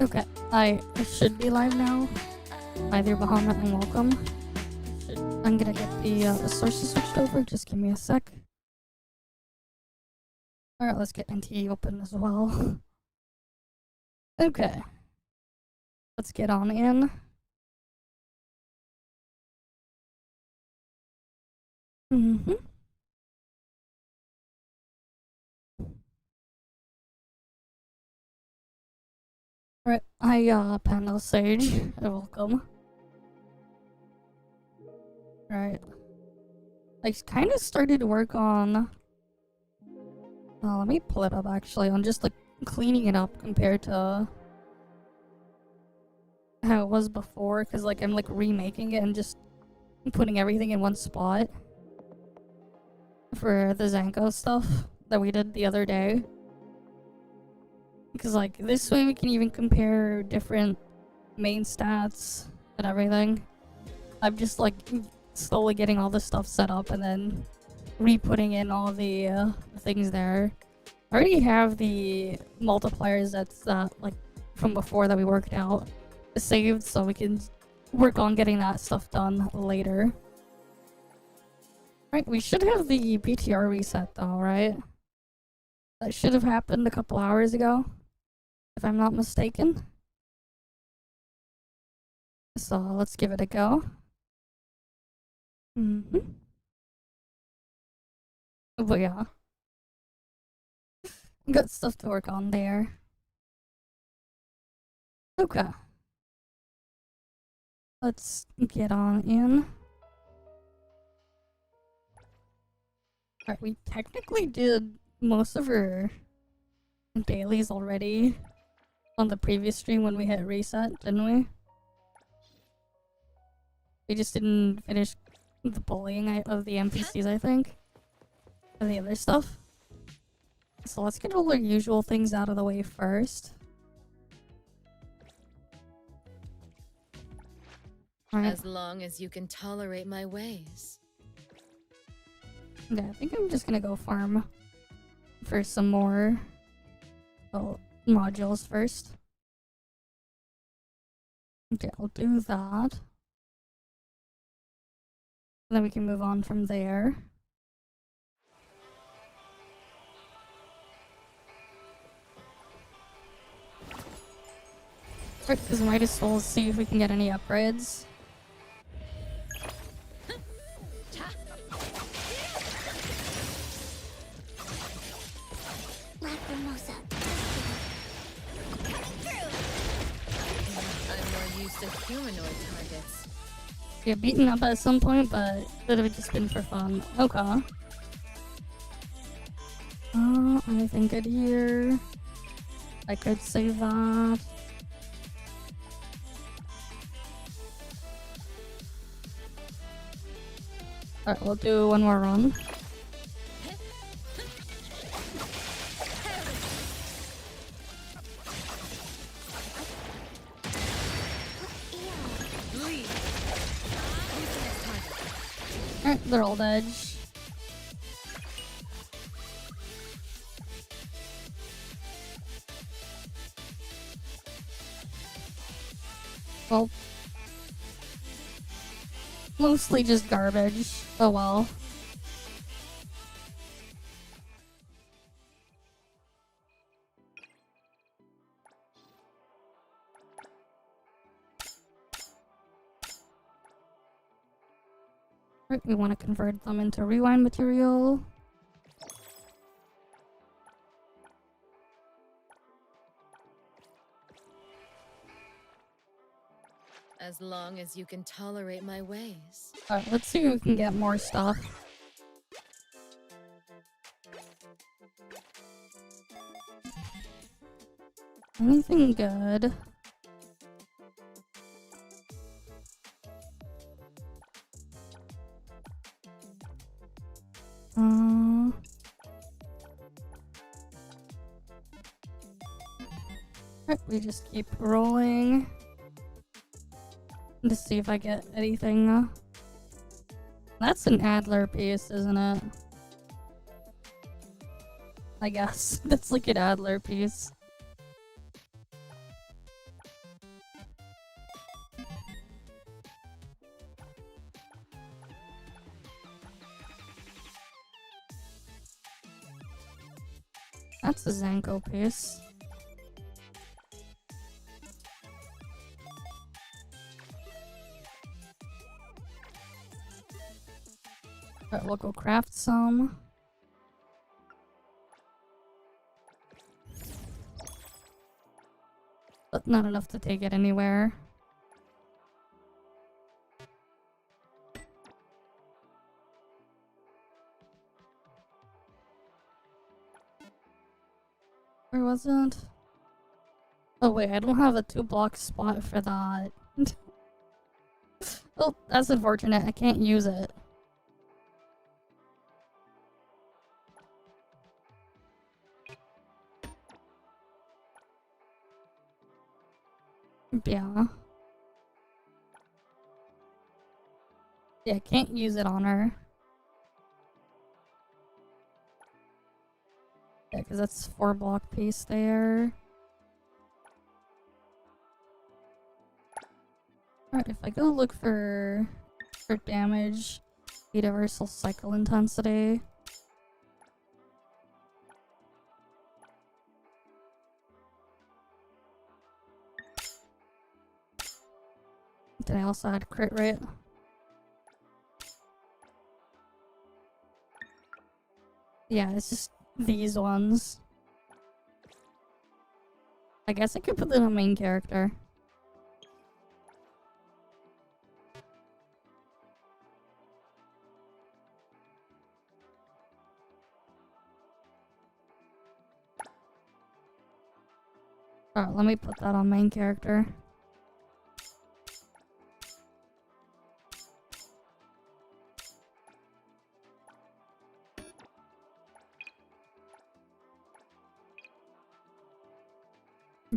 Okay, I should be live now. Either Bahamut and welcome. I'm gonna get the sources switched over. Just give me a sec. Alright, let's get NTE open as well. Okay. Let's get on in. Alright, hi Panel Sage. Welcome. Alright. I kind of started to work on... let me pull it up actually, on just like cleaning it up compared to how it was before, because like I'm like remaking it and just putting everything in one spot for the Zankou stuff that we did the other day. Because like this way we can even compare different main stats and everything. I'm just like slowly getting all this stuff set up and then re-putting in all the things there. I already have the multipliers that's like from before that we worked out saved, so we can work on getting that stuff done later. Right, we should have the BTR reset though, right? That should have happened a couple hours ago, if I'm not mistaken. So let's give it a go. But yeah. Got stuff to work on there. Okay. Let's get on in. Alright, we technically did most of our dailies already on the previous stream when we hit reset, didn't we? We just didn't finish the bullying of the NPCs, I think. And the other stuff. So let's get all our usual things out of the way first. Alright. As long as you can tolerate my ways. Yeah, I think I'm just gonna go farm for some more modules first. Okay, I'll do that. Then we can move on from there. Right, because we might as well see if we can get any upgrades. I'm more used to humanoid targets. Yeah, beaten up at some point, but it would have just been for fun. Okay. Anything good here? I could save that. Alright, we'll do one more run. Alright, they're all dead. Well, mostly just garbage. Oh well. Right, we want to convert them into rewind material. As long as you can tolerate my ways. Alright, let's see if we can get more stuff. Anything good? Alright, we just keep rolling. To see if I get anything. That's an Adler piece, isn't it? I guess. That's like an Adler piece. That's the Zankou piece. Alright, we'll go craft some. But not enough to take it anywhere. Where was it? Oh wait, I don't have a 2-block spot for that. Well, that's unfortunate. I can't use it. Yeah. Yeah, I can't use it on her. Yeah, because that's 4-block piece there. Alright, if I go look for damage, universal cycle intensity. Did I also add crit rate? Yeah, it's just these ones. I guess I could put them on main character. Alright, let me put that on main character.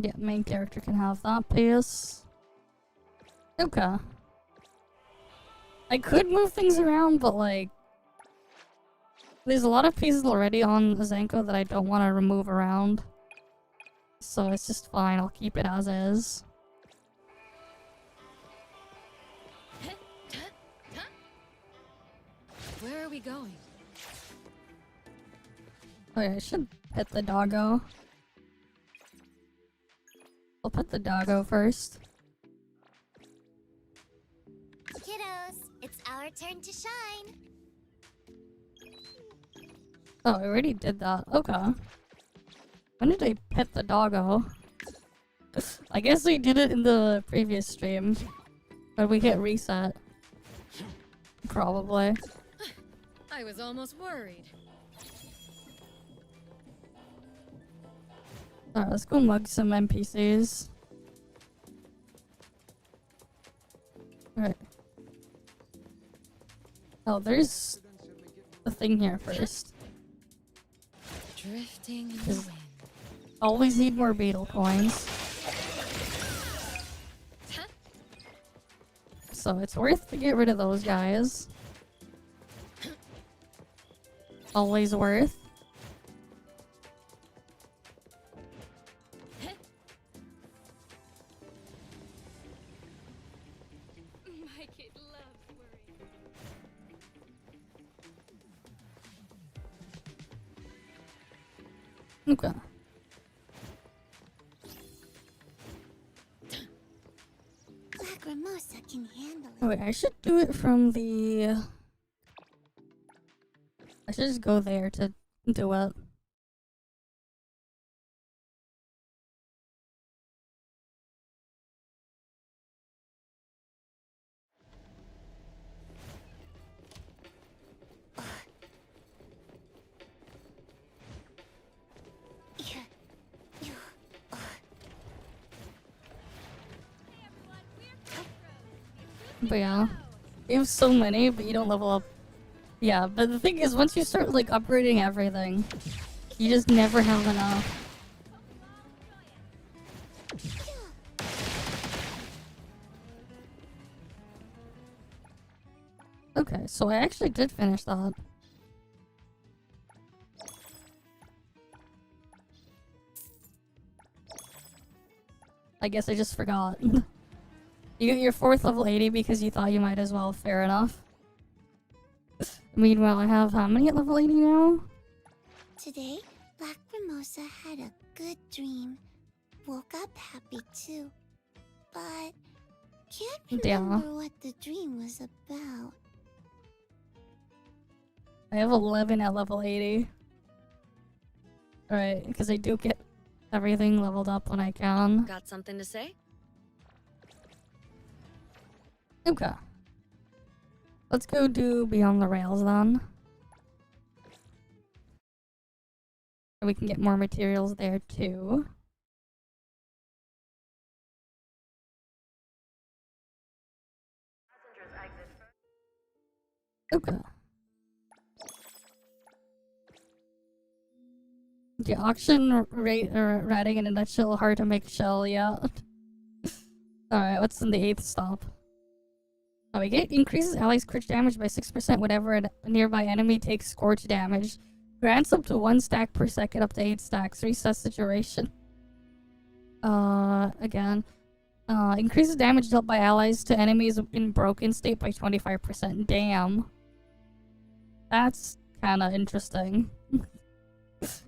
Yeah, main character can have that piece. Okay. I could move things around, but like... there's a lot of pieces already on Zankou that I don't want to remove around. So it's just fine, I'll keep it as is. Where are we going? Oh yeah, I should pet the doggo. I'll pet the doggo first. Kiddos, it's our turn to shine. Oh, I already did that. Okay. When did I pet the doggo? I guess we did it in the previous stream. But we hit reset. Probably. I was almost worried. Alright, let's go mug some NPCs. Alright. Oh, there's the thing here first. Drifting in the wind. Always need more beetle coins. So it's worth to get rid of those guys. Always worth. My kid loves worrying. Okay. Lacrimosa can handle it. Oh wait, I should do it from the... I should just go there to do it. But yeah, you have so many, but you don't level up. Yeah, but the thing is, once you start like upgrading everything, you just never have enough. Okay, so I actually did finish that. I guess I just forgot. You get your 4th level 80 because you thought you might as well, fair enough. Meanwhile, I have how many at level 80 now? Today, Black Mimosa had a good dream. Woke up happy too. But can't Yeah. remember what the dream was about. I have 11 at level 80. Alright, because I do get everything leveled up when I can. Got something to say? Okay. Let's go do Beyond the Rails then. We can get more materials there too. Okay. The auction rate or ratting in a nutshell, hard to make shell, yeah. Alright, what's in the 8th stop? Oh, we get increases allies crit damage by 6% whenever a nearby enemy takes scorch damage. Grants up to 1 stack per second up to 8 stacks. Resets the duration. Again. Increases damage dealt by allies to enemies in broken state by 25%. Damn. That's kinda interesting.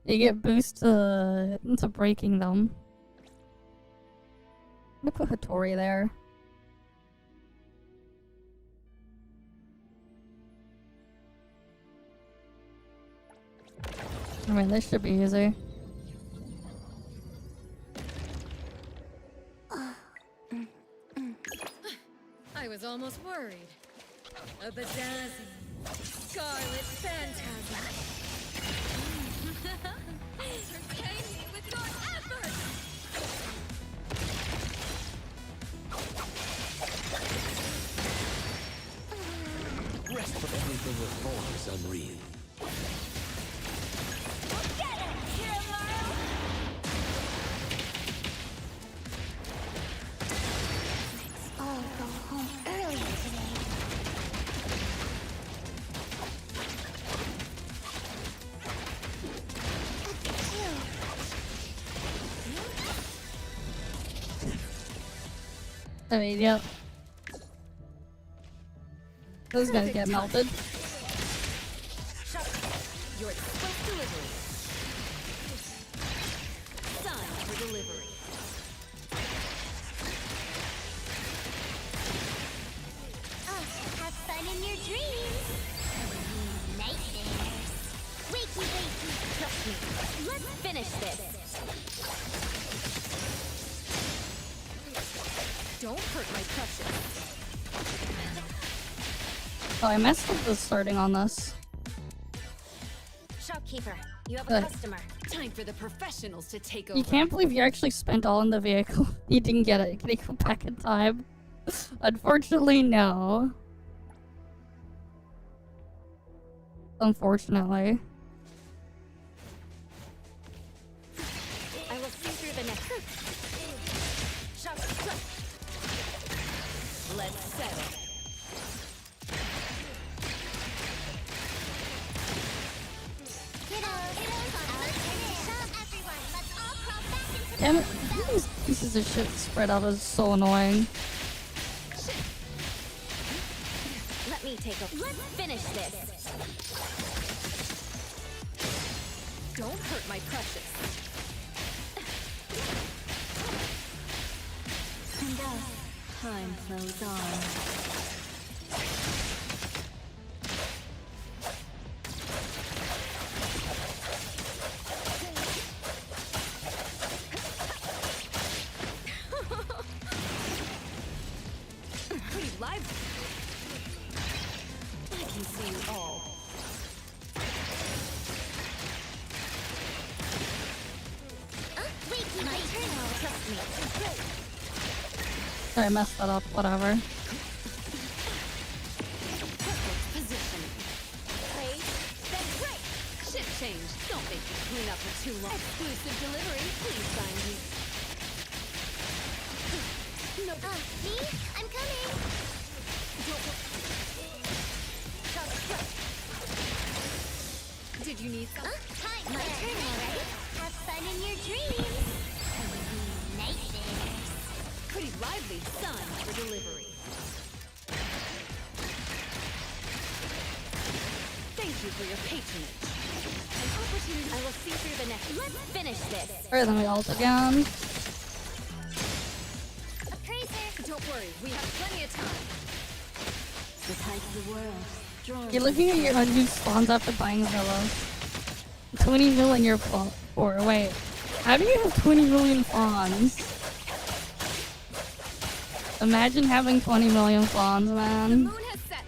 You get boost to breaking them. I'm gonna put Hattori there. I mean, this should be easy. I was almost worried. A bedazzling scarlet phantasm. Entertain me with your efforts! Rest of everything with form is unreal. I'll go home early today. I mean, yep. Those guys get melted. Your express delivery. Signed for delivery. Have fun in your dreams. Nightmares. Wakey, wakey. Trust me. Let's finish this. Don't hurt my precious. Oh, I messed up the starting on this. Shopkeeper, you have a customer. Time for the professionals to take over. You can't believe you actually spent all in the vehicle. You didn't get it. Can you go back in time? Unfortunately, no. Unfortunately. I will see through the next. Let's settle. Damn it. These pieces of shit spread out is so annoying. Let me take a. Let's finish this. Don't hurt my precious. And thus, time flows on. Pretty lively. I can see you all. Wakey, my turn. Trust me. Sorry, I messed that up. Whatever. Perfect position. Play, then break. Shift change. Don't make me clean up for too long. Exclusive delivery. Please sign me. No. Me? I'm coming. Did you need some? Time. My turn already. Have fun in your dreams. Nightmares. Pretty lively. Signed for delivery. Thank you for your patronage. An I will see through the next. Let's finish this. Alright, then we ult again. Appraiser. Don't worry, we have plenty of time. The tide of the world. Drawn. You're looking at your unused spawns after buying Zillow. 20 million your fault. Or wait, how do you have 20 million fawns? Imagine having 20 million fawns, The man. moon has set.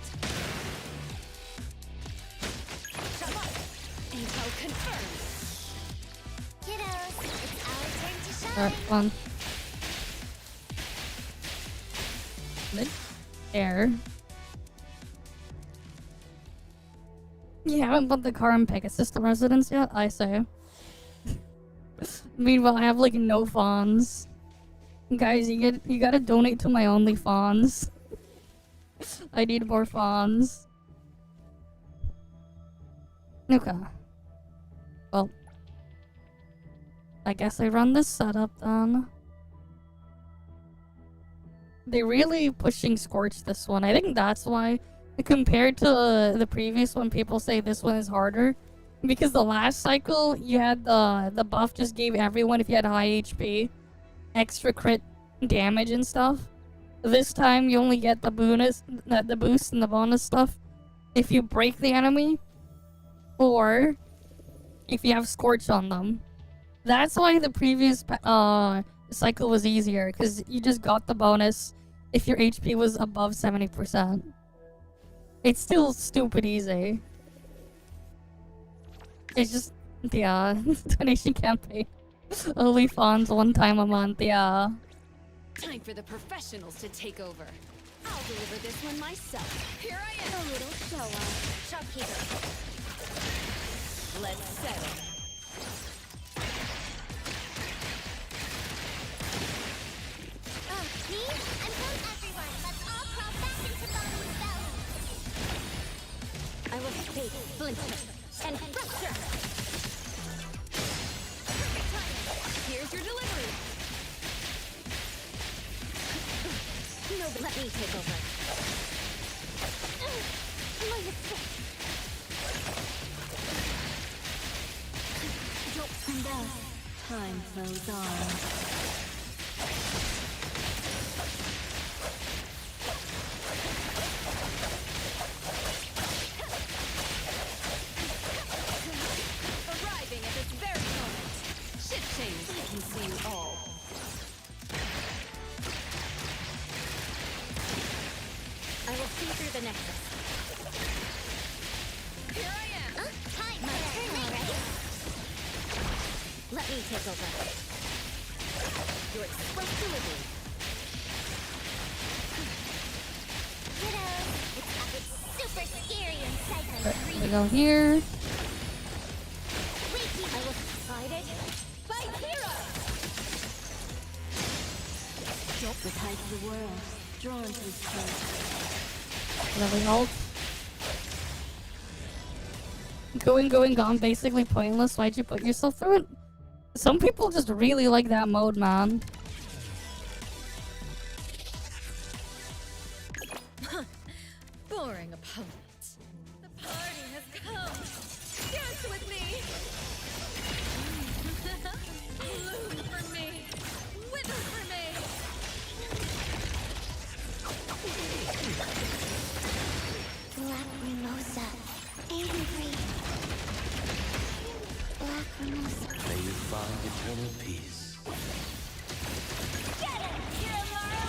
Intel confirmed. Kiddos, it's our turn to shine. Alright, fun. Mid air. You haven't bought the car in Pegasus residence yet? I say. Meanwhile, I have like no fawns. Guys, you gotta donate to my OnlyFans. I need more fawns. Okay. Well, I guess I run this setup then. They're really pushing Scorch this one. I think that's why, compared to the previous one, people say this one is harder. Because the last cycle, you had the buff just gave everyone, if you had high HP, extra crit damage and stuff. This time, you only get the bonus, the boost and the bonus stuff if you break the enemy, or if you have Scorch on them. That's why the previous cycle was easier, because you just got the bonus if your HP was above 70%. It's still stupid easy. It's just, yeah, donation campaign. OnlyFans 1 time a month, yeah. Time for the professionals to take over. I'll deliver this one myself. Here I am. A little show off. Shopkeeper. Let's settle. Me? I'm from everyone. Let's all crawl back into Bonnie's belly. I will take splinter and fracture. Perfect timing. Here's your delivery. No, but let me take over. My mistake. And time flows on. Arriving at this very moment. Shift change. I can see all. I will see through the nexus. Here I am. Time my turn already. Let me take over. Your express delivery. Kiddo, it's super scary inside my Alright, we dream. go here. Wait, I will fight it. Fight hero! The tide of the world, drawn to its place. Another ult. Going, gone, basically pointless. Why'd you put yourself through it? Some people just really like that mode, man. Boring opponent. The party has come. Dance with me. Bloom for me. Wither for me. Black Mimosa. Angry. Black Mimosa. May you find eternal peace. Get it! Kiramaro!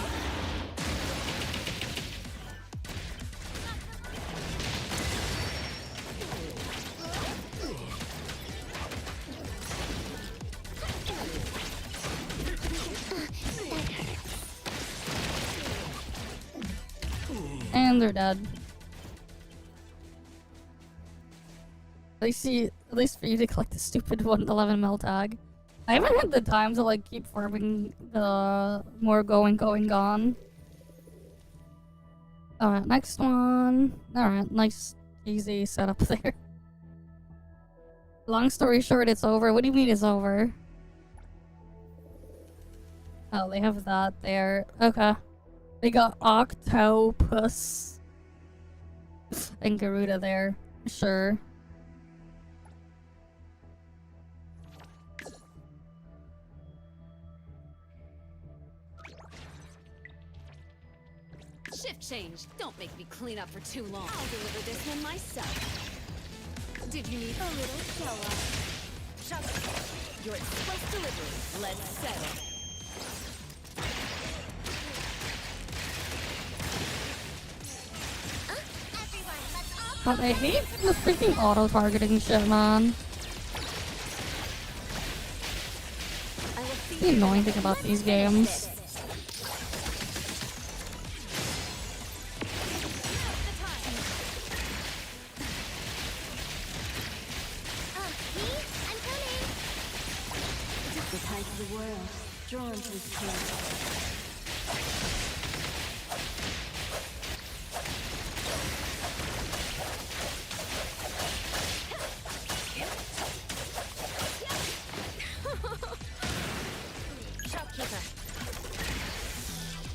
And they're dead. At least for you to collect the stupid 111 mil tag. I haven't had the time to like keep farming the more going, gone. Alright, next one. Alright, nice easy setup there. Long story short, it's over. What do you mean it's over? Oh, they have that there. Okay. They got Octopus and Garuda there. Sure. Shift change. Don't make me clean up for too long. I'll deliver this one myself. Did you need a little show off? Shut up. Your express delivery. Let's settle. God, I hate the freaking auto-targeting shit, man. The annoying thing about these games. The tide of the world, drawn to its place. Shopkeeper.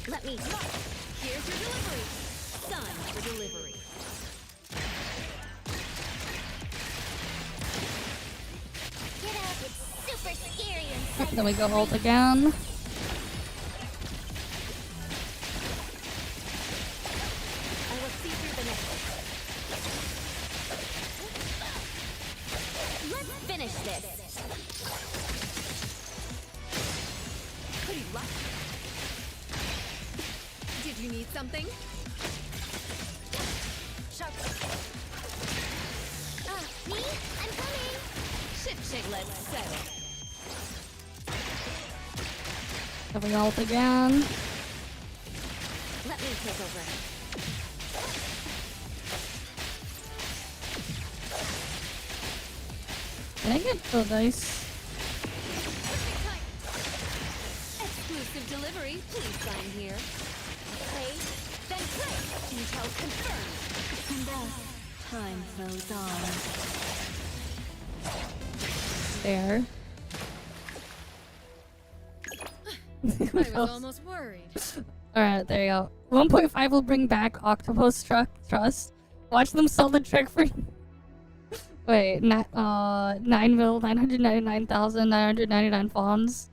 Let me. Here's your delivery. Sun for delivery. Get out, it's super scary inside. Then we go ult again. I will see through the necklace. Let's finish this. Pretty luck. Did you need something? Shop. Me? I'm coming. Ship shake. Let's settle. Then we ult again. Let me take over. Can I get the dice? Exclusive delivery. Please sign here. Play, then play. Intel confirmed. And thus, time flows on. There. I was almost worried. Alright, there you go. 1.5 will bring back Octopus Trust. Watch them sell the trick for... Wait, 9,999,999 fawns.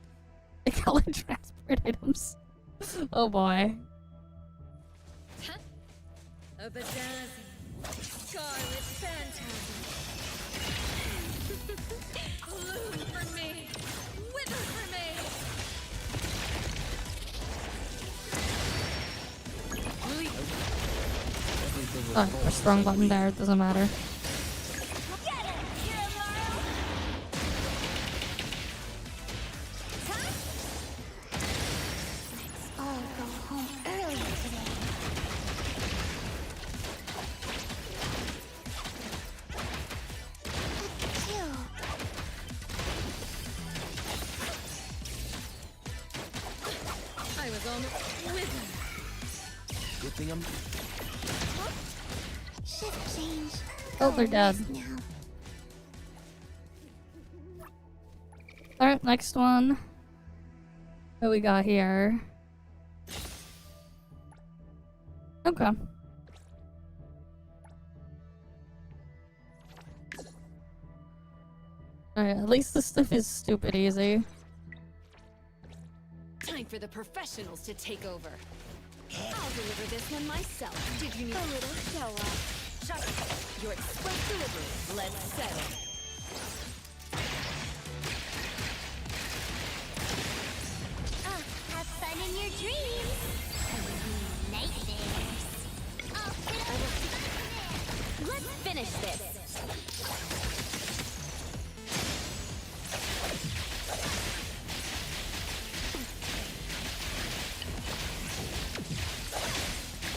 The color transport items. Oh boy. A bedazzling, scarlet phantasm. Bloom for me, wither for me. Oh, push the wrong button there, it doesn't matter. All go home early today. A kill. I was almost withered. Good thing I'm. Shift change. Oh, they're dead. Now. Alright, next one. What we got here? Okay. Alright, at least this stuff is stupid easy. Time for the professionals to take over. I'll deliver this one myself. Did you need a little show off? Shut up. Your express delivery. Let's settle. Have fun in your dreams. Nightmares. Let's finish this.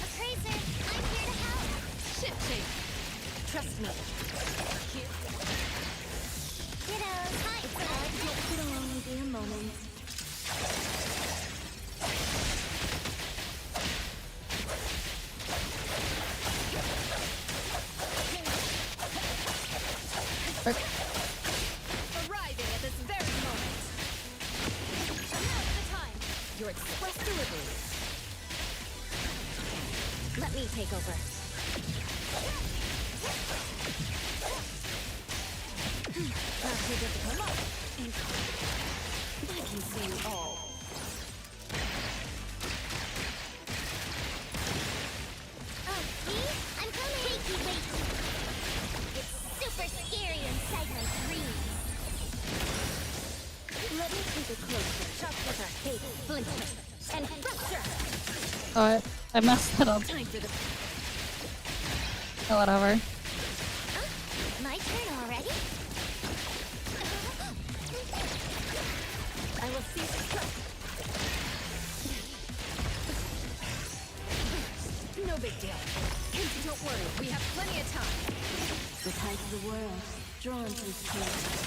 Appraiser, I'm here to help. Ship change. Trust me. Here. Kiddos, hi. It'll only be a moment. Arriving at this very moment. Now's the time. Your express delivery. Let me take over. Not too difficult. I can see you all. Oh, I messed it up. Time for the Oh, whatever. My turn already? I will cease no big deal. Don't worry, we have plenty of time. The tide of the world, drawn to this place.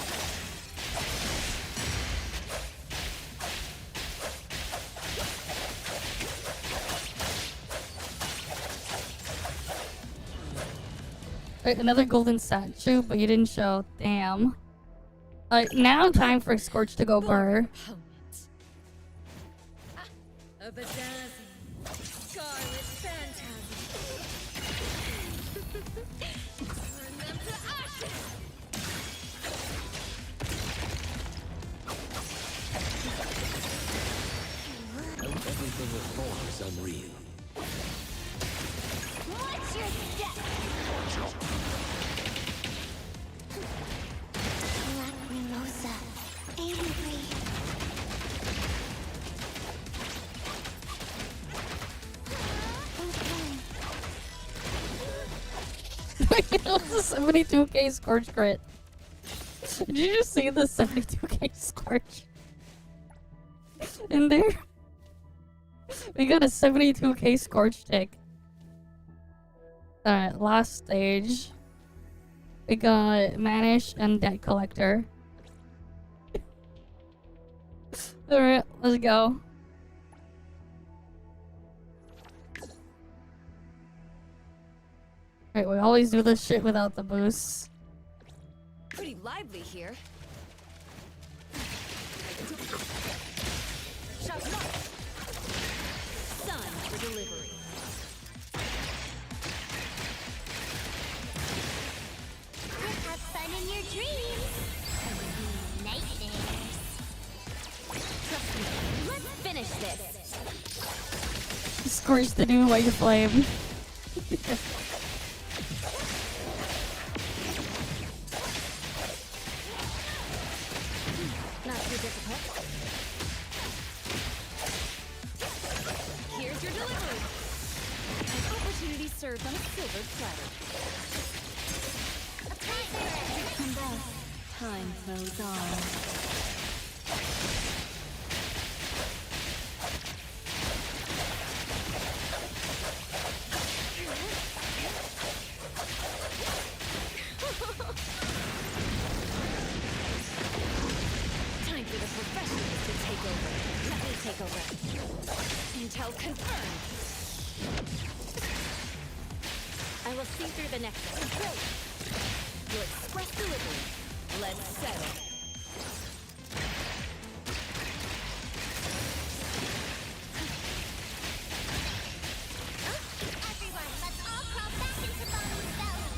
Right, another golden statue, but you didn't show. Damn. Now time for Scorch to go burr. A bedazzling scarlet phantasm. Turn them to ashes. Everything with form is unreal. What's your step? Lacrimosa. Angry. It was a 72k Scorch crit. Did you just see the 72k Scorch? In there? We got a 72k Scorch tick. Alright, last stage. We got Manish and Debt Collector. Alright, let's go. Alright, we always do this shit without the boosts. Pretty lively here. Shots up. Sun for delivery. Have fun in your dreams. Nightmares. Trust me. Let's finish this. Scorch the new white flame. Not too difficult. Here's your delivery. An opportunity served on a silver platter. And thus, time flows on. Time for the professionals to take over. Let me take over. Intel confirmed. I will see through the nexus. Your express delivery. Let's settle. Everyone, let's all crawl back into Bottom's belly.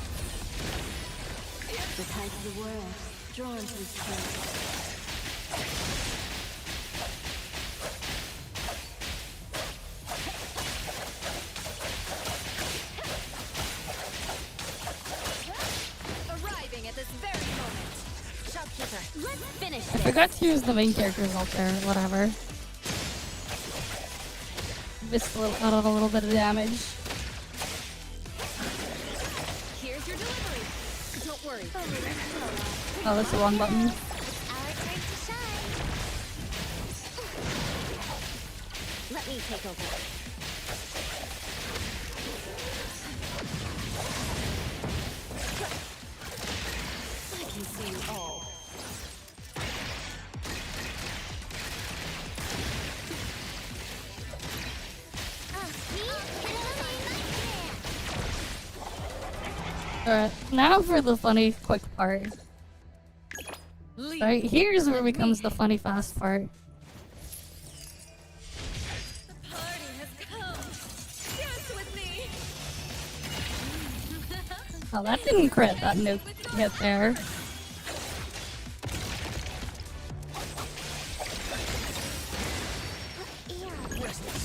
The tide of the world, drawn to this place. Arriving at this very moment. Shopkeeper, let's finish I this. forgot to use the main character's ult there, whatever. Missed out on a little bit of damage. Here's your delivery. Don't worry. Oh, that's the wrong button. It's our turn to shine. Let me take over. I can see you all. Alright, now for the funny quick part. Leave. Alright, here's where becomes the funny fast part. The party has come. Dance with me. Oh, that didn't crit that nuke hit there.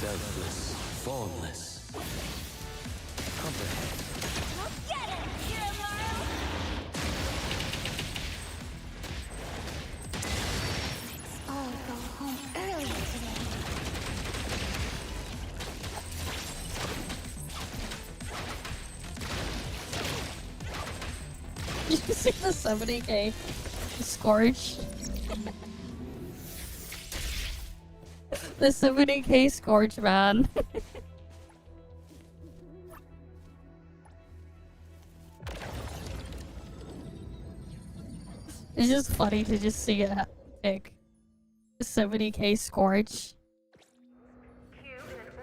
Selfless, formless. Comprehend. Get it, Kirimaru! Let's all go home early today. You see the 70k Scorch? The 70k Scorch, man. It's just funny to just see it pick 70k Scorch.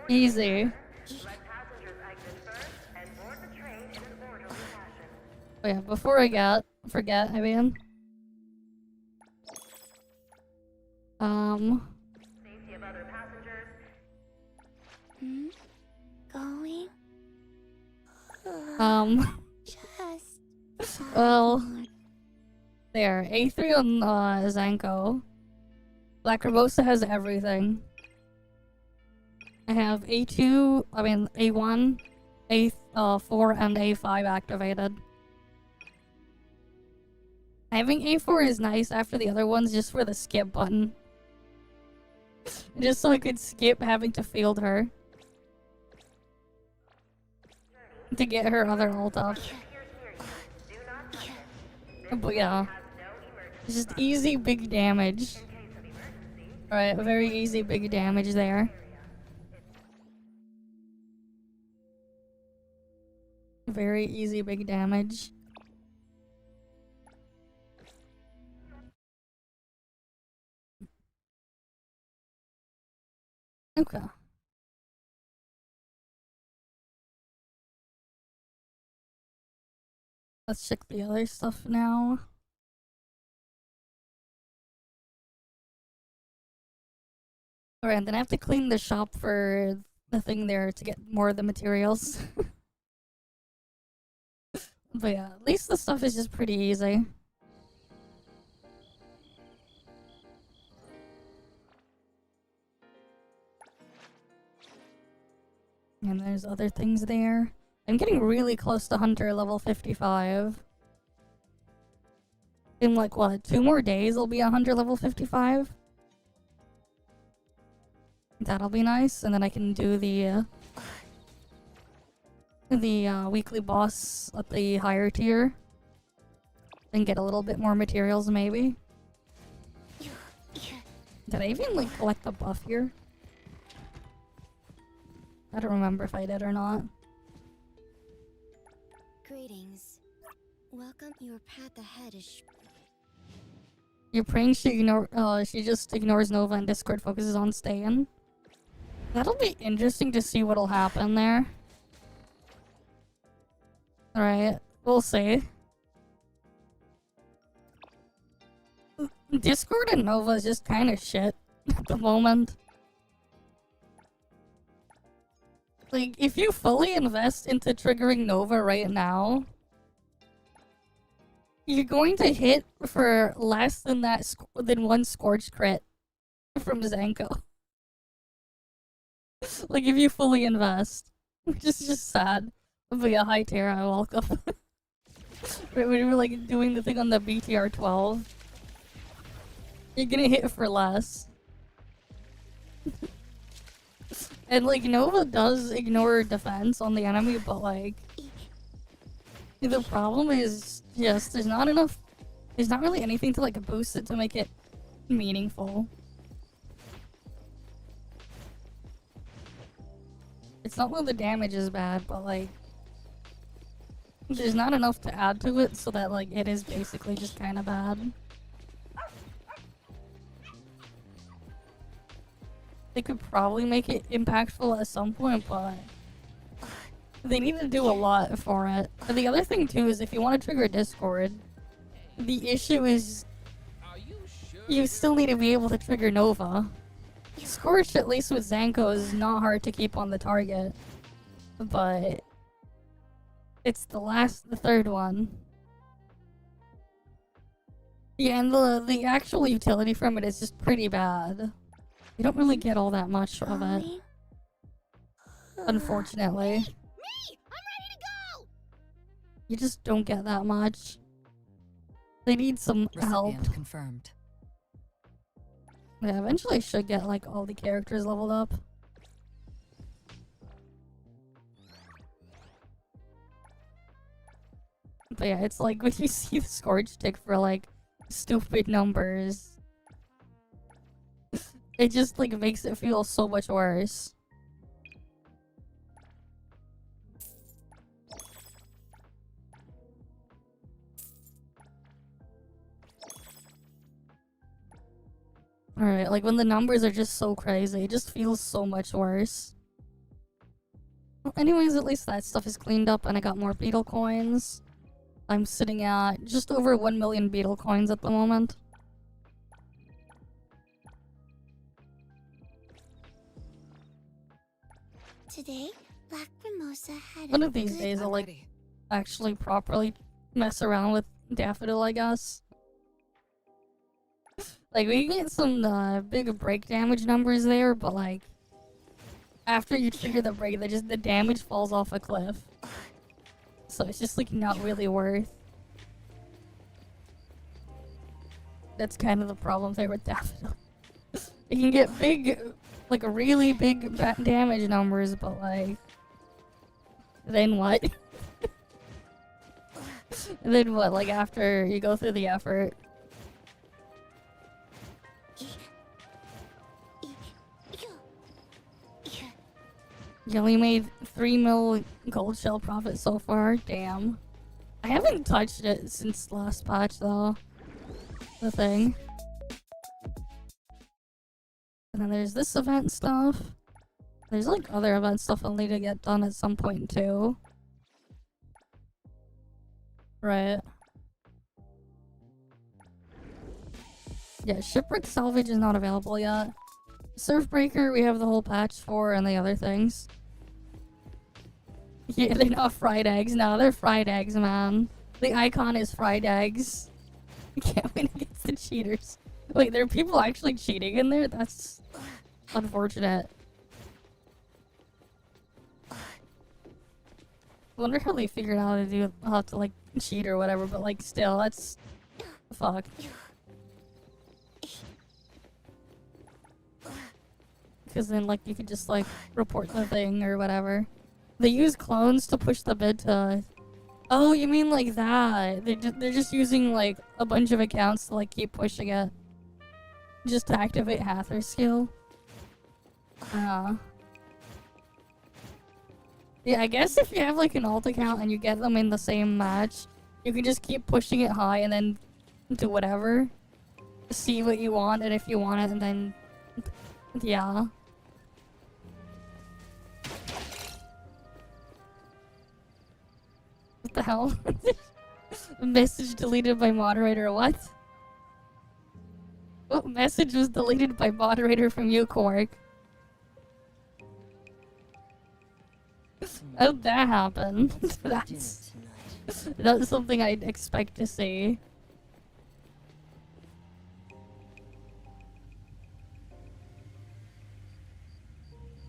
Easy. Oh yeah, before I forget, I mean. Safety of other passengers. Going? Just... Well... There, A3 on Zankou. Black Rabosa has everything. I have A2, I mean A1, A4, and A5 activated. Having A4 is nice after the other ones just for the skip button. Just so I could skip having to field her. To get her other ult up. But yeah. It's just easy big damage. Alright, very easy big damage there. Very easy big damage. Okay. Let's check the other stuff now. Alright, then I have to clean the shop for the thing there to get more of the materials. But yeah, at least the stuff is just pretty easy. And there's other things there. I'm getting really close to Hunter level 55. In like what, 2 more days I'll be a Hunter level 55? That'll be nice, and then I can do the weekly boss at the higher tier. And get a little bit more materials, maybe. Did I even, like, collect the buff here? I don't remember if I did or not. Greetings. Welcome. Your path ahead is... You're praying she just ignores Nova and Discord focuses on staying. That'll be interesting to see what'll happen there. Alright, we'll see. Discord and Nova is just kind of shit at the moment. Like, if you fully invest into triggering Nova right now, you're going to hit for less than than 1 Scorch crit from Zankou. Like, if you fully invest. Which is just sad. But yeah, hi Tara, welcome. When we were like doing the thing on the BTR 12, you're gonna hit for less. And like Nova does ignore defense on the enemy, but like the problem is just there's not really anything to like boost it to make it meaningful. It's not that the damage is bad, but like there's not enough to add to it so that like it is basically just kind of bad. They could probably make it impactful at some point, but they need to do a lot for it. And the other thing too is if you want to trigger Discord, the issue is you still need to be able to trigger Nova. Scorch, at least with Zankou, is not hard to keep on the target, but it's the third one. Yeah, and the actual utility from it is just pretty bad. You don't really get all that much of it, unfortunately. Me! I'm ready to go! You just don't get that much. They need some help. Recipient confirmed. Yeah, eventually I should get like all the characters leveled up. But yeah, it's like when you see the scorch tick for like stupid numbers, it just like makes it feel so much worse. Alright, like when the numbers are just so crazy, it just feels so much worse. Well, anyways, at least that stuff is cleaned up and I got more beetle coins. I'm sitting at just over 1 million beetle coins at the moment. Today, Black Mimosa had One a of these good days I'll I'm like ready. actually properly mess around with Daffodil, I guess. Like, we get some big break damage numbers there, but like, after you trigger the break, the damage falls off a cliff. So it's just like not really worth. That's kind of the problem there with Daffodil. You can get big, like really big damage numbers, but like, then what? Then what, like after you go through the effort? You only made 3 mil gold shell profit so far? Damn. I haven't touched it since last patch though. The thing. And then there's this event stuff. There's like other event stuff I'll need to get done at some point too. Right. Yeah, Shipwreck Salvage is not available yet. Surfbreaker we have the whole patch for and the other things. Yeah, they're not fried eggs. No, they're fried eggs, man. The icon is fried eggs. You can't win against the cheaters. Wait, there are people actually cheating in there? That's unfortunate. I wonder how they figured out how to like cheat or whatever, but like still, that's fuck. Because then like you could just like report the thing or whatever. They use clones to push the bid to. Oh, you mean like that? They're just using like a bunch of accounts to like keep pushing it, just to activate Hather's skill. Yeah, I guess if you have like an alt account and you get them in the same match, you can just keep pushing it high and then do whatever. See what you want and if you want it, and then yeah. What the hell? Message deleted by moderator, what? What message was deleted by moderator from you, Quark? How'd that happen? That's something I'd expect to see.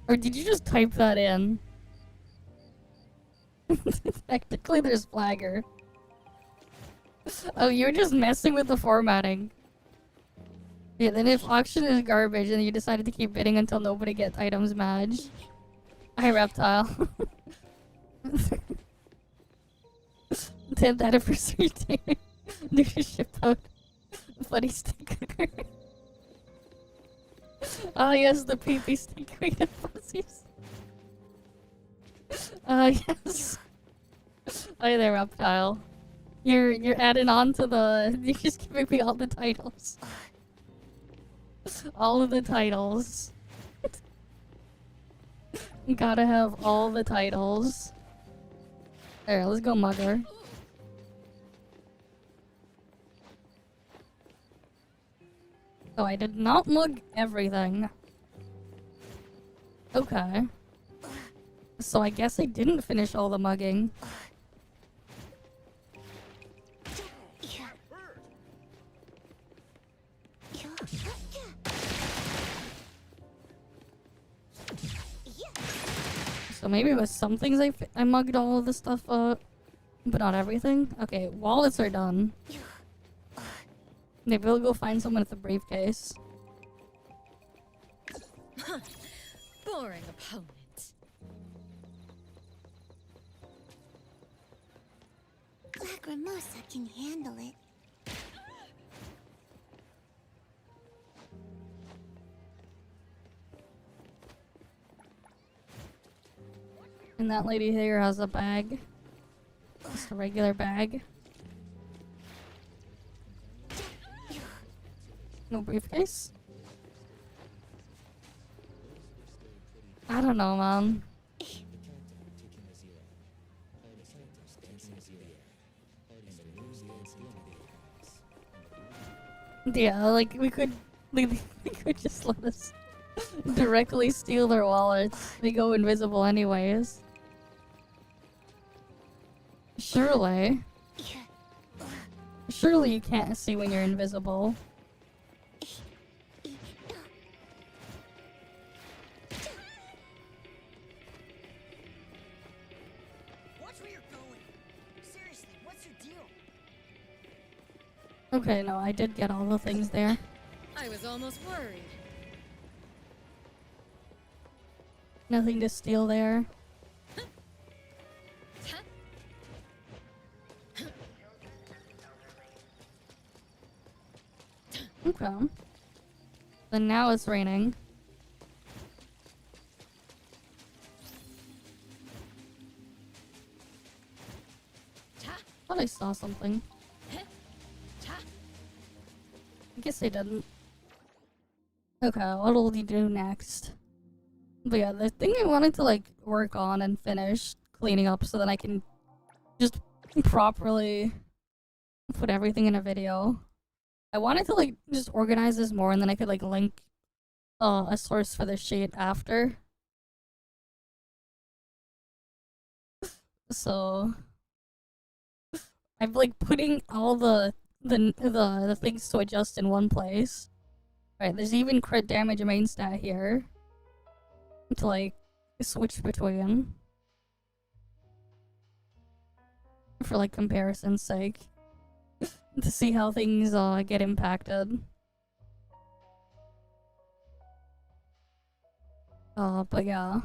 Or did you just type that in? Technically there's Flagger. Oh, you're just messing with the formatting. Yeah, then if auction is garbage and you decided to keep bidding until nobody gets items matched. Hi, Reptile. 10th anniversary day. New ship out. Funny sticker. Ah, yes, the PP stick queen of fuzzies. Yes. Hi there, Reptile. You're adding on to the. You're just giving me all the titles. All of the titles. Gotta have all the titles. There, let's go mugger. Oh, I did not mug everything. Okay. So I guess I didn't finish all the mugging. So maybe with some things I mugged all of the stuff up, but not everything. Okay, wallets are done. Maybe we'll go find someone at the briefcase. Boring opponent. Black Lacrimosa can handle it. And that lady here has a bag. Just a regular bag. No briefcase? I don't know, man. Yeah, like we could just let us directly steal their wallets. They go invisible anyways. Surely. Surely you can't see when you're invisible. Watch where you're going. Seriously, what's your deal? Okay, no, I did get all the things there. I was almost worried. Nothing to steal there. Okay. Then now it's raining. Thought I saw something. I guess I didn't. Okay, what'll we do next? But yeah, the thing I wanted to like work on and finish cleaning up so that I can just properly put everything in a video. I wanted to like just organize this more and then I could like link a source for the sheet after. So I'm like putting all the things to adjust in one place. Right, there's even crit damage main stat here to like switch between for like comparison's sake to see how things get impacted. But yeah,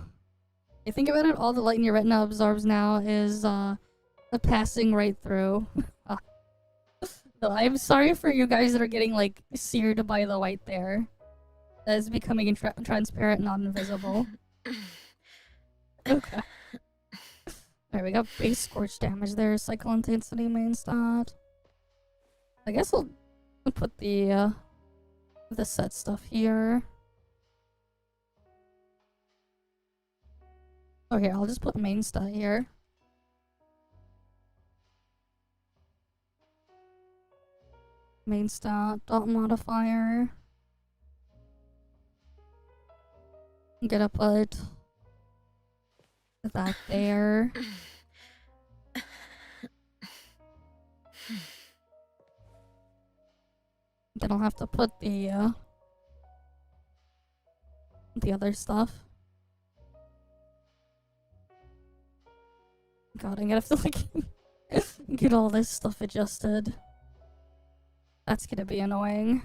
you think about it, all the light in your retina absorbs now is passing right through. So I'm sorry for you guys that are getting like seared by the white there. That is becoming transparent, not invisible. Okay. Alright, we got base scorch damage there, cycle intensity main stat. I guess I'll put the set stuff here. Okay, I'll just put main stat here. Main stat, dot modifier. I'm gonna put that there. Then I'll have to put the other stuff. God, I'm gonna have to like get all this stuff adjusted. That's gonna be annoying.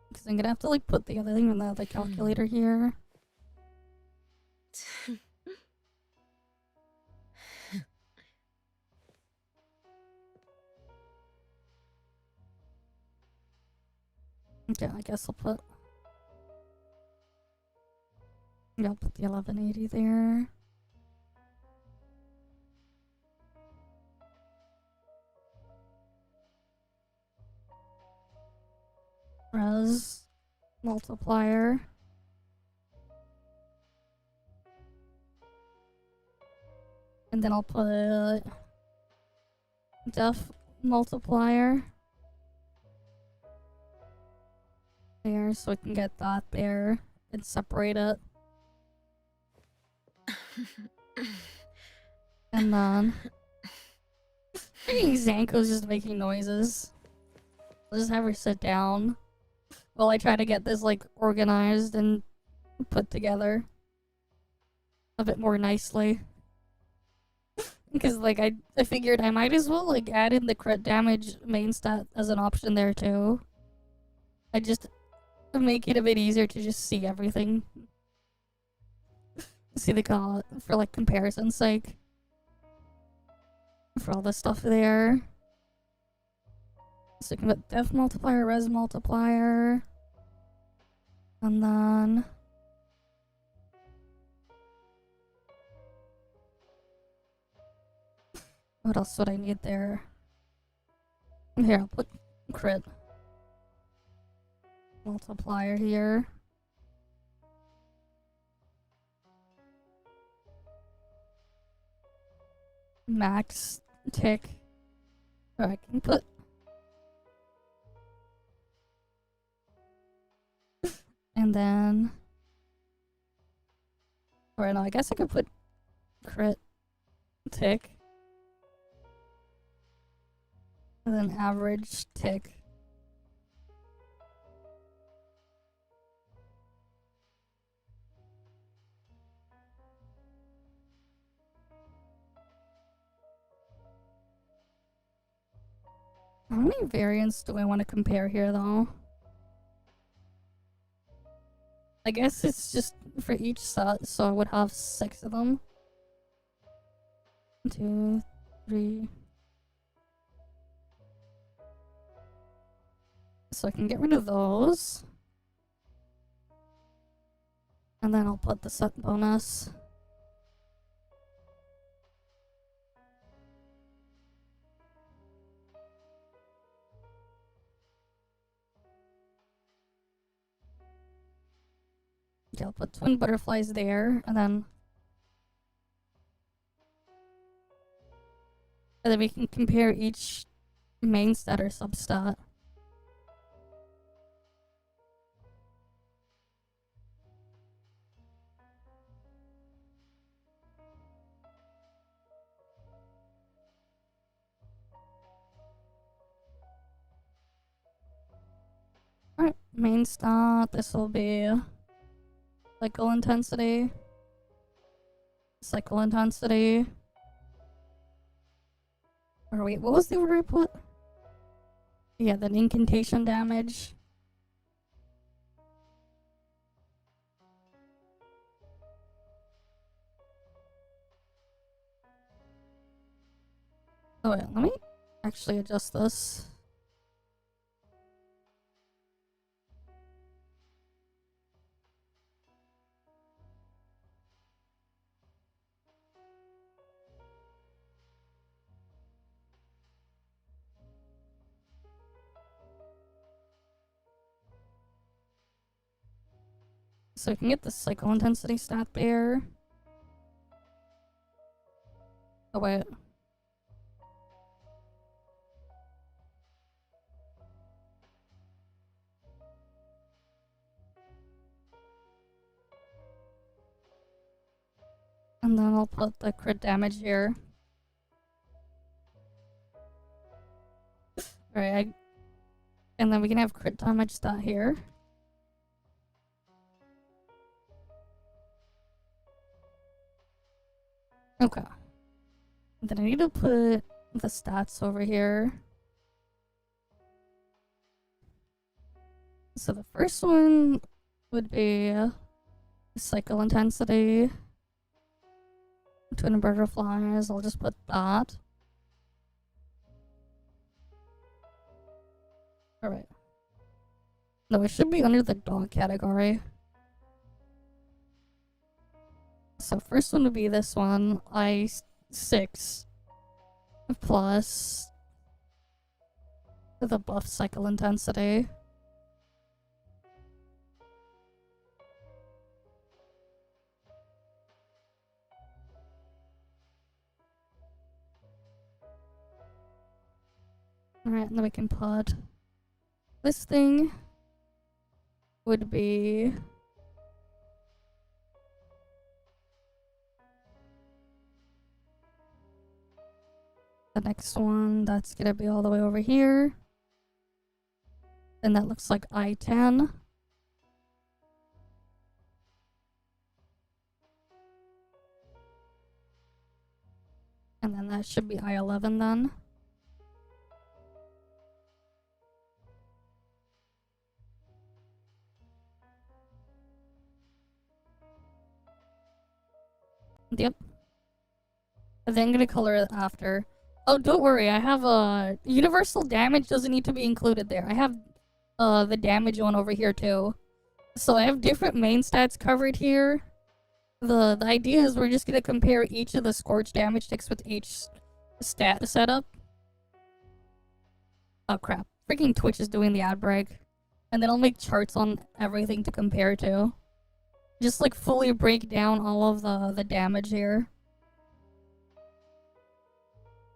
Because I'm gonna have to like put the other thing in the other calculator here. Okay, I guess I'll put... Yeah, I'll put the 1180 there. Res multiplier. And then I'll put def multiplier there so I can get that there and separate it. And then I think Zankou's just making noises. I'll just have her sit down while I try to get this like organized and put together a bit more nicely. Because like I figured I might as well like add in the crit damage main stat as an option there too. I just make it a bit easier to just see everything. See the for like comparison's sake. For all the stuff there. So you can put def multiplier, res multiplier. And then what else would I need there? Here, I'll put crit multiplier here. Max tick. Or I can put and then or no, I guess I could put crit tick. And then average tick. How many variants do I want to compare here though? I guess it's just for each set, so I would have 6 of them. 1, 2, 3. So I can get rid of those. And then I'll put the set bonus. Okay, I'll put twin butterflies there, and then we can compare each main stat or substat. Alright, main stat, this will be cycle intensity. Cycle intensity. Or wait, what was the order I put? Yeah, then incantation damage. Oh wait, let me actually adjust this. So I can get the cycle intensity stat there. Oh wait. And then I'll put the crit damage here. Alright, and then we can have crit damage stat here. Okay. And then I need to put the stats over here. So the first one would be cycle intensity. Twin butterflies, I'll just put that. Alright. No, it should be under the dog category. So first one would be this one, I6 plus the buff cycle intensity. Alright, and then we can put this thing would be the next one, that's gonna be all the way over here. And that looks like I10. And then that should be I11 then. Yep. And then I'm gonna color it after. Oh, don't worry, I have universal damage doesn't need to be included there. I have the damage one over here too. So I have different main stats covered here. The idea is we're just gonna compare each of the scorch damage ticks with each stat setup. Oh crap. Freaking Twitch is doing the ad break. And then I'll make charts on everything to compare to. Just like fully break down all of the damage here.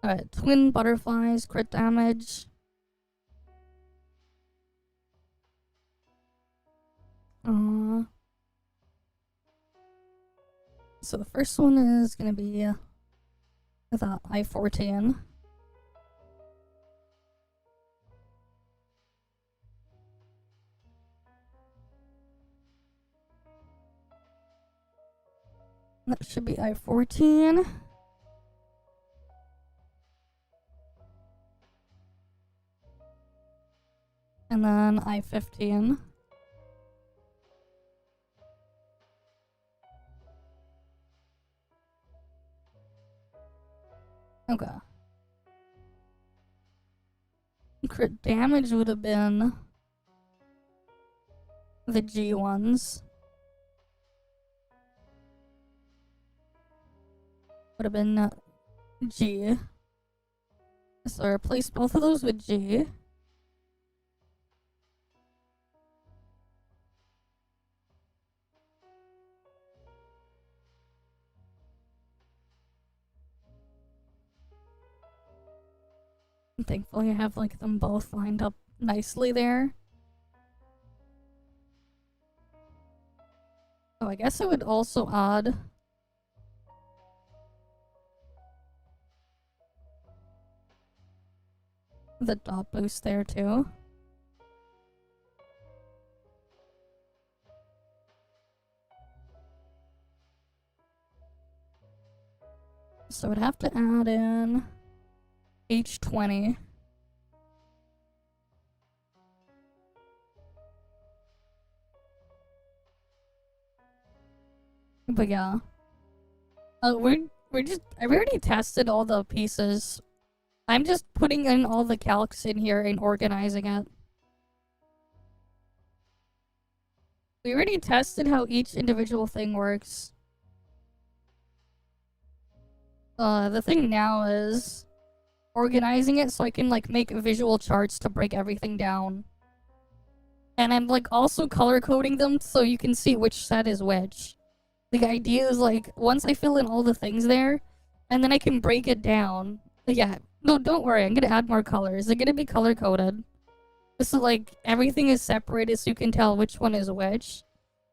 Alright, twin butterflies, crit damage. So the first one is gonna be the I-14. That should be I-14. And then I-15. Okay. Crit damage would have been the G ones. Would have been G. So replace both of those with G. And thankfully I have like them both lined up nicely there. Oh, I guess I would also add the dot boost there too. So I'd have to add in H20. But yeah. I've already tested all the pieces. I'm just putting in all the calcs in here and organizing it. We already tested how each individual thing works. The thing now is organizing it so I can like make visual charts to break everything down. And I'm like also color coding them so you can see which set is which. The idea is like once I fill in all the things there, and then I can break it down. Yeah, no, don't worry, I'm gonna add more colors. They're gonna be color coded. So like everything is separated so you can tell which one is which.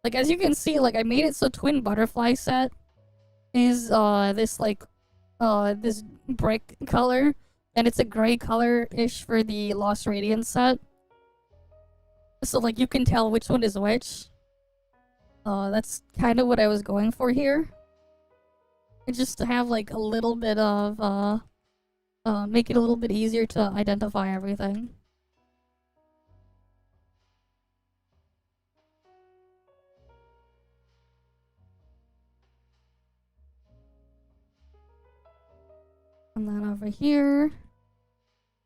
Like as you can see, like I made it so twin butterfly set is this like this brick color, and it's a gray color-ish for the Lost Radiance set. So like you can tell which one is which. That's kind of what I was going for here. And just to have like a little bit of make it a little bit easier to identify everything. And then over here,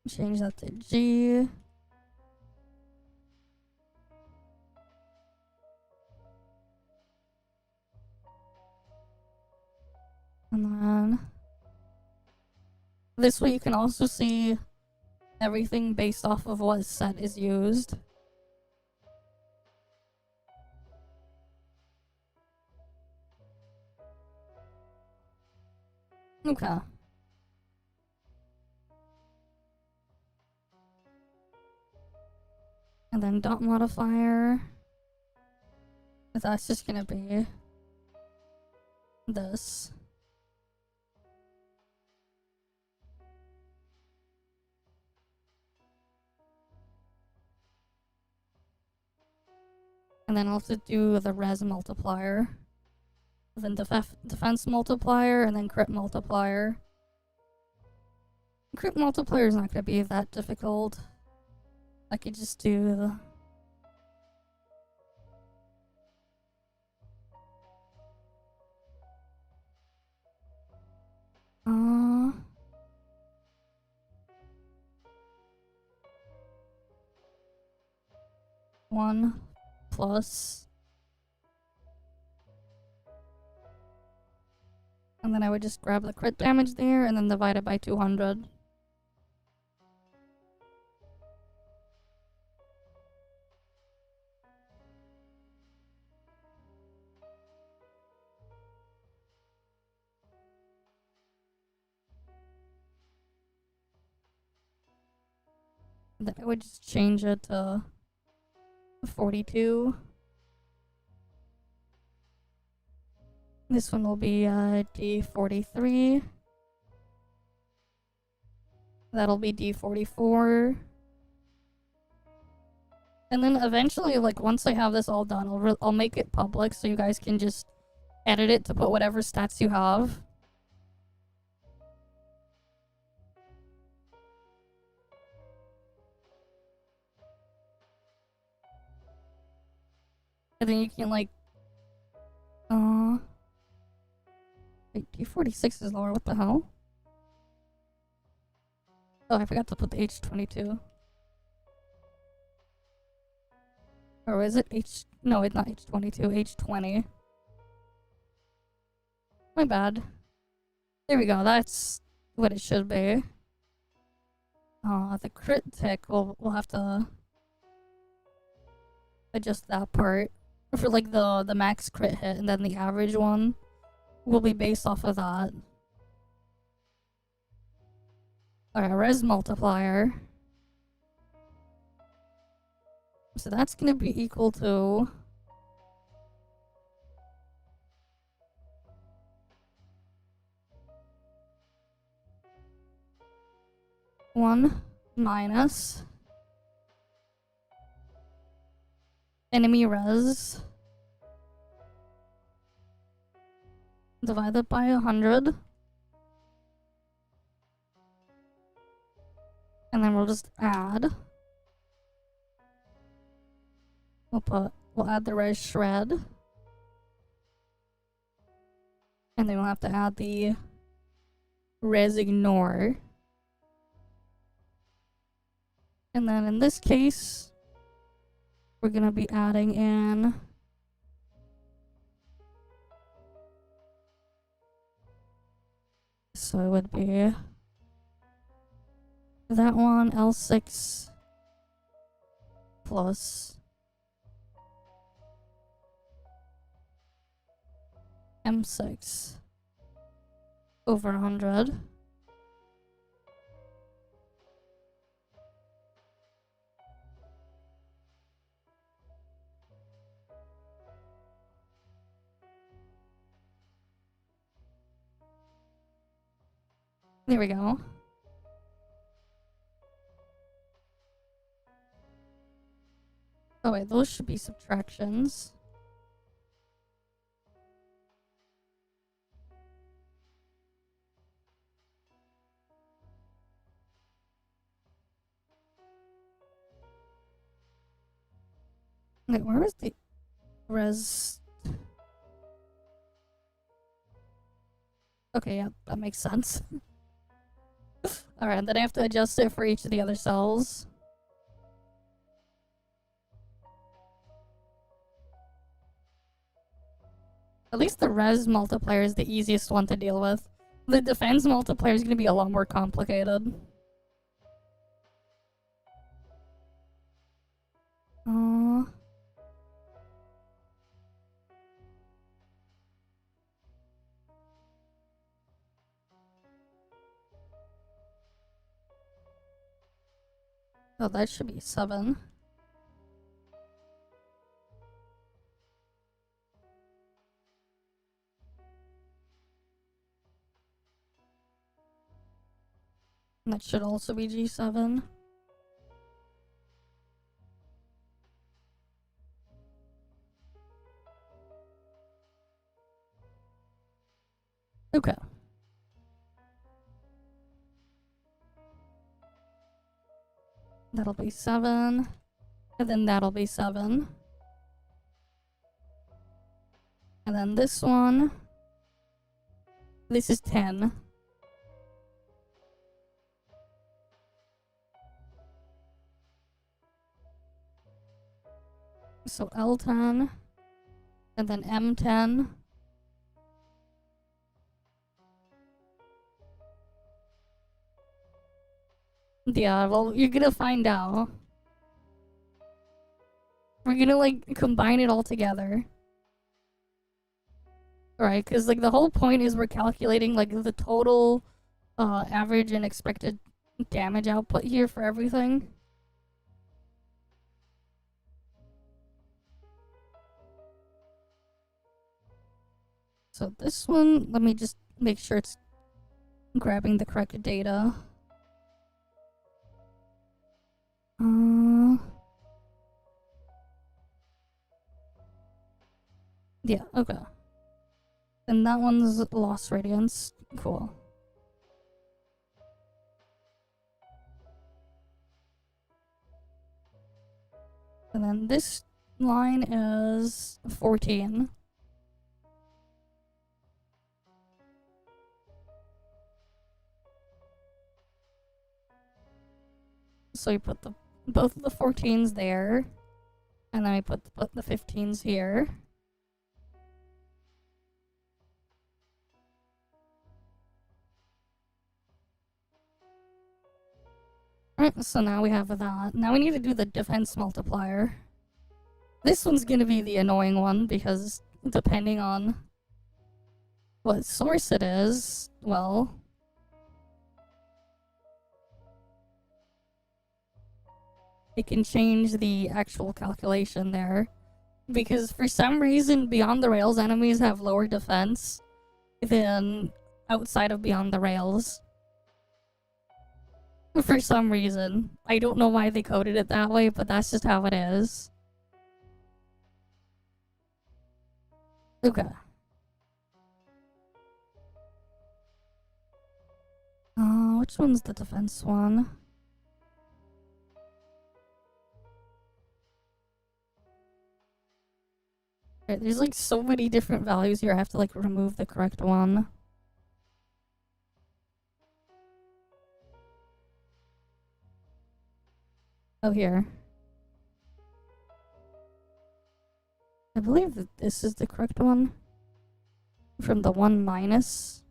change that to G. And then this way you can also see everything based off of what set is used. Okay. And then dot modifier. That's just gonna be this. And then also do the res multiplier. Then defense multiplier, and then crit multiplier. crit multiplier is not gonna be that difficult. I could just do the... One plus... And then I would just grab the crit damage there and then divide it by 200. Then I would just change it to 42. This one will be D43. That'll be D44. And then eventually, like, once I have this all done, I'll make it public so you guys can just edit it to put whatever stats you have. And then you can, like, wait, D46 is lower, what the hell? Oh, I forgot to put the H22. Or is it no, it's not H22, H20. My bad. There we go, that's what it should be. The crit tick, we'll have to adjust that part. For like the max crit hit, and then the average one will be based off of that. Alright, res multiplier. So that's gonna be equal to 1 minus enemy res divided by 100. And then we'll just add. We'll add the res shred. And then we'll have to add the res ignore. And then in this case, we're gonna be adding in so it would be that one, L6 plus M6 over 100. There we go. Oh wait, those should be subtractions. Wait, where was the res? Okay, yeah, that makes sense. Alright, then I have to adjust it for each of the other cells. At least the res multiplier is the easiest one to deal with. The defense multiplier is going to be a lot more complicated. Oh, that should be 7. And that should also be G7. Okay. That'll be 7. And then that'll be 7. And then this one. This is 10. So L10. And then M10. Yeah, well, you're gonna find out. We're gonna, like, combine it all together. Right, because, like, the whole point is we're calculating, like, the total average and expected damage output here for everything. So this one, let me just make sure it's grabbing the correct data. Yeah, okay. And that one's lost radiance. Cool. And then this line is 14. So you put both of the 14s there, and then we put the 15s here. Alright, so now we have that. Now we need to do the defense multiplier. This one's gonna be the annoying one, because depending on what source it is, well... it can change the actual calculation there. Because for some reason, Beyond the Rails enemies have lower defense than outside of Beyond the Rails. For some reason. I don't know why they coded it that way, but that's just how it is. Okay. Which one's the defense one? Right, there's like so many different values here, I have to like remove the correct one. Oh, here. I believe that this is the correct one. From the 1 minus.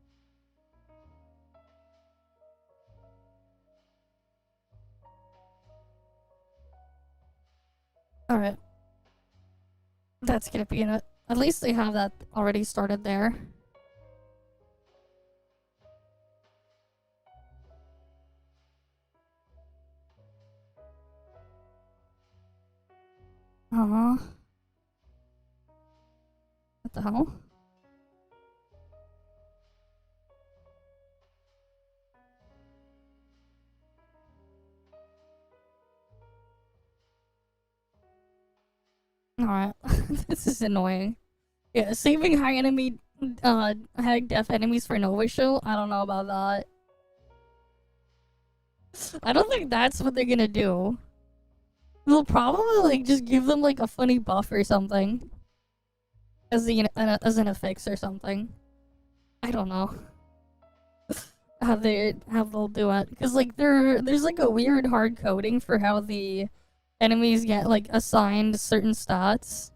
Alright. That's gonna be in it. At least they have that already started there. What the hell? Alright. This is annoying. Yeah, saving high def enemies for Nova Show? I don't know about that. I don't think that's what they're gonna do. They'll probably like just give them like a funny buff or something. As an affix or something. I don't know. how they'll do it. Because like there's like a weird hard coding for how the enemies get like assigned certain stats.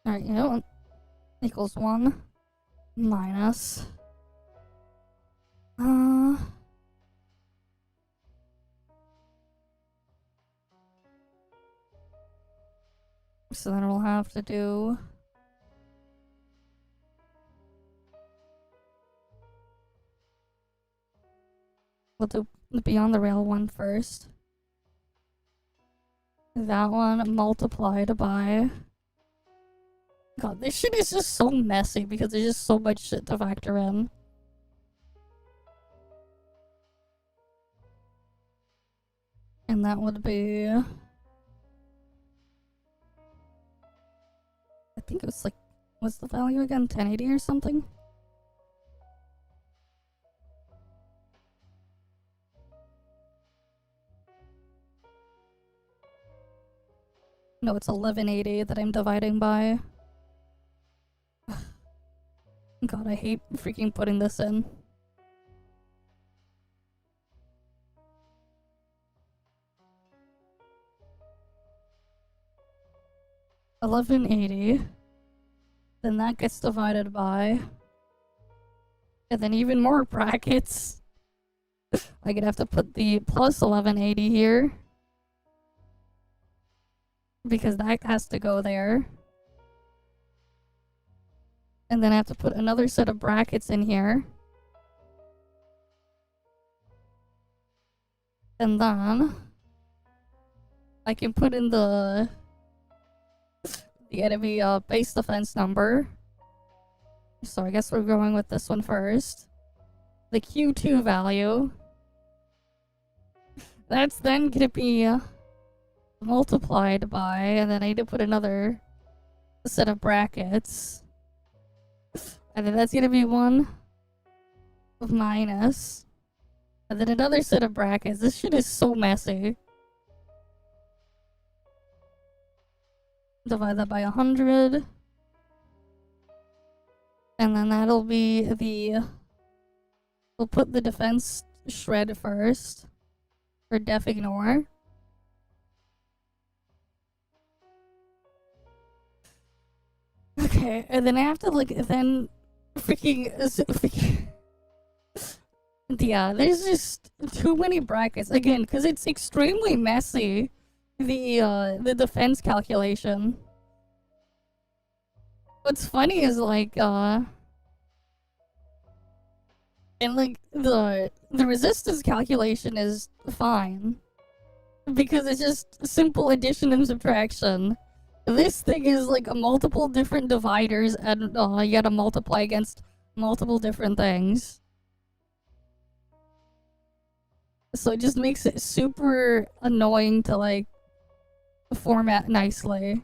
Alright, you know what? Equals 1 minus so then we'll have to do we'll do the Beyond the Rail one first. That one multiplied by... God, this shit is just so messy because there's just so much shit to factor in. And that would be... I think it was like... What's the value again? 1080 or something? No, it's 1180 that I'm dividing by. God, I hate freaking putting this in. $11.80. Then that gets divided by, and then even more brackets. I'm gonna have to put the plus 1180 here because that has to go there. And then I have to put another set of brackets in here. And then I can put in the enemy base defense number. So I guess we're going with this one first. The Q2 value. That's then gonna be multiplied by, and then I need to put another set of brackets. And then that's gonna be 1 minus. And then another set of brackets. This shit is so messy. Divide that by 100. And then that'll be the... We'll put the defense shred first. For def ignore. Okay, and then I have to like, then freaking yeah, there's just too many brackets. Again, because it's extremely messy. The defense calculation. What's funny is like and like the resistance calculation is fine because it's just simple addition and subtraction. This thing is like a multiple different dividers, and you gotta multiply against multiple different things. So it just makes it super annoying to like format nicely.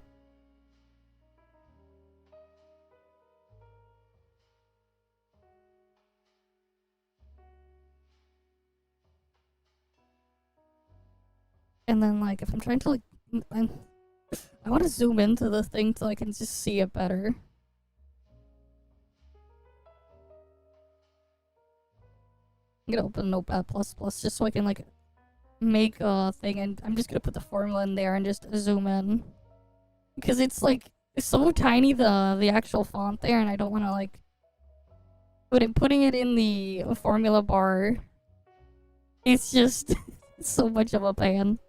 And then like if I'm trying to like I want to zoom into the thing so I can just see it better. I'm gonna open Notepad++ just so I can like make a thing, and I'm just gonna put the formula in there and just zoom in. Because it's like so tiny, the actual font there, and I don't want to like putting it in the formula bar. It's just so much of a pain.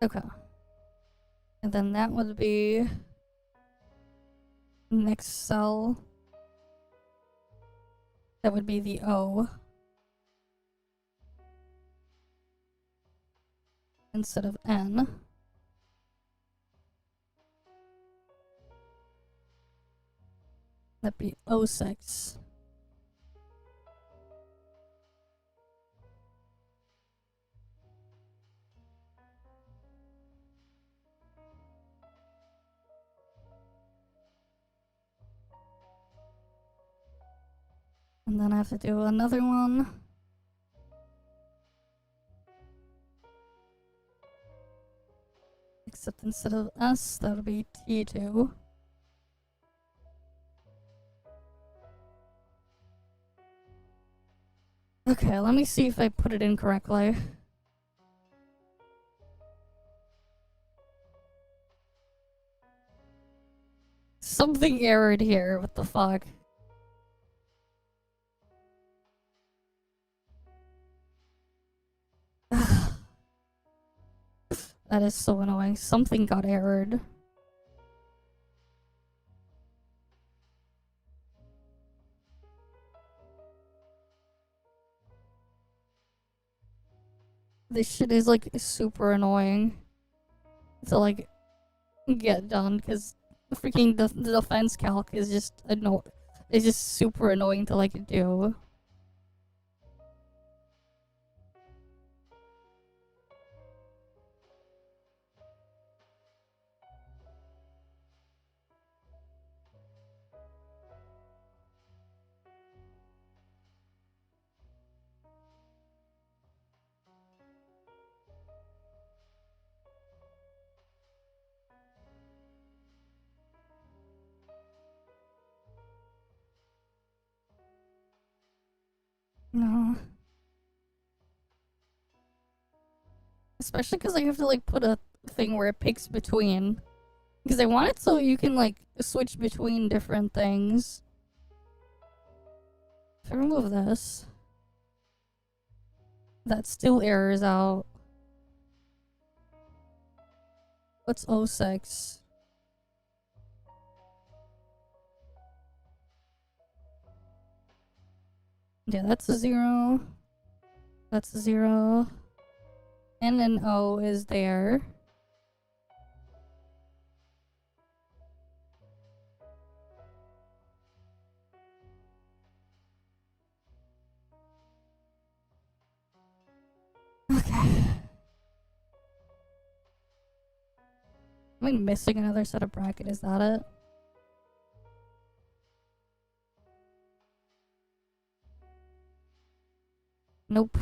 Okay. And then that would be next cell. That would be the O. Instead of N. That'd be 06. And then I have to do another one. Except instead of S, that would be T2. Okay, let me see if I put it in correctly. Something errored here, what the fuck? That is so annoying. Something got errored. This shit is like super annoying to like get done because freaking the defense calc is just it's just super annoying to like do. No. Especially because I have to like put a thing where it picks between. Because I want it so you can like switch between different things. If I remove this, that still errors out. What's 06? Yeah, that's a 0. That's a 0. And an O is there. Okay. Am I missing another set of bracket? Is that it? Nope.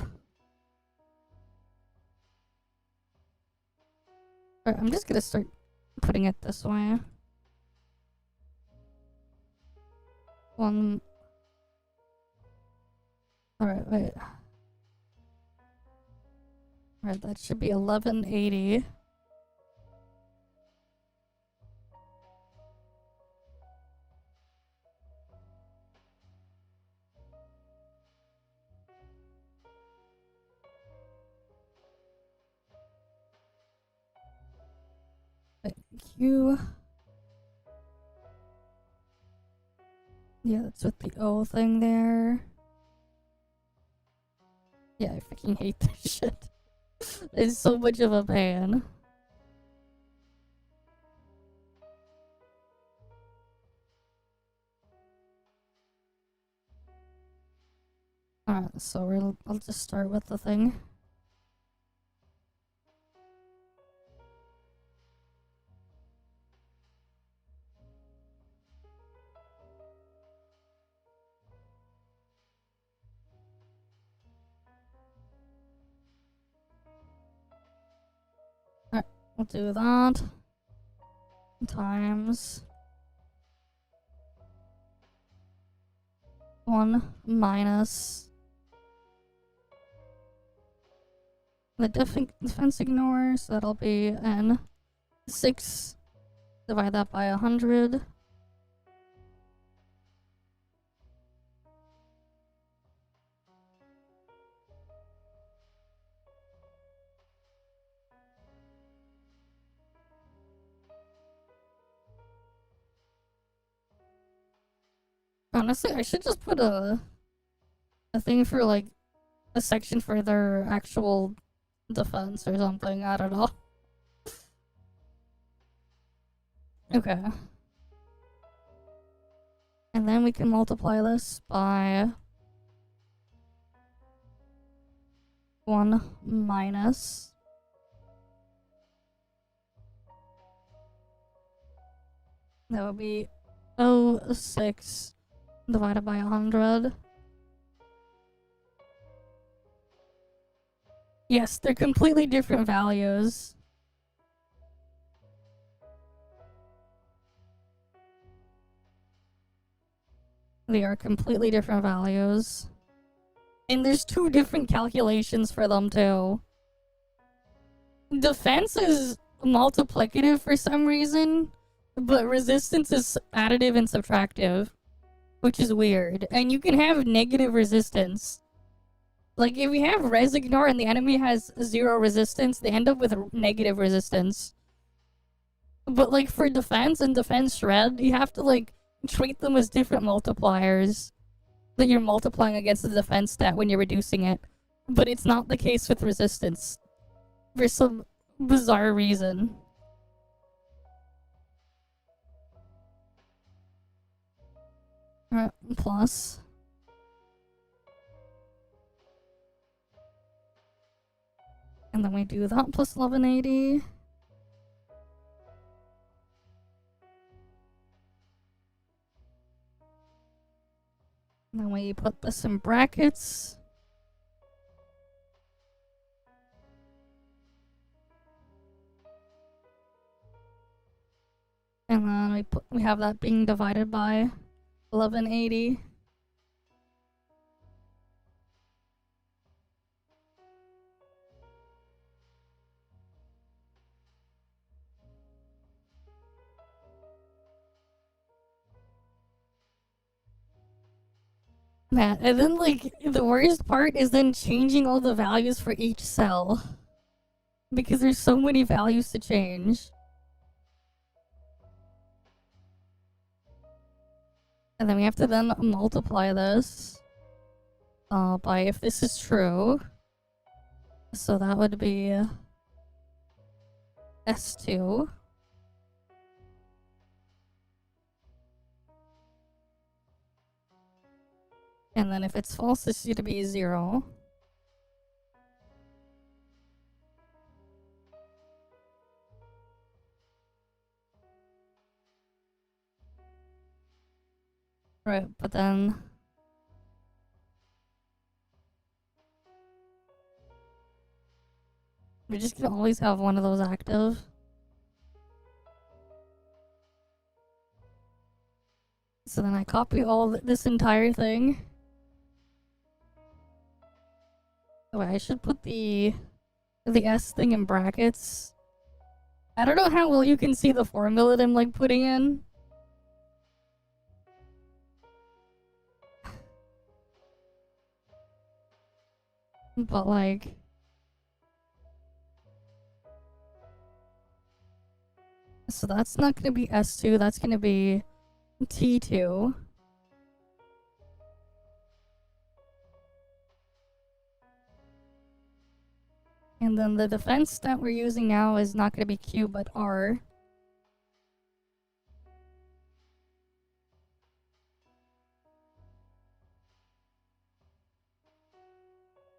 Alright, I'm just gonna start putting it this way. One. Alright, wait. Alright, that should be 1180. Q. Yeah, that's with the O thing there. Yeah, I freaking hate this shit. It's so much of a pain. Alright, so I'll just start with the thing. Alright, we'll do that. Times 1 minus the defense ignore, so that'll be n 6. Divide that by 100. Honestly, I should just put a thing for like a section for their actual defense or something. I don't know. Okay. And then we can multiply this by 1 minus that would be 0.6 divided by 100. Yes, they're completely different values. They are completely different values. And there's 2 different calculations for them too. Defense is multiplicative for some reason, but resistance is additive and subtractive, which is weird. And you can have negative resistance. Like, if you have res ignore and the enemy has 0 resistance, they end up with negative resistance. But, like, for defense and defense shred, you have to, like, treat them as different multipliers that you're multiplying against the defense stat when you're reducing it. But it's not the case with resistance. For some bizarre reason. Alright, plus. And then we do that plus 1180. And then we put this in brackets. And then we have that being divided by 1180. Man, and then like the worst part is then changing all the values for each cell. Because there's so many values to change. And then we have to then multiply this by if this is true. So that would be S2. And then if it's false, this is going to be 0. Right, but then we're just gonna always have one of those active. So then I copy this entire thing. Oh, wait, I should put the S thing in brackets. I don't know how well you can see the formula that I'm like putting in. But like so that's not gonna be S2, that's gonna be T2. And then the defense that we're using now is not gonna be Q but R.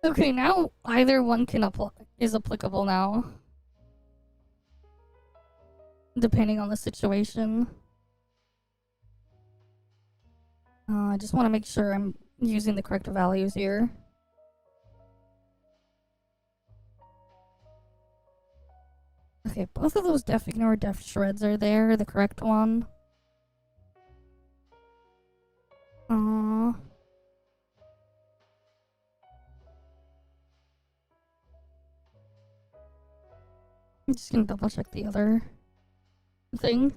Okay, now either one is applicable now. Depending on the situation. I just want to make sure I'm using the correct values here. Okay, both of those def ignore def shreds are there, the correct one. I'm just gonna double check the other thing.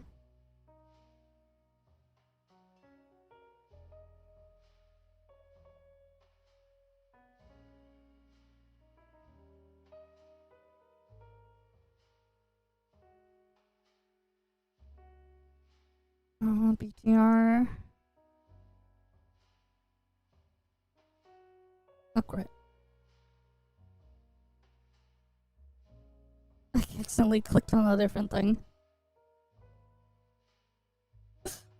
BTR. Oh, great. I accidentally clicked on a different thing.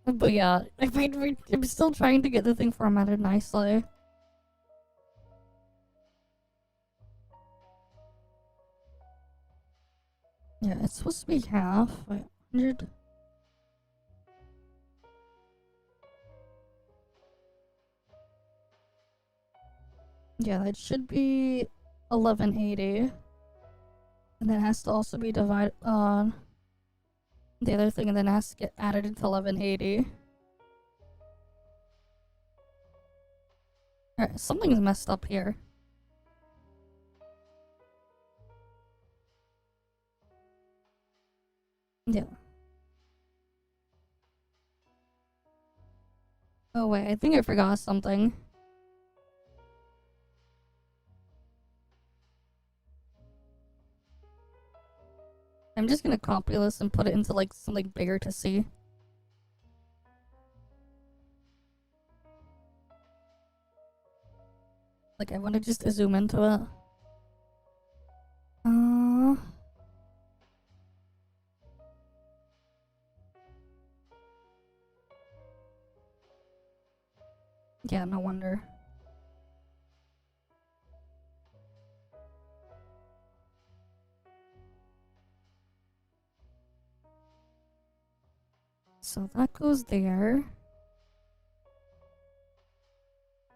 But yeah, I'm still trying to get the thing formatted nicely. Yeah, it's supposed to be half. Wait, 100. Yeah, that should be 1180. And then it has to also be divided on the other thing, and then it has to get added into 1180. Alright, something's messed up here. Yeah. Oh wait, I think I forgot something. I'm just gonna copy this and put it into like something bigger to see. Like I want to just zoom into it. Yeah, no wonder. So that goes there.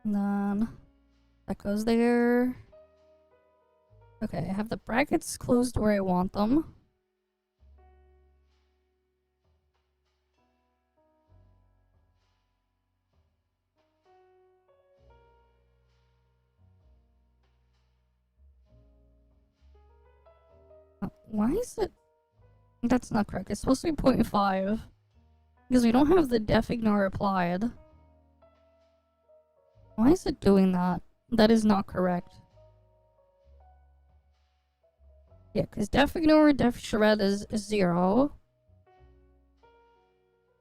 And then that goes there. Okay, I have the brackets closed where I want them. Why is it? That's not correct. It's supposed to be 0.5. Because we don't have the def ignore applied. Why is it doing that? That is not correct. Yeah, because Def Ignore, Def Shred is 0.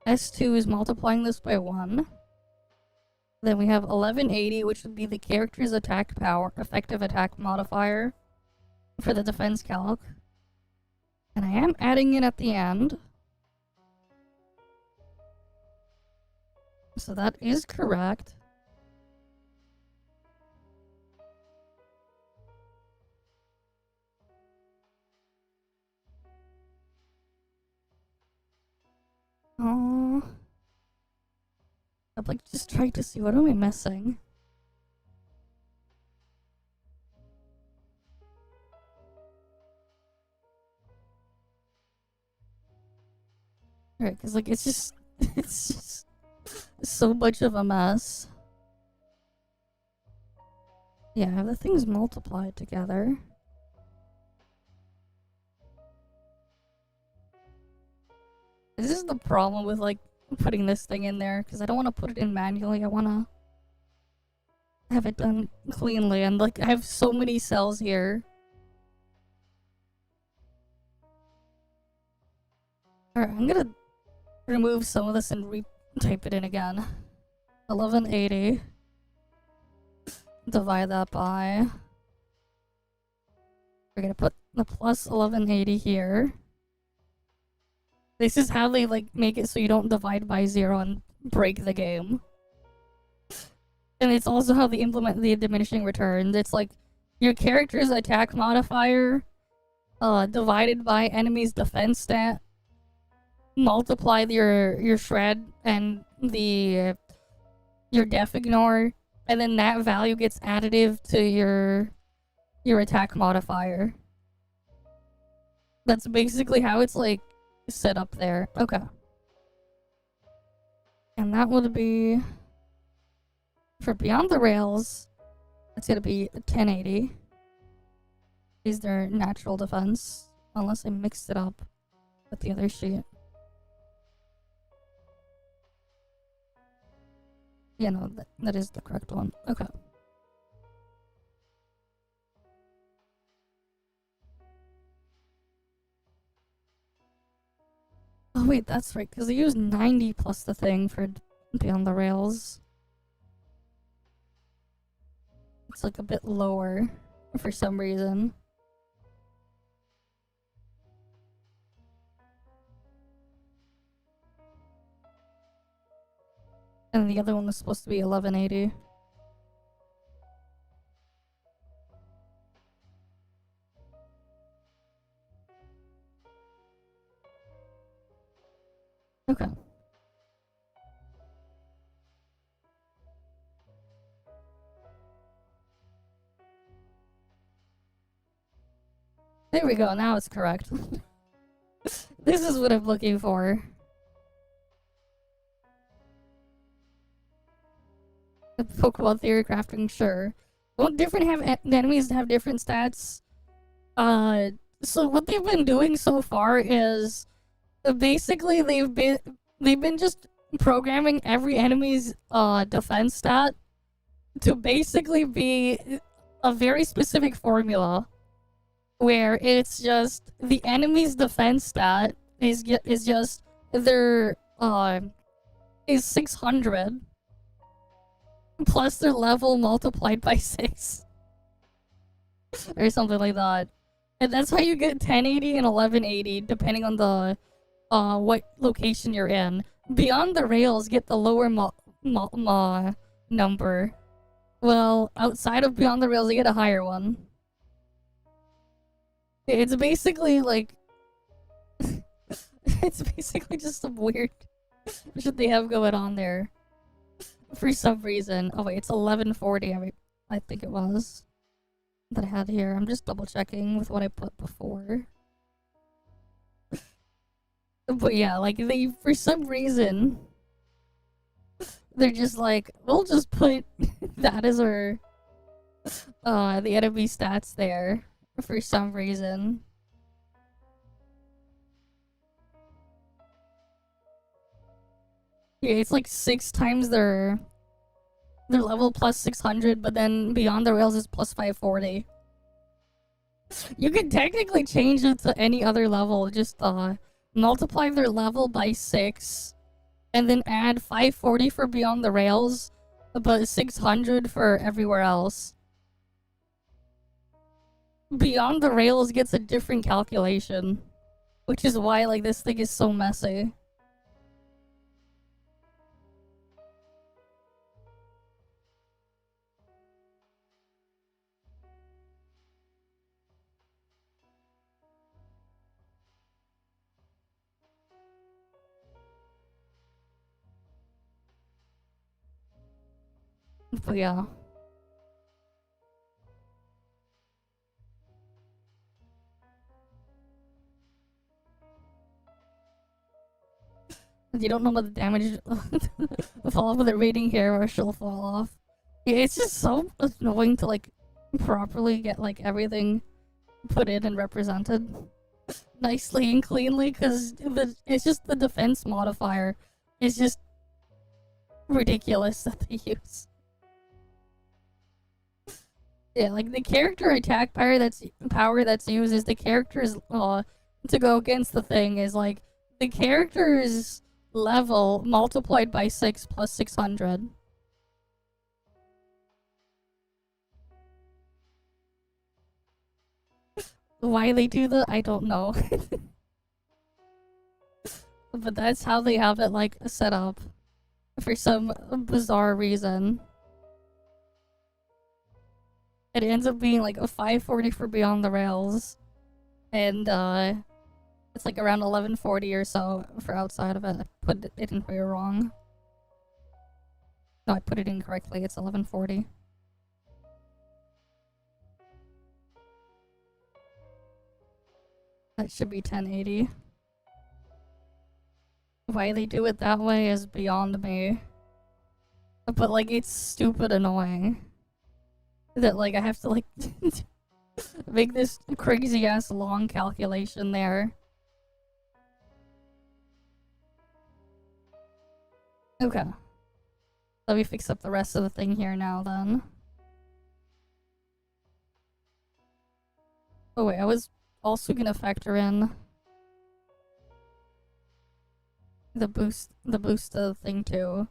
S2 is multiplying this by 1. Then we have 1180, which would be the character's attack power, effective attack modifier for the defense calc. And I am adding it at the end. So that is correct. Oh, I'm like just trying to see what am I missing. Right, because like it's just it's just so much of a mess. Yeah, I have the things multiplied together. This is the problem with like putting this thing in there, because I don't want to put it in manually. I want to have it done cleanly, and like I have so many cells here. Alright, I'm gonna remove some of this and retype it in again. 1180. Divide that by. We're gonna put the plus 1180 here. This is how they like make it so you don't divide by 0 and break the game. And it's also how they implement the diminishing returns. It's like your character's attack modifier divided by enemy's defense stat, multiply your shred and your def ignore, and then that value gets additive to your attack modifier. That's basically how it's like set up there. Okay. And that would be for Beyond the Rails, it's gonna be 1080. Is their natural defense, unless I mixed it up with the other sheet. Yeah, no, that is the correct one. Okay. Oh wait, that's right, because they use 90 plus the thing for Beyond the Rails. It's like a bit lower for some reason. And the other one was supposed to be 1180. Okay. There we go, now it's correct. This is what I'm looking for. Pokemon theory crafting, sure. Won't different enemies have different stats? So what they've been doing so far is basically they've been just programming every enemy's defense stat to basically be a very specific formula where it's just the enemy's defense stat is just their is 600 plus their level multiplied by 6 or something like that. And that's how you get 1080 and 1180 depending on the what location you're in. Beyond the Rails get the lower number. Well, outside of Beyond the Rails, you get a higher one. It's basically like it's basically just some weird shit they have going on there for some reason. Oh wait, it's 1140. I think it was that I had here. I'm just double checking with what I put before. But yeah, like they for some reason they're just like, we'll just put that as our the enemy stats there for some reason. Yeah, it's like 6 times their their level plus 600, but then beyond the rails is plus 540. You could technically change it to any other level, just multiply their level by 6, and then add 540 for beyond the rails, but 600 for everywhere else. Beyond the rails gets a different calculation, which is why like this thing is so messy. But yeah. You don't know about the damage fall off of the rating here, or she'll fall off. Yeah, it's just so annoying to like properly get like everything put in and represented nicely and cleanly, because it's just the defense modifier. It's just ridiculous that they use. Yeah, like the character attack power that's used is the character's to go against the thing is like the character's level multiplied by 6 plus 600. Why they do that, I don't know. But that's how they have it like set up for some bizarre reason. It ends up being like a 540 for beyond the rails, and it's like around 1140 or so for outside of it. I put it in here wrong. No, I put it in correctly. It's 1140. That should be 1080. Why they do it that way is beyond me. But like, it's stupid annoying that like I have to like make this crazy ass long calculation there. Okay. Let me fix up the rest of the thing here now then. Oh wait, I was also gonna factor in the boost of the thing too.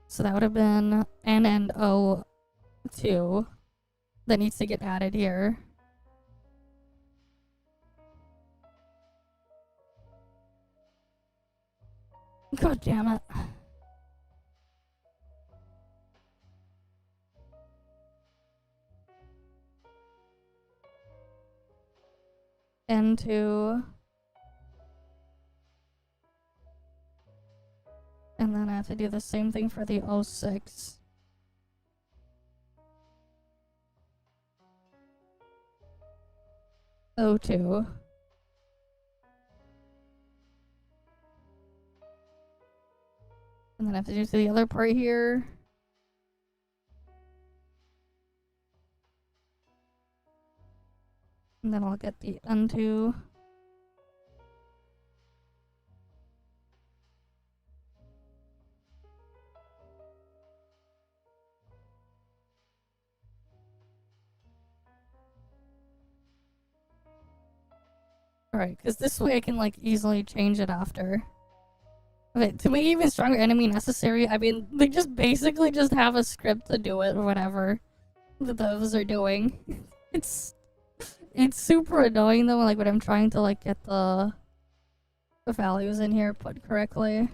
So that would have been N and O2 that needs to get added here. God damn it. N2. And then I have to do the same thing for the 06. O2. And then I have to do the other part here. And then I'll get the N2. Alright, because this way I can like easily change it after. Okay, to make even stronger enemy necessary, I mean, they just basically just have a script to do it or whatever that those are doing. It's super annoying though, like when I'm trying to like get the values in here put correctly.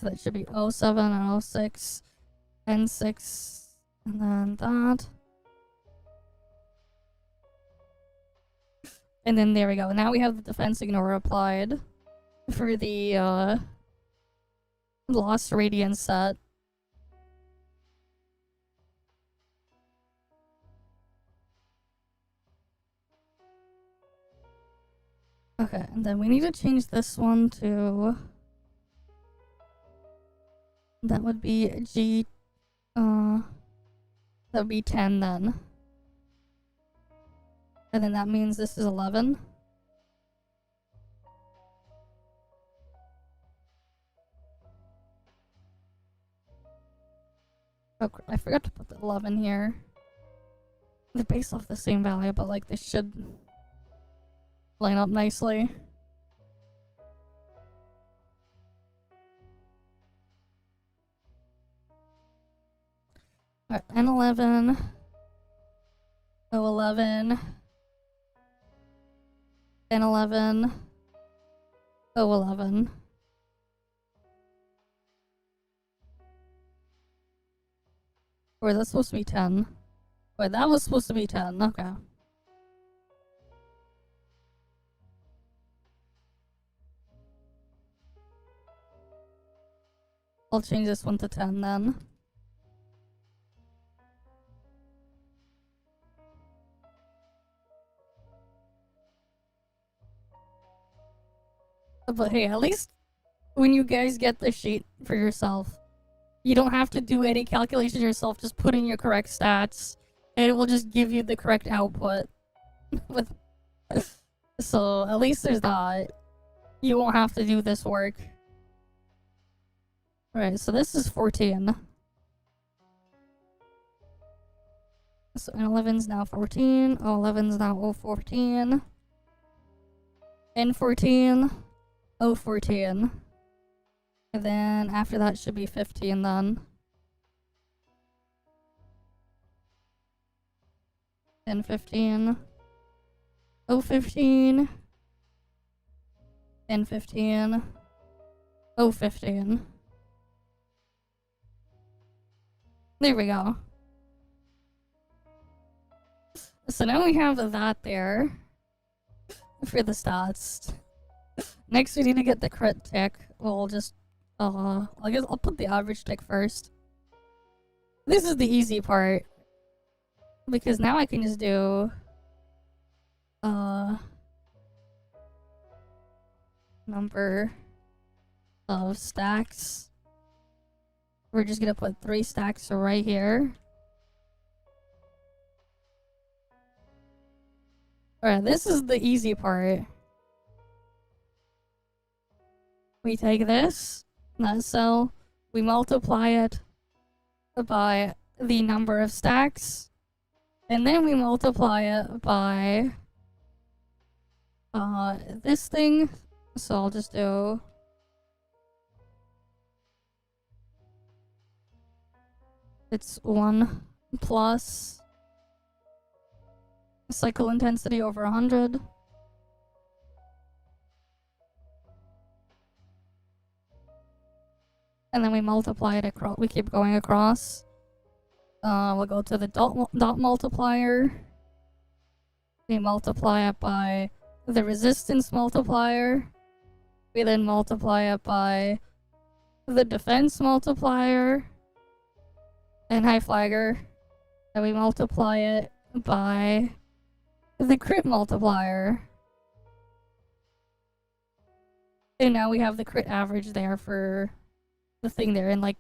So that should be 07 and 06, N6, and then that. And then there we go. Now we have the defense ignore applied for the lost radiance set. Okay, and then we need to change this one to... That would be G... that would be 10 then. And then that means this is 11. Oh, I forgot to put the 11 here. They're based off the same value, but like they should line up nicely. Alright, N11, O11, N11, O11. Or is that supposed to be 10? Wait, that was supposed to be 10, okay. I'll change this one to 10 then. But hey, at least when you guys get the sheet for yourself, you don't have to do any calculations yourself, just put in your correct stats, and it will just give you the correct output. So, at least there's that. You won't have to do this work. Right, so this is 14. So N11's now 14, O11's now O14, N14, O14. And then after that should be 15 then. N15, O15, N15, O15. There we go. So now we have that there for the stats. Next we need to get the crit tick. We'll just I guess I'll put the average tick first. This is the easy part. Because now I can just do number of stacks. We're just gonna put 3 stacks right here. Alright, this is the easy part. We take this, that cell, we multiply it by the number of stacks, and then we multiply it by this thing. So I'll just do it's 1 plus cycle intensity over 100. And then we multiply it across. We keep going across. We'll go to the dot multiplier. We multiply it by the resistance multiplier. We then multiply it by the defense multiplier and high flagger. And we multiply it by the crit multiplier. And now we have the crit average there for the thing there, and like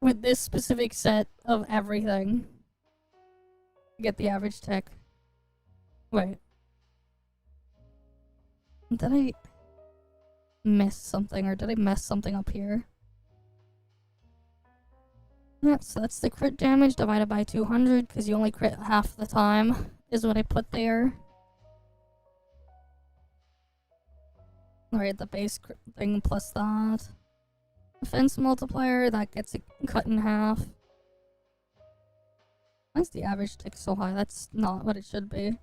with this specific set of everything, get the average tick. Wait, did I miss something, or did I mess something up here? Yeah, so that's the crit damage divided by 200, because you only crit half the time, is what I put there. Alright, the base crit thing plus that. Defense multiplier, that gets it cut in half. Why is the average tick so high? That's not what it should be.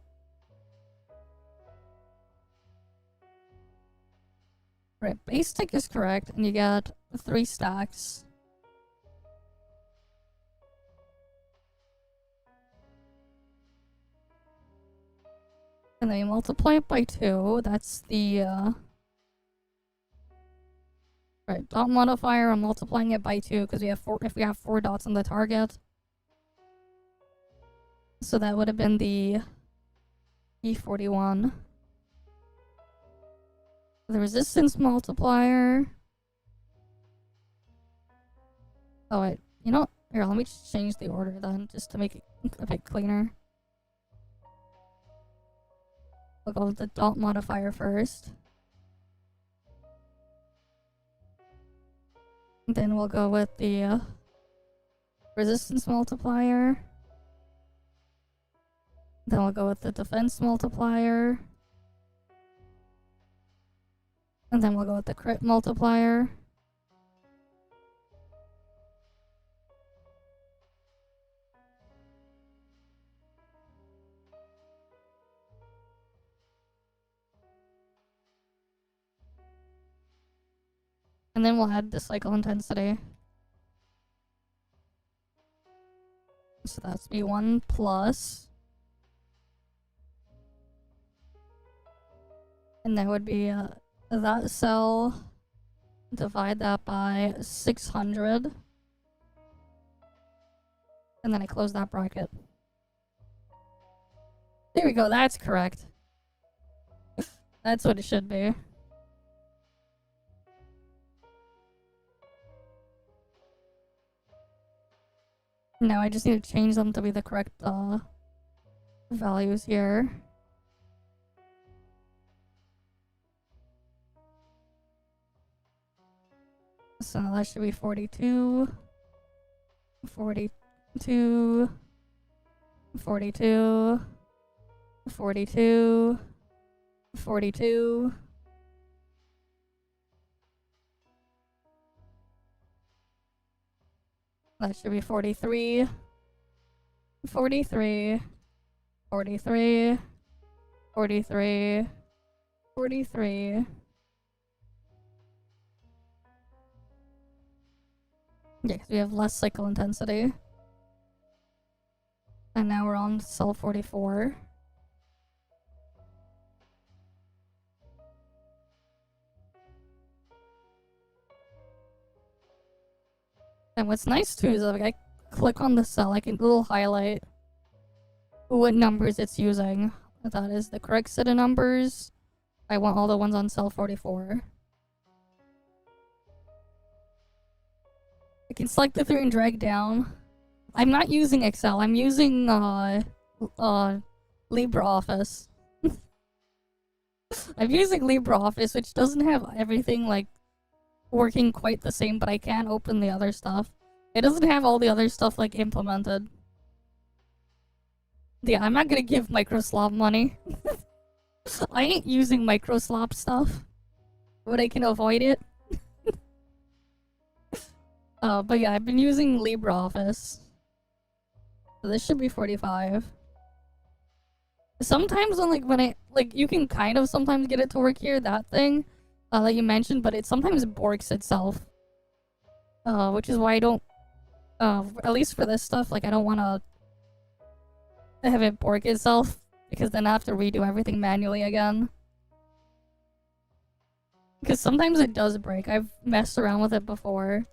Right, base tick is correct, and you get 3 stacks. And then you multiply it by 2, that's the, right, dot modifier, I'm multiplying it by 2 because we have 4, if we have 4 dots on the target. So that would have been the E41. The resistance multiplier. Oh wait, you know what? Here, let me just change the order then, just to make it a bit cleaner. We'll go with the dot modifier first. Then we'll go with the resistance multiplier. Then we'll go with the defense multiplier. And then we'll go with the crit multiplier. And then we'll add the cycle intensity. So that's B1 plus. And that would be that cell, divide that by 600. And then I close that bracket. There we go, that's correct. That's what it should be. Now I just need to change them to be the correct values here. So that should be 42, 42, 42, 42, 42. That should be 43, 43, 43, 43, 43. Yeah, because we have less cycle intensity. And now we're on cell 44. And what's nice too is that like, I click on the cell, I can little highlight what numbers it's using. That is the correct set of numbers. I want all the ones on cell 44. I can select the through and drag down. I'm not using Excel, I'm using LibreOffice. I'm using LibreOffice, which doesn't have everything like working quite the same, but I can open the other stuff. It doesn't have all the other stuff like implemented. Yeah, I'm not gonna give Microslop money. I ain't using Microslop stuff, but I can avoid it. But yeah, I've been using LibreOffice. So this should be 45. Sometimes when I you can kind of sometimes get it to work here, that thing that you mentioned, but it sometimes borks itself. Which is why I don't at least for this stuff, like I don't wanna have it bork itself, because then I have to redo everything manually again. Because sometimes it does break. I've messed around with it before,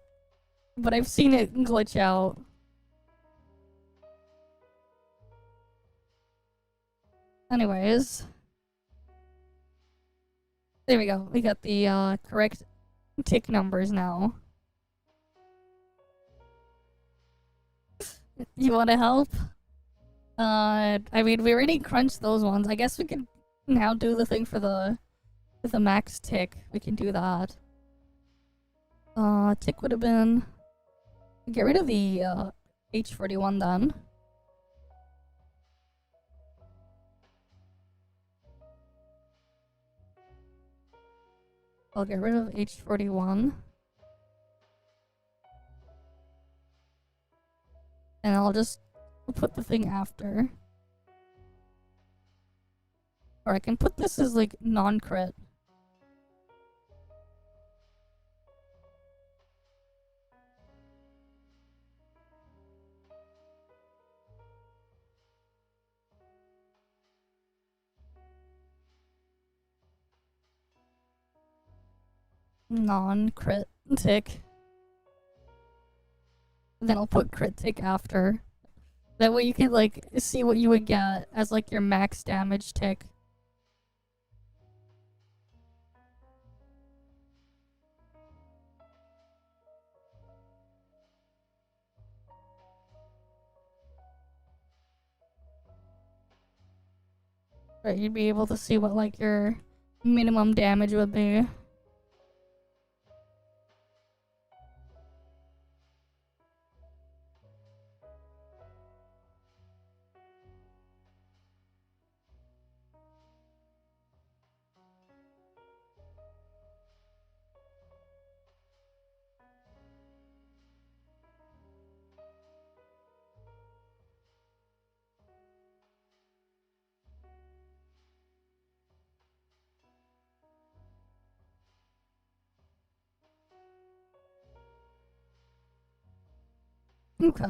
but I've seen it glitch out. Anyways. There we go. We got the correct tick numbers now. You wanna help? I mean, we already crunched those ones. I guess we can now do the thing for the max tick. We can do that. Tick would have been... Get rid of the H41 then. I'll get rid of H41. And I'll just put the thing after. Or I can put this as like non-crit. Non-crit tick. Then I'll put crit tick after. That way you can like see what you would get as like your max damage tick. Right, you'd be able to see what like your minimum damage would be. Okay.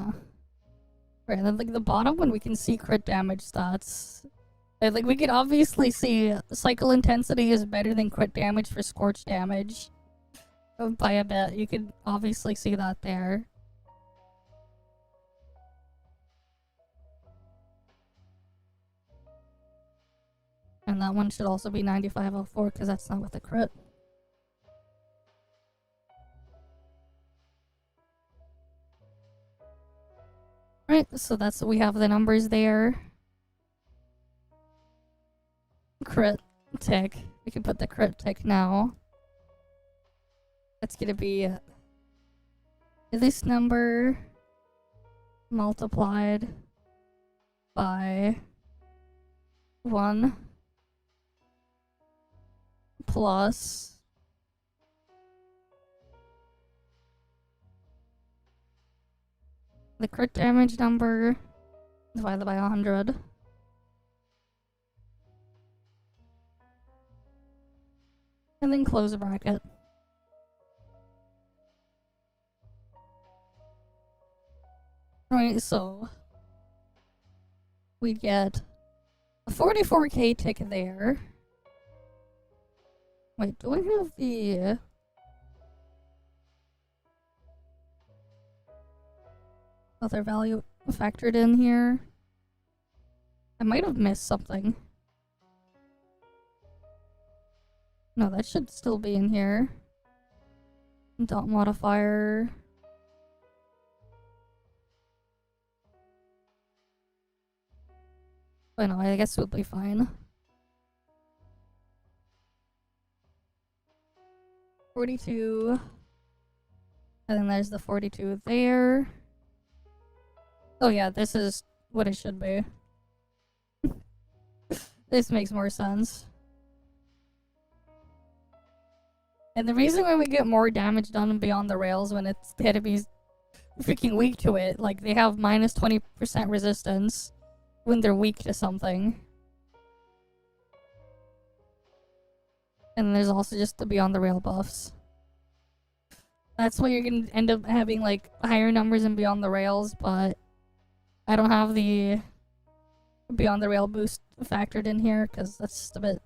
Right, and then like the bottom one we can see crit damage stats. And like we can obviously see cycle intensity is better than crit damage for scorch damage. By a bit. You can obviously see that there. And that one should also be 9504 because that's not with the crit. Right, so that's we have the numbers there. Crit tick. We can put the crit tick now. That's gonna be this number multiplied by 1 plus the crit damage number divided by 100. And then close a bracket. Right, so we get a 44k tick there. Wait, do I have the other value factored in here? I might have missed something. No, that should still be in here. Dot modifier. Oh no, I guess it would be fine. 42. And then there's the 42 there. Oh yeah, this is what it should be. This makes more sense. And the reason why we get more damage done beyond the rails when it's the enemy's freaking weak to it, like they have minus 20% resistance when they're weak to something. And there's also just the beyond the rail buffs. That's why you're gonna end up having like higher numbers in beyond the rails, but I don't have the beyond the rail boost factored in here because that's just a bit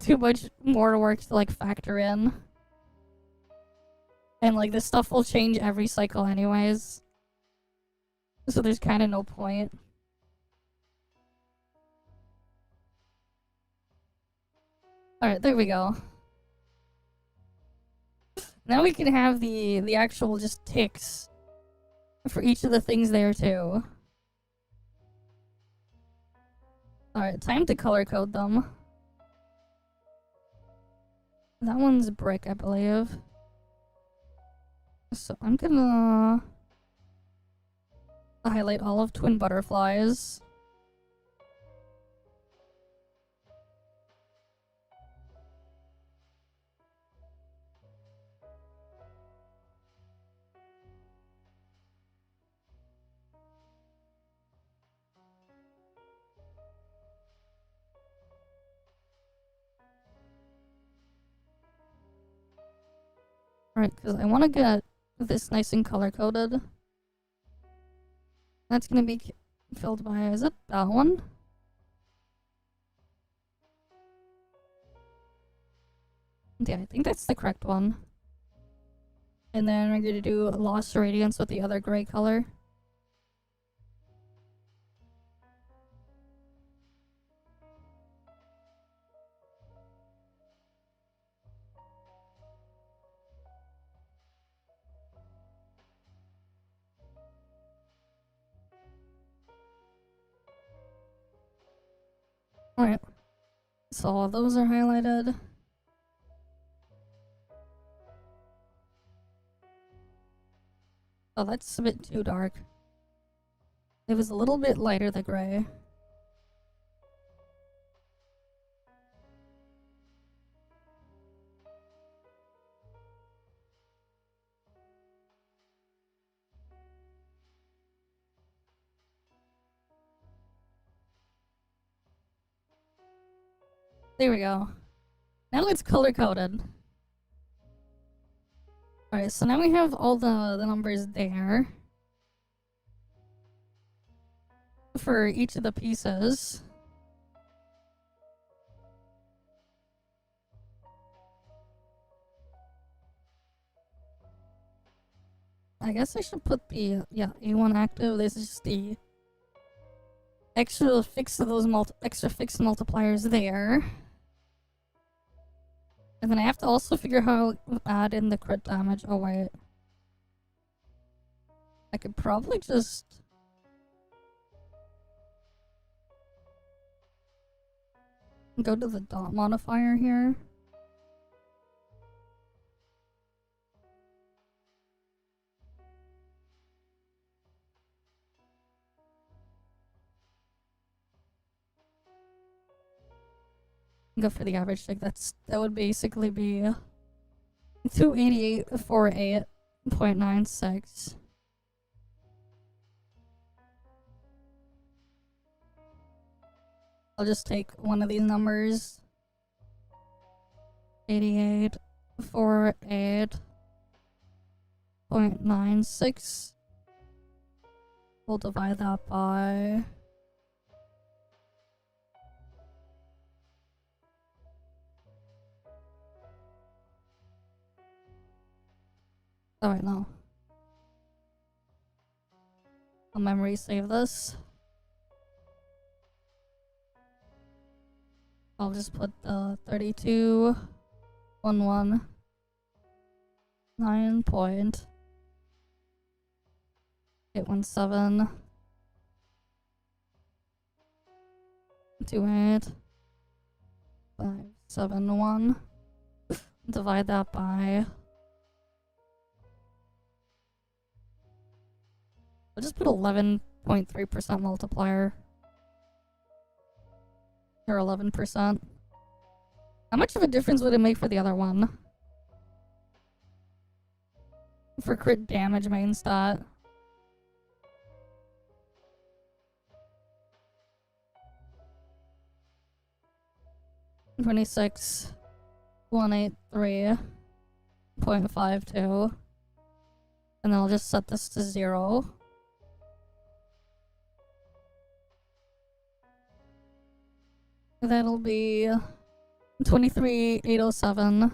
too much more work to like factor in. And like this stuff will change every cycle anyways. So there's kind of no point. Alright, there we go. Now we can have the actual just ticks for each of the things there too. Alright, time to color code them. That one's brick, I believe. So I'm gonna highlight all of twin butterflies. Alright, because I want to get this nice and color-coded. That's gonna be filled by, is it that one? Yeah, I think that's the correct one. And then we're gonna do Lost Radiance with the other gray color. Alright. So all those are highlighted. Oh, that's a bit too dark. It was a little bit lighter, the gray. There we go. Now it's color-coded. Alright, so now we have all the numbers there for each of the pieces. I guess I should put the A1 active. This is just the extra fixed multipliers there. And then I have to also figure how to add in the crit damage. Oh wait. I could probably just go to the dot modifier here. Go for the average check. That would basically be 288.46. I'll just take one of these numbers. 8848.96. We'll divide that by oh wait, no. I'll memory save this. I'll just put 32.119.28.571. Divide that by. I'll just put 11.3% multiplier. Or 11%. How much of a difference would it make for the other one? For crit damage main stat. $26,183.52. And then I'll just set this to 0. That'll be 23,807.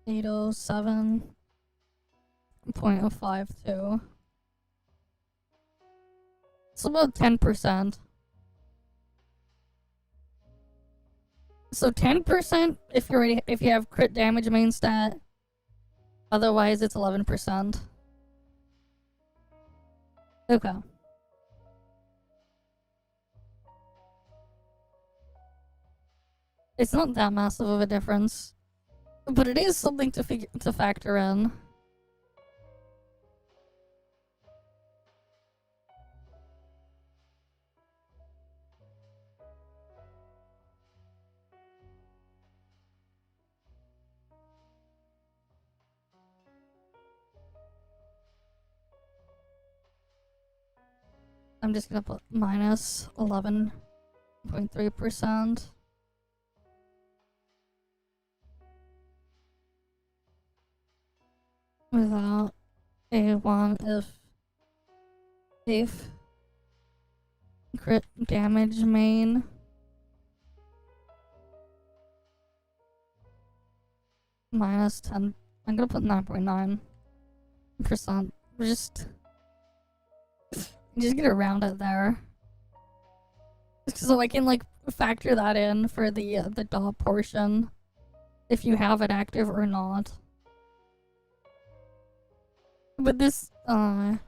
807.052. It's about 10%. So 10% if you have crit damage main stat. Otherwise it's 11%. Okay. It's not that massive of a difference, but it is something to factor in. I'm just gonna put minus 11.3%. Without A1 if crit damage main minus 10. I'm gonna put 9.9%. Just get around it there, so I can like factor that in for the dot portion if you have it active or not. But this, alright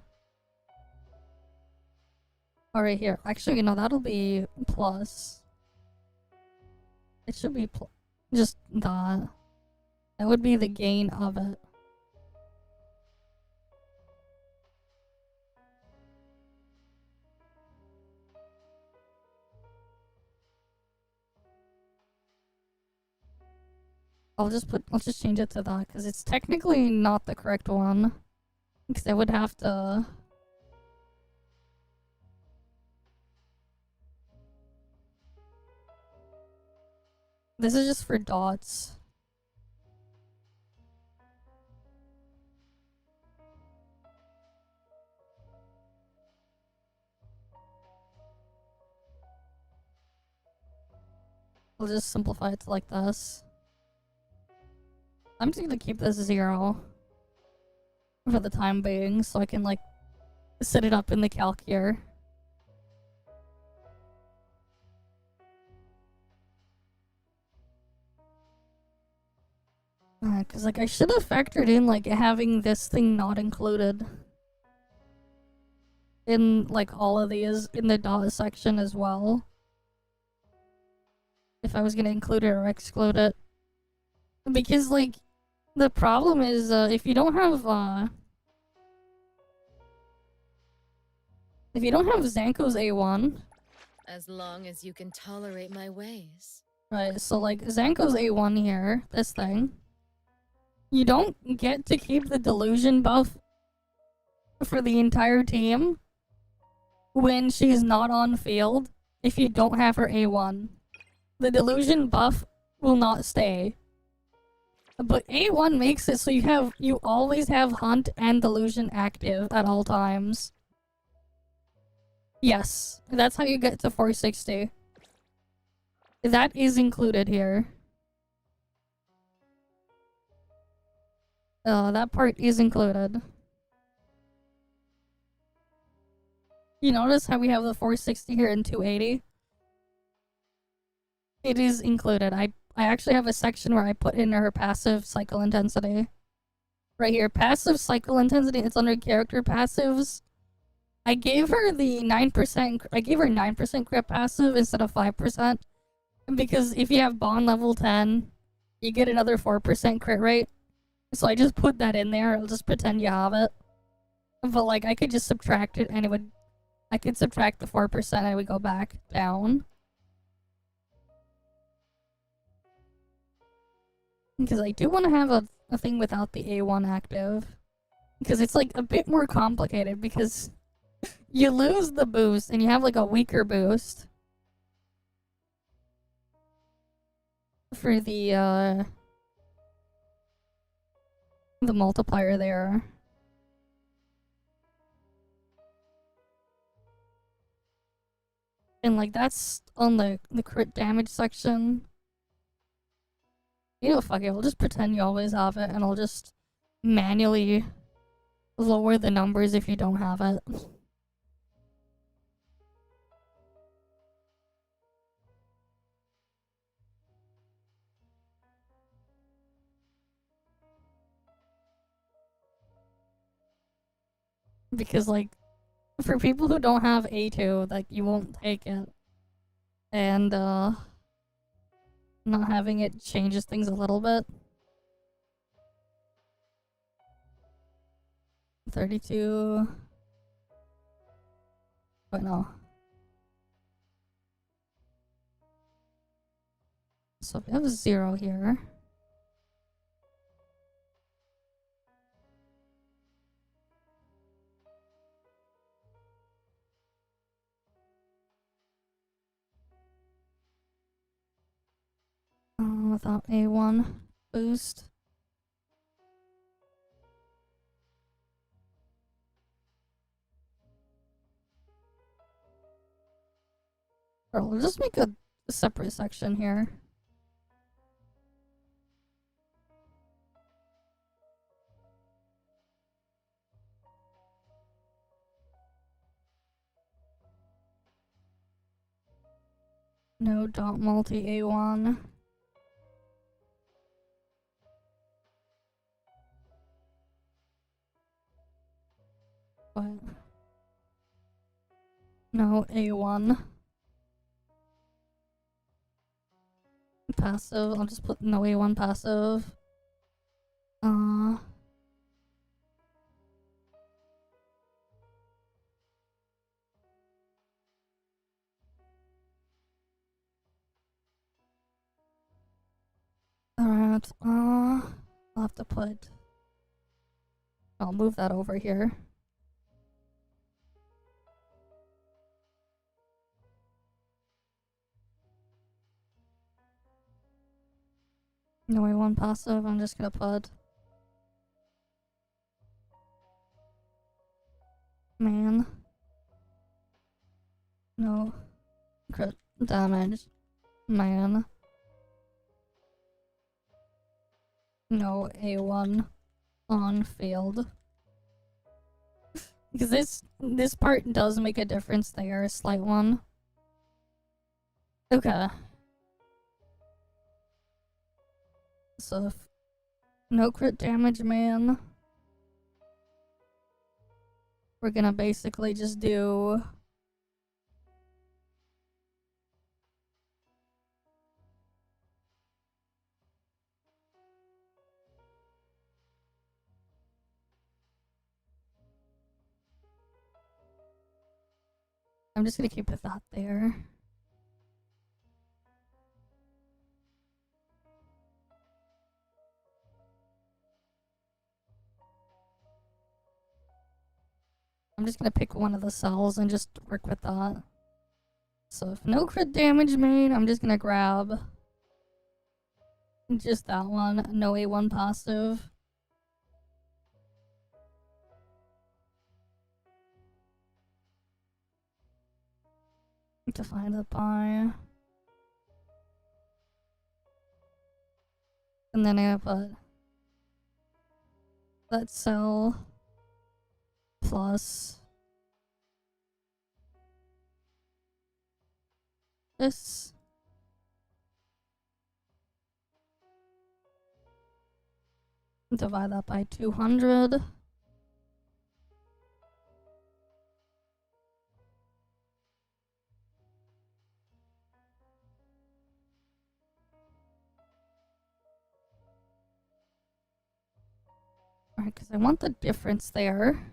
here. Actually, you know, that'll be plus. It should be just that. That would be the gain of it. I'll just change it to that, because it's technically not the correct one. Because I would have to... This is just for dots. I'll just simplify it to like this. I'm just gonna keep this 0 for the time being, so I can like set it up in the calc here. Cause like I should have factored in like having this thing not included in like all of these in the dot section as well. If I was gonna include it or exclude it. Because like the problem is if you don't have Zankou's A1, As long as you can tolerate my ways. right, so like Zankou's A1 here, this thing, you don't get to keep the delusion buff for the entire team when she's not on field if you don't have her A1. The delusion buff will not stay. But A1 makes it so you always have Hunt and Delusion active at all times. Yes, that's how you get to 460. That is included here. That part is included. You notice how we have the 460 here and 280? It is included. I actually have a section where I put in her passive cycle intensity. Right here, passive cycle intensity, it's under character passives. I gave her the 9%, I gave her 9% crit passive instead of 5%. Because if you have bond level 10, you get another 4% crit rate. So I just put that in there, I'll just pretend you have it. But like, I could just subtract it and it would, I could subtract the 4% and it would go back down. Because I do want to have a thing without the A1 active. Because it's like a bit more complicated because you lose the boost and you have like a weaker boost. For the multiplier there. And like that's on the crit damage section. You know, fuck it, we'll just pretend you always have it and I'll just manually lower the numbers if you don't have it. Because like, for people who don't have A2, like you won't take it. And not having it changes things a little bit. 32. But no. So we have a 0 here. Without A1 boost. Or we'll just make a separate section here. No dot multi A1. What? No A1. Passive. I'll just put no A1 passive. Alright, I'll have to put... I'll move that over here. No A1 passive, I'm just gonna put... Man. No. Crit damage. Man. no A1 on field. Because this part does make a difference there, a slight one. Okay. So, no crit damage, man. We're gonna basically just do... I'm just gonna keep it that there. I'm just gonna pick one of the cells and just work with that. So if no crit damage main, I'm just gonna grab just that one. No A1 passive. Define it by. And then I put that cell plus this. Divide that by 200. Alright, because I want the difference there.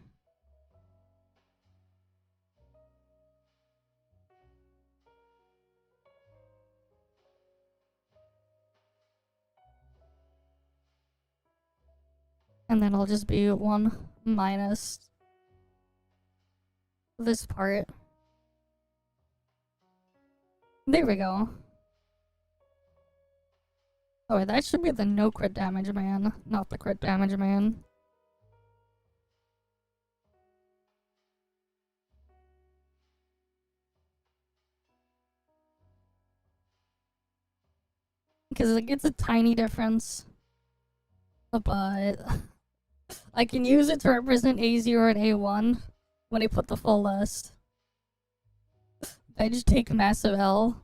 And then I'll just be 1 minus this part. There we go. Oh wait, that should be the no crit damage man, not the crit damage man. Because it gets a tiny difference. But I can use it to represent A0 and A1 when I put the full list. I just take massive L.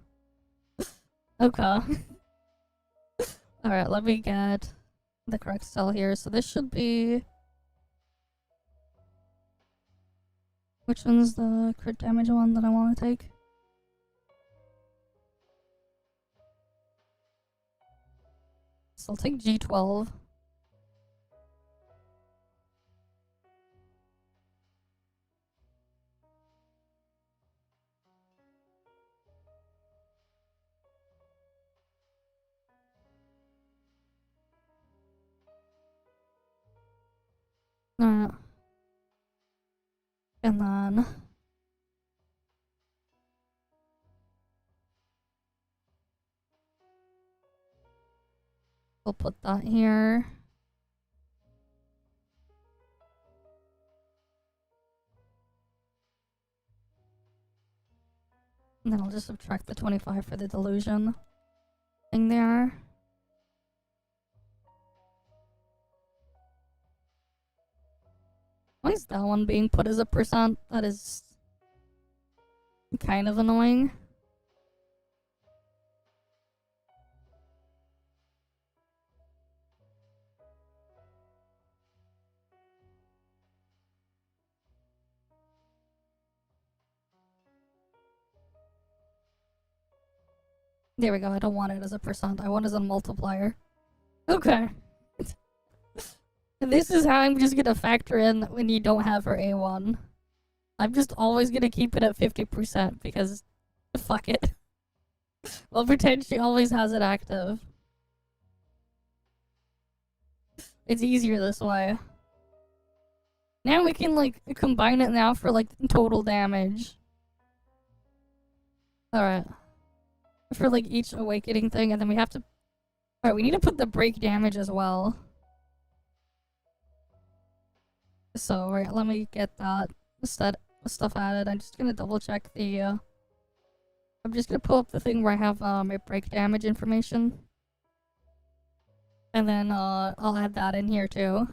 Okay. Alright, let me get the correct cell here. So this should be... Which one's the crit damage one that I want to take? So I'll take G12. And then we'll put that here. And then I'll just subtract the 25 for the delusion thing there. Why is that one being put as a percent? That is kind of annoying. There we go, I don't want it as a percent, I want it as a multiplier. Okay. This is how I'm just gonna factor in when you don't have her A1. I'm just always gonna keep it at 50% because fuck it. Well, pretend she always has it active. It's easier this way. Now we can like combine it now for like total damage. Alright. For like each awakening thing, and then we have to... Alright, we need to put the break damage as well. So, right, let me get that stuff added. I'm just gonna double check the, I'm just gonna pull up the thing where I have, my break damage information. And then I'll add that in here too.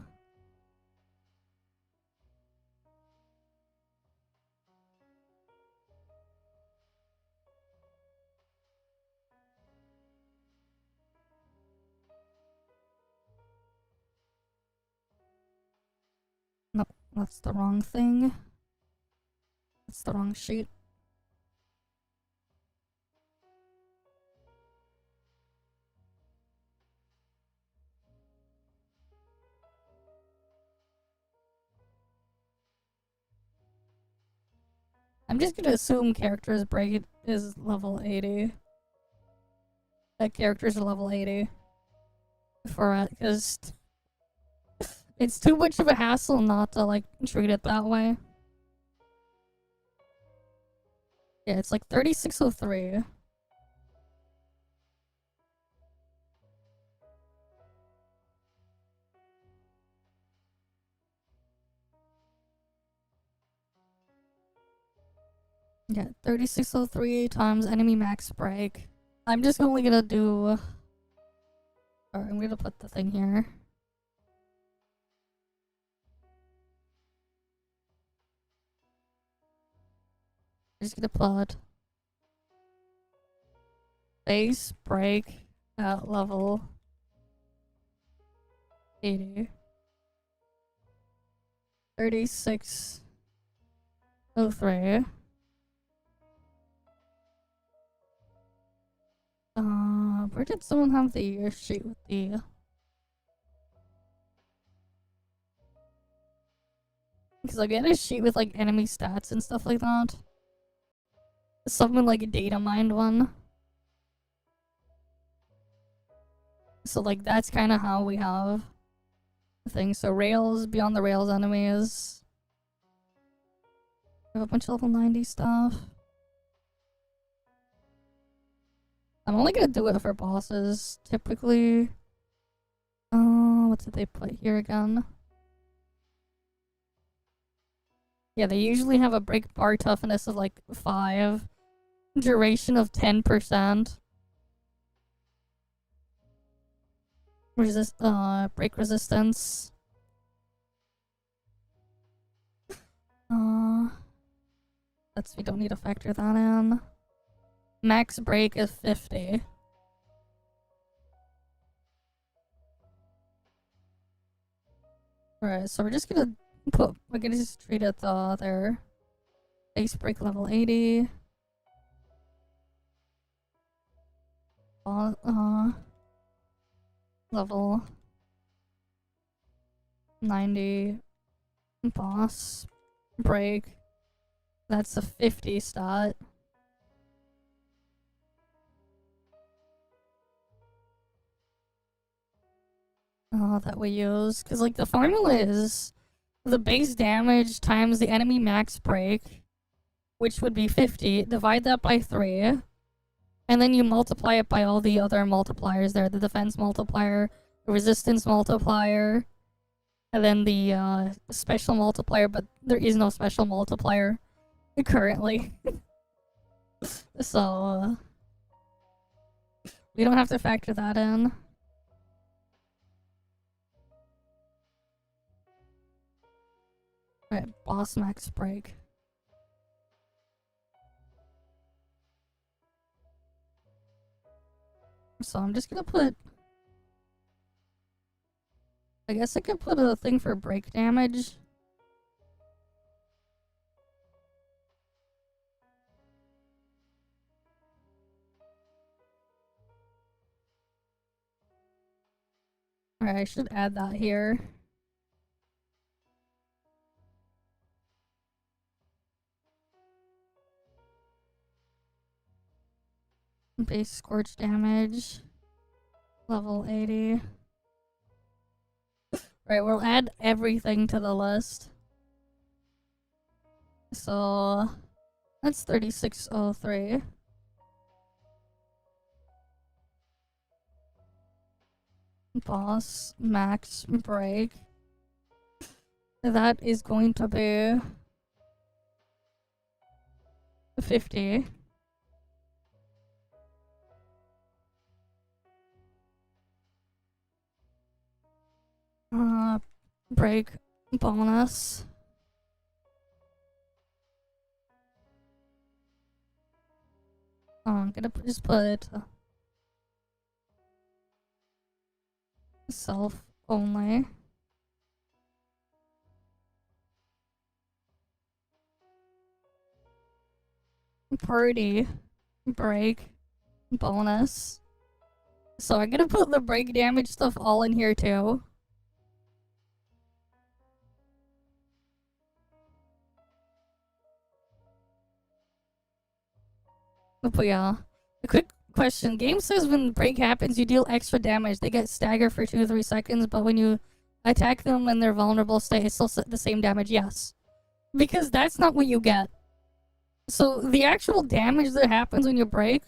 No, that's the wrong thing. That's the wrong sheet. I'm just gonna assume characters break is level 80. That characters are level 80. For it, because it's too much of a hassle not to, like, treat it that way. Yeah, it's like 3603. Yeah, 3603 times enemy max break. I'm just only gonna do... Alright, I'm gonna put the thing here. I'm just gonna put... base break at level 80. 3603. Where did someone have the year sheet with the... Because I get a sheet with, like, enemy stats and stuff like that. Something like a data mined one. So, like, that's kind of how we have things. So, rails, beyond the rails enemies. We have a bunch of level 90 stuff. I'm only gonna do it for bosses, typically. What did they put here again? Yeah, they usually have a break bar toughness of like 5, duration of 10%. Break resistance. We don't need to factor that in. Max break is 50. Alright, so we're just gonna just treat it there. Base break level 80. Level 90. Boss break. That's a 50 stat. That we use. Because, like, the formula is the base damage times the enemy max break, which would be 50. Divide that by 3. And then you multiply it by all the other multipliers there. The defense multiplier, the resistance multiplier, and then the special multiplier, but there is no special multiplier currently. So, we don't have to factor that in. Alright, boss max break. So I'm just gonna put... I guess I could put a thing for break damage. Alright, I should add that here. Base scorch damage. Level 80. Right, we'll add everything to the list. So that's 3603. Boss max break. That is going to be 50. Break bonus. Oh, I'm gonna just put self only. Party break bonus. So I'm gonna put the break damage stuff all in here too. But yeah, a quick question. Game says when break happens, you deal extra damage. They get staggered for 2 to 3 seconds, but when you attack them when they're vulnerable state, it's still the same damage. Yes. Because that's not what you get. So the actual damage that happens when you break,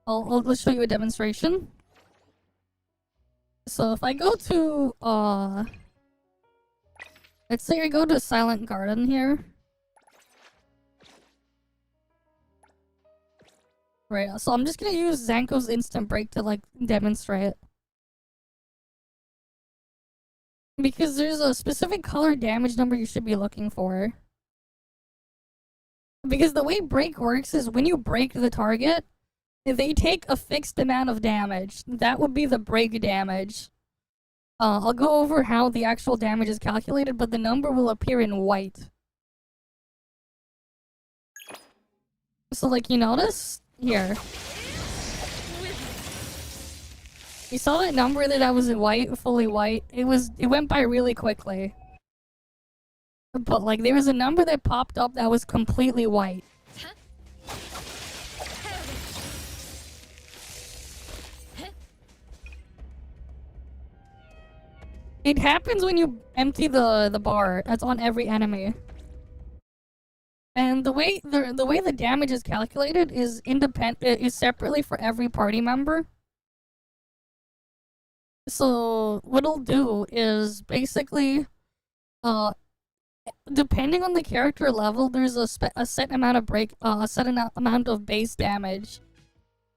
let's show you a demonstration. So if I go to, let's say I go to Silent Garden here. Right, so I'm just gonna use Zankou's instant break to, like, demonstrate. Because there's a specific color damage number you should be looking for. Because the way break works is when you break the target, they take a fixed amount of damage. That would be the break damage. I'll go over how the actual damage is calculated, but the number will appear in white. So, like, you notice? Here. You saw that number that was in white, fully white? It went by really quickly. But, like, there was a number that popped up that was completely white. It happens when you empty the bar. That's on every enemy. And the way the damage is calculated is separately for every party member. So what it'll do is basically, depending on the character level, there's a set amount of amount of base damage.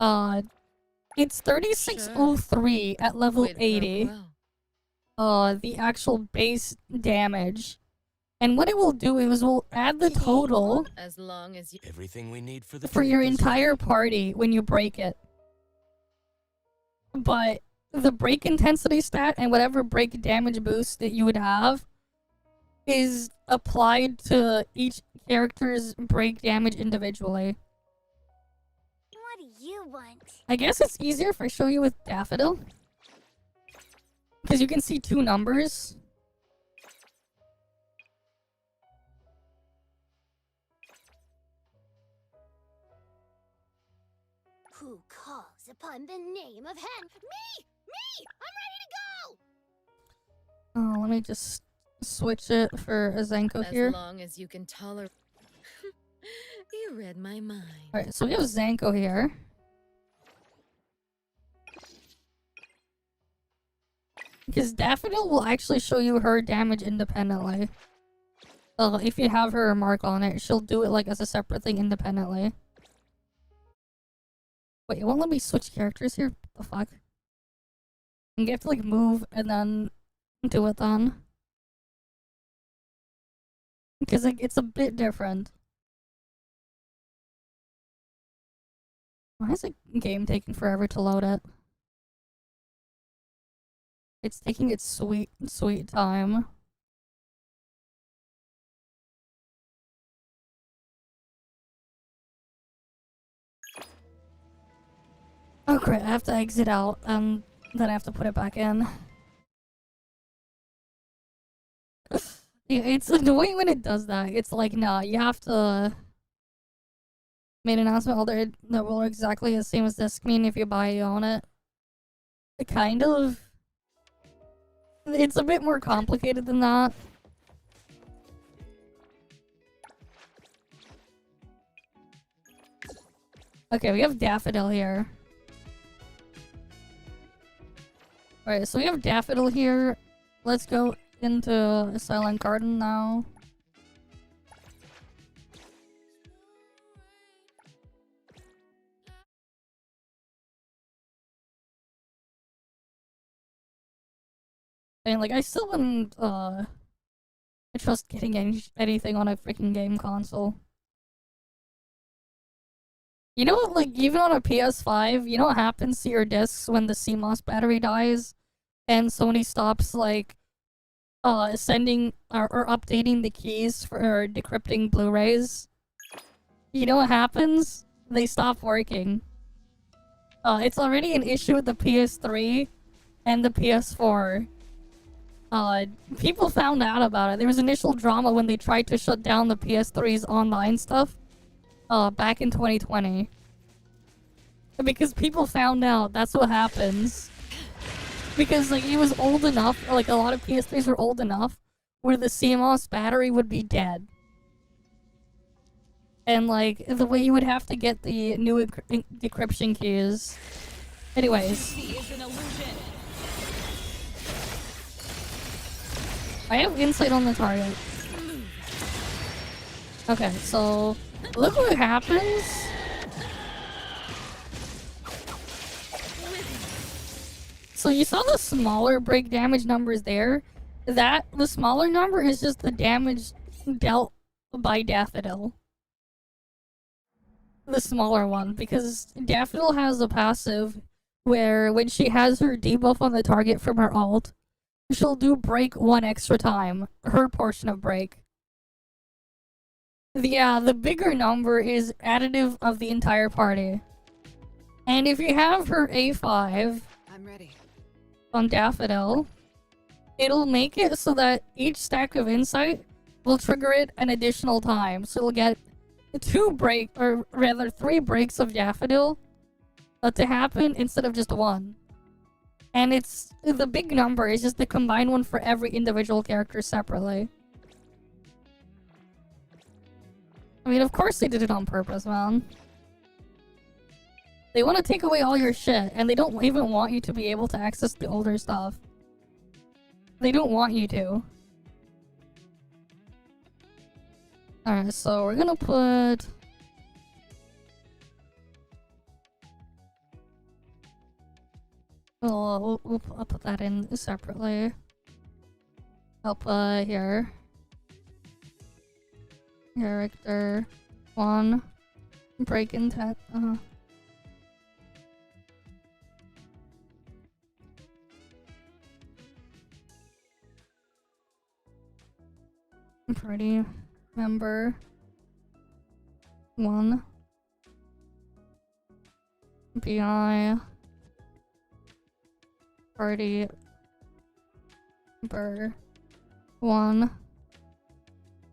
It's 3603 at level 80. The actual base damage. And what it will do is we'll add the total As long as you Everything we need for the for your entire party when you break it. But the break intensity stat and whatever break damage boost that you would have is applied to each character's break damage individually. What do you want? I guess it's easier if I show you with Daffodil. Because you can see two numbers. Who calls upon the name of Hen? Me! Me! I'm ready to go! Oh, let me just switch it for a Zankou here. as long as you can tolerate. You read my mind. Alright, so we have Zankou here. Because Daffodil will actually show you her damage independently. If you have her mark on it, she'll do it like as a separate thing independently. Wait, it won't let me switch characters here? What the fuck? And you have to like move and then do it then. Because like, it's a bit different. Why is the game taking forever to load it? It's taking its sweet time. Oh crap, I have to exit out, and then I have to put it back in. Yeah, it's annoying when it does that. It's like, nah, you have to make an announcement all that will exactly the same as this screen if you buy you own it. Kind of. It's a bit more complicated than that. Okay, we have Daffodil here. Alright, so we have Daffodil here. Let's go into Silent Garden now. And like, I still wouldn't trust getting anything on a freaking game console. You know what, like, even on a PS5, you know what happens to your discs when the CMOS battery dies and Sony stops, like, sending or updating the keys for decrypting Blu-rays? You know what happens? They stop working. It's already an issue with the PS3 and the PS4. People found out about it. There was initial drama when they tried to shut down the PS3's online stuff, back in 2020. Because people found out that's what happens. Because, like, it was old enough, like, a lot of PS3s were old enough where the CMOS battery would be dead. And, like, the way you would have to get the new decryption keys. Anyways. I have insight on the target. Okay, so look what happens. So you saw the smaller break damage numbers there? The smaller number is just the damage dealt by Daffodil. The smaller one, because Daffodil has a passive where when she has her debuff on the target from her ult, she'll do break one extra time, her portion of break. The bigger number is additive of the entire party. And if you have her A5 I'm ready. on Daffodil, it'll make it so that each stack of insight will trigger it an additional time. So you'll get 3 breaks of Daffodil to happen instead of just 1. And it's the big number is just the combined one for every individual character separately. I mean, of course they did it on purpose, man. They want to take away all your shit, and they don't even want you to be able to access the older stuff. They don't want you to. Alright, so we're gonna put... I'll put that in separately. I'll put here. Character 1. Break intent. Party member 1. BI. Party member 1.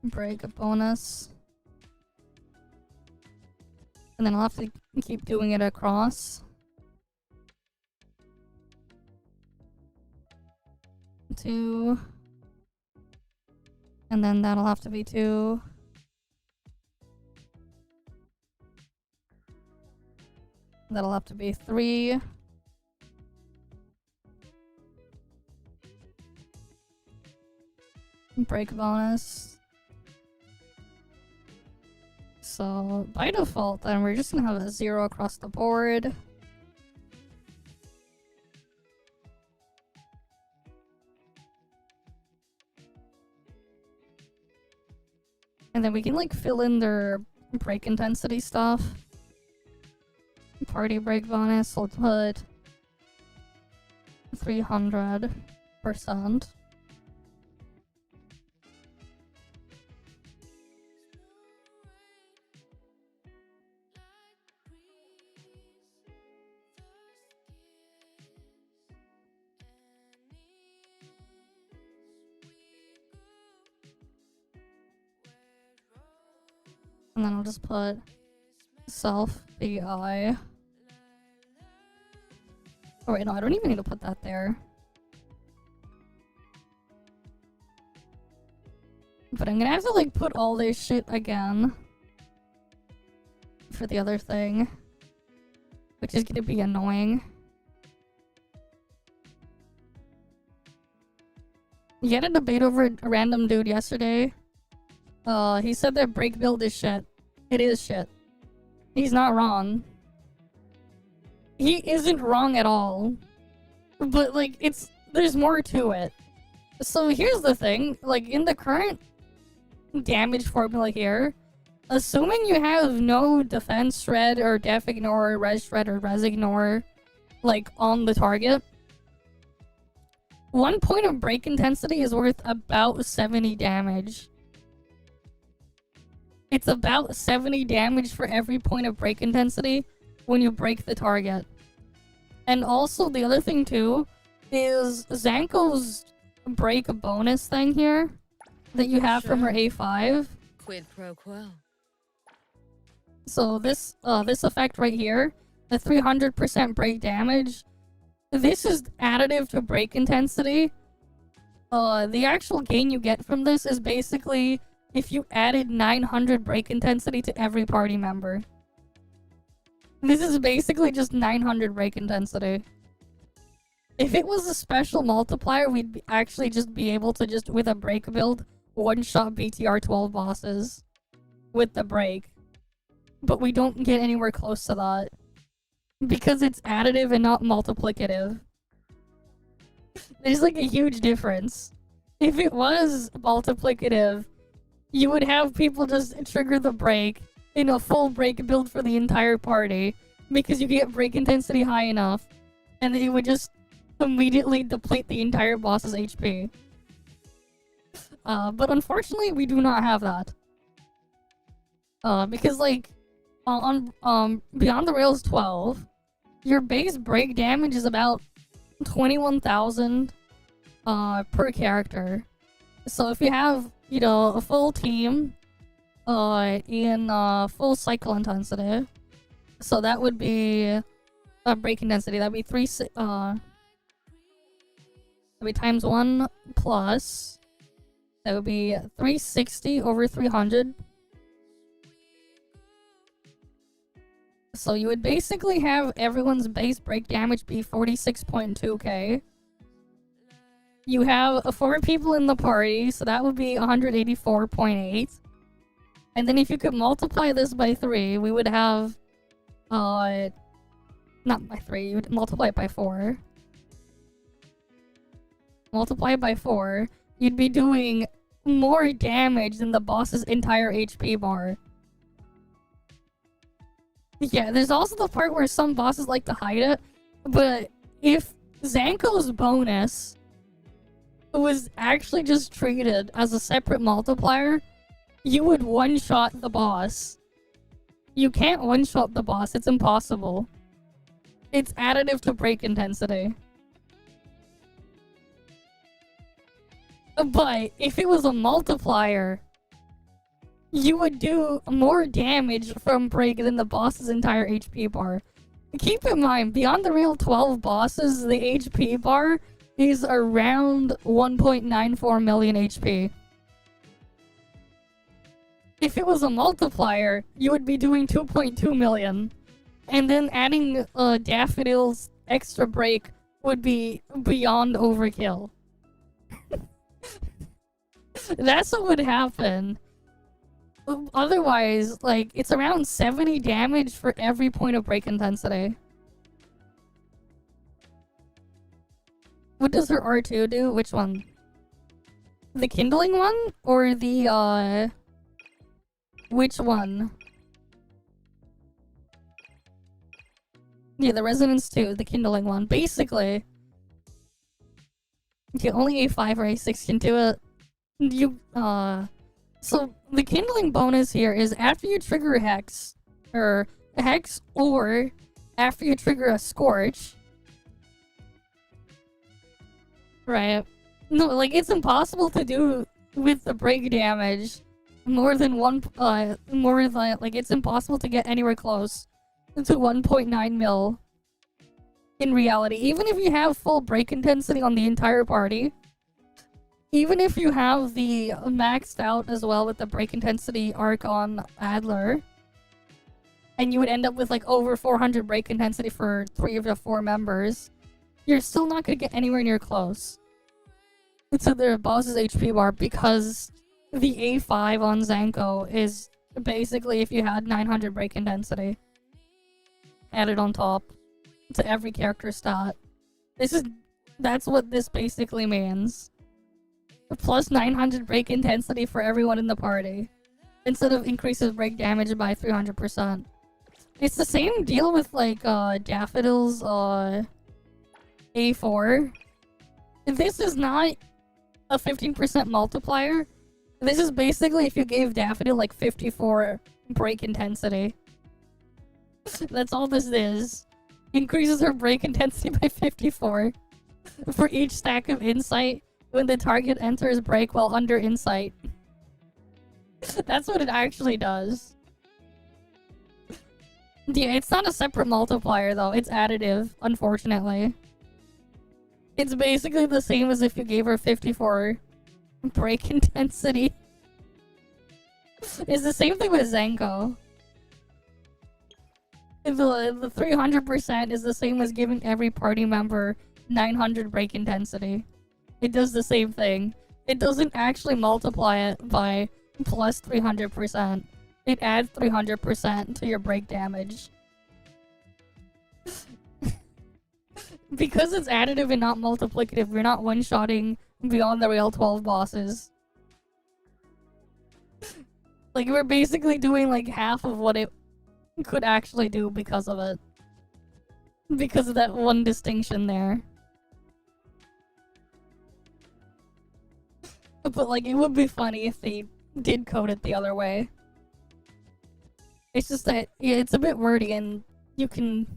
Break a bonus. And then I'll have to keep doing it across. 2. And then that'll have to be 2. That'll have to be 3. Break bonus. So, by default, then we're just gonna have a 0 across the board. And then we can, like, fill in their break intensity stuff. Party break bonus, we'll put 300%. And then I'll just put self BI. Oh wait, no, I don't even need to put that there. But I'm gonna have to, like, put all this shit again for the other thing, which is gonna be annoying. You had a debate over a random dude yesterday. He said that break build is shit. It is shit. He's not wrong. He isn't wrong at all. But, like, there's more to it. So here's the thing, like in the current damage formula here, assuming you have no defense shred or def ignore, res shred or res ignore, like on the target, 1 point of break intensity is worth about 70 damage. It's about 70 damage for every point of break intensity when you break the target. And also the other thing too is Zankou's break bonus thing here that you have from her A5. Quid pro quo. So this effect right here, the 300% break damage, this is additive to break intensity. The actual gain you get from this is basically if you added 900 break intensity to every party member. This is basically just 900 break intensity. If it was a special multiplier, we'd actually just be able to just, with a break build, one-shot BTR 12 bosses with the break. But we don't get anywhere close to that. Because it's additive and not multiplicative. There's like a huge difference. If it was multiplicative, you would have people just trigger the break in a full break build for the entire party. Because you get break intensity high enough. And then it would just immediately deplete the entire boss's HP. But unfortunately, we do not have that. Because like, on Beyond the Rails 12, your base break damage is about 21,000 per character. So if you have, you know, a full team in full cycle intensity, so that would be break intensity. That'd be that'd be times 1 plus. That would be 360 over 300. So you would basically have everyone's base break damage be 46.2k. You have 4 people in the party, so that would be 184.8. And then if you could multiply this by 3, we would have... not by 3, you would multiply it by 4. Multiply it by 4, you'd be doing more damage than the boss's entire HP bar. Yeah, there's also the part where some bosses like to hide it, but if Zankou's bonus was actually just treated as a separate multiplier, you would one-shot the boss. You can't one-shot the boss, it's impossible. It's additive to break intensity. But if it was a multiplier, you would do more damage from break than the boss's entire HP bar. Keep in mind, Beyond the Rail 12 bosses, the HP bar is around 1.94 million HP. If it was a multiplier, you would be doing 2.2 million. And then adding Daffodil's extra break would be beyond overkill. That's what would happen. Otherwise, like, it's around 70 damage for every point of break intensity. What does her R2 do? Which one? The kindling one? Or the, which one? Yeah, the resonance 2, the kindling one. Basically, okay, only A5 or A6 can do it. So the kindling bonus here is after you trigger a hex, or after you trigger a scorch. Right. No, like, it's impossible to do with the break damage more than it's impossible to get anywhere close to 1.9 mil in reality. Even if you have full break intensity on the entire party, even if you have the maxed out as well with the break intensity arc on Adler, and you would end up with like over 400 break intensity for 3 of the 4 members, you're still not going to get anywhere near close to their boss's HP bar, because the A5 on Zankou is basically if you had 900 break intensity added on top to every character stat. That's what this basically means. plus 900 break intensity for everyone in the party, instead of increases break damage by 300%. It's the same deal with like Daffodil's A4. This is not a 15% multiplier. This is basically if you gave Daffodil like 54 break intensity. That's all this is. Increases her break intensity by 54 for each stack of insight when the target enters break while under insight. That's what it actually does. Yeah, it's not a separate multiplier though, it's additive, unfortunately. It's basically the same as if you gave her 54 break intensity. It's the same thing with Zankou. The 300% is the same as giving every party member 900 break intensity. It does the same thing. It doesn't actually multiply it by plus 300%. It adds 300% to your break damage. Because it's additive and not multiplicative, you're not one-shotting beyond the real 12 bosses. Like, we're basically doing like half of what it could actually do because of it. Because of that one distinction there. But like, it would be funny if they did code it the other way. It's just that, yeah, it's a bit wordy and you can...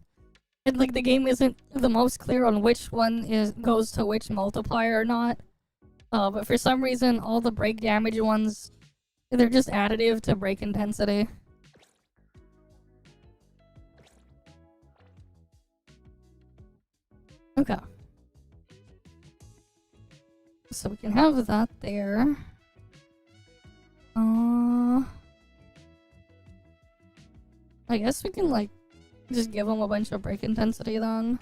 And like, the game isn't the most clear on which one goes to which multiplier or not. But for some reason, all the break damage ones, they're just additive to break intensity. Okay. So we can have that there. I guess we can like just give them a bunch of break intensity then.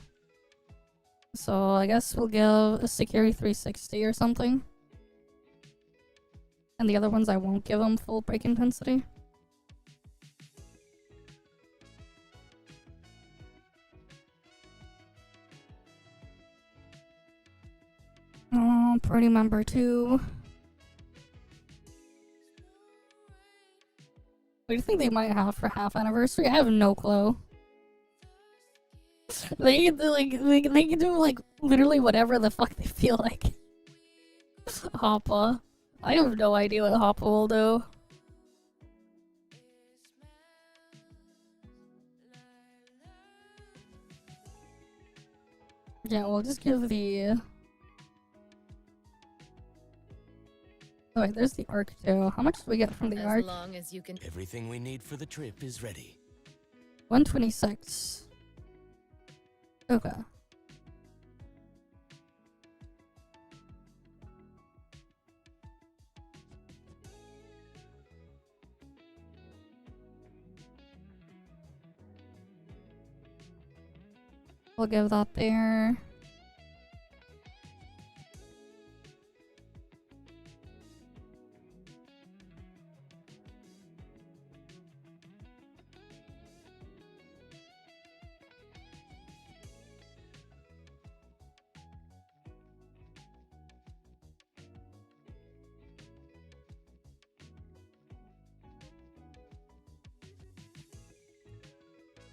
So I guess we'll give a security 360 or something. And the other ones I won't give them full break intensity. Party member 2. What do you think they might have for half anniversary? I have no clue. They can do like literally whatever the fuck they feel like. Hoppa. I have no idea what Hoppa will do. Yeah, we'll just give the... Oh wait, there's the arc too. How much do we get from the arc? As long as you can. Everything we need for the trip is ready. 126. Okay. We'll give that there.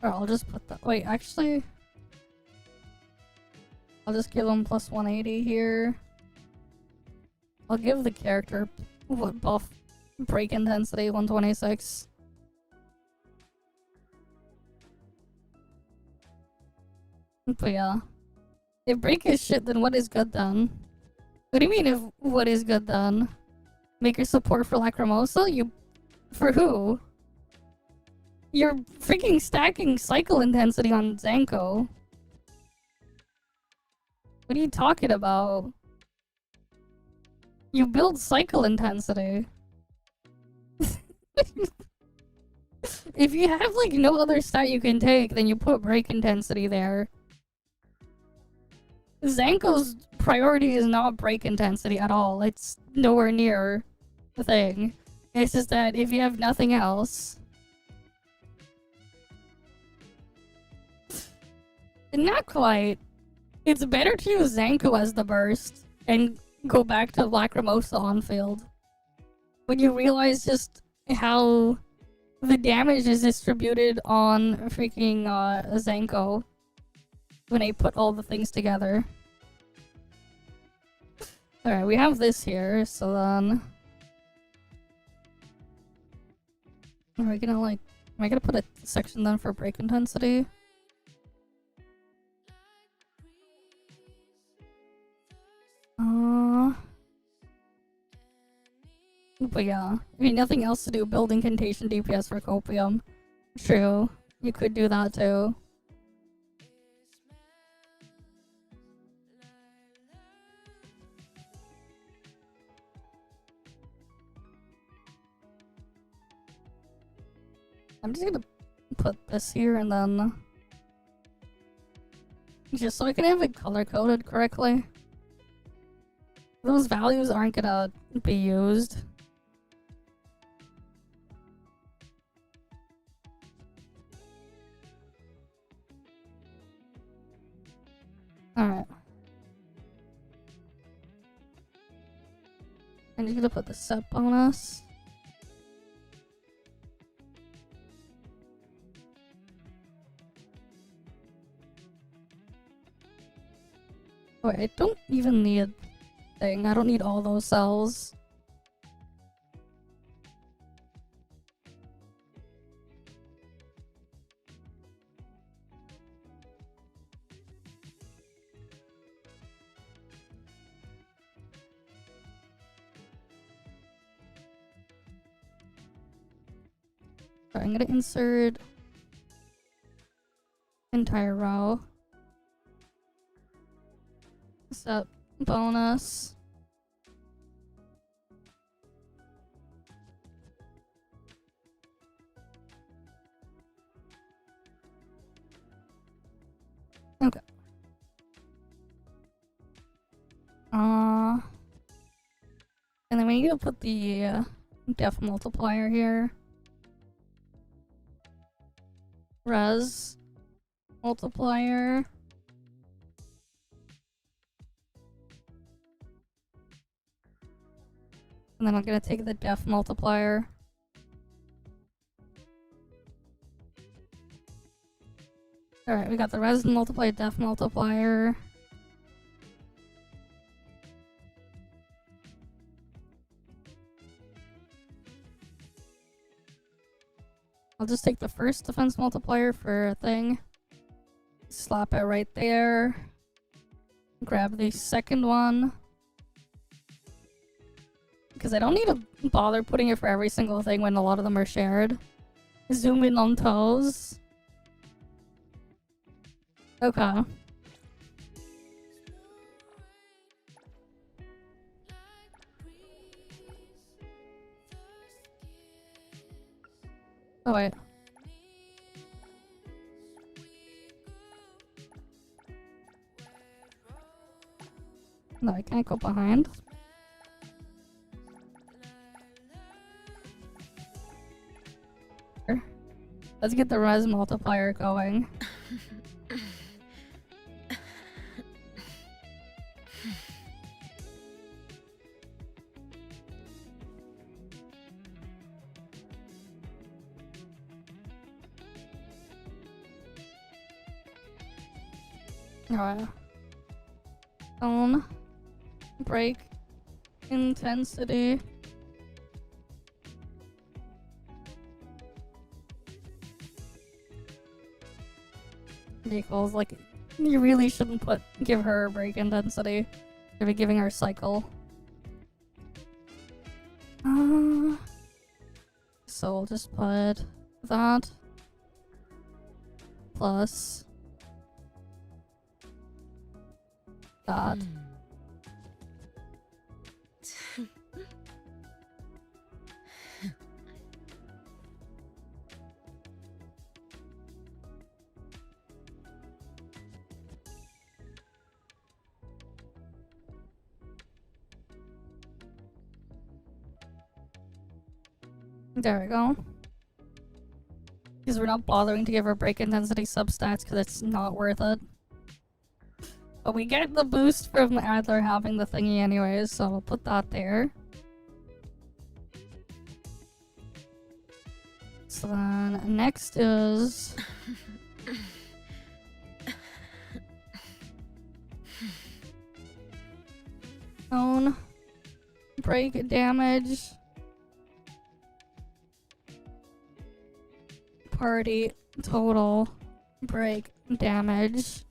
Or I'll just put that. Wait, actually, I'll just give them plus 180 here. I'll give the character what buff break intensity 126. But yeah, if break is shit, then what is good then? What do you mean if what is good then? Make your support for Lacrimosa? You for who? You're freaking stacking cycle intensity on Zankou. What are you talking about? You build cycle intensity. If you have like no other stat you can take, then you put break intensity there. Zankou's priority is not break intensity at all. It's nowhere near the thing. It's just that if you have nothing else... Not quite. It's better to use Zankou as the burst and go back to Lacrimosa on field. When you realize just how the damage is distributed on freaking Zankou when they put all the things together. Alright, we have this here, so then... Are we gonna like... Am I gonna put a section then for break intensity? But yeah, I mean, nothing else to do. Building contagion DPS for Copium. True, you could do that too. I'm just gonna put this here and then... Just so I can have it color-coded correctly. Those values aren't gonna be used. Alright. I'm just gonna put the set bonus. Wait, I don't even need thing. I don't need all those cells. I'm gonna insert entire row. Set bonus. Okay. And then we need to put the def multiplier here. Res multiplier. And then I'm gonna take the def multiplier. Alright, we got the res multiplier, def multiplier. I'll just take the first defense multiplier for a thing. Slap it right there. Grab the second one. Because I don't need to bother putting it for every single thing when a lot of them are shared. Zoom in on toes. Okay. Oh wait. No, I can't go behind. Let's get the res multiplier going. Alright. Zone. Break. Intensity. Equals, like, you really shouldn't give her break intensity. You'll be giving her cycle. So we'll just put that plus that. There we go. Because we're not bothering to give her break intensity substats because it's not worth it. But we get the boost from Adler having the thingy anyways, so we'll put that there. So then next is own break damage, party total break damage.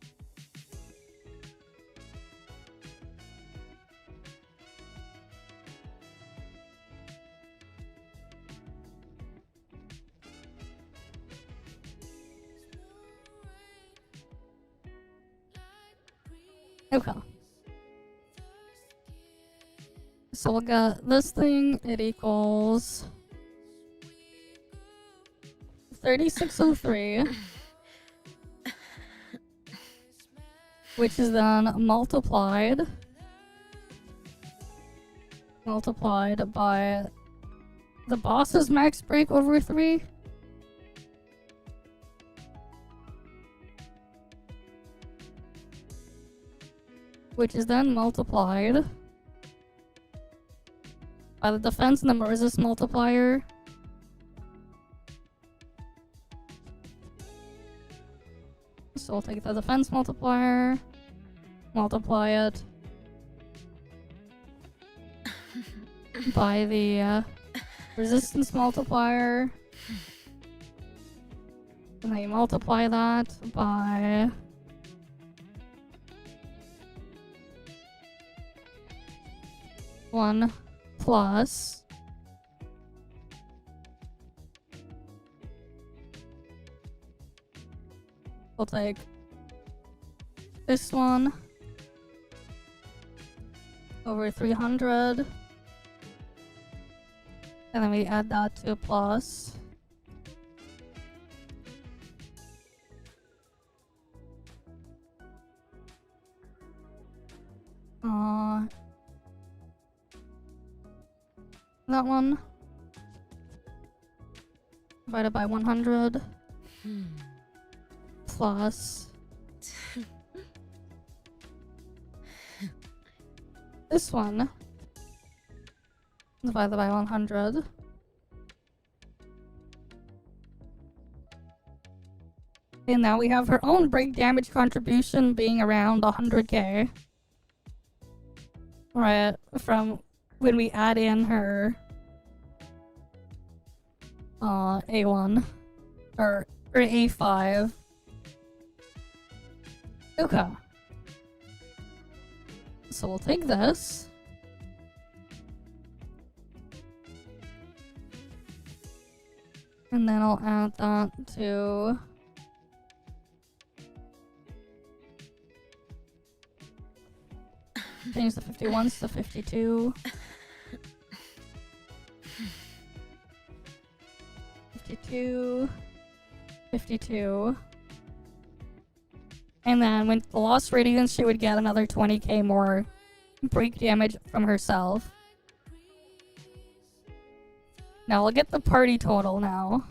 Okay. So we'll get this thing, it equals 3603, which is then multiplied by the boss's max break over 3. Which is then multiplied by the defense and the resist multiplier. So we'll take the defense multiplier, multiply it by the resistance multiplier, and then you multiply that by one plus we'll take this one over 300, and then we add that to a plus. That one divided by 100 plus this one divided by 100 and now we have her own break damage contribution being around 100k, right, from when we add in her A1 or A5. Okay. So we'll take this. And then I'll add that to change the 51s to 52. 52. 52. And then when the lost radiance, she would get another 20k more break damage from herself. Now we'll get the party total now.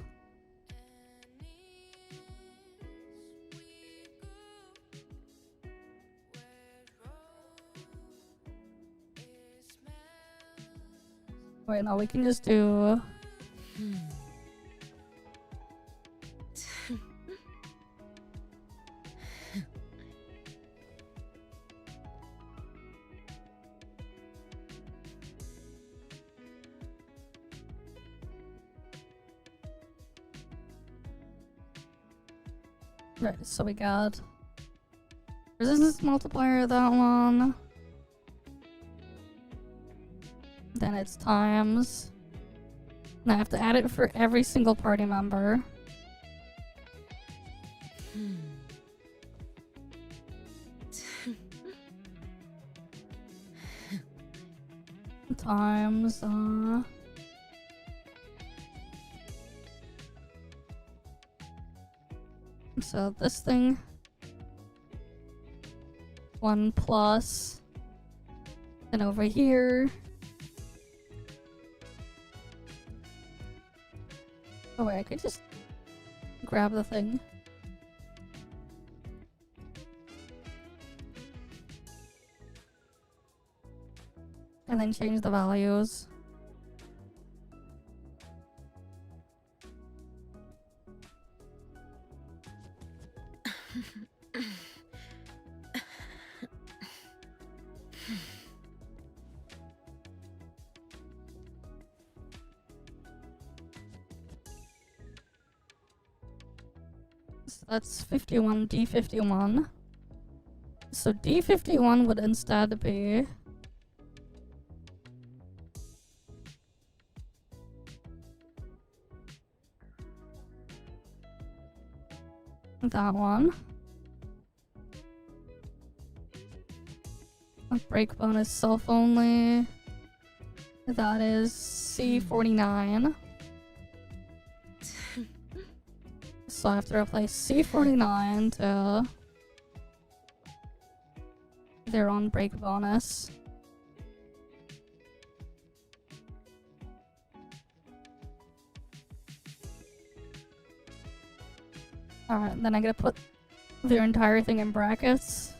Wait, no, we can just do... Right, so we got resistance multiplier, that one. Then it's times. And I have to add it for every single party member. Times, so this thing, 1 plus, then over here, oh wait, I could just grab the thing. and then change the values. So that's 51 D51. So D51 would instead be that one. A break bonus self only. That is C49. So I have to replace C49 to their own break bonus. Alright, then I gotta put their entire thing in brackets.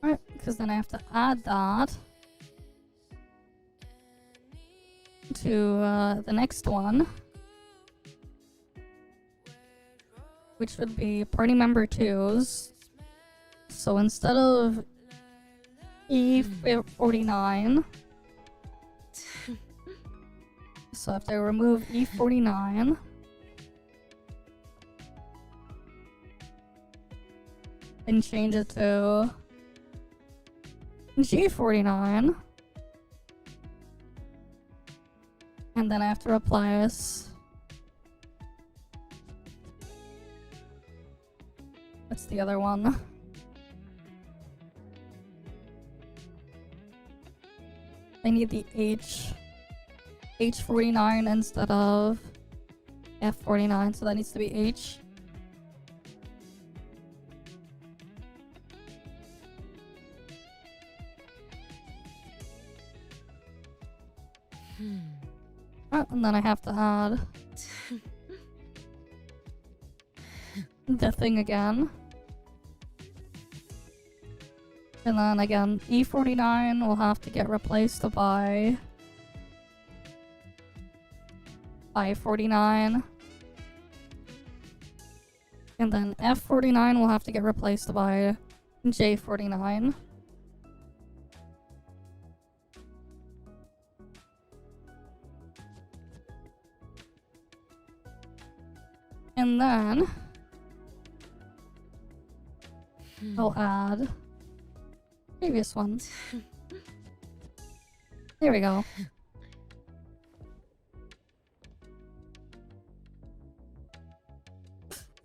Alright, because then I have to add that to the next one, which would be party member 2's. So instead of E49, so I have to remove E49 and change it to G49, and then I have to replace what's the other one? I need the H49 instead of F49, so that needs to be H. Oh, and then I have to add the thing again. And then again, E49 will have to get replaced by I49. And then F49 will have to get replaced by J49. And then I'll add previous one. There we go.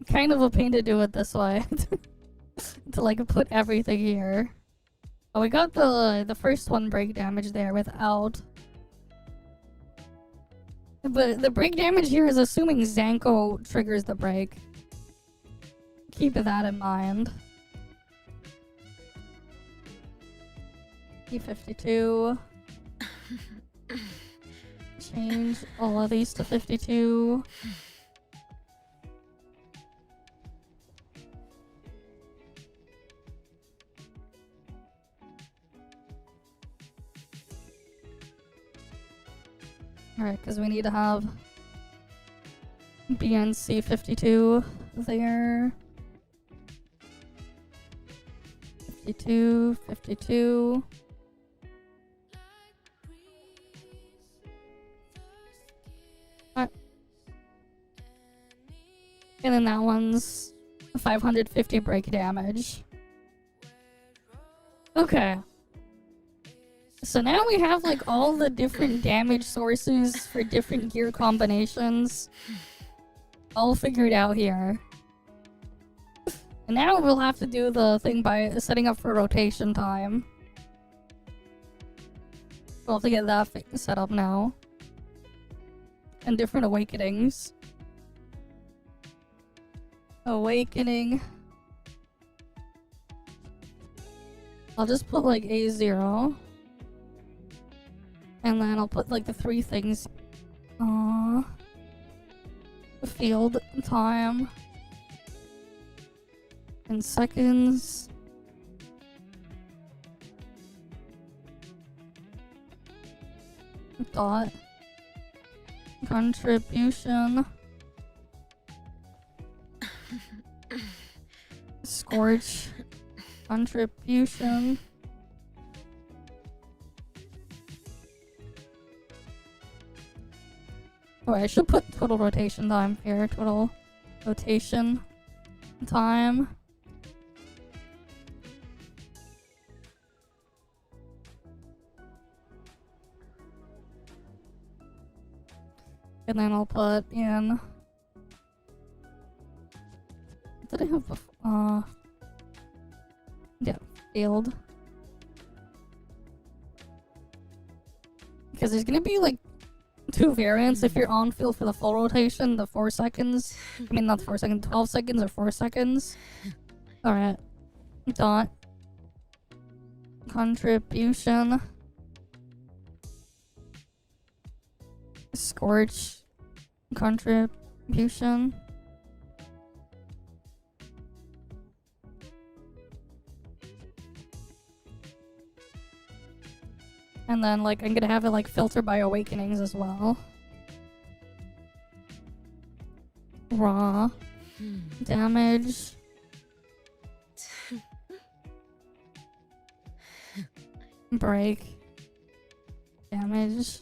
Kind of a pain to do it this way. To like put everything here. Oh, we got the first one break damage there without. But the break damage here is assuming Zankou triggers the break. Keep that in mind. E52. Change all of these to 52. Alright, because we need to have BNC 52 there. 52, 52. Alright. And then that one's 550 break damage. Okay. So now we have like all the different damage sources for different gear combinations all figured out here. And now we'll have to do the thing by setting up for rotation time. We'll have to get that set up now. And different awakenings. Awakening. I'll just put like A0. And then I'll put like the three things. field time in seconds. Dot contribution. Scorch contribution. Oh, I should put total rotation time here. Total rotation time. And then I'll put in. What did I have before? Yeah, field. Because there's gonna be like two variants if you're on field for the full rotation, the 4 seconds. I mean, not 4 seconds, 12 seconds or 4 seconds. Alright. Dot. Contribution. Scorch. Contribution. And then, like, I'm gonna have it, like, filter by awakenings as well. Raw. Damage. Break. Damage.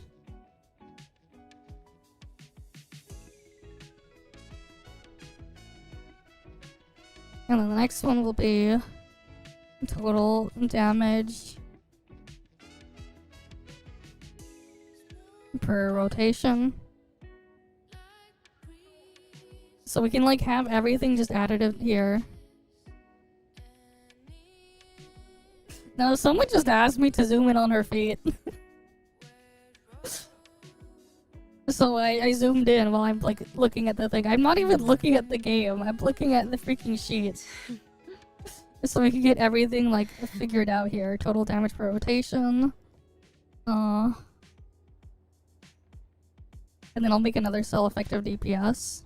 And then the next one will be total damage per rotation. So we can like have everything just additive here. No, someone just asked me to zoom in on her feet. So I zoomed in while I'm like looking at the thing. I'm not even looking at the game. I'm looking at the freaking sheet. So we can get everything like figured out here. Total damage per rotation. And then I'll make another cell effective DPS.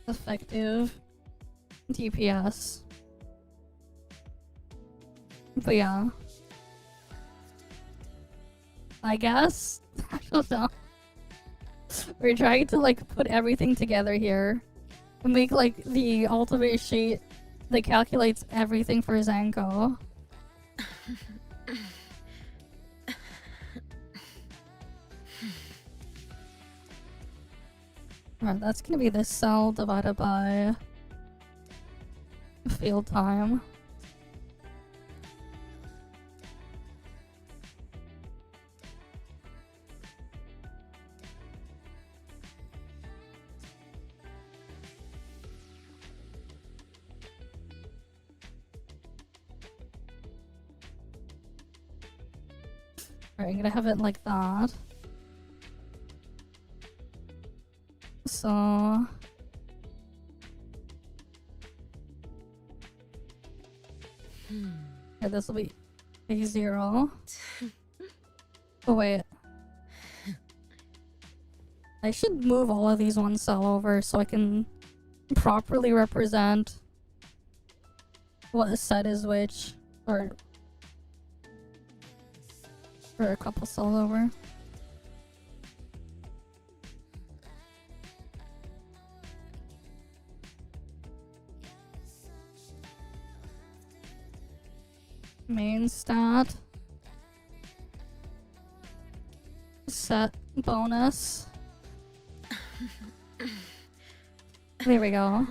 Effective DPS. But yeah. I guess? I don't know. We're trying to like put everything together here. And make like the ultimate sheet that calculates everything for Zankou. Alright, that's gonna be this cell divided by field time. Alright, I'm gonna have it like that. So... Yeah, this will be A0. Oh wait. I should move all of these one cell over so I can properly represent what set is which. Or a couple cells over. Main stat. Set bonus. There we go.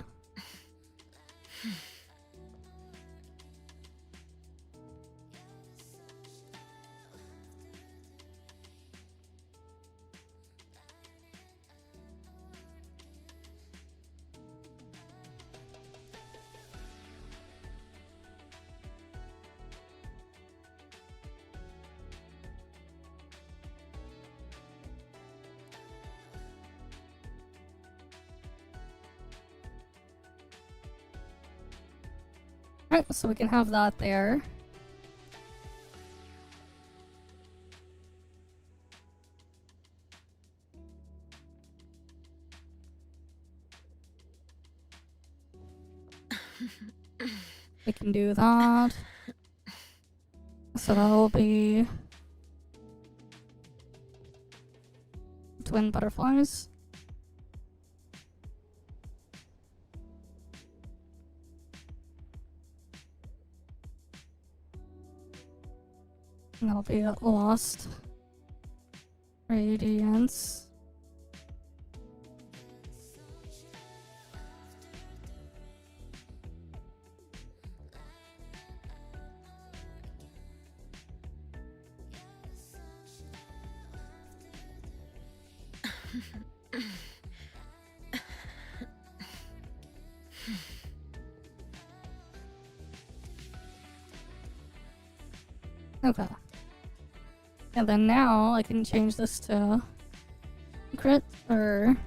Alright, so we can have that there. We can do that. So that'll be twin butterflies. And that'll be a lost radiance. Okay. And then now I can change this to crit or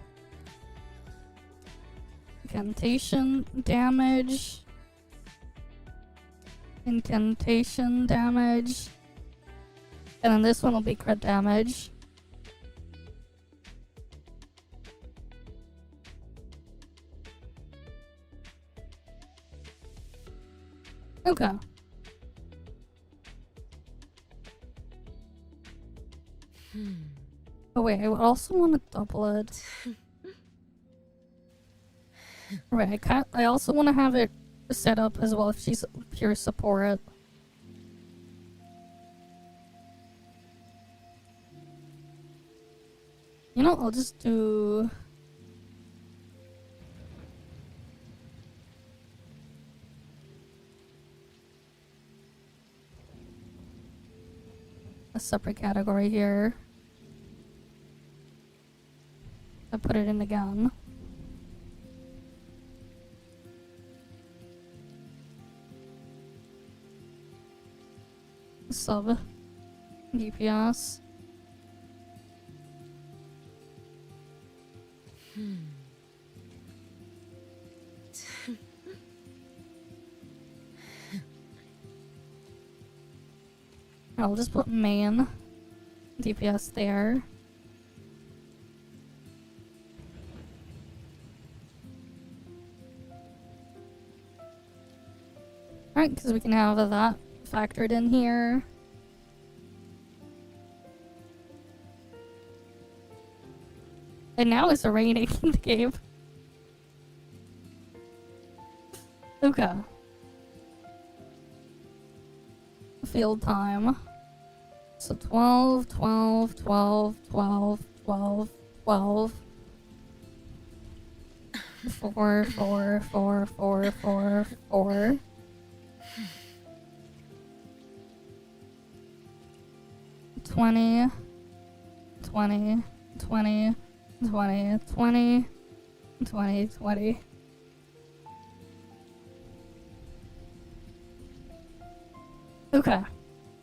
incantation damage. Incantation damage. And then this one will be crit damage. Okay. Oh wait, I also want to double it. Right, I also want to have it set up as well if she's pure support. You know, I'll just do... a separate category here. I put it in again. Sub DPS. I'll just put main DPS there. Alright, because we can have that factored in here. And now it's raining in the game. Okay. Field time. So 12, 12, 12, 12, 12, 12. 4, 4, 4, 4, 4, 4. 20, 20, 20, 20, 20, 20, 20. Okay,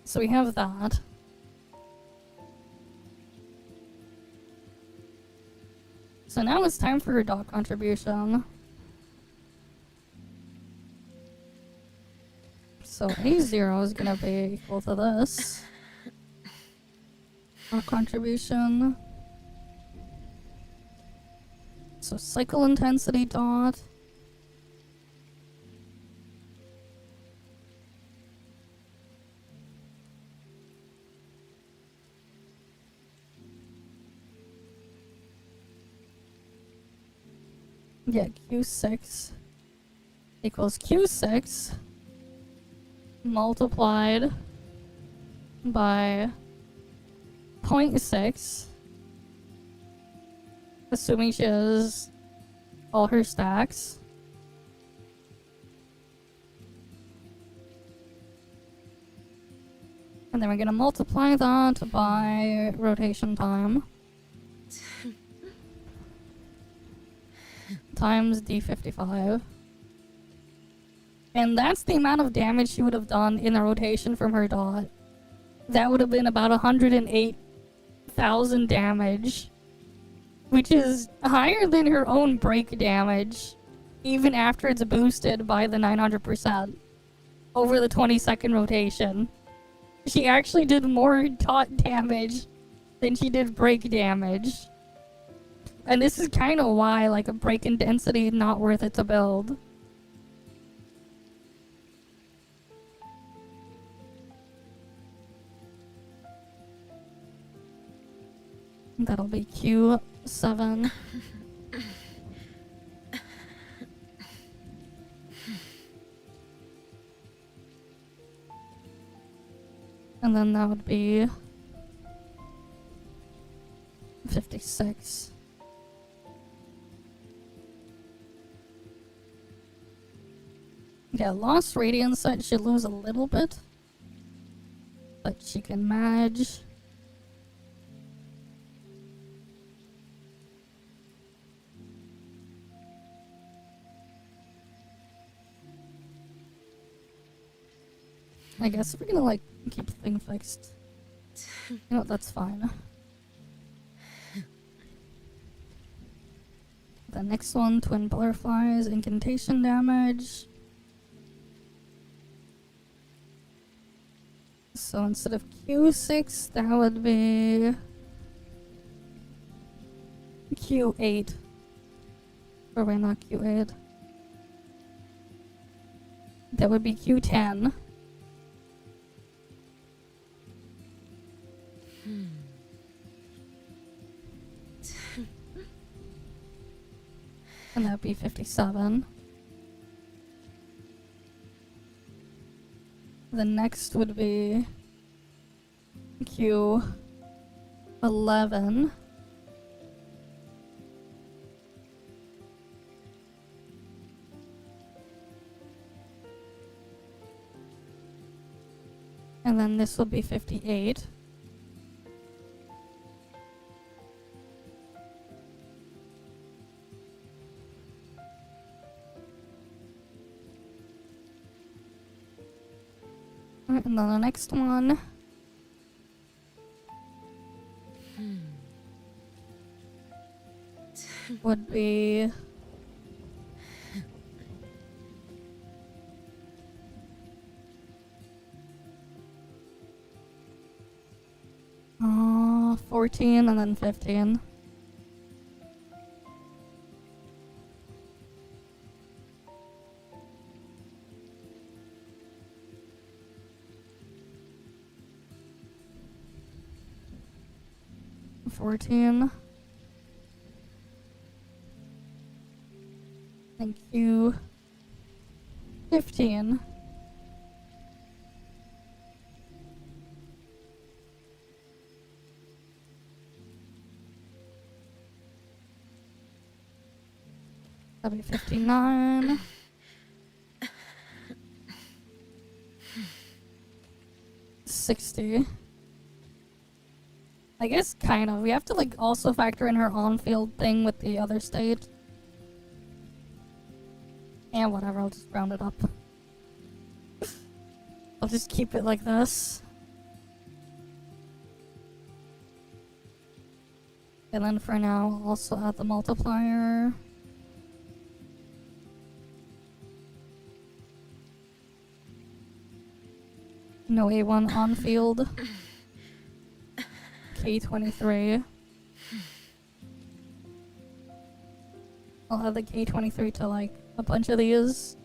so we have that. So now it's time for her dot contribution. So A0 is gonna be equal to this. Dot contribution. So cycle intensity dot. Yeah, Q6 equals Q6 multiplied by 0.6, assuming she has all her stacks. And then we're gonna multiply that by rotation time. Times D55. And that's the amount of damage she would have done in the rotation from her dot. That would have been about 108,000 damage. Which is higher than her own break damage. Even after it's boosted by the 900% over the 20-second rotation. She actually did more dot damage than she did break damage. And this is kind of why, like, a break in density is not worth it to build. That'll be Q7. And then that would be 56. Yeah, Lost Radiance should lose a little bit, but she can manage. I guess we're gonna like keep the thing fixed. You know what, that's fine. The next one, Twin Butterflies, incantation damage. So instead of Q6, that would be Q8. Or wait, not Q8. That would be Q10. And that would be 57. The next would be Q11. And then this will be 58. Alright, and then the next one. Would be 14 and then 15. Thank you. 15. That'll be 59. $60. I guess kind of. We have to like also factor in her on-field thing with the other state. And whatever, I'll just round it up. I'll just keep it like this. And then for now, I'll also add the multiplier. No A1 on field. K23. I'll add the K23 to like a bunch of these.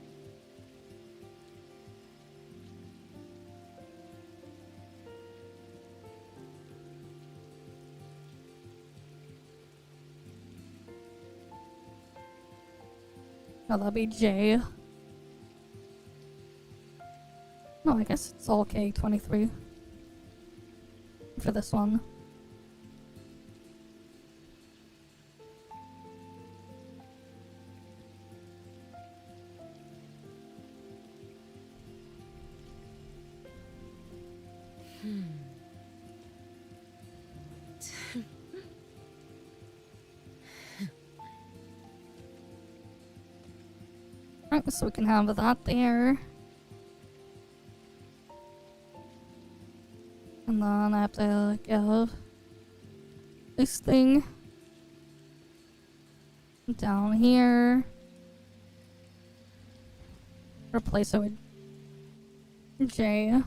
No, that'll be J. No, I guess it's all K23 for this one. Alright, so we can have that there. And then I have to give this thing down here. Replace it with J.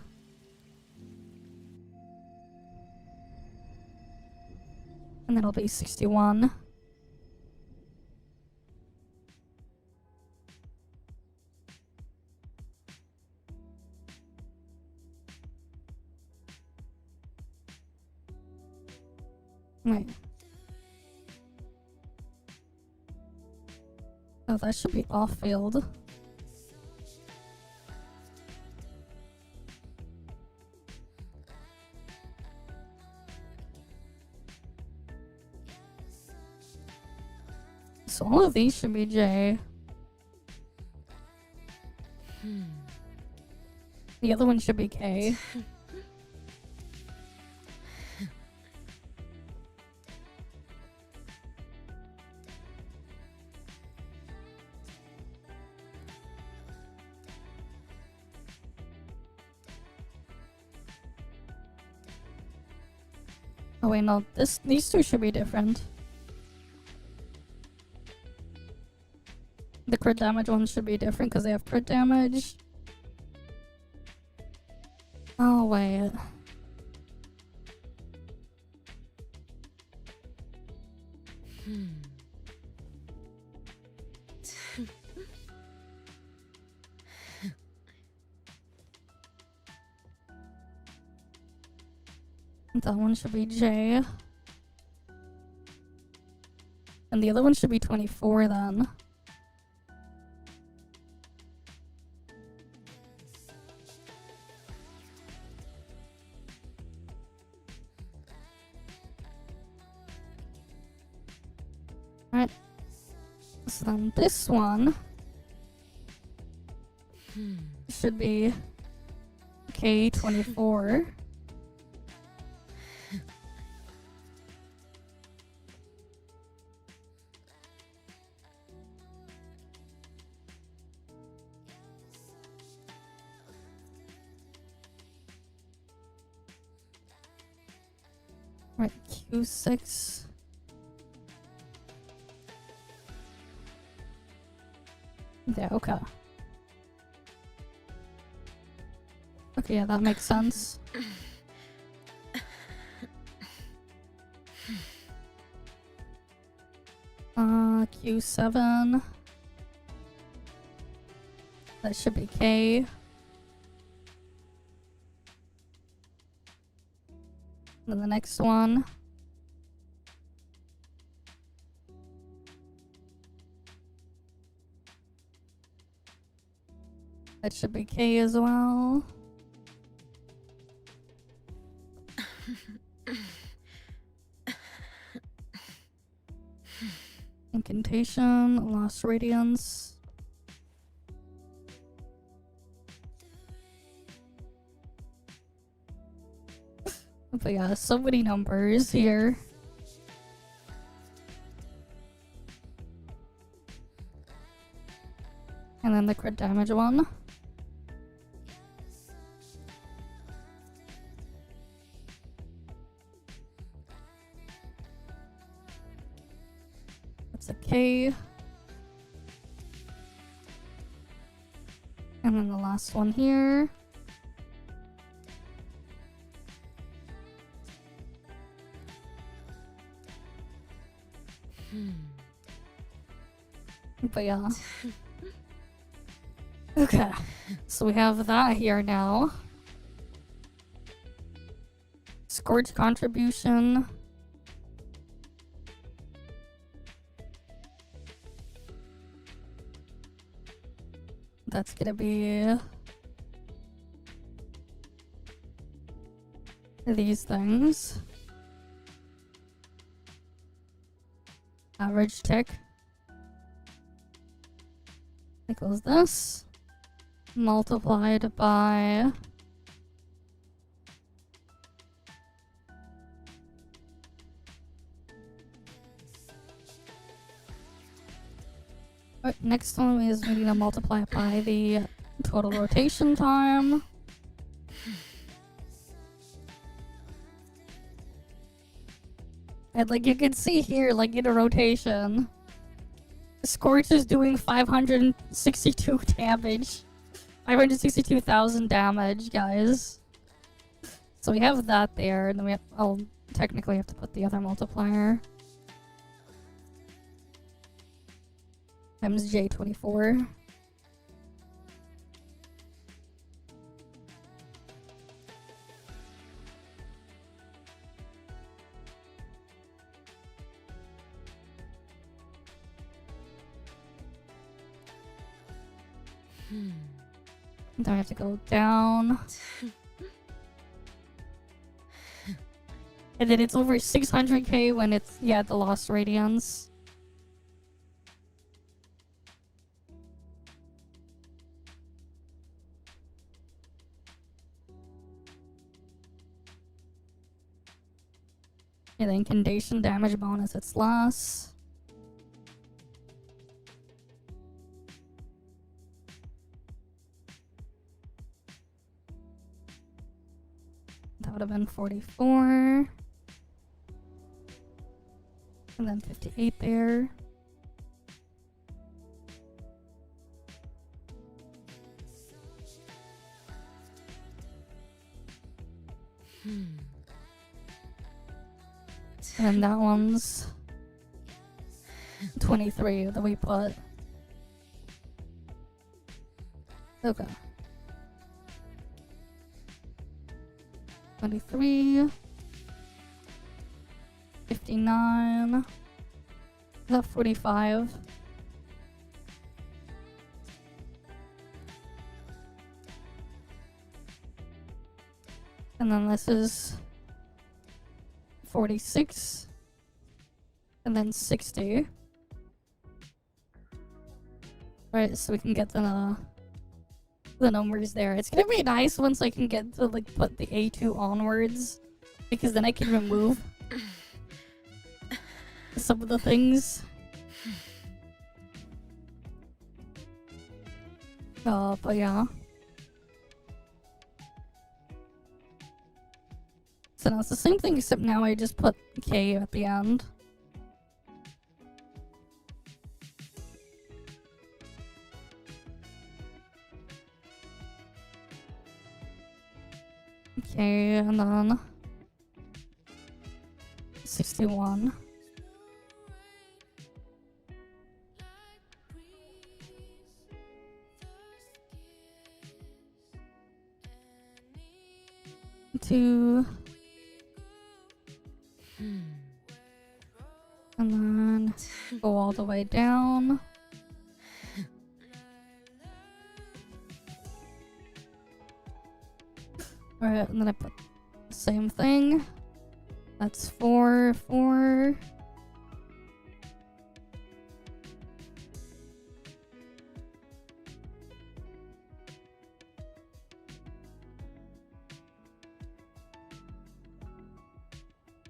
And that'll be 61. Right. Oh, that should be off field. So all of these should be J. The other one should be K. Oh wait, no, these two should be different. The crit damage ones should be different because they have crit damage. Oh wait. That one should be J. And the other one should be 24 then. Alright. So then this one should be K24. Right, Q6. Yeah, okay. Okay, yeah, that makes sense. Q7. That should be K. Then the next one. That should be K as well. Incantation, Lost Radiance. But yeah, so many numbers here. And then the crit damage one. That's a K. And then the last one here. But yeah. Okay. So we have that here now. Scourge contribution. That's gonna be these things. Average tick equals this multiplied by next one is we need to multiply it by the total rotation time. And like you can see here, like in a rotation, Scorch is doing 562 damage. 562,000 damage, guys. So we have that there, and then we have, I'll technically have to put the other multiplier. Times J24. Then I have to go down. And then it's over 600k when it's, yeah, the Lost Radiance. And then condition damage bonus, it's less. That would have been 44. And then 58 there. And that one's 23 that we put. Okay. 23. 59. Is that 45? And then this is 46. And then 60. Right, so we can get the numbers there. It's gonna be nice once I can get to like put the A2 onwards, because then I can remove some of the things. But yeah. So now it's the same thing, except now I just put K at the end. Okay, and then 61. Two. And then go all the way down. Alright, and then I put the same thing. That's 4, 4.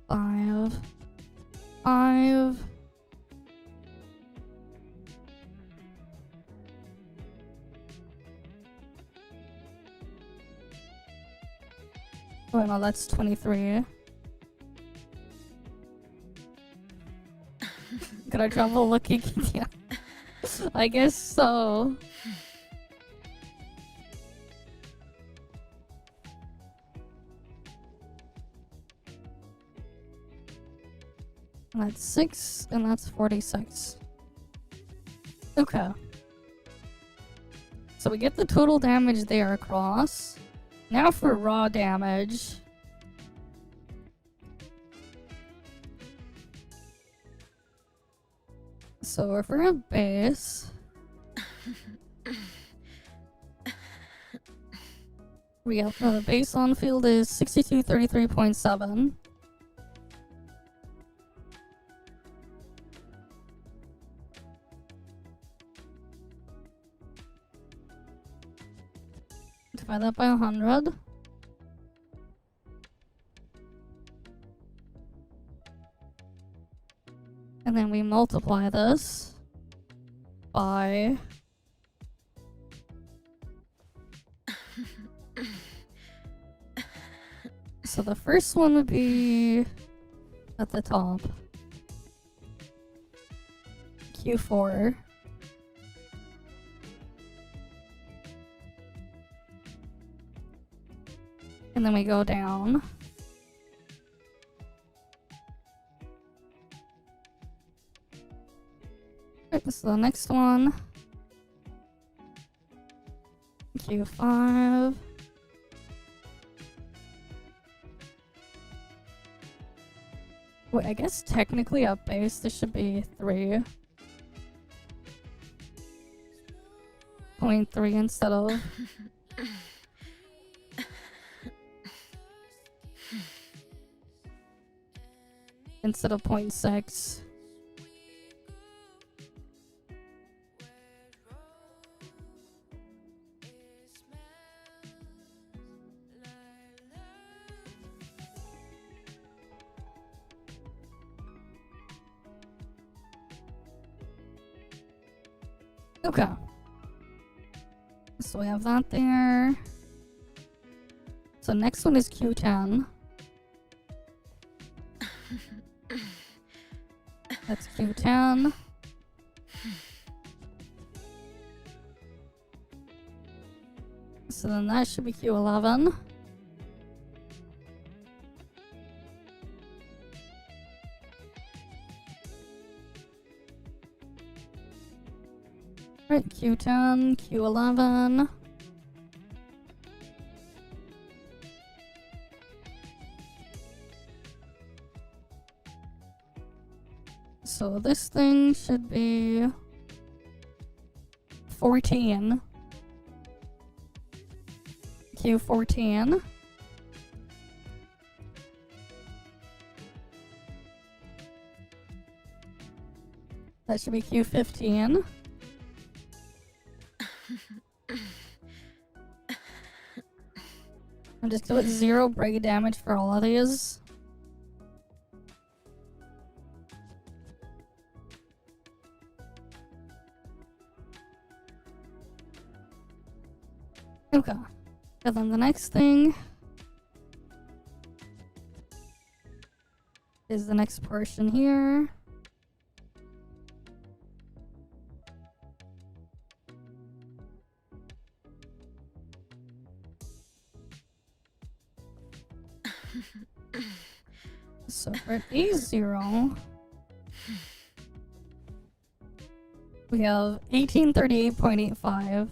Five. 5. Oh no, that's 23. Gonna trouble looking? Yeah. I guess so. That's 6, and that's 46. Okay. So we get the total damage there across. Now for raw damage. So if we're at base, we have the base on field is 6233.7. Divide that by 100. And then we multiply this by so the first one would be at the top. Q4. And then we go down. Alright, this is the next one. Q5. Wait, I guess technically at base this should be 3. 0.3 instead of... instead of 0.6. Okay. So we have that there. So next one is Q10. That's Q10. So then that should be Q11. Right, Q10, Q11. So this thing should be 14. Q14. That should be Q15. I'm just gonna put 0 break damage for all of these. Okay. And then the next thing is the next portion here. So for A0, we have 1838.85.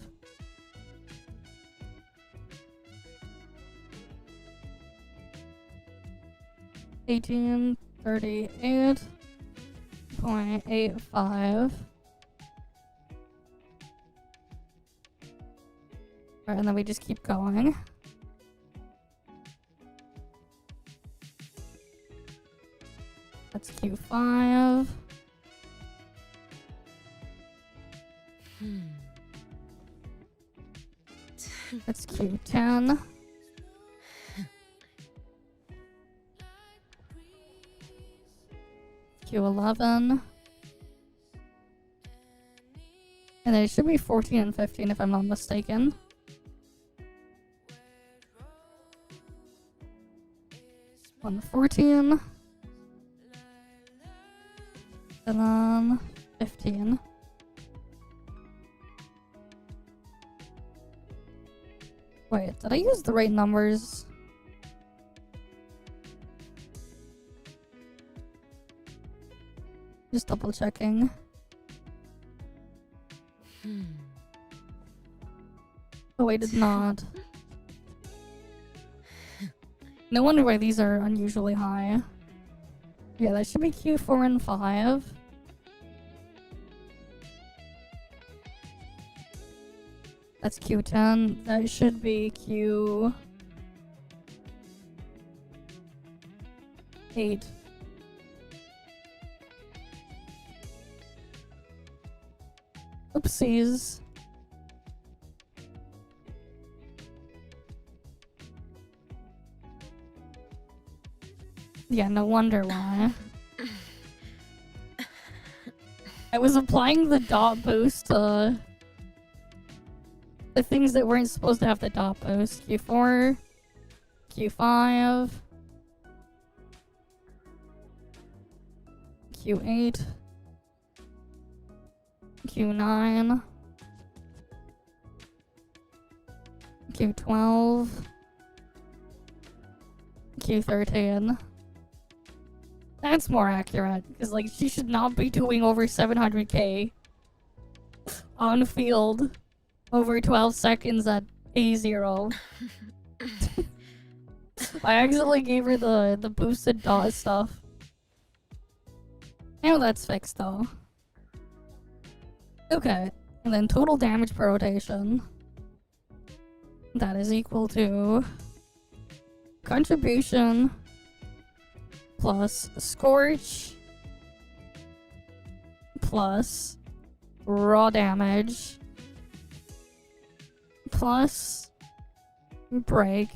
$1838.85. Alright, and then we just keep going. That's Q5. That's Q10. Q11. And then it should be 14 and 15 if I'm not mistaken. One 14. And then 15. Wait, did I use the right numbers? Just double checking. Oh, I did not. No wonder why these are unusually high. Yeah, that should be Q4 and 5. That's Q10. That should be Q8. Oopsies. Yeah, no wonder why. I was applying the dot boost to the things that weren't supposed to have the dot boost. Q4, Q5, Q8, Q9, Q12, Q13. That's more accurate, because like she should not be doing over 700k on field over 12 seconds at A0. I accidentally gave her the boosted dot stuff. Now that's fixed though. Okay, And then total damage per rotation. That is equal to contribution plus scorch plus raw damage plus break.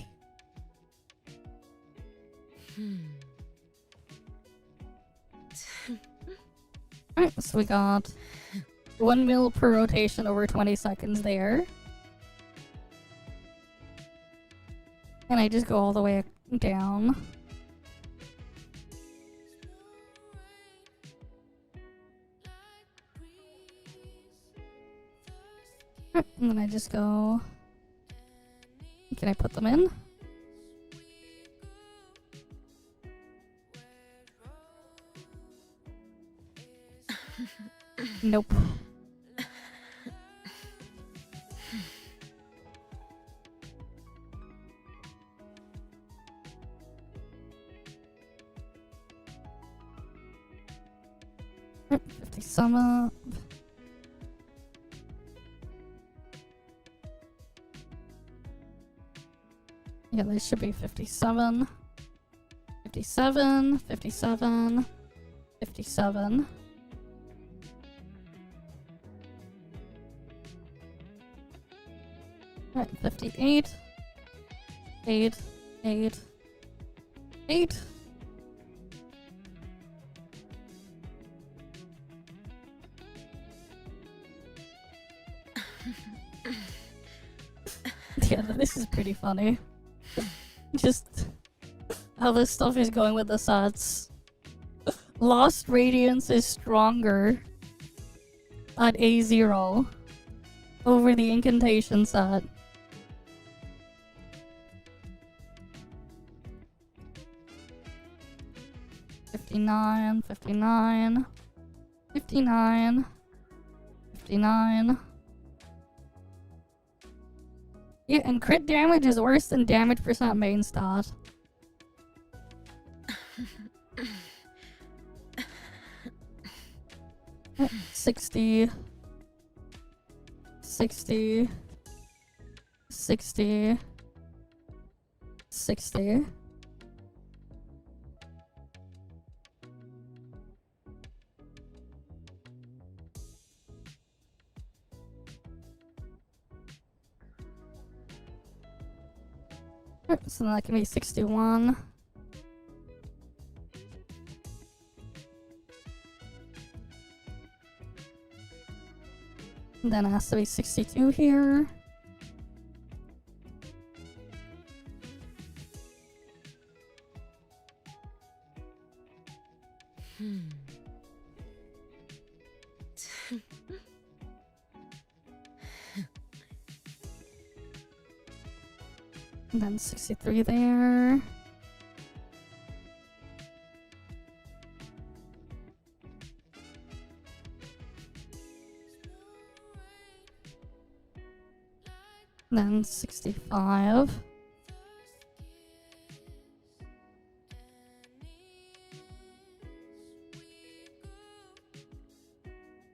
Alright, so we got 1 mil per rotation over 20 seconds there. And I just go all the way down. And then I just go... Can I put them in? Nope. Yep, 50 sum up. Yeah, this should be 57. 57, 57, 57. Right, 58. 8, 8, 8. Yeah, this is pretty funny. Just how this stuff is going with the sets. Lost Radiance is stronger at A0 over the incantation set. $59, $59, $59, $59. Yeah, and crit damage is worse than damage percent main stat. Oh, 60, 60, 60, 60. So that can be 61. And then it has to be 62 here. And then 63 there. And then 65.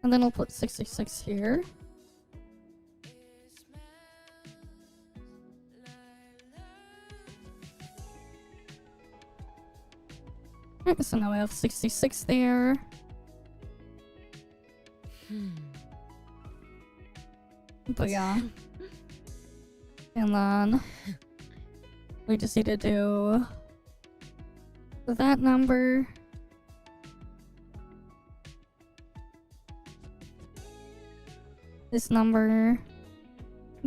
And then I'll put 66 here. So now I have 66 there. But yeah. And then we just need to do that number. This number.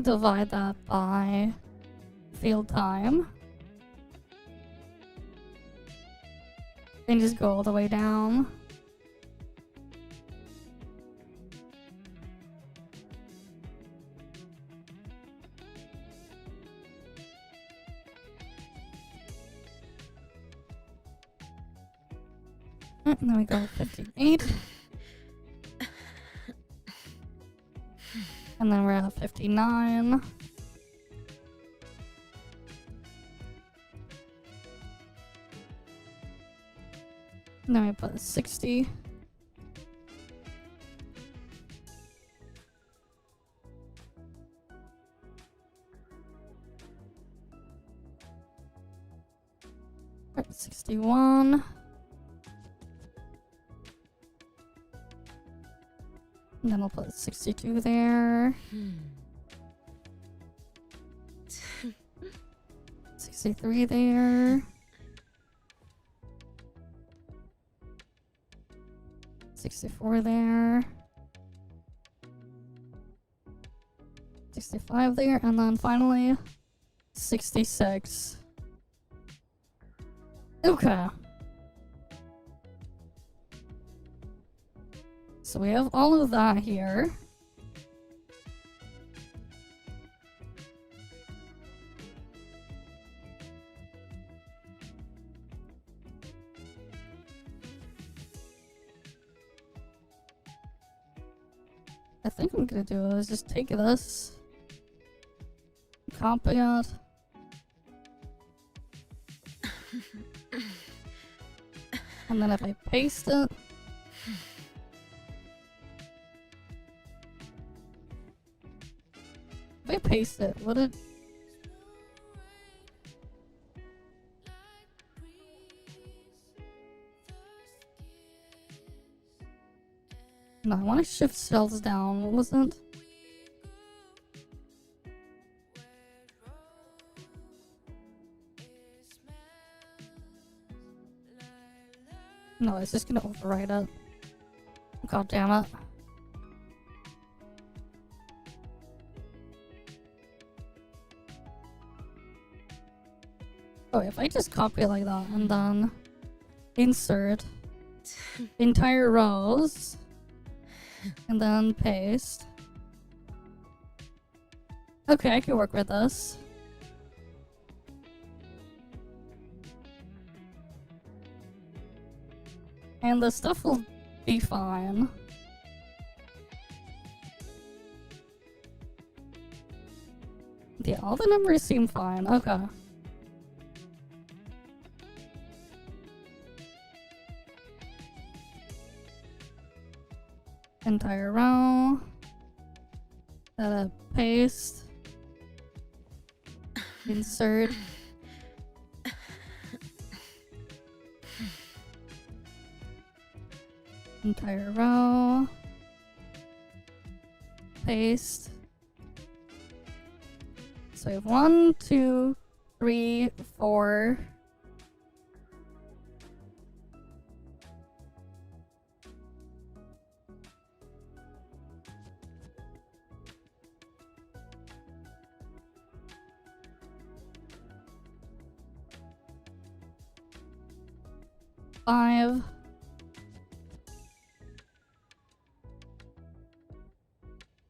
Divide that by field time. And just go all the way down. And then we go 58. And then we're at 59. And then we put 60. Right, 61. And then I'll put 62 there. 63 there. 64 there. 65 there, and then finally 66. Okay. So we have all of that here. I think I'm gonna do is just take this, copy it, and then if I paste it, if I paste it, would it? No, I want to shift cells down. What was it? No, it's just gonna override it. God damn it. Oh, if I just copy it like that and then insert entire rows and then paste. Okay, I can work with this. And the stuff will be fine. Yeah, all the numbers seem fine. Okay. Entire row. Paste. Insert. Entire row. Paste. So we have 1, 2, 3, 4. Five.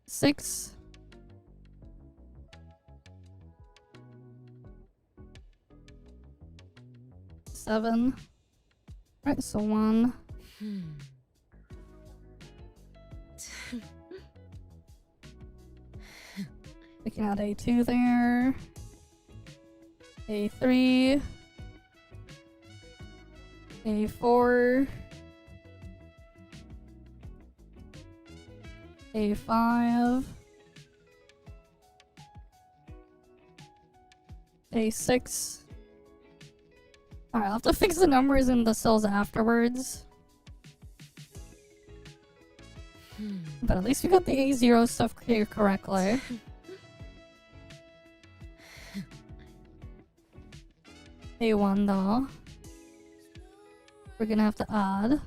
6. 7. Right, so 1. We can add A2 there. A3. A4. A5. A6. Alright, I'll have to fix the numbers in the cells afterwards. But at least we got the A0 stuff here correctly. A1 though. We're gonna have to add.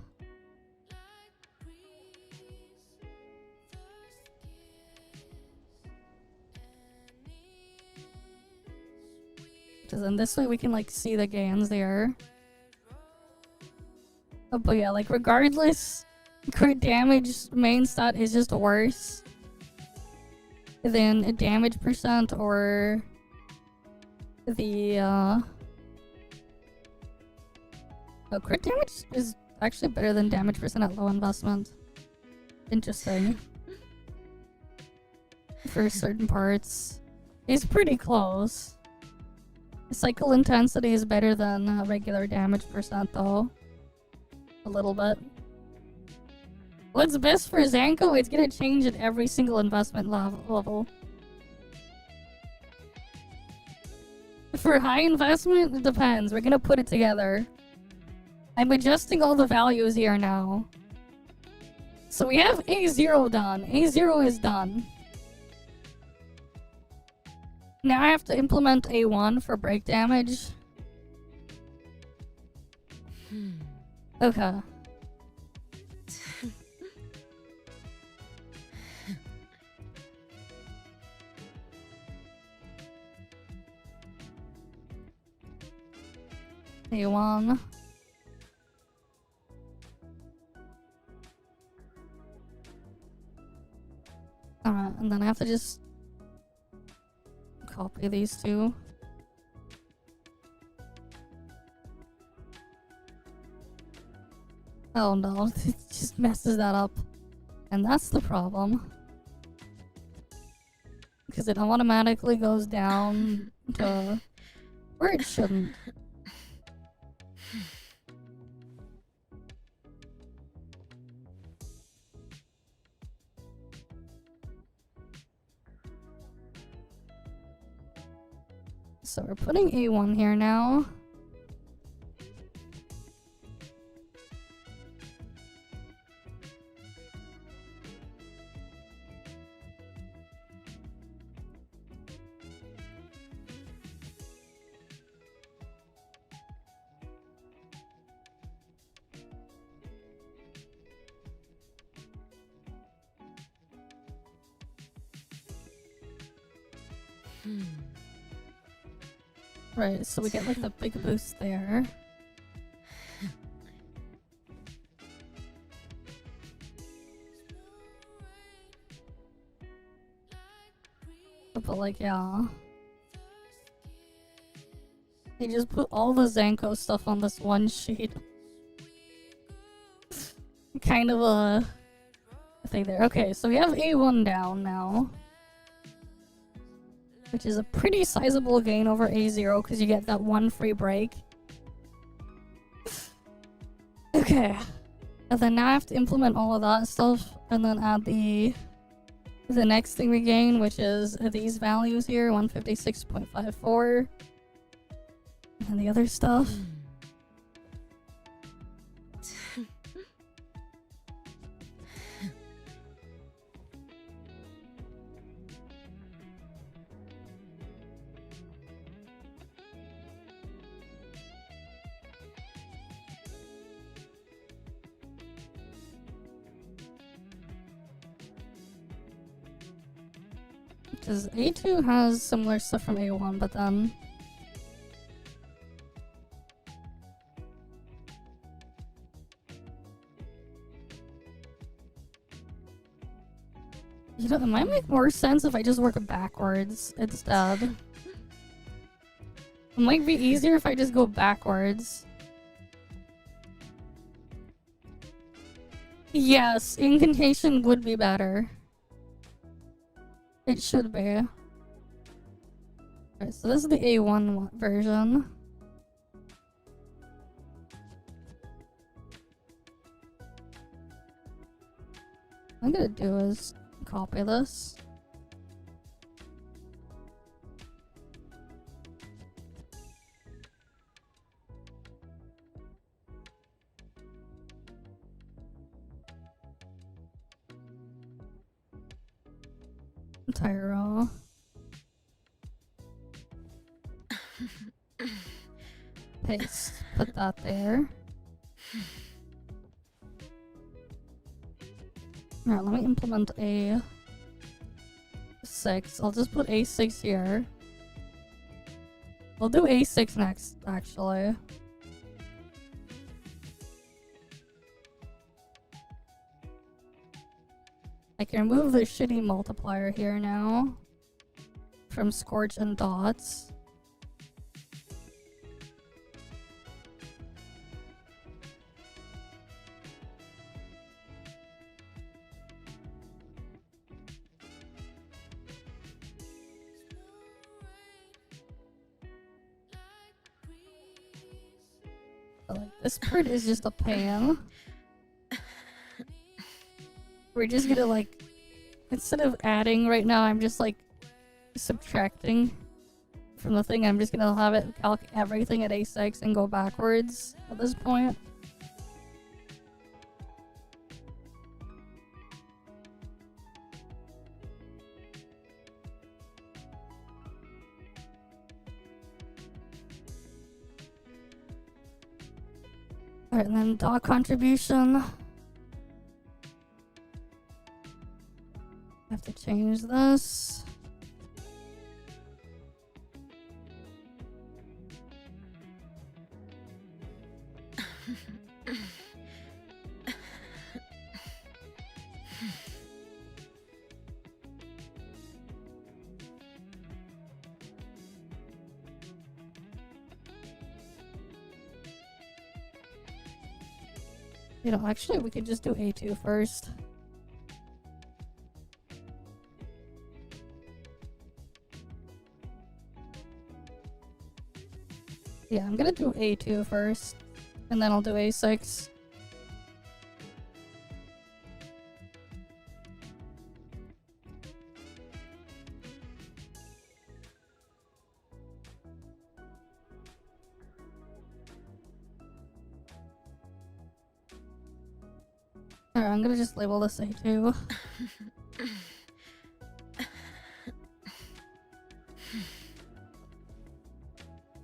Because then this way we can like see the gains there. Oh, but yeah, like regardless, crit damage main stat is just worse than a damage percent or the oh, crit damage is actually better than damage percent at low investment. Interesting. For certain parts. It's pretty close. Cycle intensity is better than regular damage percent though. A little bit. What's best for Zankou? It's gonna change at every single investment level. For high investment, it depends. We're gonna put it together. I'm adjusting all the values here now. So we have A0 done. A0 is done. Now I have to implement A1 for break damage. Okay. A1. Alright, and then I have to just copy these two. Oh no, it just messes that up. And that's the problem. Because it automatically goes down to where it shouldn't. So we're putting A1 here now. Right, so we get like the big boost there. But like, yeah. They just put all the Zankou stuff on this one sheet. Kind of a thing there. Okay, so we have A1 down now. Which is a pretty sizable gain over A0 because you get that one free break. Okay. And then now I have to implement all of that stuff and then add the next thing we gain, which is these values here, 156.54. And the other stuff. Because A2 has similar stuff from A1, but then... You know, it might make more sense if I just work backwards instead. It might be easier if I just go backwards. Yes, incantation would be better. It should be. Alright, so this is the A1 version. What I'm gonna do is copy this. Entire row. Paste. Put that there. Alright, let me implement A6. I'll just put A6 here. We'll do A6 next, actually. I can remove the shitty multiplier here now. From Scorch and Dots. But, like, this part is just a pain. We're just gonna, like, instead of adding right now, I'm just like subtracting from the thing. I'm just gonna have it calc everything at A6 and go backwards at this point. Alright, and then dot contribution. I have to change this. You know, actually, we could just do A2 first. Yeah, I'm gonna do A2 first, and then I'll do A6. Alright, I'm gonna just label this A2.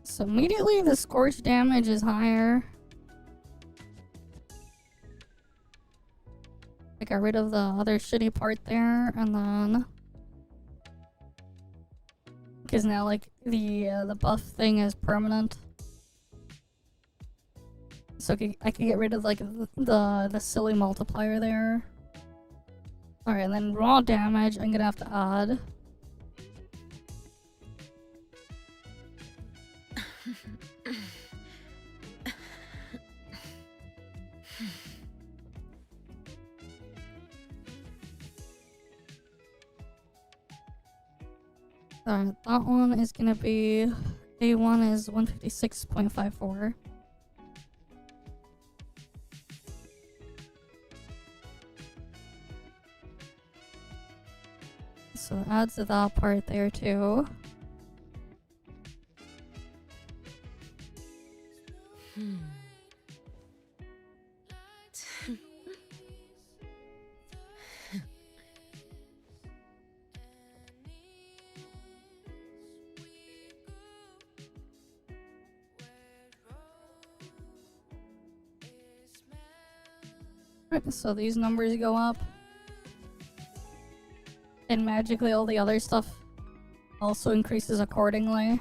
So immediately the scorch damage is higher. I got rid of the other shitty part there, and then because now like the buff thing is permanent. So I can get rid of like the silly multiplier there. Alright, and then raw damage I'm gonna have to add. Alright, that one is gonna be A1 is 156.54. So it adds to that part there too. Right, so these numbers go up. And magically all the other stuff also increases accordingly.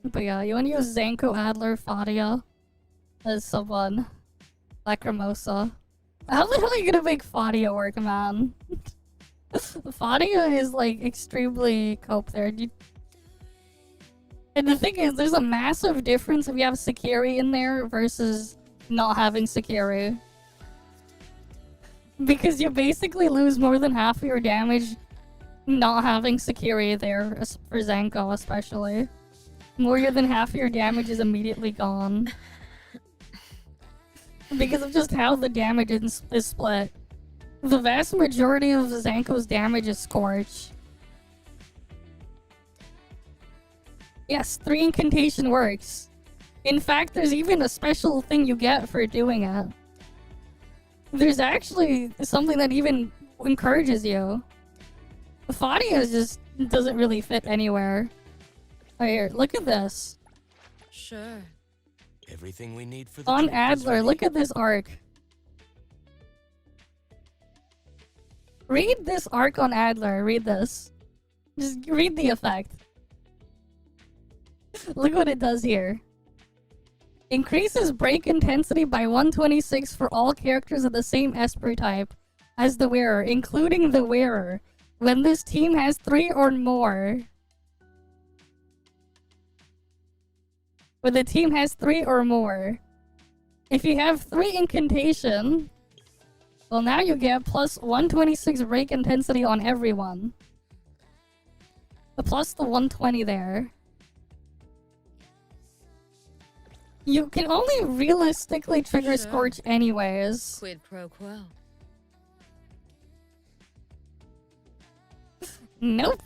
But yeah, you want to use Zankou, Adler, Fadia as someone. Lacrimosa. How the hell are you gonna make Fadia work, man? Fadia is like extremely cope there. And the thing is, there's a massive difference if you have Sakiri in there versus not having Sakiri. Because you basically lose more than half of your damage not having Sakiri there, for Zankou especially. More than half of your damage is immediately gone. Because of just how the damage is split. The vast majority of Zankou's damage is Scorch. Yes, 3 incantation works. In fact, there's even a special thing you get for doing it. There's actually something that even encourages you. Fadia just doesn't really fit anywhere. Oh, here, look at this. Sure. Everything we need for the On trip is Adler, ready. look at this arc. Read this arc on Adler. Read this. Just read the effect. Look what it does here. Increases break intensity by 126 for all characters of the same Esper type as the wearer, including the wearer, when this team has 3 or more. When the team has 3 or more. If you have 3 incantation, well, now you get plus 126 break intensity on everyone. Plus the 120 there. You can only realistically trigger Sure. Scorch anyways. Quid pro quo. Nope.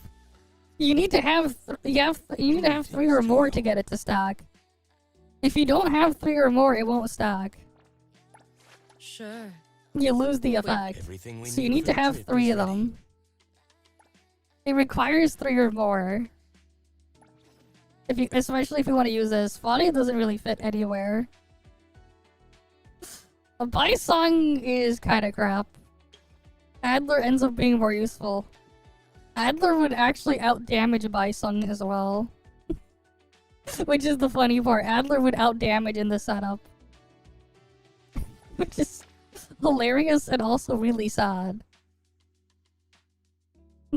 You need to have you need to have 3 or more to get it to stack. If you don't have 3 or more, it won't stack. Sure. You lose the effect. Everything we So you need need for to the have trip 3 is of ready. them. It requires 3 or more. Especially if you want to use this. Body doesn't really fit anywhere. A Bysong is kinda crap. Adler ends up being more useful. Adler would actually out-damage Bysong as well. Which is the funny part. Adler would out-damage in the setup. Which is hilarious and also really sad.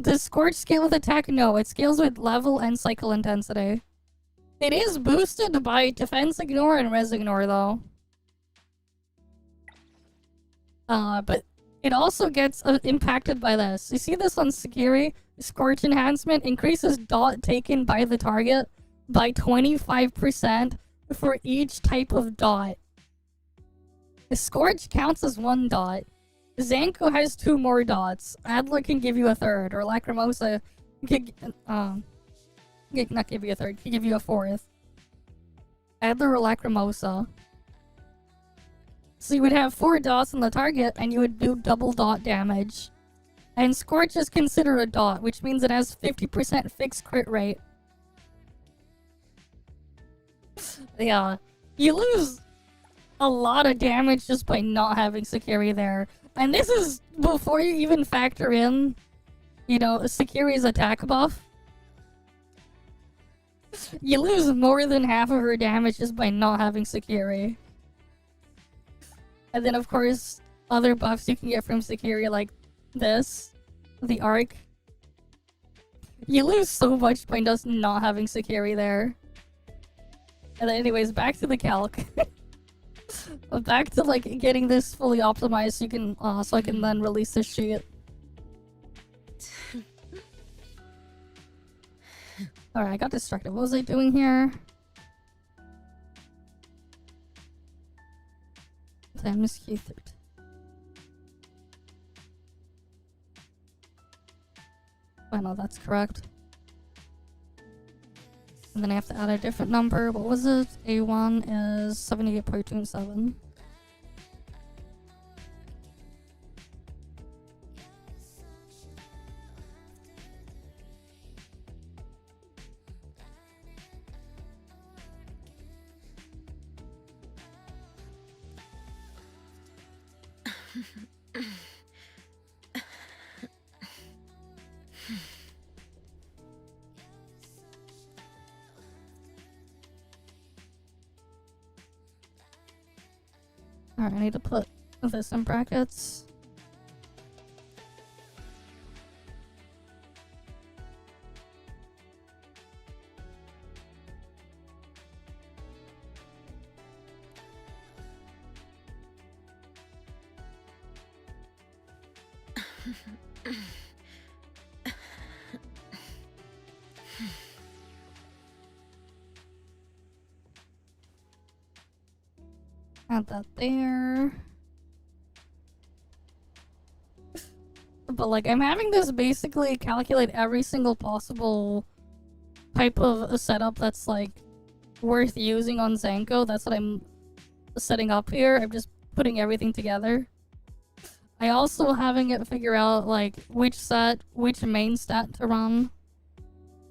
Does Scorch scale with attack? No, it scales with level and cycle intensity. It is boosted by Defense Ignore and Res Ignore though. But it also gets impacted by this. You see this on Sekiri? Scorch Enhancement increases dot taken by the target by 25% for each type of dot. The Scorch counts as 1 dot. Zankou has 2 more dots. Adler can give you a 3rd, or Lacrimosa can not give you a 3rd, can give you a 4th. Adler or Lacrimosa. So you would have 4 dots on the target, and you would do double dot damage. And Scorch is considered a dot, which means it has 50% fixed crit rate. Yeah, you lose a lot of damage just by not having Sekiri there. And this is before you even factor in, you know, Sekiri's attack buff. You lose more than half of her damage just by not having Sekiri. And then, of course, other buffs you can get from Sekiri, like this, the Arc. You lose so much by just not having Sekiri there. And then, anyways, back to the calc. Back to like getting this fully optimized, so you can, so I can then release this sheet. Alright, I got distracted. What was I doing here? I miscued. Oh no, that's correct. And then I have to add a different number. What was it? A1 is 78.27. Alright, I need to put this in brackets. Add that there. But like, I'm having this basically calculate every single possible type of a setup that's like worth using on Zankou. That's what I'm setting up here. I'm just putting everything together. I also having it figure out like which main stat to run.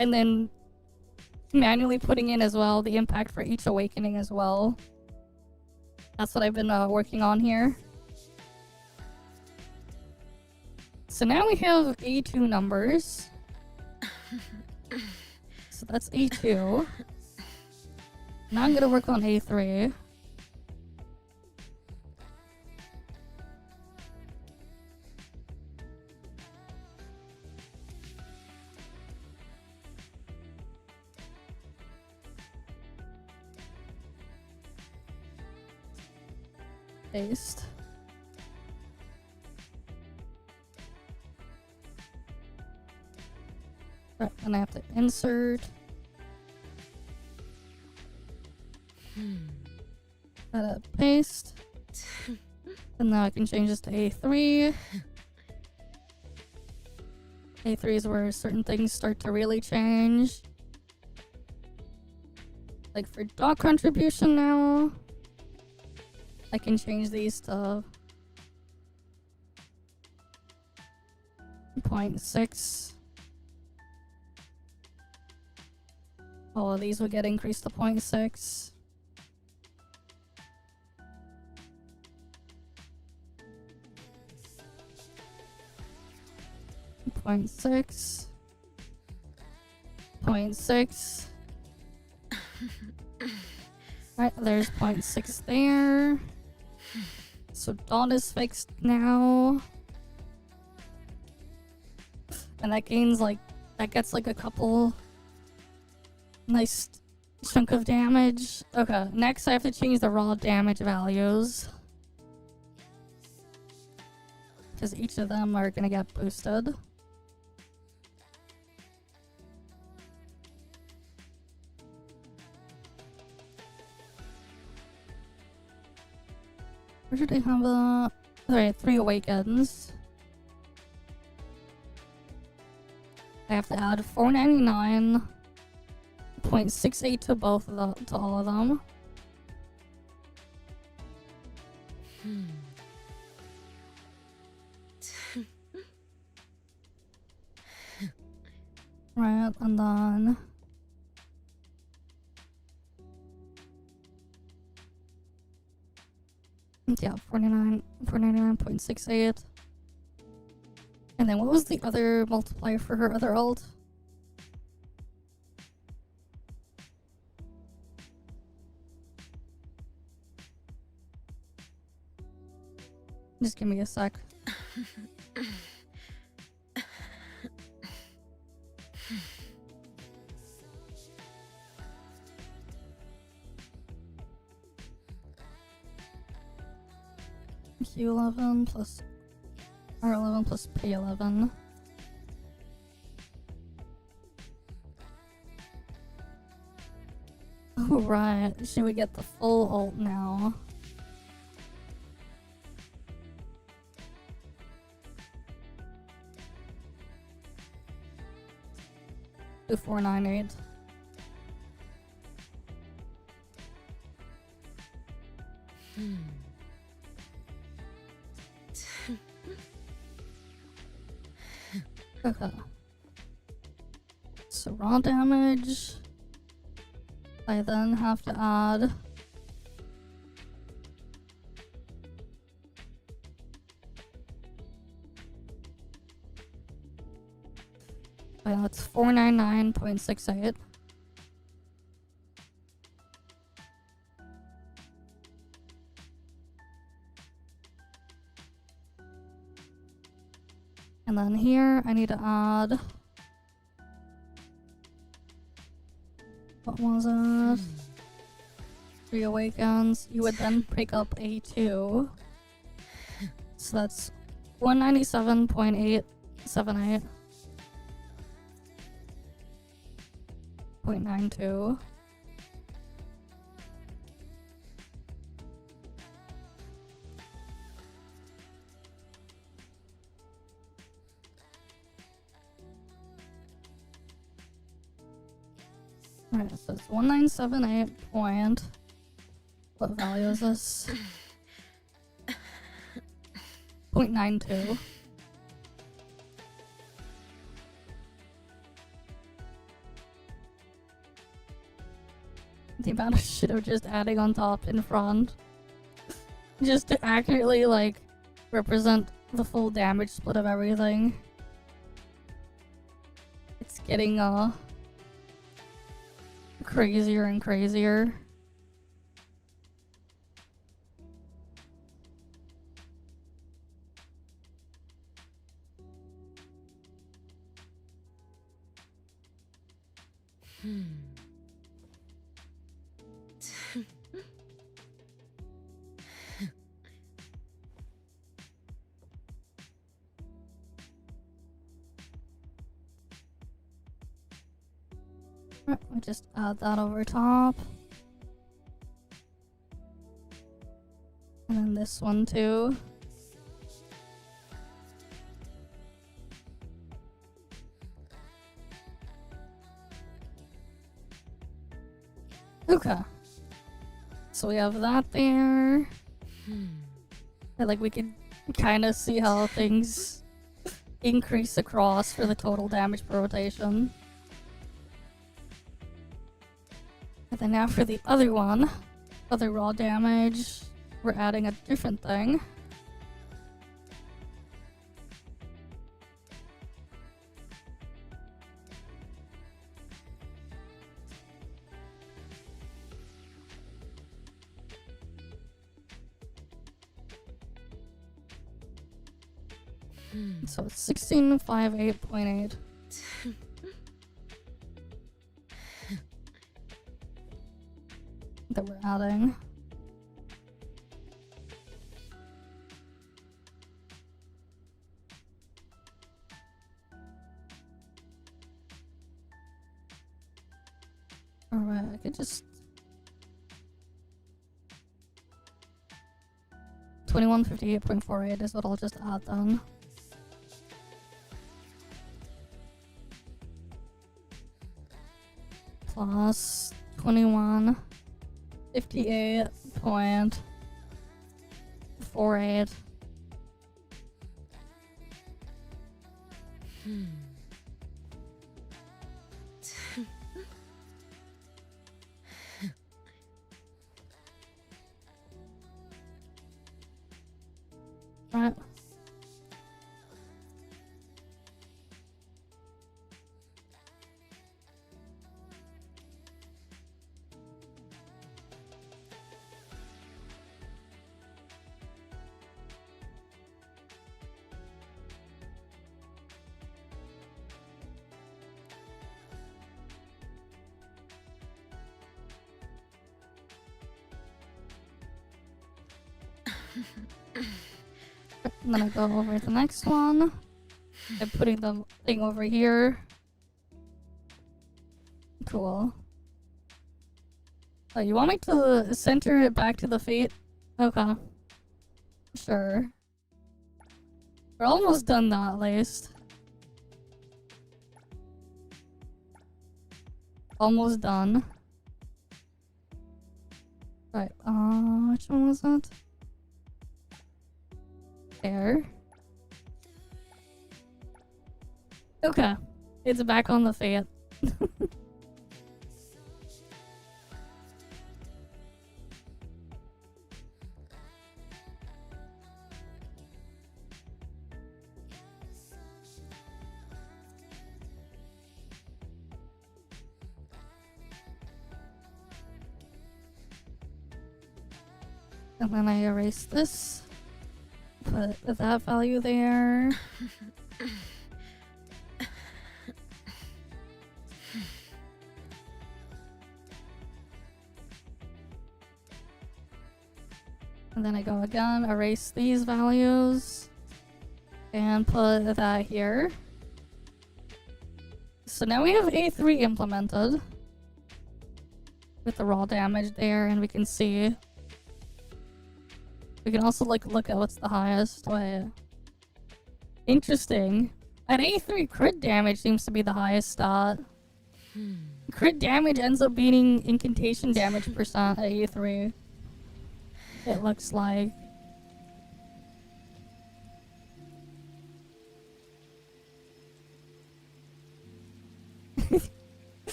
And then manually putting in as well the impact for each awakening as well. That's what I've been working on here. So now we have A2 numbers. So that's A2. Now I'm gonna work on A3. Paste. Right, then I have to insert. Edit, paste. And now I can change this to A3. A3 is where certain things start to really change. Like for dog contribution now, I can change these to 0.6. All of these would get increased to 0.6. Point 0.6. 0.6. Right, there's 0.6 there. So dot is fixed now. And that gains like, that gets like a couple nice chunk of damage. Okay, next I have to change the raw damage values. Because each of them are gonna get boosted. Where should I have a... Alright, 3 awakens. I have to add 499.68 to both of the, to all of them. Right, and then... Yeah, 499.68. And then what was the other multiplier for her other ult? Just give me a sec. Q11 plus R11 plus P11. Oh, right. Should we get the full ult now? Do 498. Okay. So raw damage. I then have to add that's 499.68. And then here I need to add, what was it? 3 awakens. You would then pick up A2. So that's 197.878. 0.92. Alright, so it's 1978 point. What value is this? 0.92. The amount of shit I'm just adding on top in front. Just to accurately, like, represent the full damage split of everything. It's getting, crazier and crazier. Right, we just add that over top. And then this one too. Okay. So we have that there. And like we can kind of see how things increase across for the total damage per rotation. And then now for the other one, other raw damage, we're adding a different thing. So it's 1658.8. that we're adding. Alright, I could just 2158.48 is what I'll just add then. Plus 2158.48. Right. And then I go over the next one. I'm putting the thing over here. Cool. Oh, you want me to center it back to the feet? Okay. Sure. We're almost done that, at least. Almost done. Right, which one was that? There. Okay. It's back on the feet. And then I erase this. Put that value there. And then I go again, erase these values. And put that here. So now we have A3 implemented. With the raw damage there, and we can see. We can also like look at what's the highest. Wait. Interesting. At A3, crit damage seems to be the highest stat. Crit damage ends up beating incantation damage percent at A3. It looks like.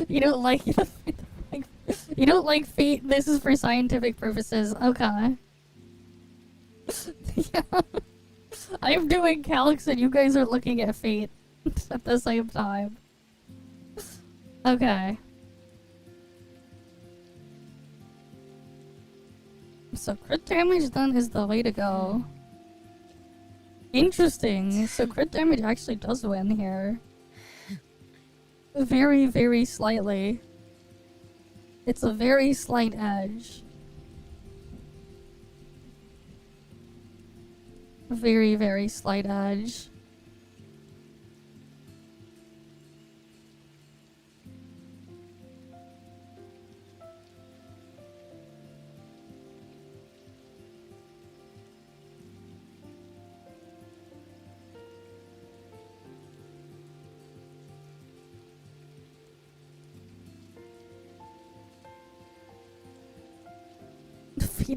You don't like you don't like fate. This is for scientific purposes. Okay. Yeah. I'm doing calcs and you guys are looking at fate at the same time. Okay. So crit damage then is the way to go. Interesting. So crit damage actually does win here. Very, very slightly. It's a very slight edge. Very, very slight edge.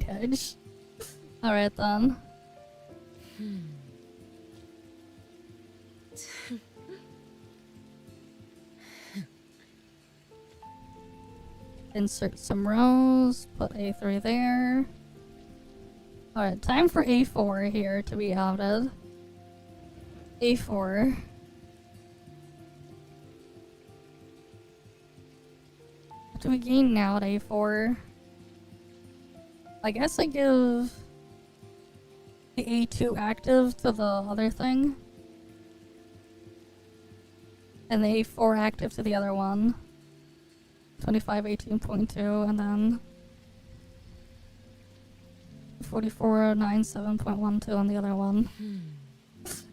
Great hedge. Alright then. Insert some rows, put A3 there. Alright, time for A4 here to be added. A4. What do we gain now at A4? I guess I give the A2 active to the other thing. And the A4 active to the other one. 2518.2 and then 4497.12 on the other one.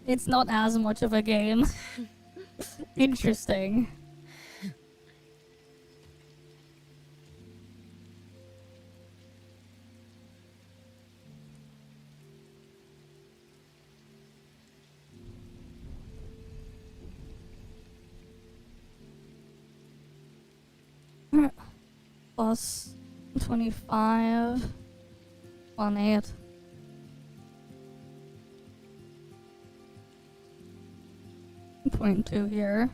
It's not as much of a game. Interesting. Plus 25 on 8. Point 2 here.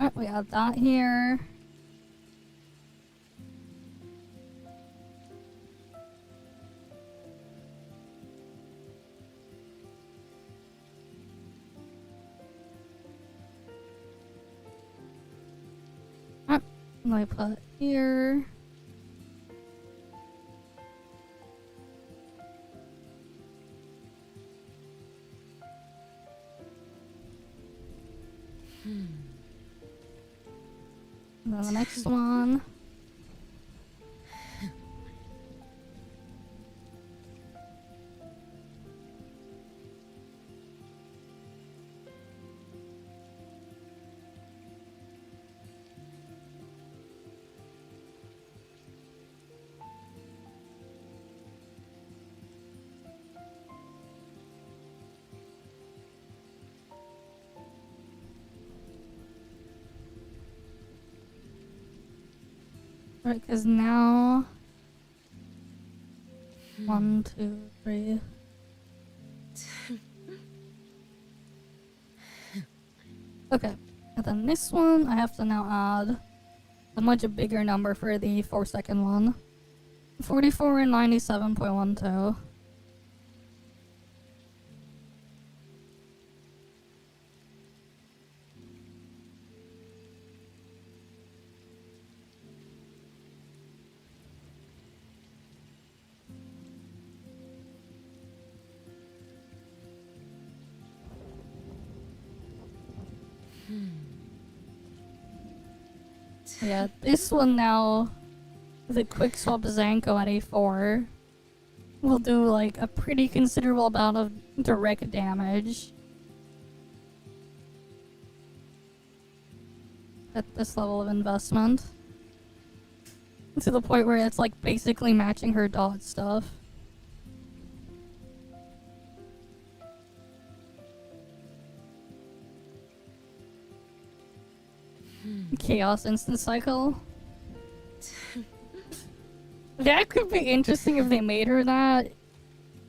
Alright, we got that here. And I put here. And then the next one. Right, because now 1, 2, 3. Okay, and then this one I have to now add a much bigger number for the 4-second one. 44 and 97.12. Yeah, this one now, the quick swap Zankou at A4 will do like a pretty considerable amount of direct damage at this level of investment. To the point where it's like basically matching her dot stuff. Chaos instant cycle. That could be interesting if they made her that.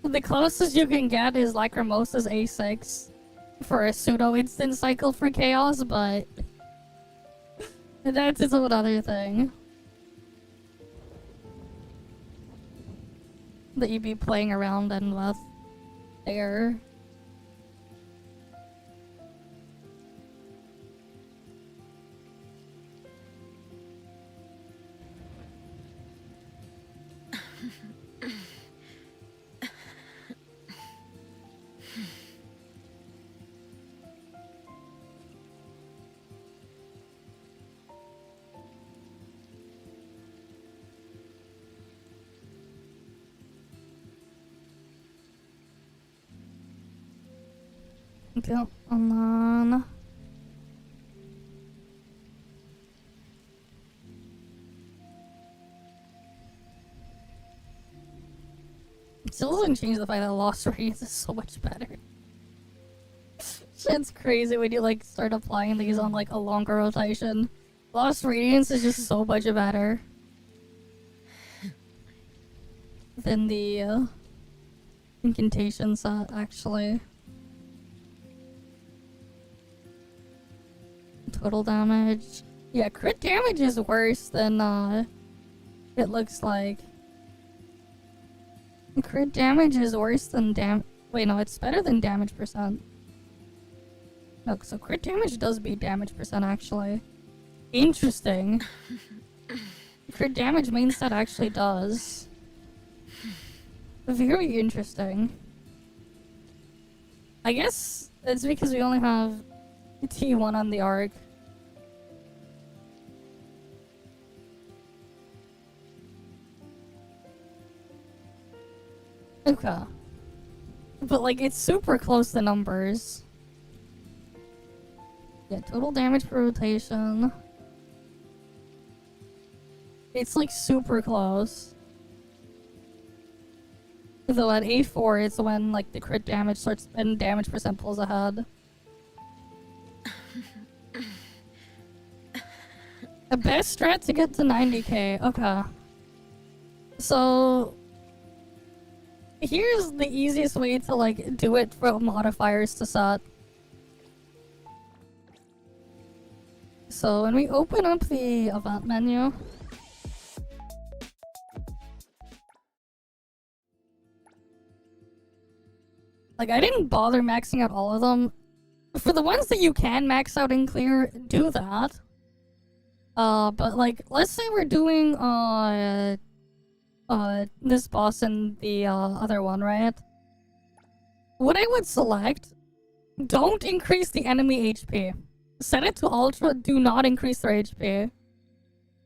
The closest you can get is Lacrimosa's A6 for a pseudo instant cycle for chaos, but that's its own other thing that you'd be playing around and with there. Okay, and then It still doesn't change the fact that Lost Radiance is so much better. Shit's crazy when you like start applying these on like a longer rotation. Lost Radiance is just so much better than the incantation set, actually. Total damage. Yeah, crit damage is worse than it looks like. Crit damage is worse than wait, no, it's better than damage percent. No, so crit damage does beat damage percent, actually. Interesting. Crit damage means that actually does. Very interesting. I guess it's because we only have T1 on the arc. Okay. But like, it's super close to numbers. Yeah, total damage per rotation. It's like super close. Though at A4, it's when like the crit damage starts and damage percent pulls ahead. The best strat to get to 90k. Okay. So here's the easiest way to like do it for modifiers to set. So when we open up the event menu, like I didn't bother maxing out all of them. For the ones that you can max out and clear, do that. But like, let's say we're doing this boss and the other one, right? What I would select, don't increase the enemy HP. Set it to ultra, do not increase their HP.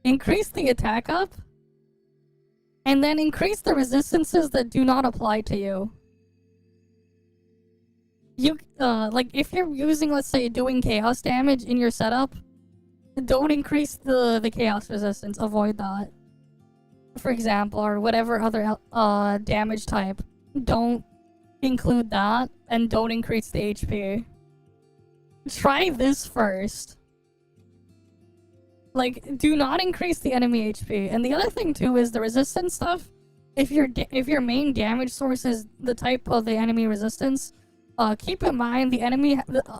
Increase the attack up. And then increase the resistances that do not apply to you. You, like, if you're using, let's say, doing chaos damage in your setup, don't increase the chaos resistance, avoid that. For example, or whatever other, damage type. Don't include that, and don't increase the HP. Try this first. Like, do not increase the enemy HP. And the other thing, too, is the resistance stuff. If your main damage source is the type of the enemy resistance, keep in mind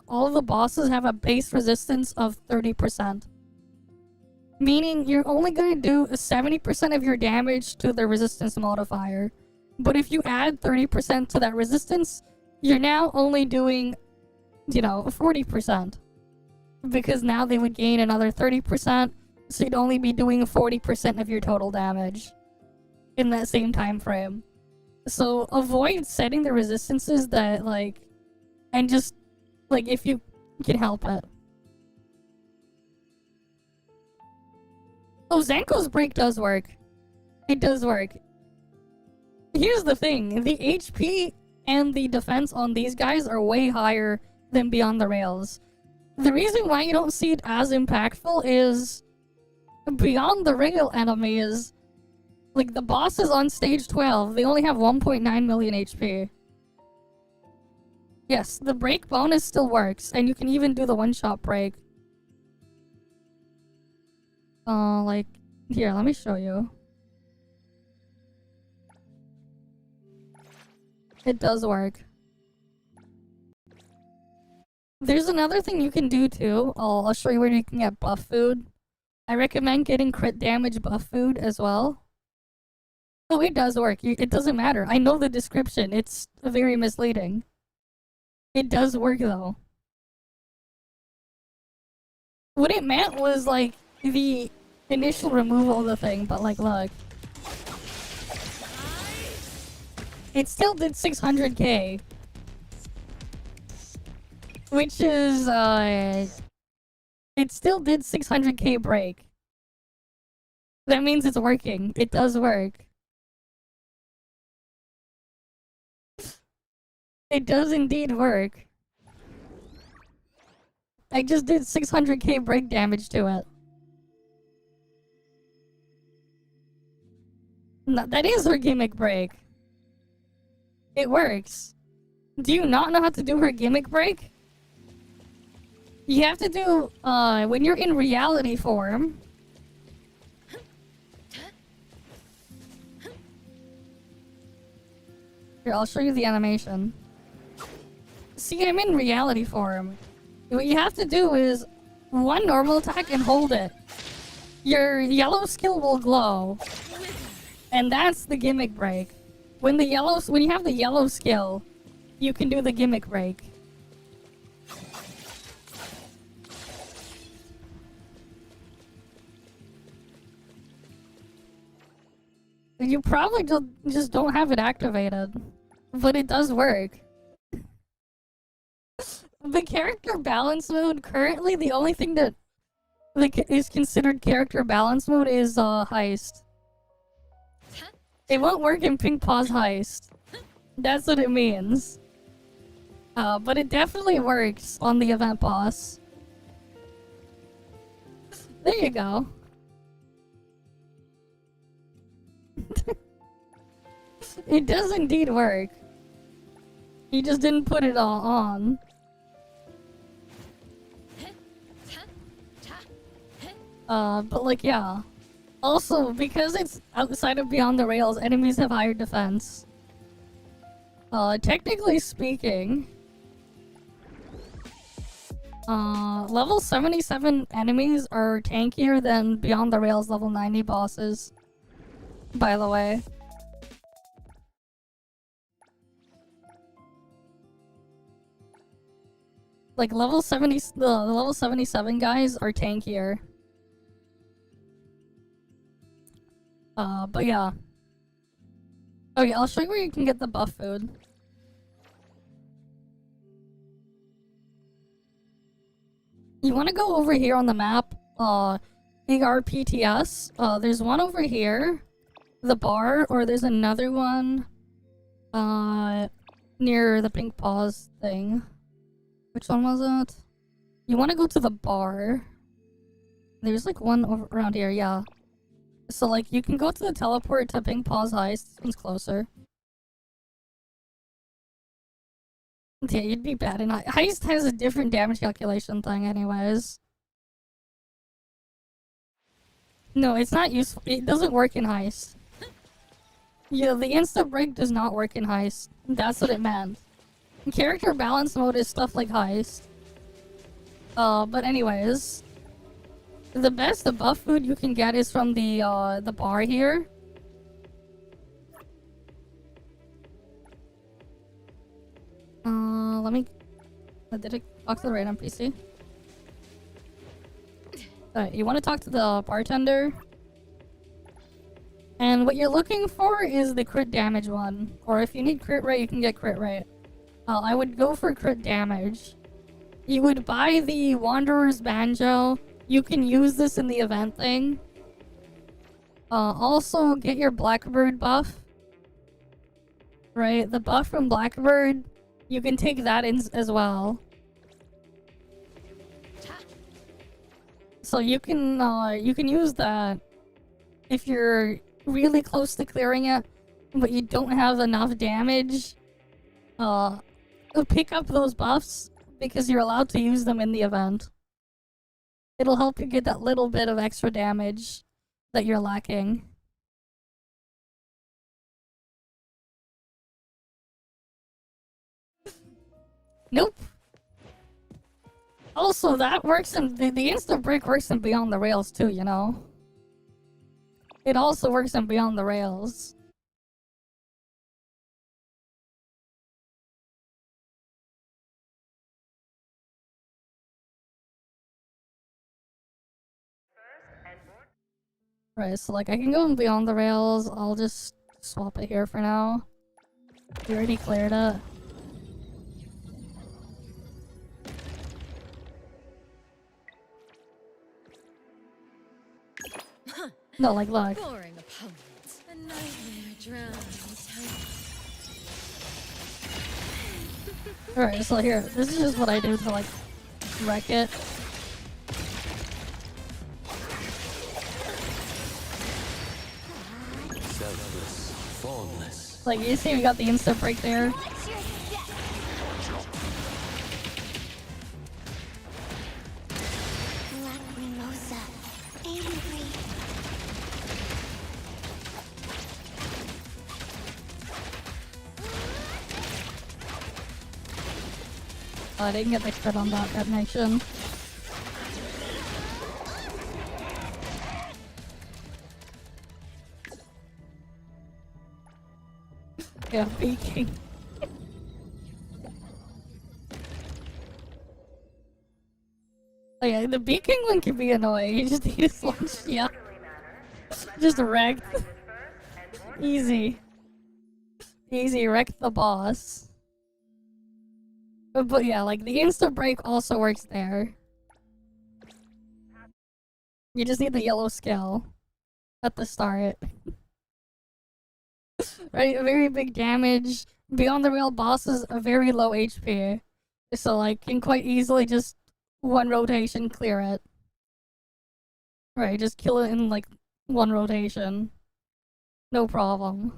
all of the bosses have a base resistance of 30%. Meaning you're only going to do 70% of your damage to the resistance modifier. But if you add 30% to that resistance, you're now only doing, 40%. Because now they would gain another 30%, so you'd only be doing 40% of your total damage in that same time frame. So avoid setting the resistances that, like, and just, like, if you can help it. Oh, Zankou's break does work. It does work. Here's the thing. The HP and the defense on these guys are way higher than Beyond the Rails. The reason why you don't see it as impactful is Beyond the Rail enemies, like the bosses on stage 12, they only have 1.9 million HP. Yes, the break bonus still works, and you can even do the one-shot break. Like, here, let me show you. It does work. There's another thing you can do too. I'll show you where you can get buff food. I recommend getting crit damage buff food as well. Oh, it does work. It doesn't matter. I know the description. It's very misleading. It does work though. What it meant was like the initial removal of the thing, but like look. It still did 600k. Which is, it still did 600k break. That means it's working. It does work. It does indeed work. I just did 600k break damage to it. No, that is her gimmick break. It works. Do you not know how to do her gimmick break? You have to do, when you're in reality form. Here, I'll show you the animation. See, I'm in reality form. What you have to do is one normal attack and hold it. Your yellow skill will glow. And that's the gimmick break. When you have the yellow skill, you can do the gimmick break. You probably just don't have it activated, but it does work. The character balance mode, currently the only thing that is considered character balance mode is heist. It won't work in Pink Paw's heist. That's what it means. But it definitely works on the event boss. There you go. It does indeed work. He just didn't put it all on. But like, yeah. Also, because it's outside of Beyond the Rails, enemies have higher defense. Technically speaking, level 77 enemies are tankier than Beyond the Rails level 90 bosses. By the way. Like, level 70, the level 77 guys are tankier. But yeah. Okay, I'll show you where you can get the buff food. You want to go over here on the map, ARPTS. There's one over here, the bar, or there's another one, near the Pink Paws thing. Which one was it? You want to go to the bar. There's like one over around here, yeah. So like, you can go to the teleport to Pink Paw's heist. This one's closer. Yeah, you'd be bad in heist has a different damage calculation thing anyways. No, it's not useful. It doesn't work in heist. Yeah, the insta break does not work in heist. That's what it meant. Character balance mode is stuff like heist. But anyways, the best buff food you can get is from the bar here. Let me... Did I talk to the right NPC? Alright, you want to talk to the bartender. And what you're looking for is the crit damage one. Or if you need crit rate, you can get crit rate. I would go for crit damage. You would buy the Wanderer's Banjo. You can use this in the event thing. Also, get your Blackbird buff. Right, the buff from Blackbird, you can take that in as well. So you can use that if you're really close to clearing it, but you don't have enough damage. Pick up those buffs because you're allowed to use them in the event. It'll help you get that little bit of extra damage that you're lacking. Nope. Also, that works in the instant break works in Beyond the Rails too, you know. It also works in Beyond the Rails. Right, so like I can go in Beyond the Rails. I'll just swap it here for now. We already cleared it. No, like, look. Boring opponent. A nightmare drowns. Alright, so here, this is just what I do to, like, wreck it. Selfless, formless. Like, you see we got the instant break there. Watch your step. Lacrimosa. Angry. Oh, I didn't get the crit on that detonation. Yeah, peeking. Oh yeah, the beaking one can be annoying. You just need to launch, yeah. Just wrecked. Easy. Easy, wreck the boss. But yeah, like the instant break also works there. You just need the yellow skill at the start. Right, very big damage. Beyond the rail bosses, a very low HP. So like, can quite easily just one rotation clear it. Right, just kill it in like one rotation. No problem.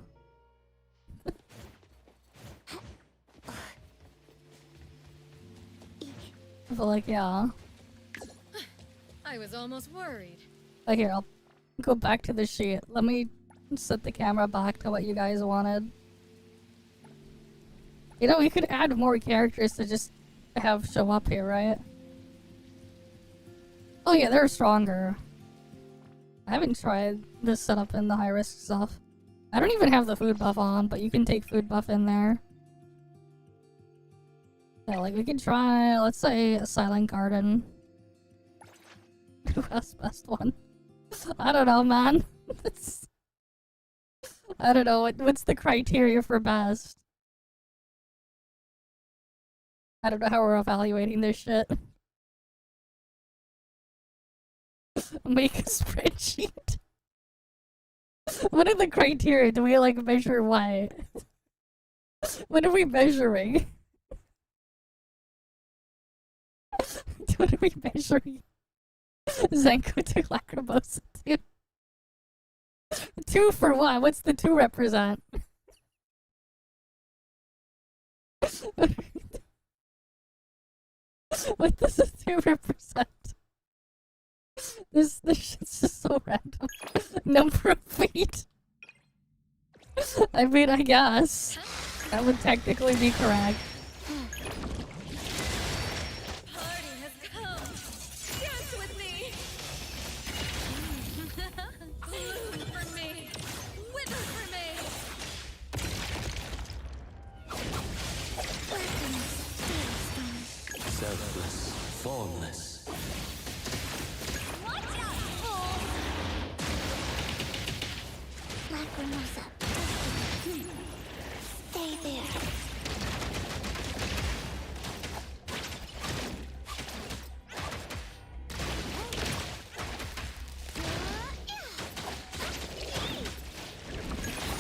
But like, yeah. I was almost worried. Like, here, I'll go back to the sheet. Let me set the camera back to what you guys wanted. You know, we could add more characters to just have show up here, right? Oh yeah, they're stronger. I haven't tried this setup in the high risk stuff. I don't even have the food buff on, but you can take food buff in there. Yeah, like we could try, let's say, a silent garden. Who has best one? I don't know, man. I don't know, what's the criteria for best? I don't know how we're evaluating this shit. Make a spreadsheet. What are the criteria? Do we like measure what? What are we measuring? What are we measuring? Zankou to Lacrimosa 2. 2 for what? What's the 2 represent? What does the 2 represent? This shit's just so random. Number of feet. I mean, I guess that would technically be correct. Party has come. Dance with me. Bloom for me. Wither for me. Selfless, formless. Watch out, fool! Lacrimosa. Stay there.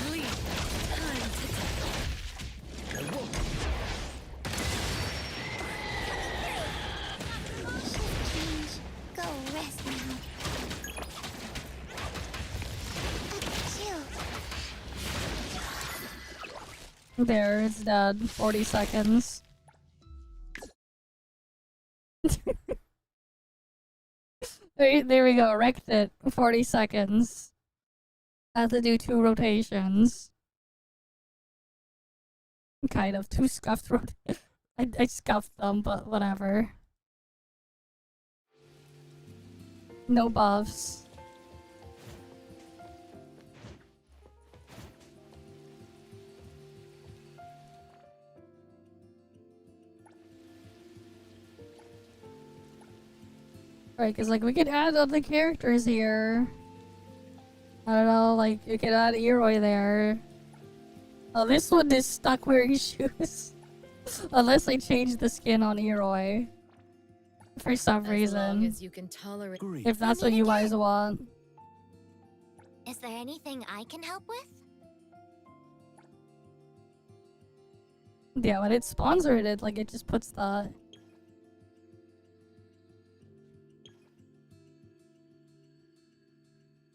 Leave. Time to die. Change. Go rest now. Achoo. There, it's dead. 40 seconds. There we go, wrecked it. 40 seconds. I have to do 2 rotations. Kind of. 2 scuffed I scuffed them, but whatever. No buffs. Right, cause like we could add other characters here. I don't know, like you could add Eroi there. Oh, this one is stuck wearing shoes. Unless I change the skin on Eroi. For some As reason. long as you can tolerate. Agree. If that's what you guys want. Is there anything I can help with? Yeah, when it's sponsored, it just puts the...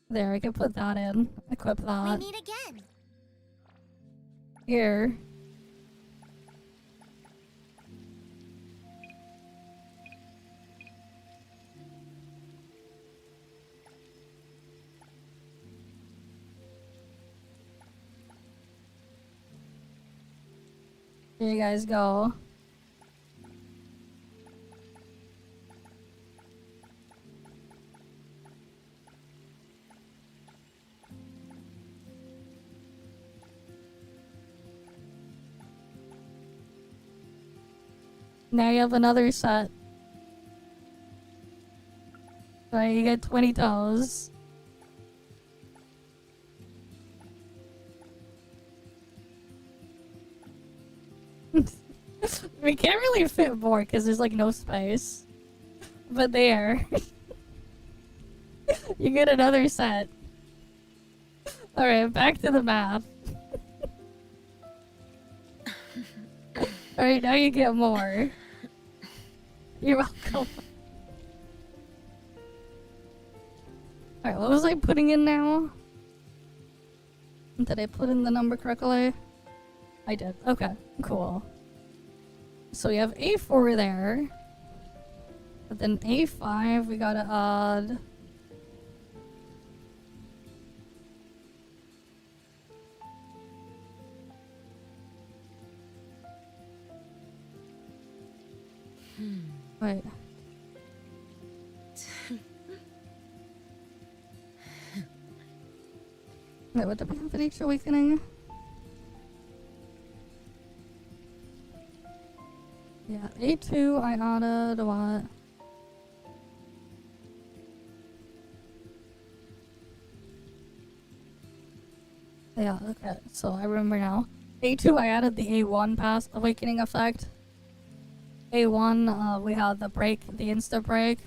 There, I can put that in. Equip We that. meet again. here. Here you guys go. Now you have another set. So you get 20 toes. We can't really fit more because there's like no space. But there. You get another set. Alright, back to the math. Alright, now you get more. You're welcome. Alright, what was I putting in now? Did I put in the number correctly? I did. Okay, cool. So we have A4 there. But then A5 we gotta add... Wait. Wait, what did we have at each awakening? Yeah, A2 I added what? Yeah, okay, so I remember now. A2 I added the A1 past awakening effect. A1 we had the break, the insta break.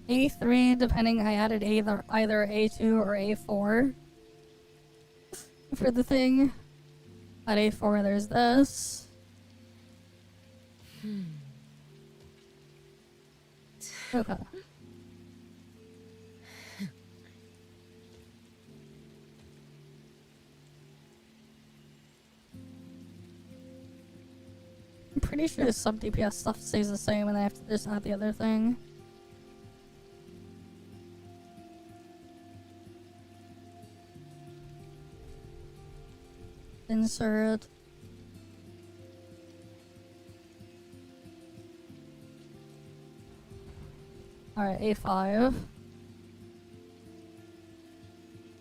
A3 depending I added either A2 or A4 for the thing. At A4 there's this. Okay. I'm pretty sure the sub DPS stuff stays the same and I have to just add the other thing. Insert. Alright, A5.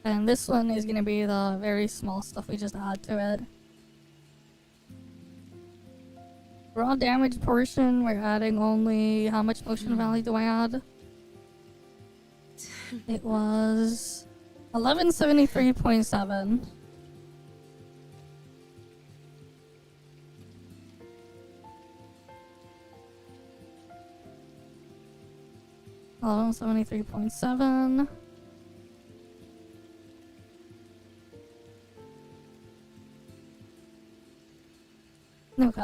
And this one is gonna be the very small stuff we just add to it. Raw damage portion, we're adding only... How much motion value do I add? It was... 1173.7. Oh, 73.7. Okay.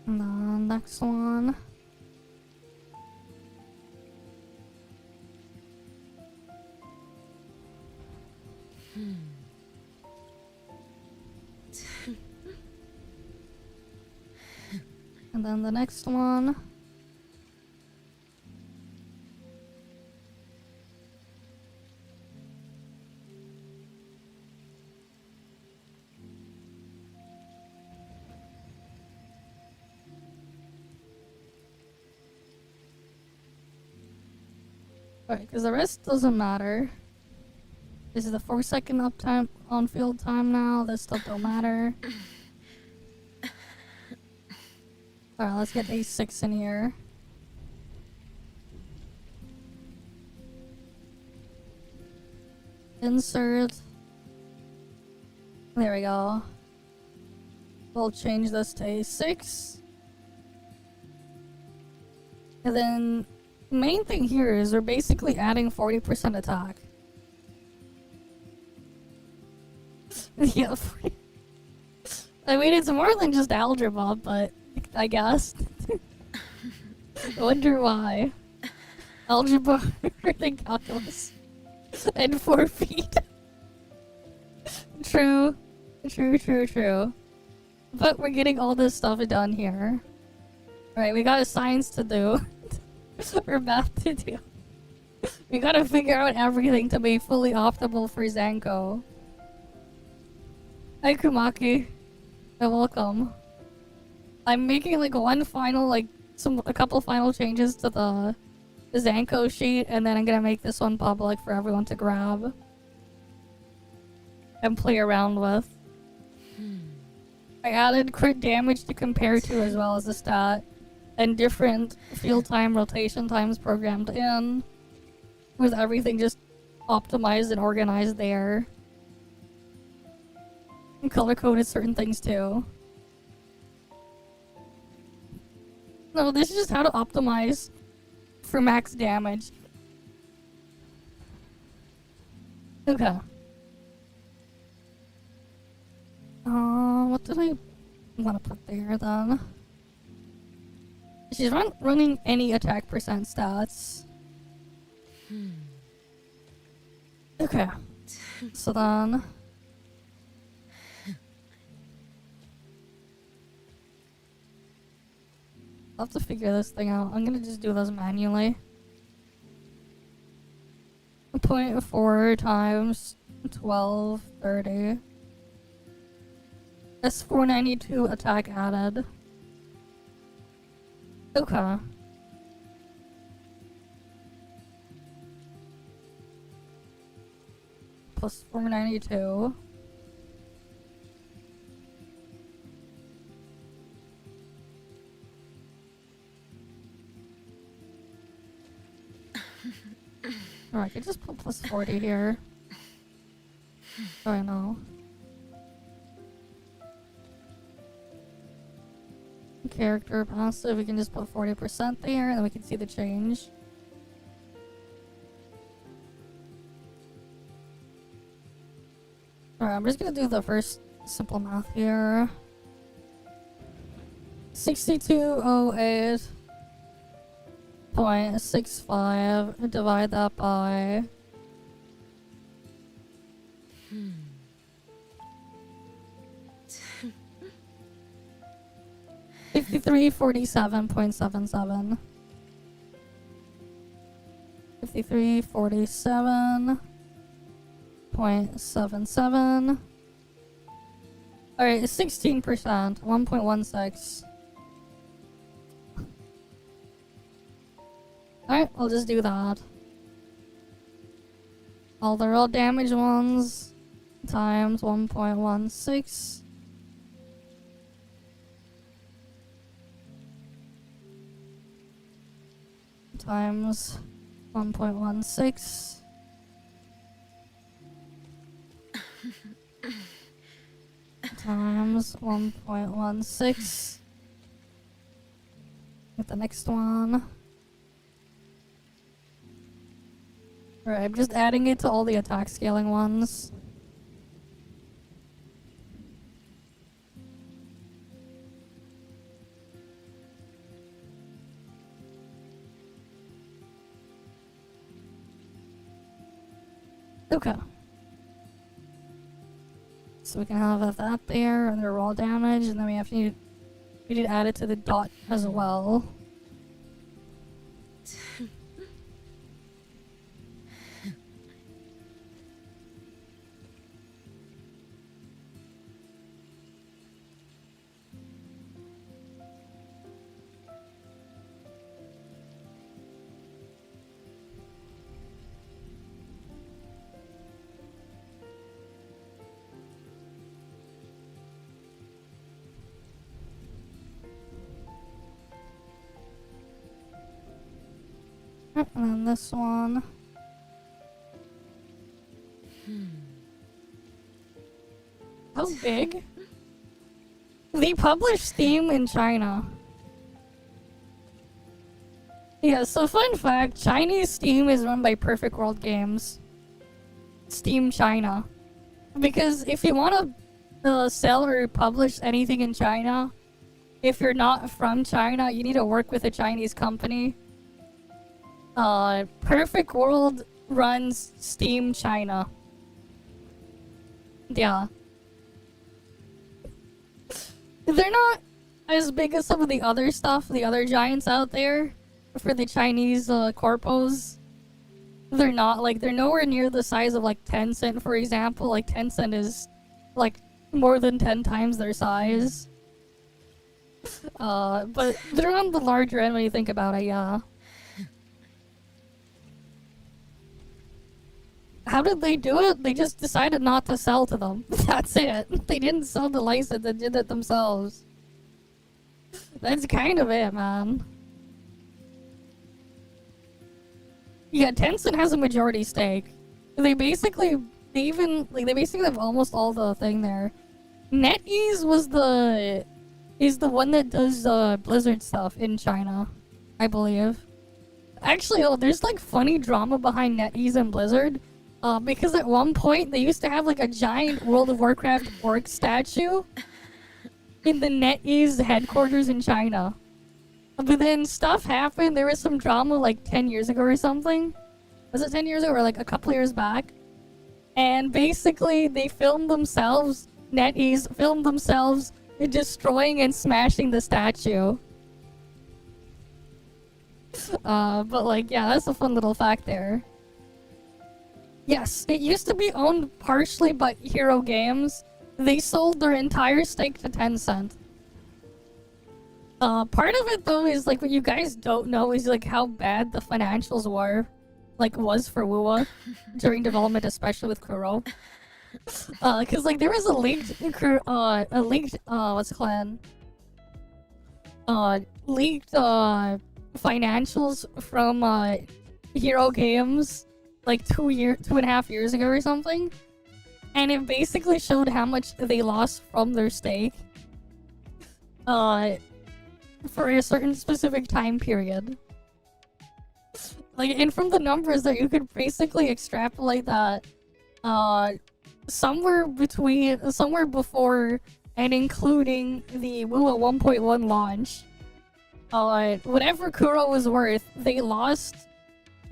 And then next one. And then the next one. Alright, because the rest doesn't matter. This is the 4-second uptime on field time now. This stuff don't matter. Alright, let's get A6 in here. Insert. There we go. We'll change this to A6. And then, the main thing here is we're basically adding 40% attack. Yeah, I mean, it's more than just algebra, but I guess. I wonder why. Algebra and calculus. And 4 feet. True. True. But we're getting all this stuff done here. Right, we got science to do. Or math to do. We gotta figure out everything to be fully optimal for Zankou. Hi Kumaki. You're welcome. I'm making like one final, like, a couple final changes to the Zankou sheet, and then I'm gonna make this one public for everyone to grab and play around with. I added crit damage to compare to as well as a stat, and different field time, rotation times programmed in, with everything just optimized and organized there. And color-coded certain things too. No, this is just how to optimize for max damage. Okay. What did I want to put there then? She's running any attack percent stats. Okay. So then... I'll have to figure this thing out. I'm gonna just do this manually. 0.4 times 1230. That's 492 attack added. Okay. Plus 492. Or I could just put plus 40 here. Oh, I know. Character passive, we can just put 40% there, and then we can see the change. Alright, I'm just gonna do the first simple math here. 6208.65, divide that by... 5347.77. 5347.77. Alright, 16%, 1.16. Alright, I'll just do that. All the raw damage ones times 1.16. Times 1.16. Times 1.16. Get the next one. Alright, I'm just adding it to all the attack scaling ones. Okay. So we can have that there, and the raw damage, and then we need to add it to the dot as well. And then this one. How big? They publish Steam in China. Yeah, so fun fact, Chinese Steam is run by Perfect World Games. Steam China. Because if you want to sell or publish anything in China, if you're not from China, you need to work with a Chinese company. Perfect World runs Steam China. Yeah. They're not as big as some of the other stuff, the other giants out there for the Chinese corpos. They're not, like, they're nowhere near the size of, like, Tencent, for example. Like, Tencent is, like, more than 10 times their size. But they're on the larger end when you think about it, yeah. How did they do it? They just decided not to sell to them. That's it. They didn't sell the license, they did it themselves. That's kind of it, man. Yeah, Tencent has a majority stake. They basically have almost all the thing there. NetEase is the one that does Blizzard stuff in China, I believe. Actually, there's like funny drama behind NetEase and Blizzard. Because at one point they used to have like a giant World of Warcraft orc statue in the NetEase headquarters in China. But then stuff happened. There was some drama like 10 years ago or something. Was it 10 years ago or like a couple years back? And basically they filmed themselves, NetEase filmed themselves destroying and smashing the statue. But like, yeah, that's a fun little fact there. Yes, it used to be owned partially by Hero Games. They sold their entire stake to Tencent. Part of it though is like what you guys don't know is like how bad the financials was for WoA during development, especially with Kuro. Cause like there was a leaked what's it called? Leaked financials from Hero Games like 2.5 years ago or something, and it basically showed how much they lost from their stake for a certain specific time period. Like, and from the numbers that you could basically extrapolate that somewhere before and including the WoA 1.1 launch, whatever Kuro was worth, they lost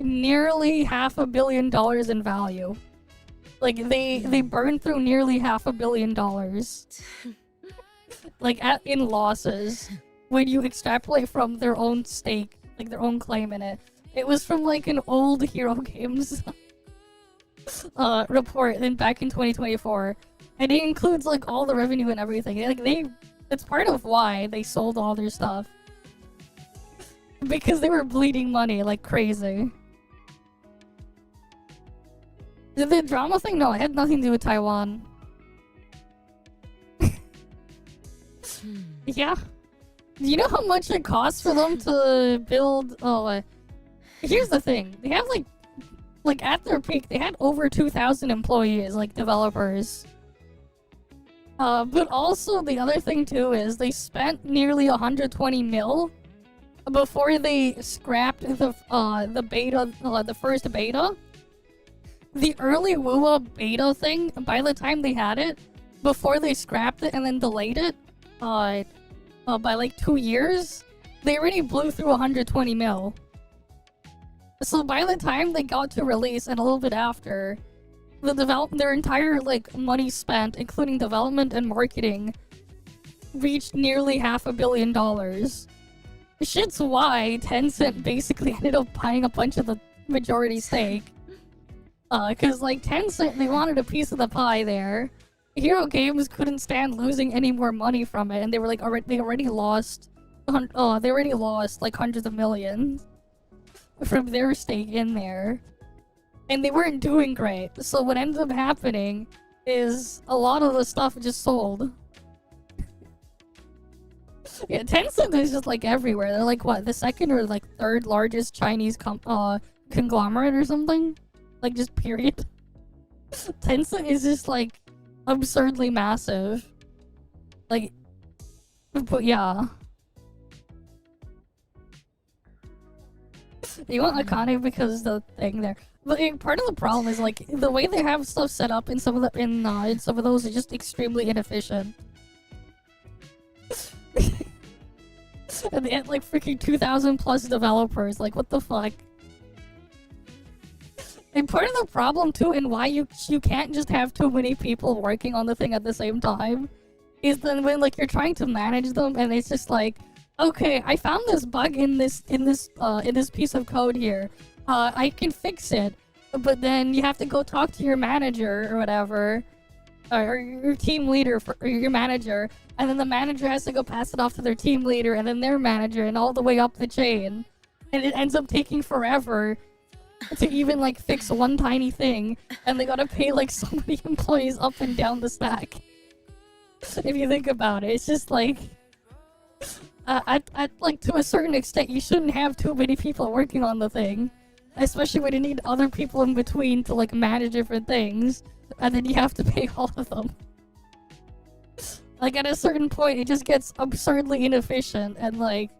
nearly $500 million in value. Like they burned through nearly $500 million, like in losses. When you extrapolate from their own stake, like their own claim in it, it was from like an old Hero Games report back in 2024, and it includes like all the revenue and everything. It's part of why they sold all their stuff, because they were bleeding money like crazy. The drama thing? No, it had nothing to do with Taiwan. Yeah. Do you know how much it costs for them to build... here's the thing. They have like at their peak, they had over 2,000 employees, like developers. But also the other thing too is they spent nearly 120 mil before they scrapped the beta, the first beta. The early WoA beta thing, by the time they had it, before they scrapped it and then delayed it, by like 2 years, they already blew through 120 mil. So by the time they got to release and a little bit after, their entire like money spent, including development and marketing, reached nearly $500 million. Shit's why Tencent basically ended up buying a bunch of the majority stake. Cause like Tencent, they wanted a piece of the pie there. Hero Games couldn't stand losing any more money from it, and they were like they already lost like hundreds of millions from their stake in there, and they weren't doing great. So what ended up happening is a lot of the stuff just sold. Yeah, Tencent is just like everywhere. They're like what, the second or like third largest Chinese conglomerate or something? Like just period. Tencent is just like absurdly massive. Like, but yeah. You want Akane because the thing there. But like, part of the problem is like the way they have stuff set up in some of those is just extremely inefficient. And they had like freaking 2,000 plus developers. Like, what the fuck? And part of the problem too, and why you can't just have too many people working on the thing at the same time, is then when like you're trying to manage them, and it's just like, okay, I found this bug in this piece of code here. I can fix it, but then you have to go talk to your manager or whatever, or your team leader or your manager, and then the manager has to go pass it off to their team leader and then their manager and all the way up the chain, and it ends up taking forever to even like fix one tiny thing, and they gotta pay like so many employees up and down the stack. If you think about it, it's just like, at like to a certain extent, you shouldn't have too many people working on the thing, especially when you need other people in between to like manage different things, and then you have to pay all of them. Like at a certain point, it just gets absurdly inefficient, and like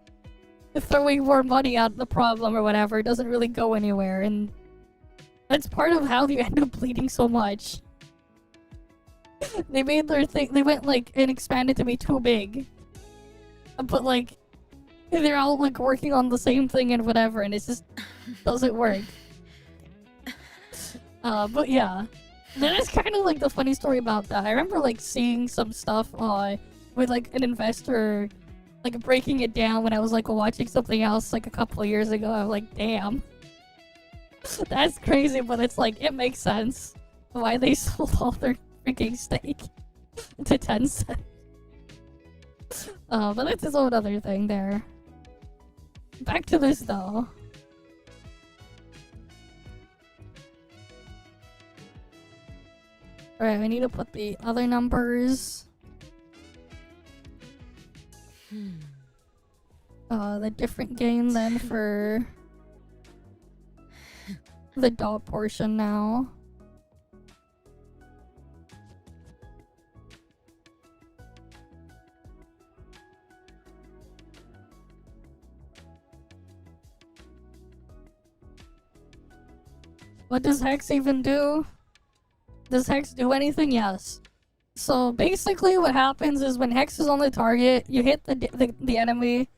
throwing more money at the problem or whatever doesn't really go anywhere, and that's part of how you end up bleeding so much. They made their thing, they went like and expanded to be too big, but like they're all like working on the same thing and whatever, and it just doesn't work. But yeah, that is kind of like the funny story about that. I remember like seeing some stuff with like an investor like breaking it down when I was like watching something else like a couple of years ago. I'm like, damn, that's crazy, but it's like it makes sense why they sold all their freaking stake to Tencent. But that's his own other thing there. Back to this though. Alright, we need to put the other numbers. The different game then for the dot portion now. What does Hex even do? Does Hex do anything? Yes. So basically what happens is when Hex is on the target, you hit the enemy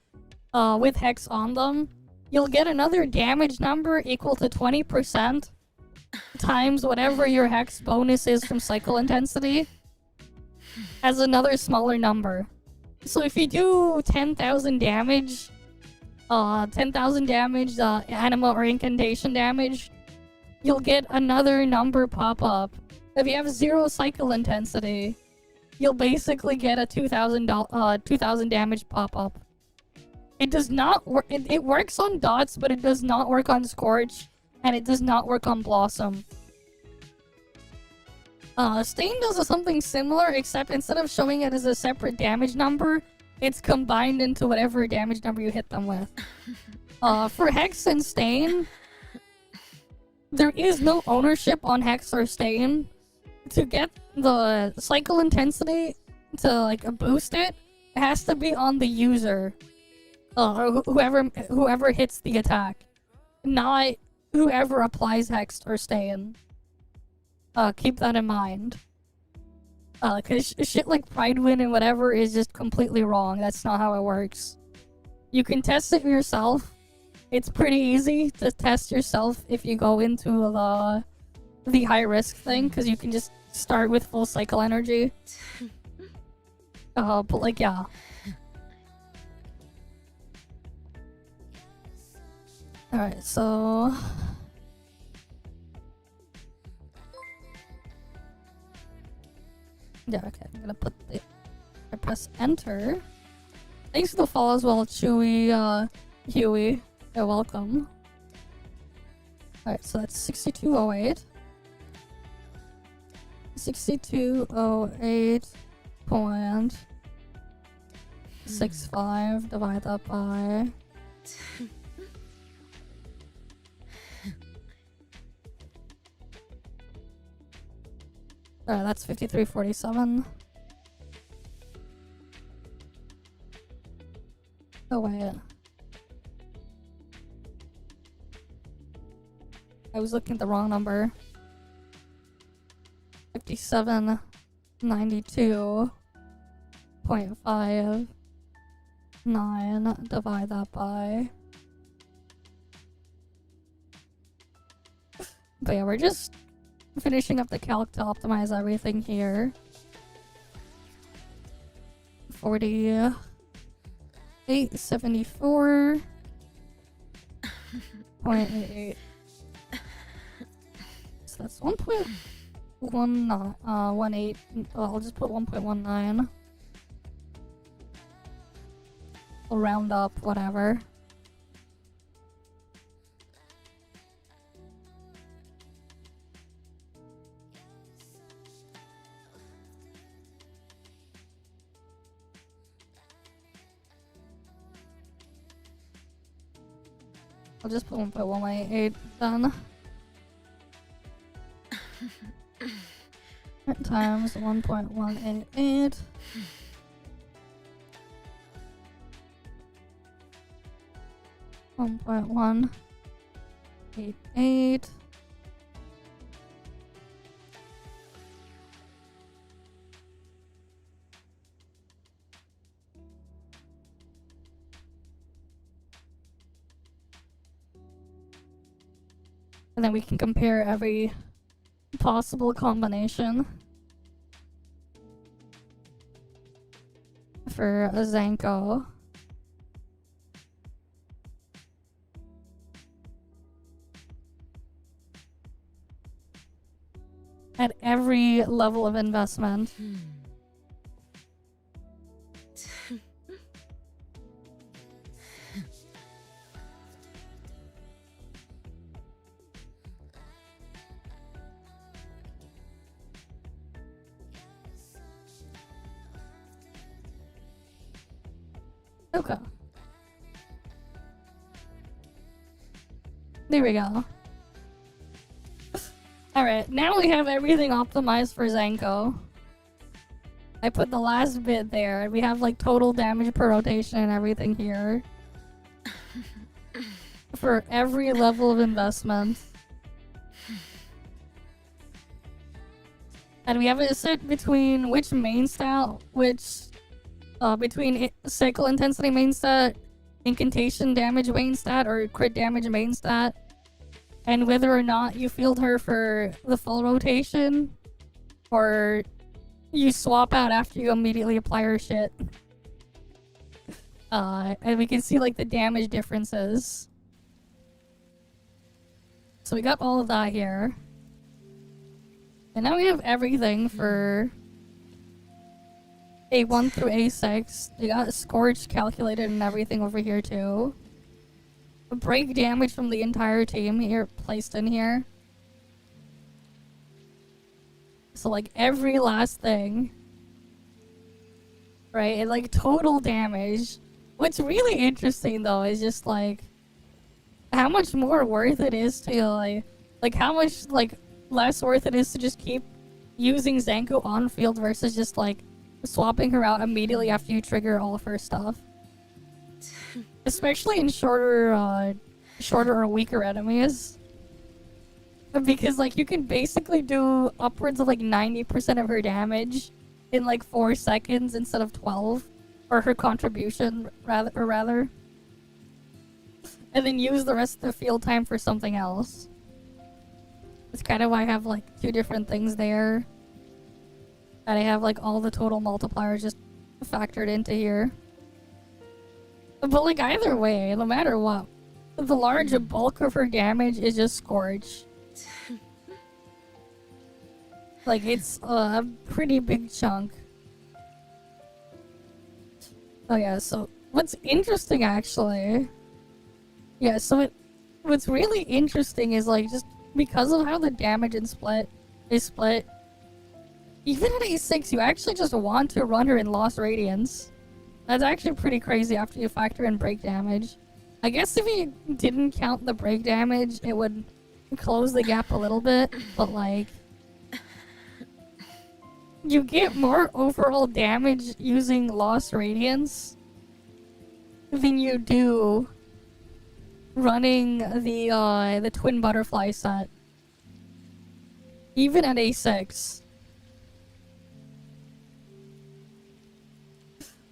with Hex on them, you'll get another damage number equal to 20% times whatever your Hex bonus is from cycle intensity as another smaller number. So if you do 10,000 damage, anima or incantation damage, you'll get another number pop up. If you have 0 cycle intensity, you'll basically get a 2,000 damage pop up. It does not work. It works on dots, but it does not work on Scorch, and it does not work on Blossom. Stain does something similar, except instead of showing it as a separate damage number, it's combined into whatever damage number you hit them with. For Hex and Stain, there is no ownership on Hex or Stain. To get the cycle intensity to like boost it, it has to be on the user, or whoever hits the attack, not whoever applies Hex or Stain. Keep that in mind. Cause shit like Pride Win and whatever is just completely wrong. That's not how it works. You can test it yourself. It's pretty easy to test yourself if you go into the high risk thing, because you can just start with full cycle energy. But like, yeah. Alright, so yeah, okay, I'm gonna put the I press enter. Thanks for the follow as well, Chewy, Huey. You're welcome. Alright, so that's 6208. 6208.65, divide that by that's 5347. Oh wait, I was looking at the wrong number. 5792.5 9, divide that by. But yeah, we're just finishing up the calc to optimize everything here. 4874.88. So that's 1.18. I'll just put 1.19. I'll round up, whatever. I'll just put 1.188 done. Times 1.188. $1.188. And then we can compare every possible combination for a Zankou. At every level of investment. Okay. There we go. Alright, now we have everything optimized for Zankou. I put the last bit there, and we have like total damage per rotation and everything here. For every level of investment. And we have it set between which main stat, between cycle intensity main stat, incantation damage main stat, or crit damage main stat. And whether or not you field her for the full rotation, or you swap out after you immediately apply her shit. And we can see like the damage differences. So we got all of that here. And now we have everything for A1 through A6. We got Scorch calculated and everything over here too. Break damage from the entire team here placed in here. So like every last thing. Right? And like total damage. What's really interesting though is just like how much more worth it is to like how much like less worth it is to just keep using Zankou on field versus just like swapping her out immediately after you trigger all of her stuff. Especially in shorter or weaker enemies. Because like you can basically do upwards of like 90% of her damage in like 4 seconds instead of 12. Or her contribution rather. And then use the rest of the field time for something else. That's kind of why I have like 2 different things there. And I have like all the total multipliers just factored into here. But like either way, no matter what, the large bulk of her damage is just Scorch. Like it's a pretty big chunk. Oh yeah, so what's interesting actually... Yeah, so what's really interesting is like just because of how the damage and split is split, even at A6 you actually just want to run her in Lost Radiance. That's actually pretty crazy after you factor in break damage. I guess if you didn't count the break damage, it would close the gap a little bit, but like... You get more overall damage using Lost Radiance than you do running the Twin Butterfly set. Even at A6.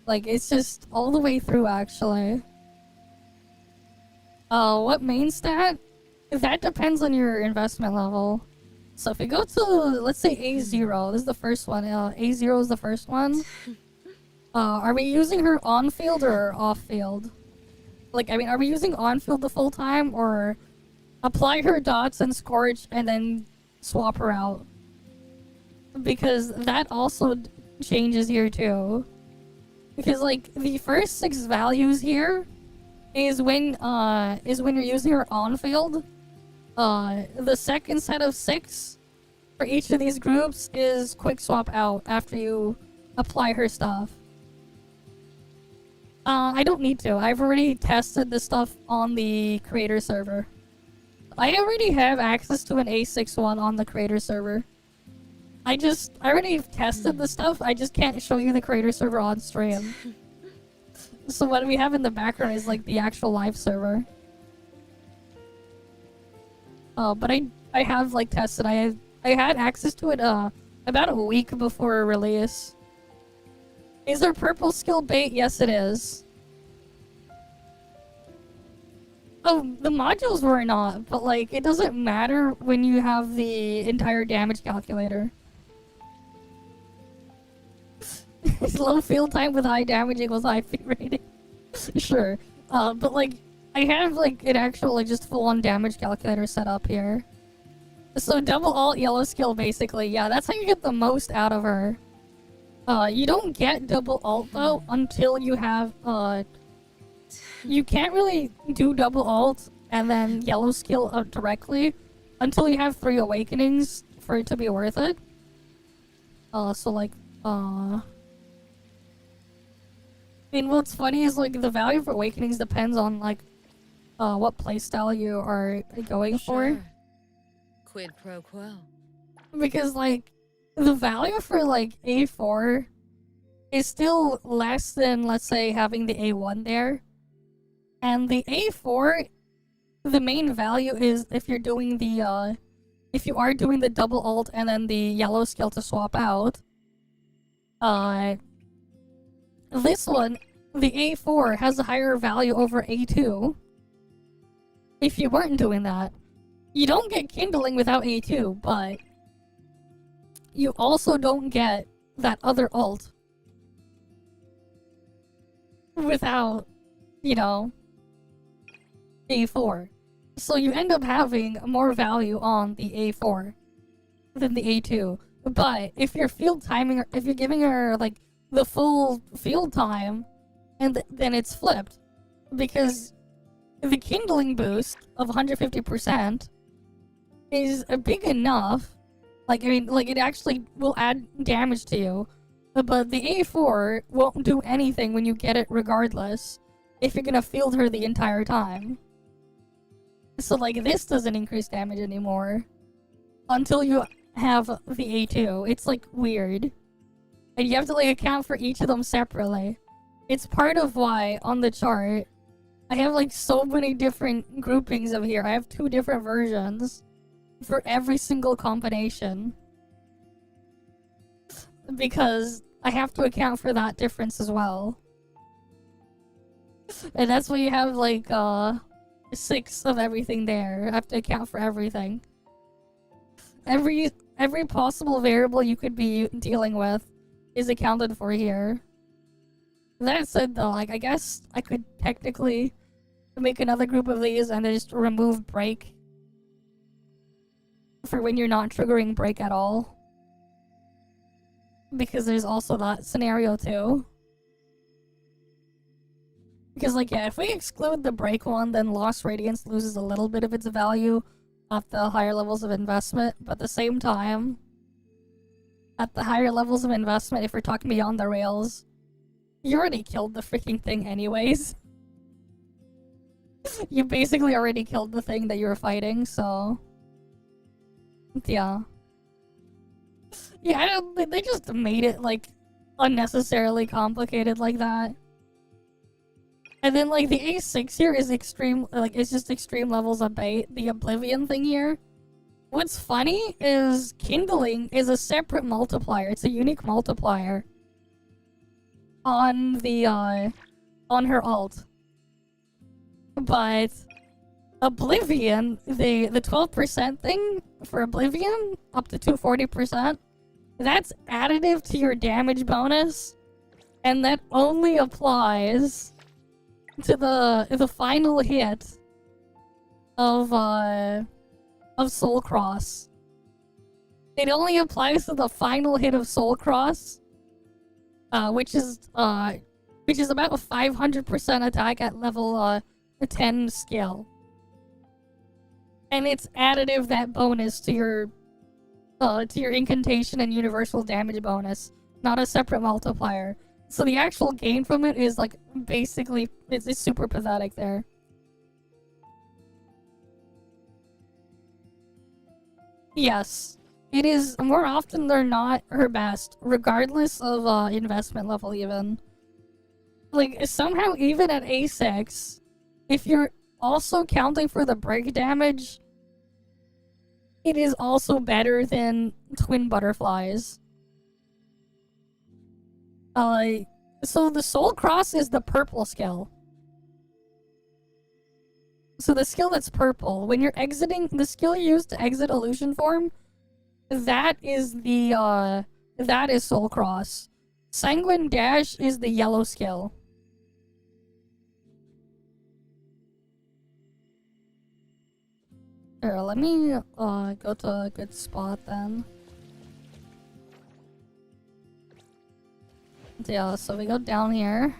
Like, it's just all the way through, actually. What main stat? That depends on your investment level. So if you go to, let's say A0, this is the first one. A0 is the first one. Are we using her on-field or off-field? Like, I mean, are we using on-field the full time, or apply her dots and Scorch and then swap her out? Because that also changes here too. Because, like, the first 6 values here is when you're using her on-field. The second set of 6 for each of these groups is quick swap out after you apply her stuff. I don't need to. I've already tested this stuff on the creator server. I already have access to an A6 one on the creator server. I already tested the stuff, I just can't show you the creator server on stream. So what we have in the background is like the actual live server. But I have like tested, I had access to it about a week before release. Is there purple skill bait? Yes, it is. Oh, the modules were not, but like, it doesn't matter when you have the entire damage calculator. Low field time with high damage equals high feat rating. Sure. But like, I have like an actual like just full-on damage calculator set up here. So double alt yellow skill basically, yeah, that's how you get the most out of her. You don't get double alt though until you have you can't really do double alt and then yellow skill directly until you have 3 awakenings for it to be worth it. So like I mean, what's funny is like the value of awakenings depends on like what playstyle you are going for. Quid pro quo. Because like the value for like A4 is still less than, let's say, having the A1 there. And the A4, the main value is if you're doing the if you are doing the double alt and then the yellow skill to swap out. This one, the A4 has a higher value over A2. If you weren't doing that, you don't get kindling without A2, but you also don't get that other alt without, you know, A4. So you end up having more value on the A4 than the A2. But if you're field timing, if you're giving her like the full field time, and then it's flipped, because the kindling boost of 150% is big enough. Like, I mean, like, it actually will add damage to you. But the A4 won't do anything when you get it regardless, if you're gonna field her the entire time. So, like, this doesn't increase damage anymore until you have the A2. It's, like, weird. And you have to, like, account for each of them separately. It's part of why, on the chart, I have, like, so many different groupings of here. I have 2 different versions for every single combination. Because I have to account for that difference as well. And that's why you have like 6 of everything there. I have to account for everything. Every possible variable you could be dealing with is accounted for here. That said though, like, I guess I could technically make another group of these and then just remove break for when you're not triggering break at all. Because there's also that scenario too. Because, like, yeah, if we exclude the break one, then Lost Radiance loses a little bit of its value at the higher levels of investment. But at the same time, at the higher levels of investment, if we're talking beyond the rails, you already killed the freaking thing anyways. You basically already killed the thing that you were fighting, so... yeah. Yeah, they just made it, like, unnecessarily complicated like that. And then, like, the A6 here is extreme, like, it's just extreme levels of bait. The Oblivion thing here. What's funny is Kindling is a separate multiplier. It's a unique multiplier. on the on her ult. But Oblivion, the 12% thing for Oblivion, up to 240%, that's additive to your damage bonus, and that only applies to the final hit of Soul Cross. It only applies to the final hit of Soul Cross, which is about a 500% attack at level 10 skill. And it's additive, that bonus, to your incantation and universal damage bonus, not a separate multiplier. So the actual gain from it is like basically it's super pathetic there. Yes, it is more often than not her best, regardless of investment level even. Like, somehow even at A6, if you're also counting for the break damage, it is also better than Twin Butterflies. So the Soul Cross is the purple skill. So the skill that's purple, when you're exiting, the skill you use to exit illusion form, that is Soul Cross. Sanguine Dash is the yellow skill. Here, let me go to a good spot then. Yeah, so we go down here.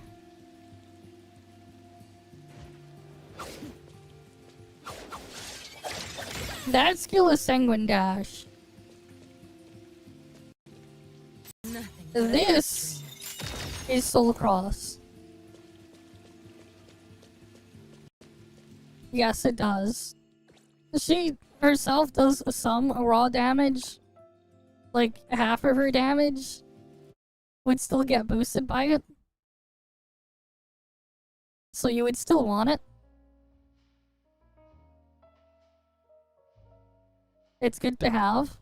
That skill is Sanguine Dash. This is Soul Cross. Yes, it does. She herself does some raw damage. Like, half of her damage would still get boosted by it. So you would still want it. It's good to have.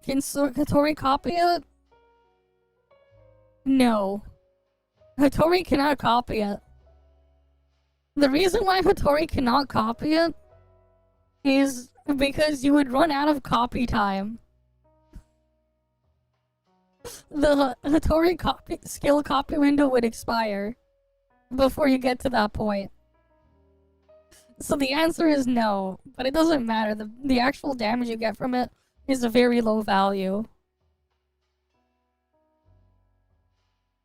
Can Hattori copy it? No. Hattori cannot copy it. The reason why Hattori cannot copy it is because you would run out of copy time. The Hattori skill copy window would expire before you get to that point. So the answer is no, but it doesn't matter. The actual damage you get from it is a very low value.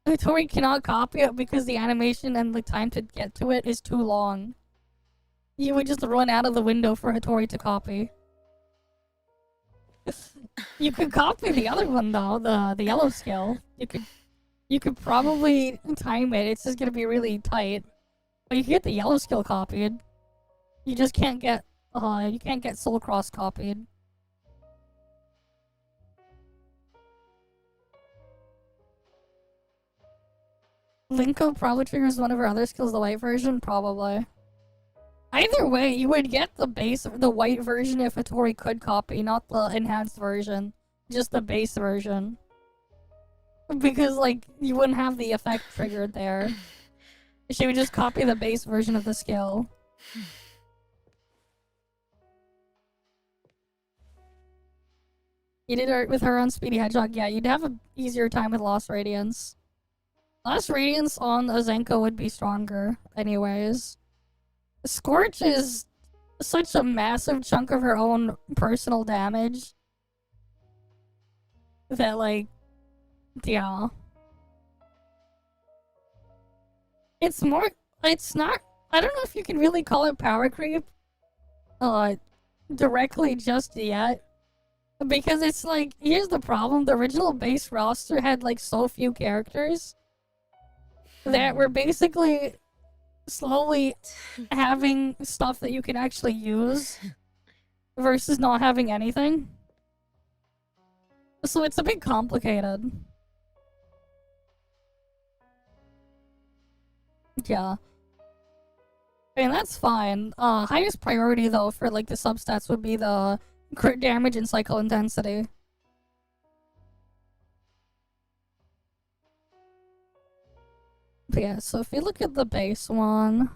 Hattori cannot copy it because the animation and the time to get to it is too long. You would just run out of the window for Hattori to copy. You could copy the other one though, the yellow skill. You could probably time it. It's just gonna be really tight. But you can get the yellow skill copied. You just can't get Soul Cross copied. Linko probably triggers one of her other skills, the white version, probably. Either way, you would get the white version if Hattori could copy, not the enhanced version. Just the base version. Because, like, you wouldn't have the effect triggered there. She would just copy the base version of the skill. You did it with her on Speedy Hedgehog, yeah, you'd have an easier time with Lost Radiance. Lost Radiance on a Zankou would be stronger, anyways. Scorch is such a massive chunk of her own personal damage that, like, yeah. It's not, I don't know if you can really call it power creep, directly just yet. Because it's like, here's the problem, the original base roster had, like, so few characters that were basically slowly having stuff that you can actually use versus not having anything. So it's a bit complicated. Yeah. I mean, that's fine. Highest priority, though, for, like, the substats would be the crit damage and cycle intensity. But yeah, so if you look at the base one,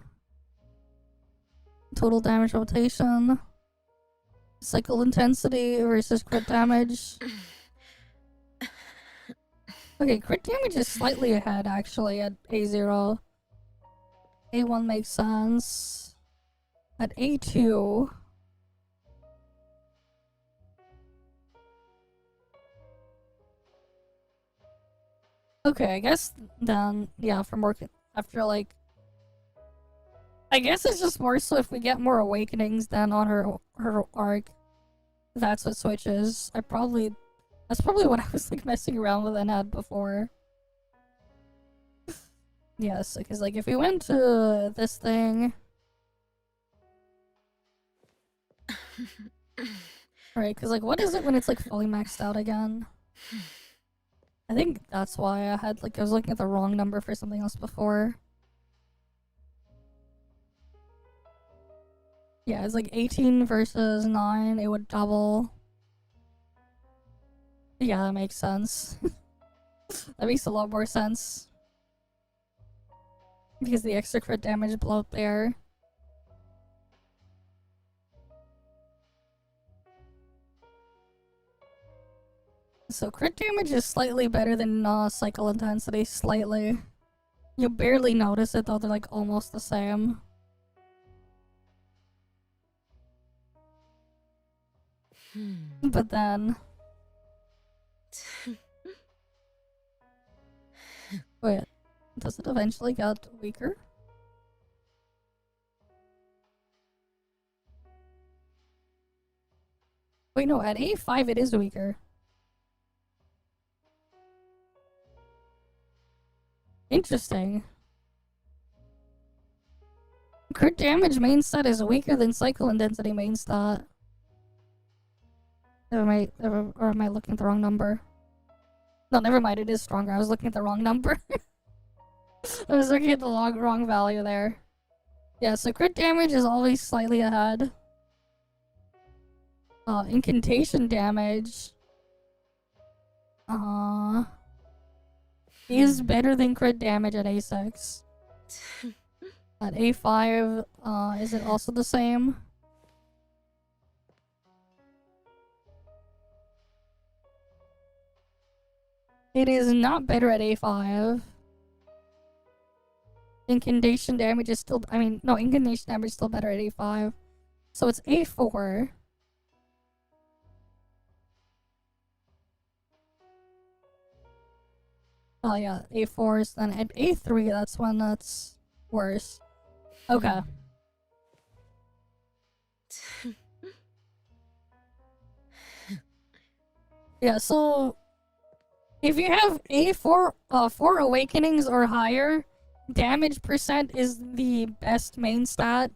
total damage rotation, cycle intensity versus crit damage. Okay, crit damage is slightly ahead actually at A0. A1 makes sense. At A2... Okay, I guess then, yeah, from working after like... I guess it's just more so if we get more awakenings than on her arc. That's what switches. That's probably what I was like messing around with and had before. Yes, because like if we went to this thing... Right, because like what is it when it's like fully maxed out again? I think that's why I was looking at the wrong number for something else before. Yeah, it's like 18 versus 9, it would double. Yeah, that makes sense. That makes a lot more sense. Because the extra crit damage blow up there. So crit damage is slightly better than cycle intensity, slightly. You barely notice it though, they're like almost the same. But then... Wait, does it eventually get weaker? Wait, no, at A5 it is weaker. Interesting. Crit damage main stat is weaker than cycle intensity main stat. Or am I looking at the wrong number? No, never mind, it is stronger. I was looking at the wrong number. I was looking at the wrong value there. Yeah, so crit damage is always slightly ahead. Incantation damage... is better than crit damage at A6. At A5, is it also the same? It is not better at A5. Incantation damage is still... incantation damage is still better at A5. So it's A4. Oh yeah, A4 is then at A3, that's when that's worse. Okay. Yeah, so... if you have A4, 4 awakenings or higher, damage percent is the best main stat.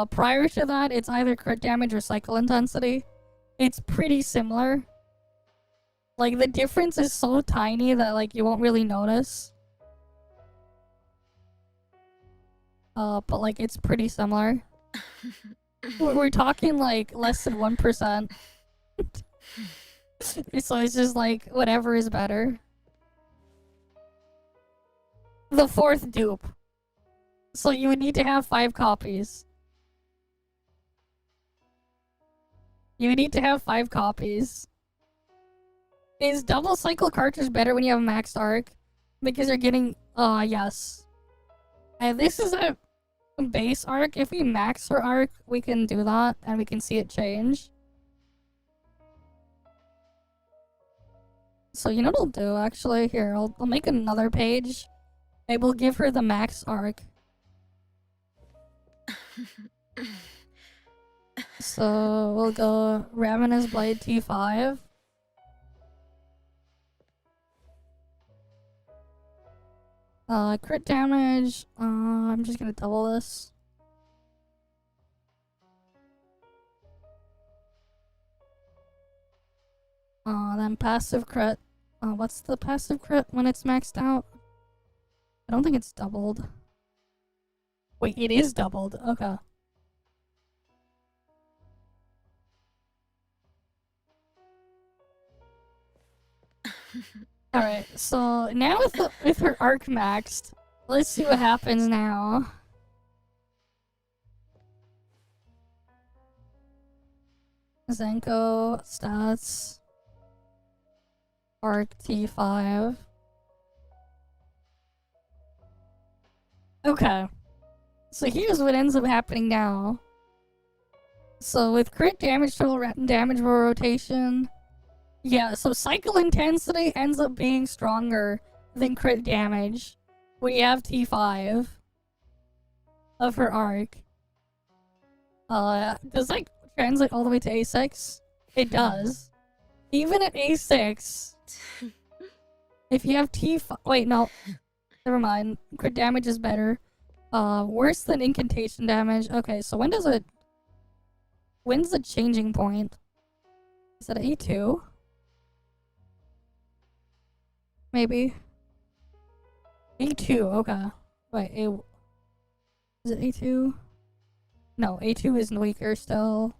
Prior to that, it's either crit damage or cycle intensity. It's pretty similar. Like, the difference is so tiny that, like, you won't really notice. But, like, it's pretty similar. We're talking, like, less than 1%. So it's just, like, whatever is better. The 4th dupe. So you would need to have 5 copies. You would need to have 5 copies. Is double cycle cartridge better when you have maxed arc? Because you're getting... yes. And this is a base arc. If we max her arc, we can do that, and we can see it change. So you know what I'll do, actually? Here, I'll make another page. I will give her the max arc. So we'll go Ravenous Blade T5. Crit damage. I'm just gonna double this. Then passive crit. What's the passive crit when it's maxed out? I don't think it's doubled. Wait, it is doubled. Okay. Alright, so now with her arc maxed, Let's see what happens now. Zankou stats. Arc T5. Okay. So here's what ends up happening now. So with crit damage, total damage per rotation. Yeah, so cycle intensity ends up being stronger than crit damage. We have T5 of her arc. Does that translate all the way to A6? It does. Even at A6, if you have T5, wait, no, never mind. Crit damage is better. Worse than incantation damage. Okay, so when's the changing point? Is it A2? Maybe. A2, okay. Wait, is it A2? No, A2 is weaker still.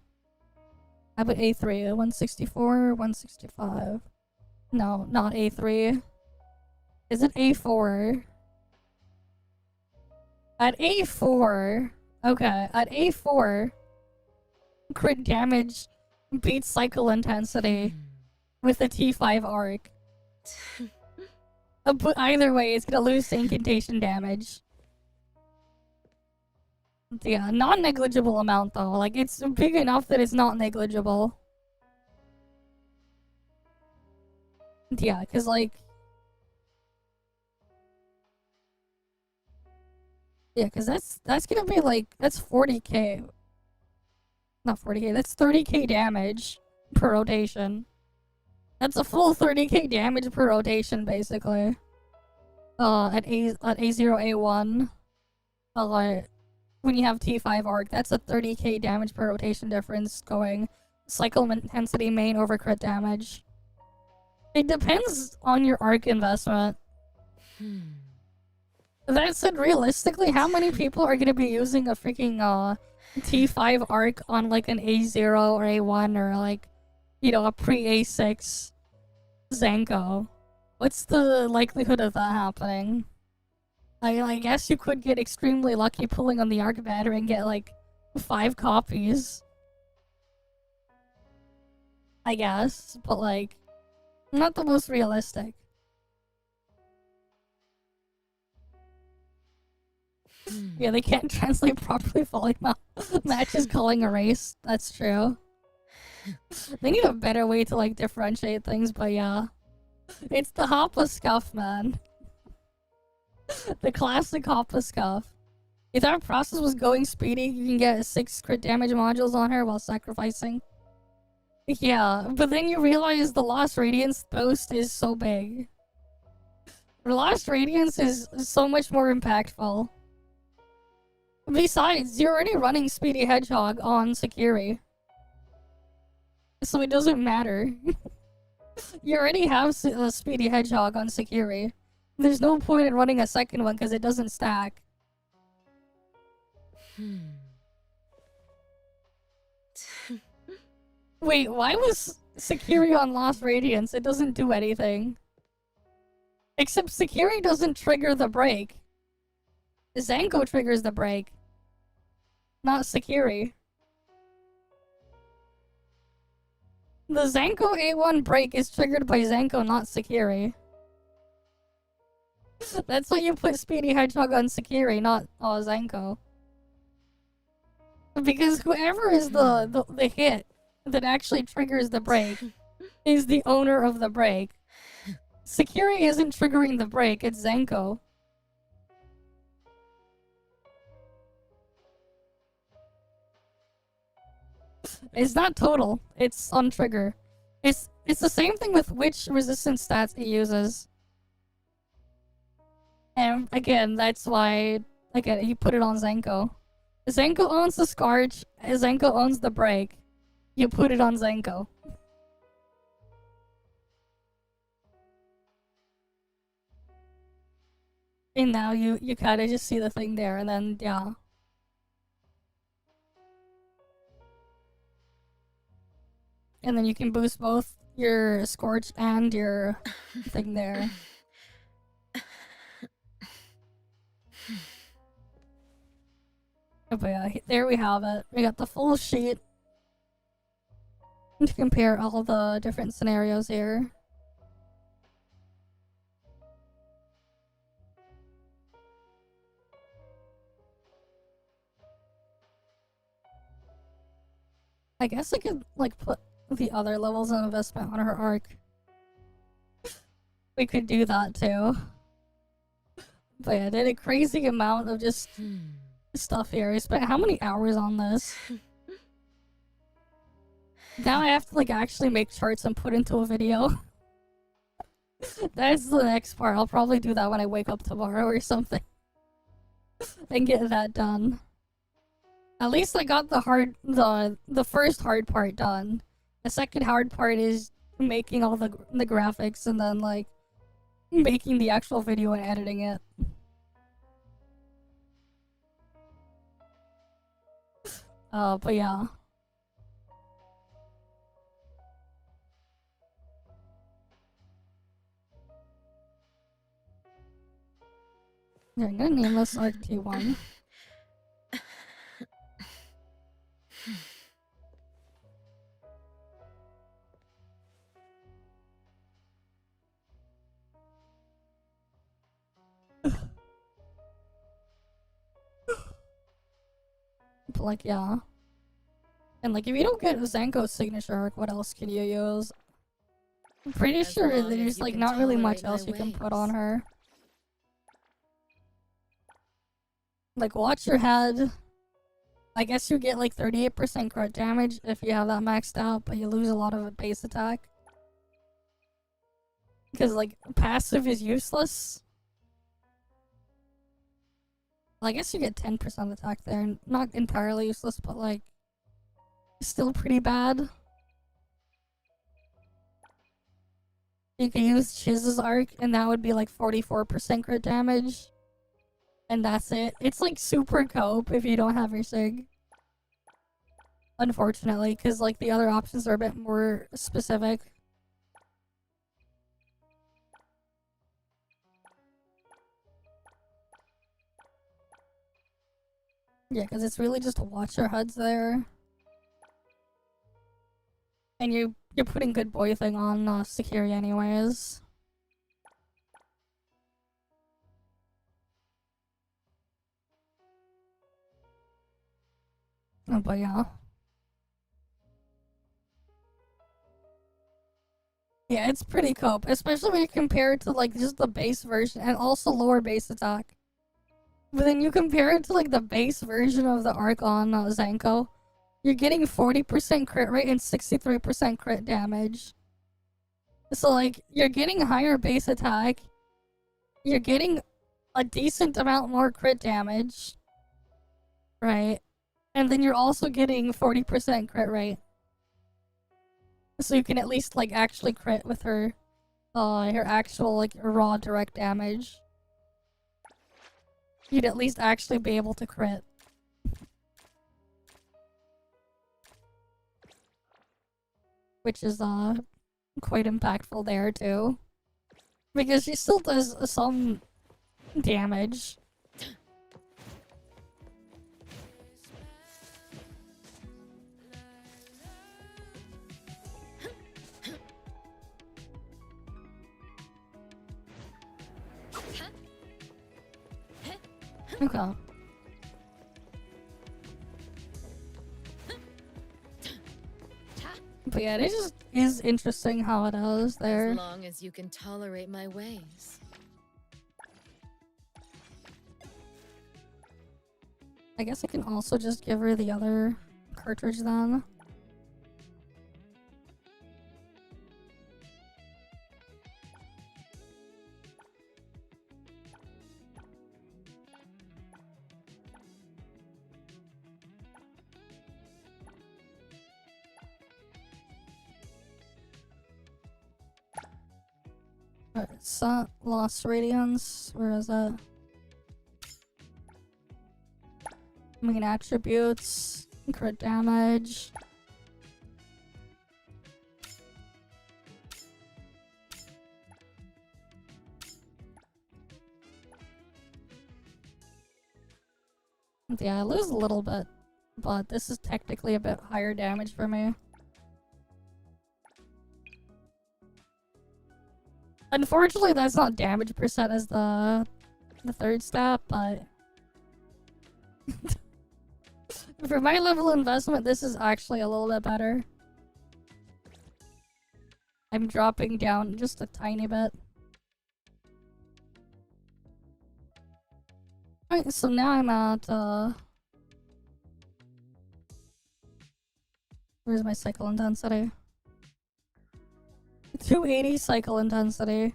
How about A3? 164, 165. No, not A3. Is it A4? At A4, okay, at A4, crit damage beats cycle intensity with a T5 arc. But either way, it's gonna lose to incantation damage. Yeah, non-negligible amount though. Like, it's big enough that it's not negligible. Yeah, because like... Yeah, because that's gonna be like... That's 40k. Not 40k, that's 30k damage per rotation. That's a full 30k damage per rotation, basically. At A0, A1. When you have T5 arc, that's a 30k damage per rotation difference going cycle intensity main over crit damage. It depends on your arc investment. That said, realistically, how many people are gonna be using a freaking T5 arc on like an A0 or A1 or like, you know, a pre-A6 Zankou? What's the likelihood of that happening? I guess you could get extremely lucky pulling on the arc battery and get like 5 copies. I guess, but like, not the most realistic. Yeah, they can't translate properly volleyball matches calling a race. That's true. They need a better way to like differentiate things, but yeah. It's the Hoppa Scuff, man. The classic Hoppa Scuff. If that process was going speedy, you can get 6 crit damage modules on her while sacrificing. Yeah, but then you realize the Lost Radiance boost is so big. The Lost Radiance is so much more impactful. Besides, you're already running Speedy Hedgehog on Sakiri. So it doesn't matter. You already have a Speedy Hedgehog on Sakiri. There's no point in running a second one because it doesn't stack. Wait, why was Sakiri on Lost Radiance? It doesn't do anything. Except Sakiri doesn't trigger the break. Zankou triggers the break. Not Sakiri. The Zankou A1 break is triggered by Zankou, not Sakiri. That's why you put Speedy Hedgehog on Sakiri, not Zankou. Because whoever is the hit that actually triggers the break is the owner of the break. Sakiri isn't triggering the break, it's Zankou. It's not total, it's on trigger. It's the same thing with which resistance stats it uses. And again, that's why he put it on Zankou. Zankou owns the Scorch, Zankou owns the break. You put it on Zankou. And now you kinda just see the thing there, and then, yeah. And then you can boost both your Scorch and your thing there. But yeah, there we have it. We got the full sheet to compare all the different scenarios here. I guess I could like put the other levels of investment on her arc. We could do that too. But yeah, I did a crazy amount of just stuff here. I spent how many hours on this? Now I have to like actually make charts and put into a video. That's the next part. I'll probably do that when I wake up tomorrow or something. And get that done. At least I got the first hard part done. The second hard part is making all the graphics and then like making the actual video and editing it. But yeah. Yeah, I'm gonna name this arc T1. But like, yeah. And like, if you don't get Zankou's signature arc, what else can you use? I'm pretty As sure long as there's you like can not really much tolerate my else you can put ways. on her. Like, watch your head. I guess you get like 38% crit damage if you have that maxed out, but you lose a lot of base attack. Because like, passive is useless. Well, I guess you get 10% attack there. Not entirely useless, but like, still pretty bad. You can use Chiz's arc, and that would be like 44% crit damage. And that's it. It's like super cope if you don't have your sig. Unfortunately, because like the other options are a bit more specific. Yeah, because it's really just to watch your HUDs there. And you're putting good boy thing on security anyways. Oh, but yeah. Yeah, it's pretty cope, especially when you compare it to like just the base version and also lower base attack. But then you compare it to like the base version of the arc on Zankou, you're getting 40% crit rate and 63% crit damage. So like, you're getting higher base attack, you're getting a decent amount more crit damage, right? And then you're also getting 40% crit rate. So you can at least like actually crit with her actual like raw direct damage. You'd at least actually be able to crit. Which is quite impactful there too. Because she still does some damage. Okay. But yeah, it just is interesting how it is there. As long as you can tolerate my ways. I guess I can also just give her the other cartridge then. Alright, Lost Radiance. Where is that? Main attributes. Crit damage. Yeah, I lose a little bit, but this is technically a bit higher damage for me. Unfortunately, that's not damage percent as the third stat, but for my level of investment, this is actually a little bit better. I'm dropping down just a tiny bit. Alright, so now I'm at, where's my cycle intensity? 280 cycle intensity.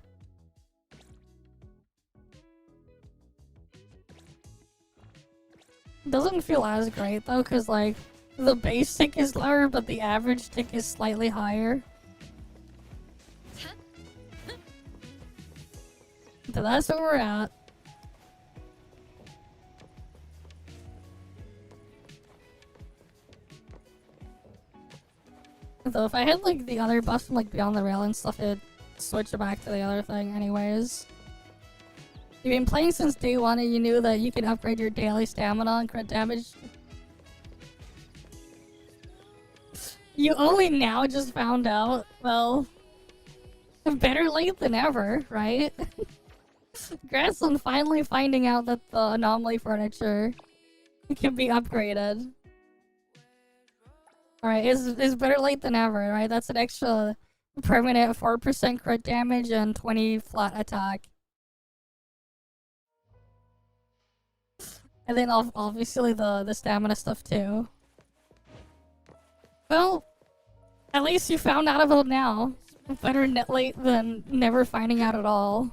Doesn't feel as great though, cause like, the base tick is lower, but the average tick is slightly higher. So that's where we're at. Though if I had like the other buffs from like Beyond the Rail and stuff, it'd switch it back to the other thing anyways. You've been playing since day one and you knew that you can upgrade your daily stamina and crit damage. You only now just found out? Well, better late than ever, right? Congrats on finally finding out that the anomaly furniture can be upgraded. Alright, it's better late than ever, right? That's an extra permanent 4% crit damage and 20 flat attack. And then obviously the stamina stuff too. Well, at least you found out about now. Better net late than never finding out at all.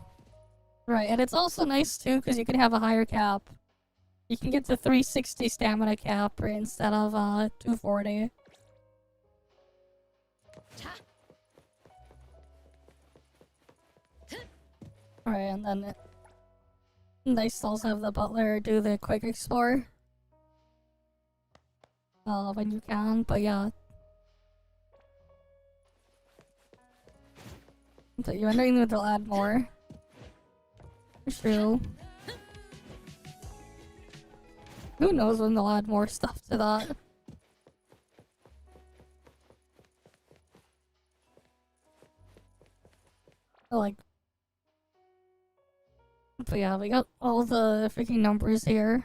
Right, and it's also nice too because you can have a higher cap. You can get to 360 stamina cap instead of 240. Alright, and then nice to also have the butler do the quick explore. When you can, but yeah. So you're wondering if they'll add more. True. Who knows when they'll add more stuff to that. Like, but yeah, we got all the freaking numbers here.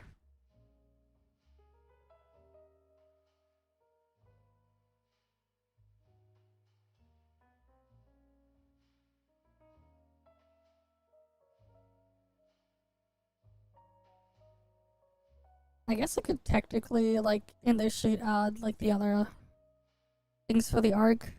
I guess I could technically, like, in this sheet add, like, the other things for the arc.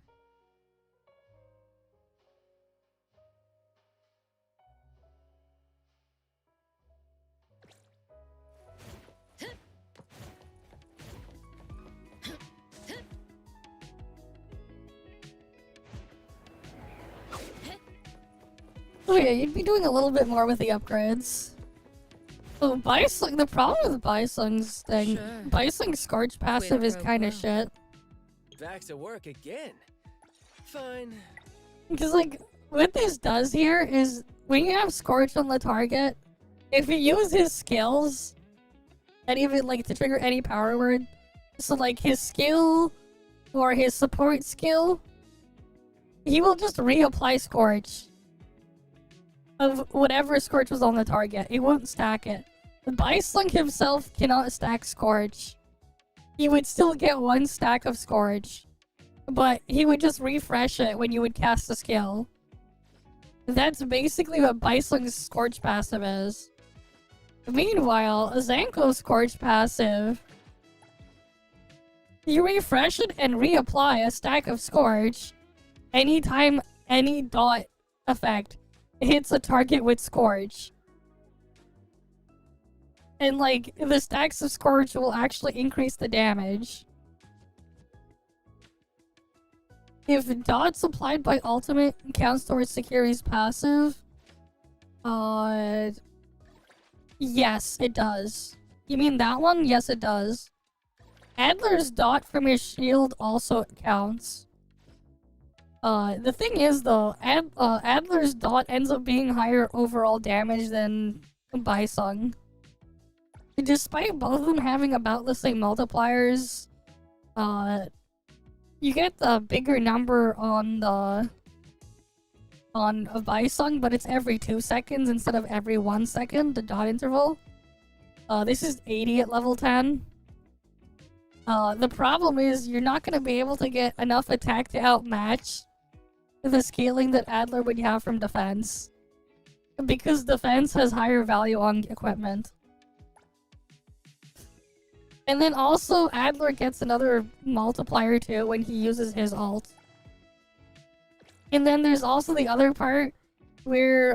Oh yeah, you'd be doing a little bit more with the upgrades. Oh, Bison, the problem with Bison's thing, Sure. Bison's Scorch passive is pro kind of quo. shit. Back to work again. Fine. Because, like, what this does here is, when you have Scorch on the target, if you use his skills, and even, like, to trigger any power word, so, like, his skill, or his support skill, he will just reapply Scorch of whatever Scorch was on the target. He won't stack it. The Bislink himself cannot stack Scorch. He would still get one stack of Scorch, but he would just refresh it when you would cast a skill. That's basically what Bislink's Scorch passive is. Meanwhile, Zankou's Scorch passive, you refresh it and reapply a stack of Scorch anytime any dot effect hits a target with Scorch. And, like, the stacks of Scorch will actually increase the damage. If dots applied by ultimate counts towards Security's passive, yes, it does. You mean that one? Yes, it does. Adler's dot from his shield also counts. The thing is, though, Adler's dot ends up being higher overall damage than Bisung. despite both of them having about the same multipliers, you get the bigger number on a Bysung, but it's every 2 seconds instead of every 1 second, the dot interval. This is 80 at level 10. The problem is you're not going to be able to get enough attack to outmatch the scaling that Adler would have from defense, because defense has higher value on equipment. And then also Adler gets another multiplier too when he uses his ult. And then there's also the other part where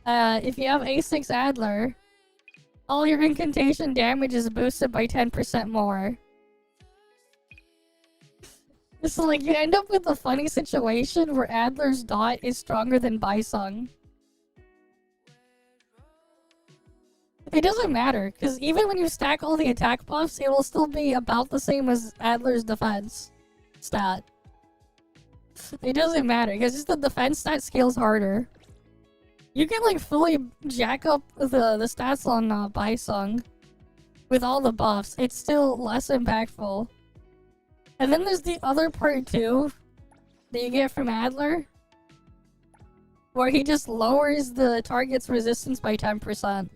if you have A6 Adler, all your incantation damage is boosted by 10% more. So like you end up with a funny situation where Adler's dot is stronger than Bysung. It doesn't matter, because even when you stack all the attack buffs, it will still be about the same as Adler's defense stat. It doesn't matter, because just the defense stat scales harder. You can like fully jack up the stats on Bysung with all the buffs. It's still less impactful. And then there's the other part too that you get from Adler, where he just lowers the target's resistance by 10%.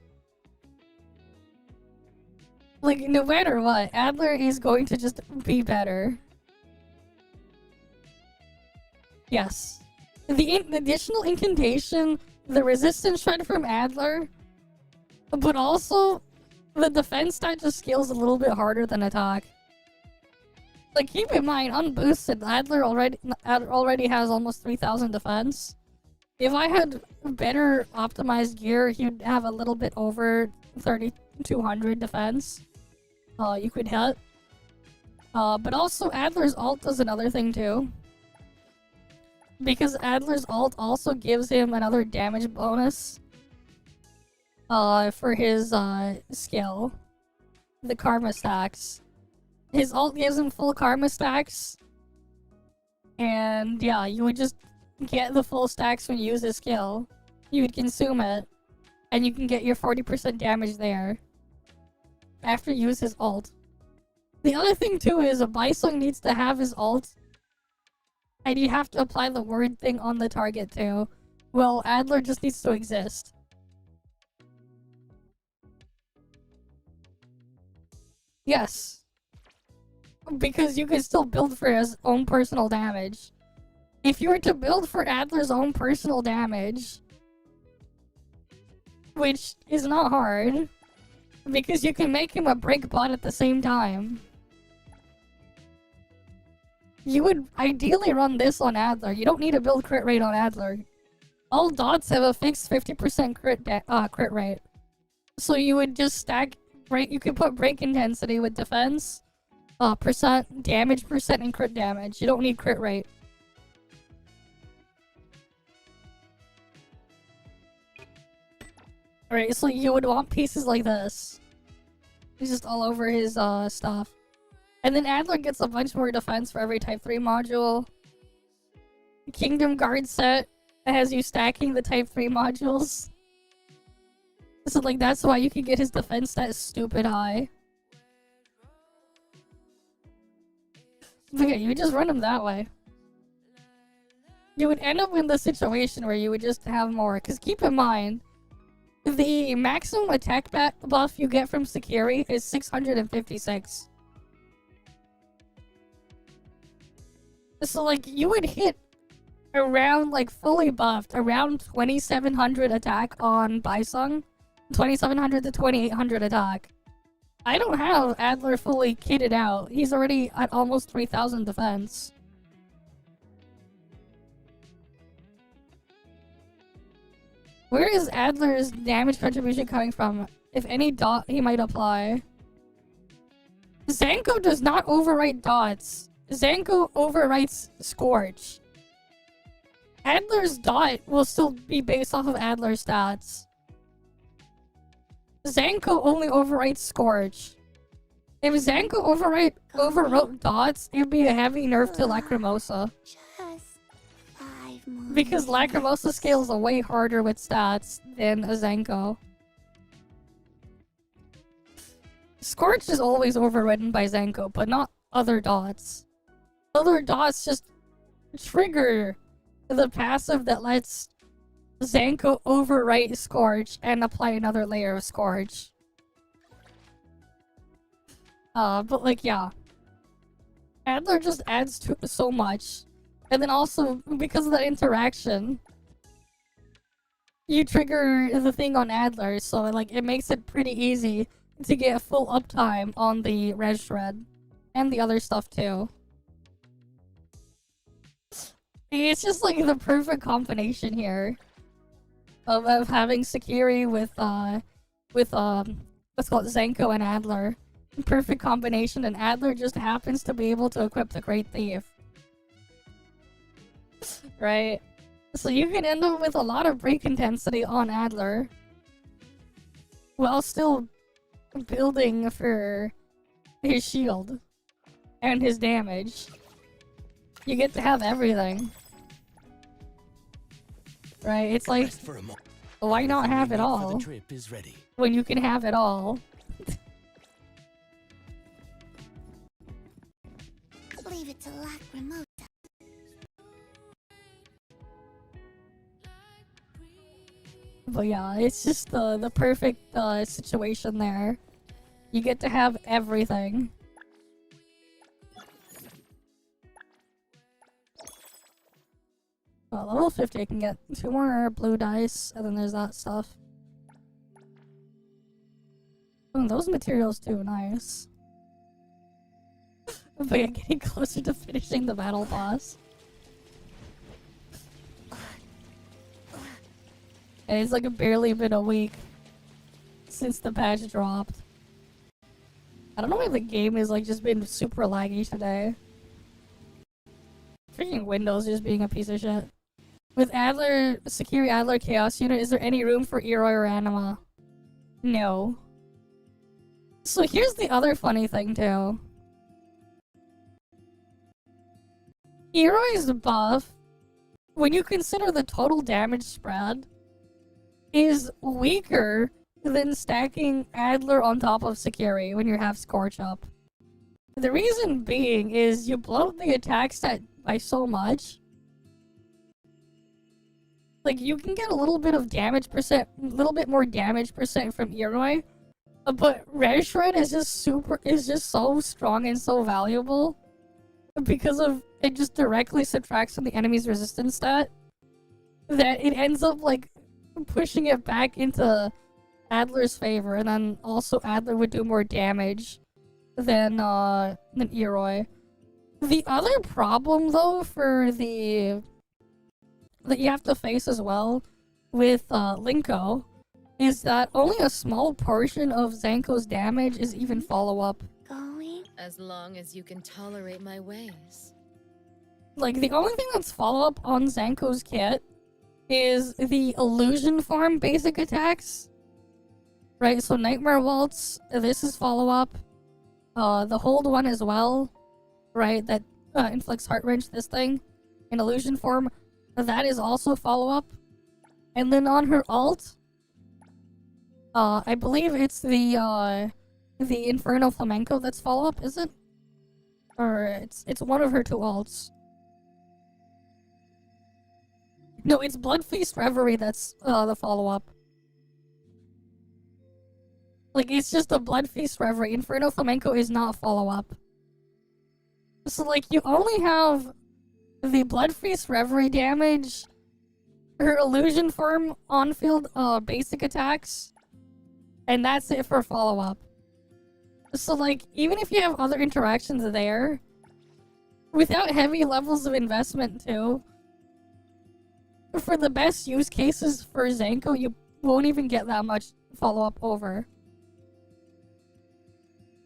Like, no matter what, Adler is going to just be better. Yes. The additional incantation, the resistance shred from Adler, but also the defense stat just scales a little bit harder than attack. Like, keep in mind, unboosted, Adler already has almost 3,000 defense. If I had better optimized gear, he'd have a little bit over 3,200 defense. You could hit. But also Adler's ult does another thing too. Because Adler's ult also gives him another damage bonus. For his skill. The karma stacks. His ult gives him full karma stacks. And yeah, you would just get the full stacks when you use his skill. You would consume it. And you can get your 40% damage there. After you use his ult. The other thing too is a Bysung needs to have his ult. And you have to apply the word thing on the target too. Well, Adler just needs to exist. Yes. Because you can still build for his own personal damage. If you were to build for Adler's own personal damage, which is not hard, because you can make him a break bot at the same time, you would ideally run this on Adler. You don't need to build crit rate on Adler. All dots have a fixed 50% crit rate. So you would just stack break. You could put break intensity with defense, percent, damage percent, and crit damage. You don't need crit rate. Alright, so you would want pieces like this. He's just all over his stuff. And then Adler gets a bunch more defense for every type 3 module. Kingdom Guard set has you stacking the type 3 modules. So like that's why you can get his defense stat stupid high. But yeah, you would just run him that way. You would end up in the situation where you would just have more. Because keep in mind, the maximum attack buff you get from Sekiri is 656. So like you would hit around like fully buffed around 2700 attack on Bysung, 2700 to 2800 attack. I don't have Adler fully kitted out. He's already at almost 3000 defense. Where is Adler's damage contribution coming from? If any dot he might apply. Zankou does not overwrite dots. Zankou overwrites Scorch. Adler's dot will still be based off of Adler's stats. Zankou only overwrites Scorch. If Zankou overwrote dots, it would be a heavy nerf to Lacrimosa. Just 5 more. Because Lacrimosa scales way harder with stats than a Zankou. Scorch is always overridden by Zankou, but not other dots. Other dots just trigger the passive that lets Zankou overwrite Scorch and apply another layer of Scorch. But like, yeah. Adler just adds to so much. And then also, because of that interaction, you trigger the thing on Adler, so like it makes it pretty easy to get full uptime on the res shred. And the other stuff too. It's just like the perfect combination here of having Sakiri with let's call it Zankou and Adler. Perfect combination, and Adler just happens to be able to equip the Great Thief. Right? So you can end up with a lot of break intensity on Adler while still building for his shield and his damage. You get to have everything. Right? It's like, why not have it all The trip is ready. when you can have it all? Leave it to Lacrimota. But yeah, it's just the perfect situation there. You get to have everything. Well, level 50 I can get 2 more blue dice, and then there's that stuff. Oh, those materials too, nice. But yeah, getting closer to finishing the battle boss. And it's like barely been a week since the patch dropped. I don't know why the game is like just been super laggy today. Freaking Windows just being a piece of shit. With Adler, Sakiri Adler Chaos Unit, is there any room for Eroi or Anima? No. So here's the other funny thing too. Eroi's buff, when you consider the total damage spread, is weaker than stacking Adler on top of Sakiri when you have Scorch up. The reason being is you bloat the attack stat by so much. Like, you can get a little bit of damage percent, a little bit more damage percent from Eroi, but Red Shred is just so strong and so valuable because of it just directly subtracts from the enemy's resistance stat that it ends up like pushing it back into Adler's favor, and then also Adler would do more damage than Eroi. The other problem though for that you have to face as well with Linko is that only a small portion of Zankou's damage is even follow-up. Going? As long as you can tolerate my ways. Like, the only thing that's follow-up on Zankou's kit is the illusion form basic attacks. Right, so Nightmare Waltz, this is follow-up. The hold one as well. Right, that inflicts Heart Wrench, this thing. In illusion form, that is also follow-up. And then on her ult, I believe it's the Inferno Flamenco that's follow-up, is it? Or it's one of her 2 ults. No, it's Blood Feast Reverie that's the follow-up. Like, it's just a Blood Feast Reverie. Inferno Flamenco is not follow-up. So, like, you only have the Blood Feast Reverie damage, her Illusion Form on-field basic attacks, and that's it for follow-up. So, like, even if you have other interactions there, without heavy levels of investment, too, for the best use cases for Zankou, you won't even get that much follow-up over.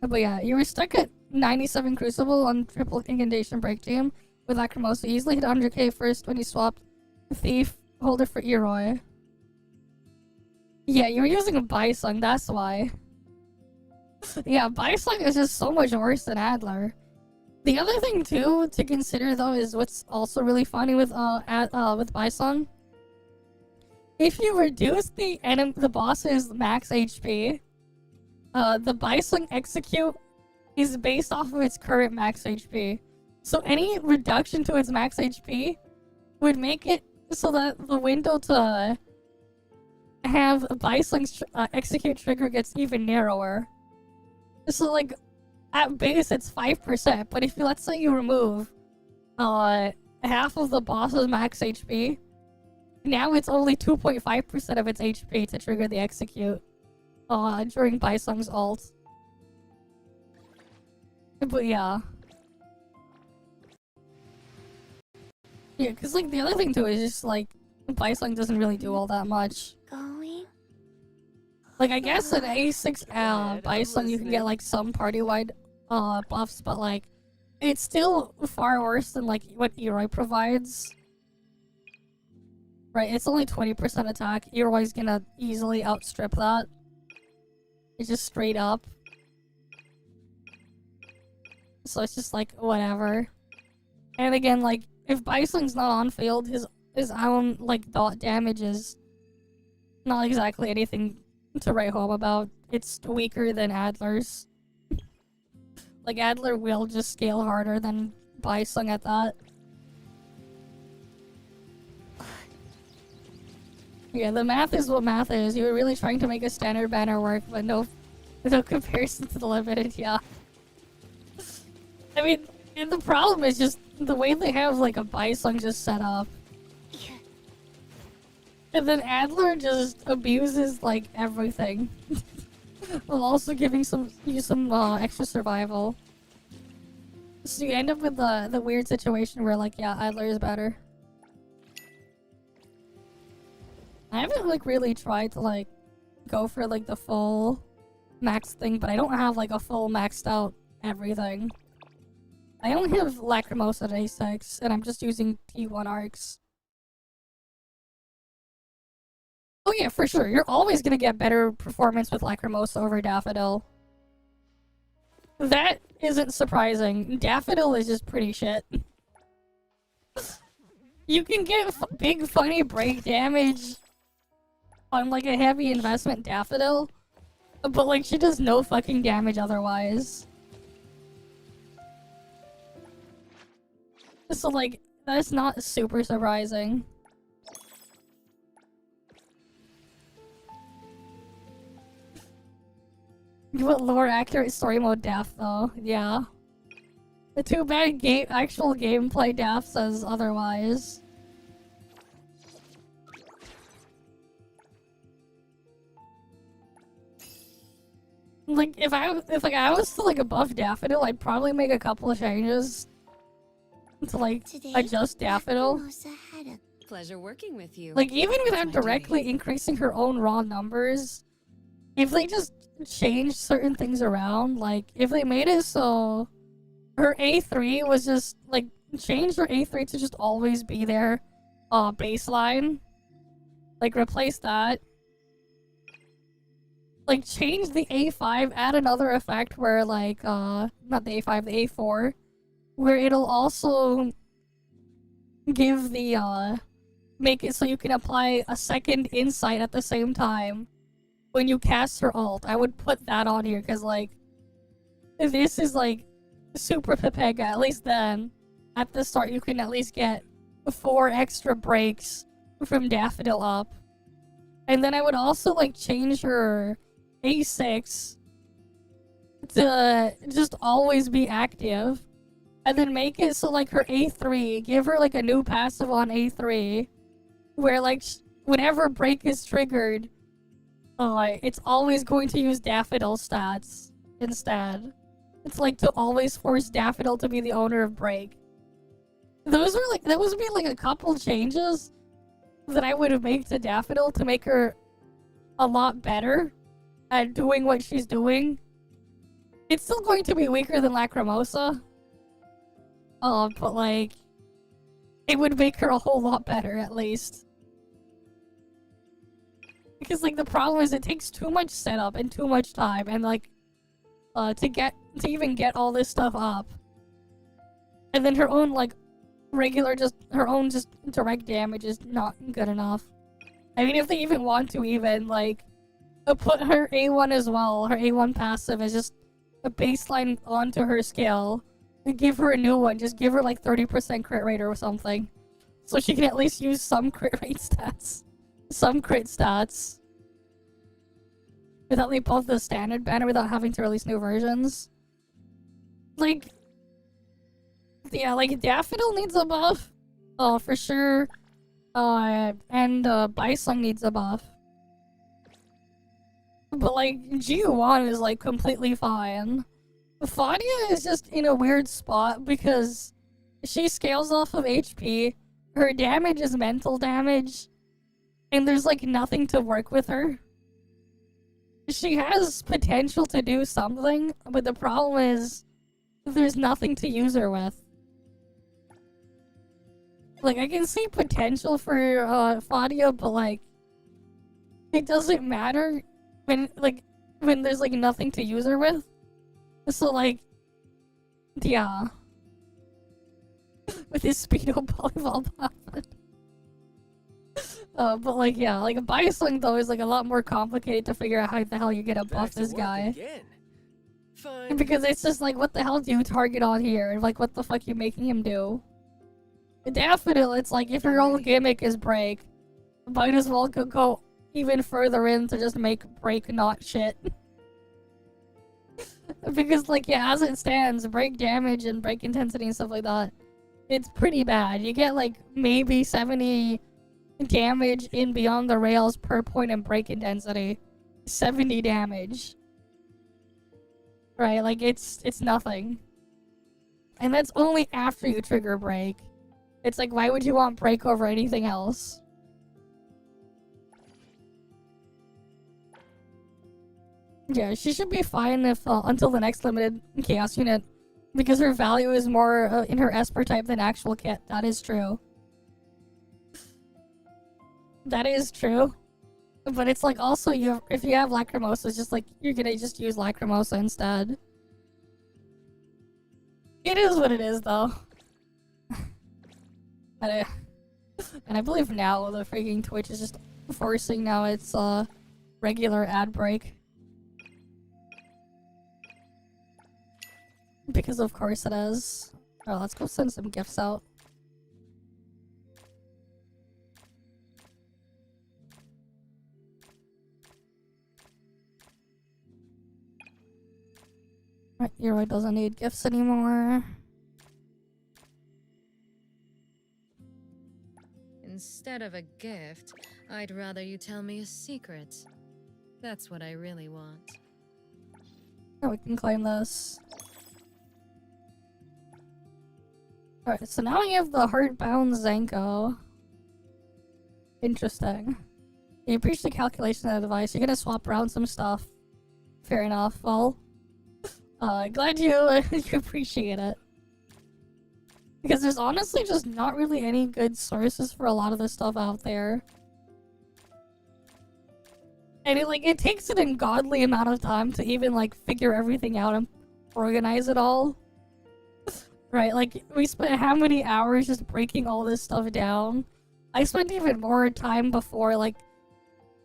But yeah, you were stuck at 97 Crucible on triple Incantation Break Team with Lacrimosa. You easily hit 100k first when you swapped Thief Holder for Eroi. Yeah, you were using a Bysung, that's why. Yeah, Bysung is just so much worse than Adler. The other thing too to consider though is what's also really funny with Bysung. If you reduce the boss's max HP, the Bison execute is based off of its current max HP. So any reduction to its max HP would make it so that the window to have a Bison's execute trigger gets even narrower. So like, at base it's 5%, but if let's say you remove half of the boss's max HP, now it's only 2.5% of its HP to trigger the execute during Bison's ult. But yeah. Yeah, because like the other thing too is just like Bison doesn't really do all that much. Going? Like I guess in A6 Bison you can get like some party-wide buffs, but like it's still far worse than like what Eroi provides. Right, it's only 20% attack. Eroi's gonna easily outstrip that. It's just straight up. So it's just like, whatever. And again, like, if Bison's not on field, his own, like, dot damage is not exactly anything to write home about. It's weaker than Adler's. Like, Adler will just scale harder than Bison at that. Yeah, the math is what math is. You were really trying to make a standard banner work, but no comparison to the limited, yeah. I mean, and the problem is just the way they have, like, a Bison just set up. And then Adler just abuses, like, everything. While also giving you some extra survival. So you end up with the weird situation where, like, yeah, Adler is better. I haven't, like, really tried to, like, go for, like, the full max thing, but I don't have, like, a full maxed out everything. I only have Lacrimosa at A6, and I'm just using T1 arcs. Oh yeah, for sure. You're always gonna get better performance with Lacrimosa over Daffodil. That isn't surprising. Daffodil is just pretty shit. You can get big funny break damage on like a heavy investment Daffodil, but like she does no fucking damage otherwise. So like, that's not super surprising. But lore accurate story mode Daff though, yeah. The too bad actual gameplay Daff says otherwise. Like if I was to like above Daffodil, I'd probably make a couple of changes to like adjust Daffodil. Pleasure working with you. Like even without directly increasing her own raw numbers, if they just changed certain things around, like if they made it so her A3 was just like change her A3 to just always be there baseline, like replace that, like change the A5, add another effect where like not the A5, the A4, where it'll also give the make it so you can apply a second insight at the same time when you cast her ult. I would put that on here because like this is like super Pepega. At least then at the start you can at least get 4 extra breaks from Daffodil up. And then I would also like change her A6 to just always be active, and then make it so like her A3, give her like a new passive on A3 where like whenever break is triggered, it's always going to use Daffodil stats instead. It's like to always force Daffodil to be the owner of break. Those are like, that would be like a couple changes that I would have made to Daffodil to make her a lot better at doing what she's doing. It's still going to be weaker than Lacrimosa. But like, it would make her a whole lot better at least. Because like the problem is it takes too much setup and too much time, and like to even get all this stuff up. And then her own like her own direct damage is not good enough. I mean, if they even want to even like put her A1 as well. Her A1 passive is just a baseline onto her skill. And give her a new one. Just give her like 30% crit rate or something. So she can at least use some crit rate stats. Some crit stats. Without like both the standard banner without having to release new versions. Like, yeah, like Daffodil needs a buff. Oh, for sure. And Bison needs a buff. But like, G1 is like completely fine. Fadia is just in a weird spot because she scales off of HP. Her damage is mental damage. And there's like nothing to work with her. She has potential to do something, but the problem is there's nothing to use her with. Like, I can see potential for Fadia, but like, it doesn't matter when there's like nothing to use her with. So like, yeah. With his speedo volleyball puppet. But like, yeah, like a Bison though is like a lot more complicated to figure out how the hell you're gonna buff this guy. Fine. Because it's just like, what the hell do you target on here? And like, what the fuck you making him do? Daffodil, it's like, if your whole gimmick is break, might as well go even further in to just make break not shit. Because like, yeah, as it stands, break damage and break intensity and stuff like that, it's pretty bad. You get like maybe 70 damage in beyond the rails per point in break intensity. 70 damage. Right, like it's nothing. And that's only after you trigger break. It's like, why would you want break over anything else? Yeah, she should be fine if until the next limited chaos unit, because her value is more in her Esper type than actual kit. That is true. That is true. But it's like also if you have Lacrimosa, it's just like you're gonna just use Lacrimosa instead. It is what it is though. And I believe now the freaking Twitch is just forcing now its regular ad break. Because of course it is. Oh, let's go send some gifts out. Right, Yoroi doesn't need gifts anymore. Instead of a gift, I'd rather you tell me a secret. That's what I really want. Oh, we can claim this. Alright, so now we have the heart-bound Zankou. Interesting. You appreciate the calculation of the device. You're gonna swap around some stuff. Fair enough. Well, glad you you appreciate it. Because there's honestly just not really any good sources for a lot of this stuff out there. And it takes an ungodly amount of time to even like figure everything out and organize it all. Right, like we spent how many hours just breaking all this stuff down. I spent even more time before like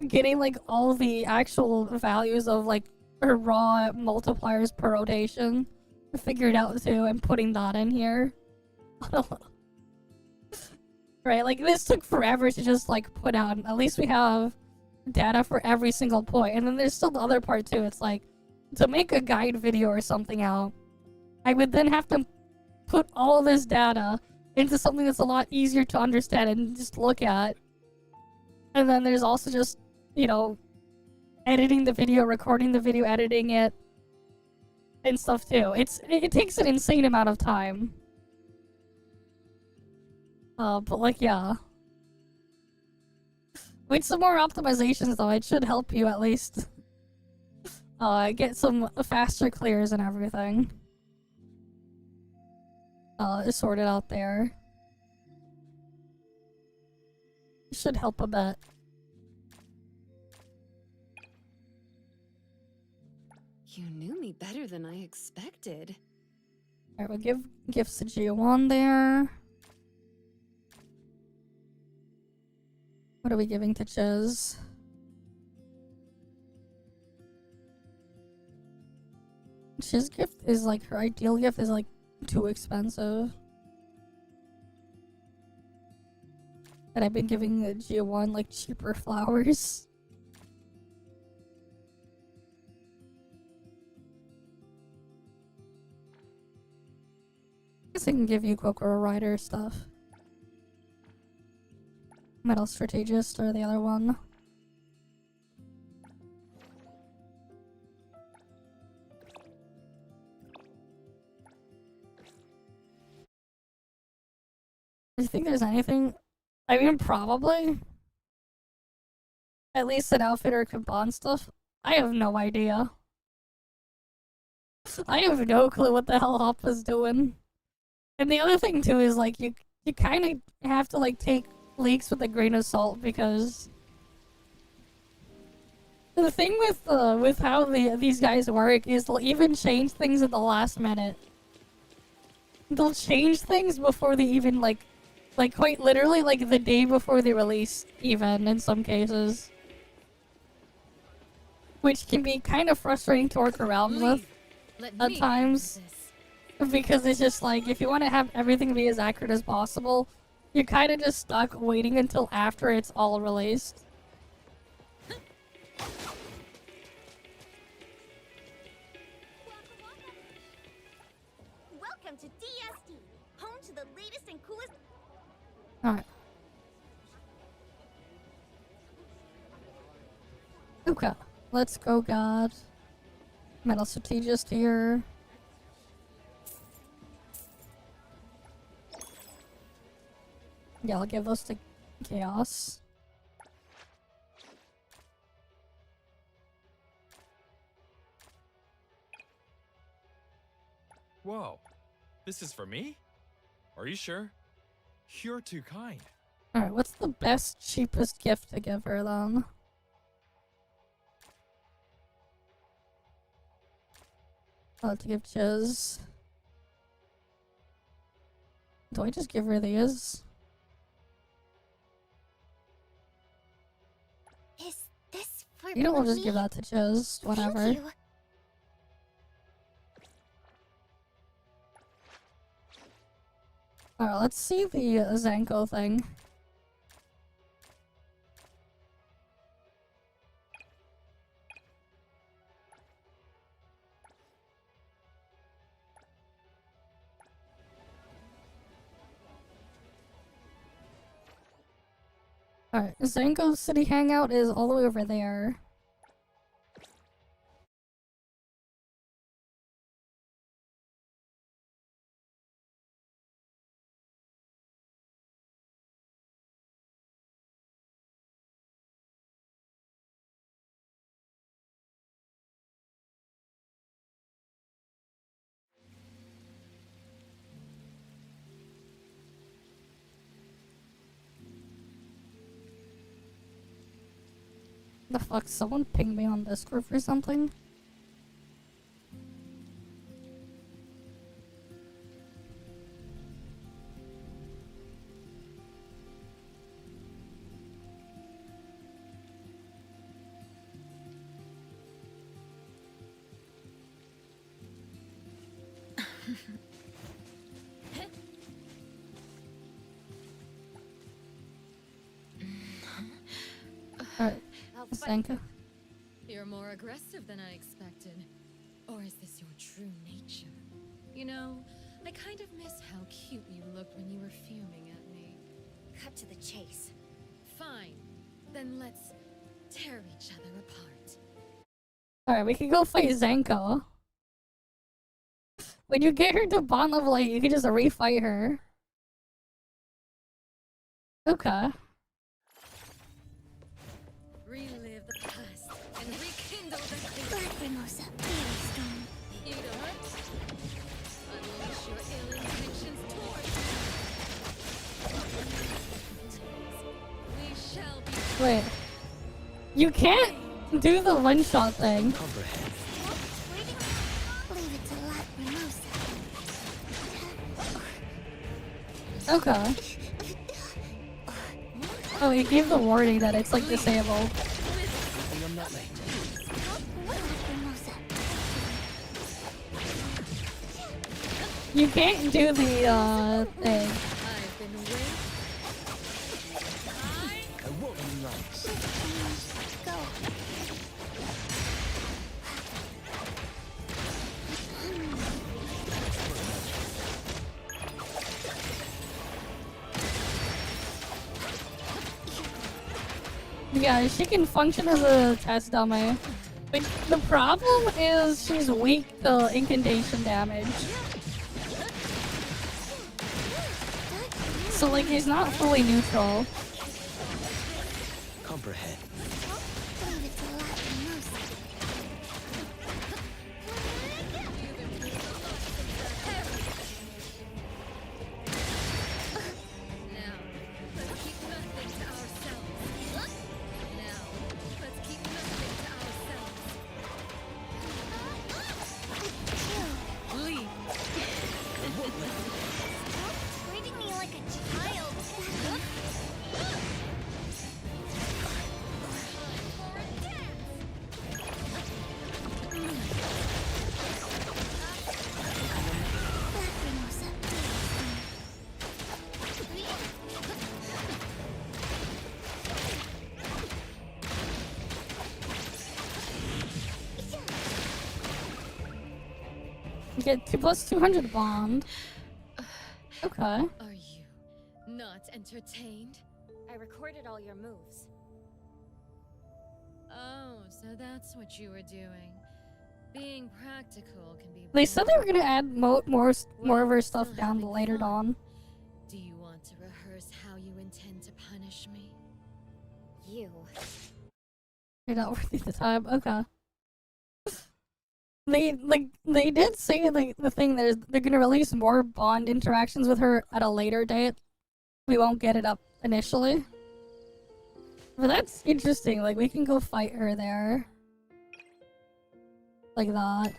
getting like all the actual values of like raw multipliers per rotation figured out too and putting that in here. Right, like this took forever to just like put out. At least we have data for every single point. And then there's still the other part too. It's like to make a guide video or something out, I would then have to put all this data into something that's a lot easier to understand and just look at. And then there's also just, you know, editing the video, recording the video, editing it, and stuff too. It takes an insane amount of time. But like, yeah. With some more optimizations though, it should help you at least get some faster clears and everything. Sorted out there. It should help a bit. You knew me better than I expected. Alright, we'll give gifts to G1 there. What are we giving to Chiz? His gift is like her ideal gift is like too expensive. And I've been giving the G1 like cheaper flowers. I guess I can give you Kokoro Rider stuff. Metal Strategist or the other one. Do you think there's anything? I mean, probably. At least an outfit or Kaban stuff. I have no idea. I have no clue what the hell Hoppa's doing. And the other thing too is like you kind of have to like take leaks with a grain of salt because the thing with how these guys work is they'll even change things at the last minute. They'll change things before they even like quite literally like the day before they release even in some cases. Which can be kind of frustrating to work around with at times. Because it's just like, if you want to have everything be as accurate as possible, you're kind of just stuck waiting until after it's all released. Welcome to DSD, home to the latest and coolest. Alright. Okay, let's go, God. Metal Strategist here. Yeah, I'll give those to Chaos. Whoa, this is for me? Are you sure? You're too kind. Alright, what's the best, cheapest gift to give her then? I'll have to give Chiz. Do I just give her these? Is this for You know, I'll just me? give that to Chiz. Whatever. Thank you. Alright, let's see the Zankou thing. Alright, Zankou City Hangout is all the way over there. The fuck, someone pinged me on Discord for something? Alright, Zankou. You're more aggressive than I expected. Or is this your true nature? You know, I kind of miss how cute you looked when you were fuming at me. Cut to the chase. Fine. Then let's tear each other apart. Alright, we can go fight Zankou. When you get her to bond level 8, you can just refight her. Okay. Relive the past and rekindle the future. Lacrimosa, very strong. You don't? Unleash your ill intentions towards me. We shall be. Wait. You can't do the one-shot thing. Comprehend. Leave it to Lacrimosa. Okay. Oh, he gave the warning that it's like disabled. I'm not late. Lacrimosa. You can't do the thing. I've been waiting. I won't relax. Go. Yeah, she can function as a test dummy. But the problem is she's weak to incantation damage. So like he's not fully neutral. Comprehend. Leave it to laugh the most. Now, let's keep nothing to ourselves. Now, let's keep nothing to ourselves. Leave. Treating me like a child. Lacrimosa. You get 2 plus 200 bond. Okay. Are you not entertained? I recorded all your moves. Oh, so that's what you were doing. Being practical can be. They said they were boring. gonna add more of her stuff down the later dawn. Do you want to rehearse how you intend to punish me? You. You're not worth the time. Okay. They did say the thing that is they're gonna release more bond interactions with her at a later date. We won't get it up initially. But that's interesting, like we can go fight her there. Like that.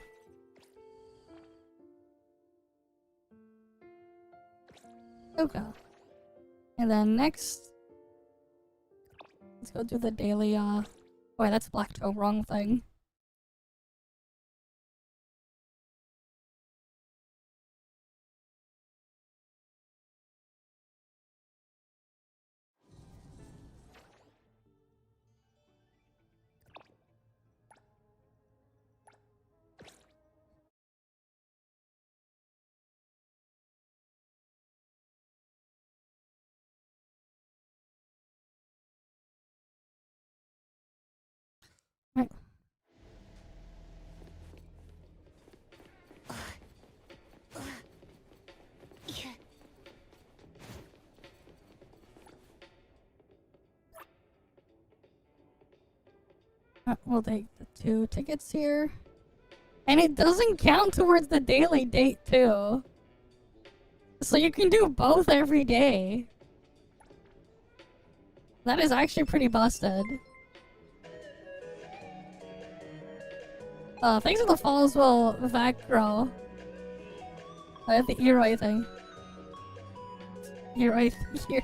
Okay. And then next let's go do the daily oh wait, that's Black Toe, wrong thing. Right. Yeah. We'll take the 2 tickets here. And it doesn't count towards the daily date too. So you can do both every day. That is actually pretty busted. Thanks for the follows, well, Vacro. I have the ear thing. Ear here.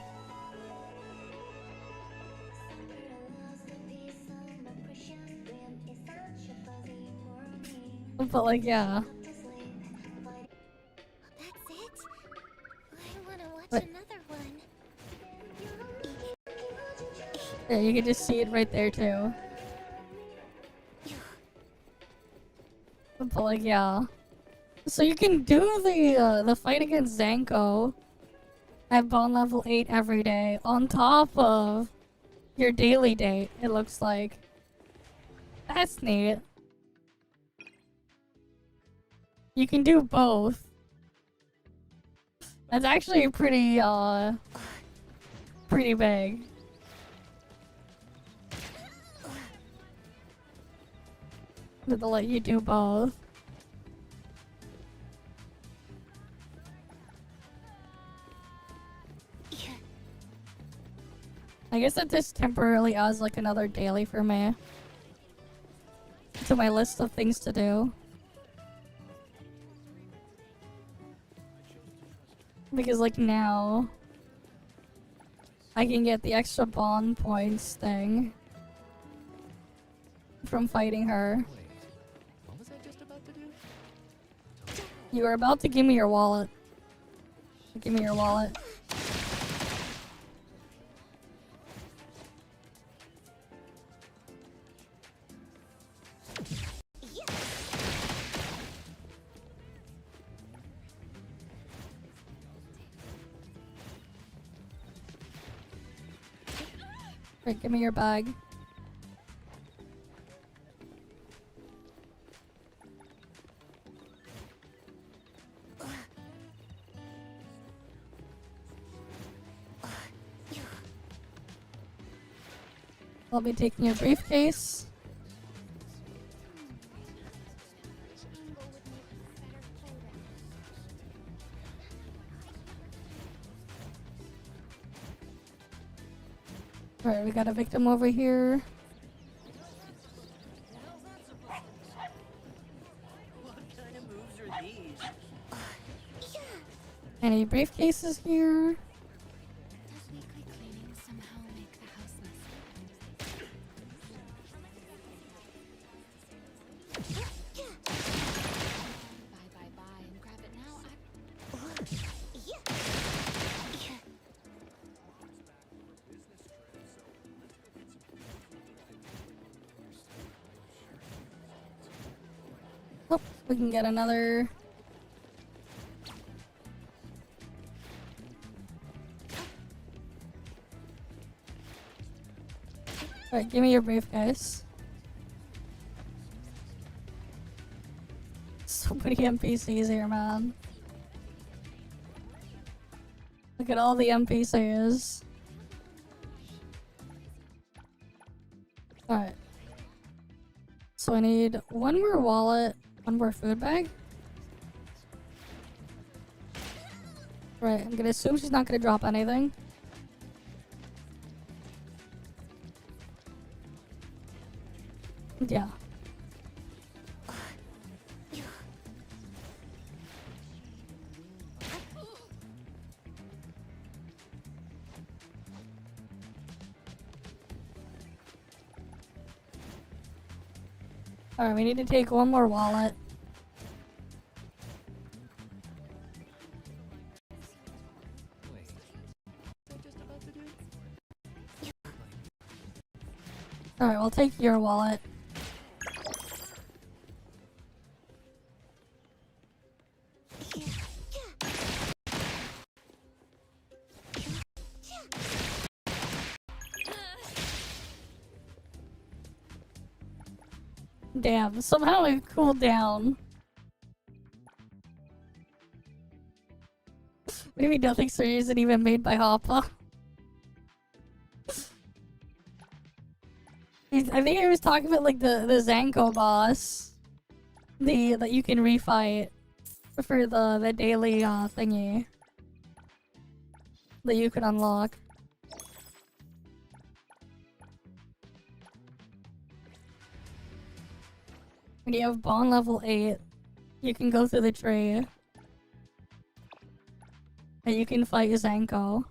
But like, yeah. That's it? I want to watch Wait. another one. Yeah, you can just see it right there too. But like, yeah. So you can do the fight against Zankou at bond level 8 every day on top of your daily date, it looks like. That's neat. You can do both. That's actually pretty big. That they'll let you do both. Yeah. I guess that just temporarily adds like another daily for me to my list of things to do. Because like now I can get the extra bond points thing from fighting her. Wait, what was I just about to do? You were about to give me your wallet. Give me your wallet. Right, give me your bag. I'll be taking your briefcase. Alright, we got a victim over here. Any briefcases here? Does weekly cleaning somehow make the house less Bye and grab it now. Oh, we can get another. Alright, give me your briefcase. So many NPCs here, man. Look at all the NPCs. Alright. So I need one more wallet, one more food bag. Right, I'm gonna assume she's not gonna drop anything. Yeah. Alright, we need to take one more wallet. Alright, we'll take your wallet. Damn, somehow it cooled down. Maybe nothing serious isn't even made by Hoppa. I think I was talking about like the Zankou boss. That you can refight for the daily thingy. That you can unlock. When you have bond level 8, you can go through the tree. And you can fight Zankou.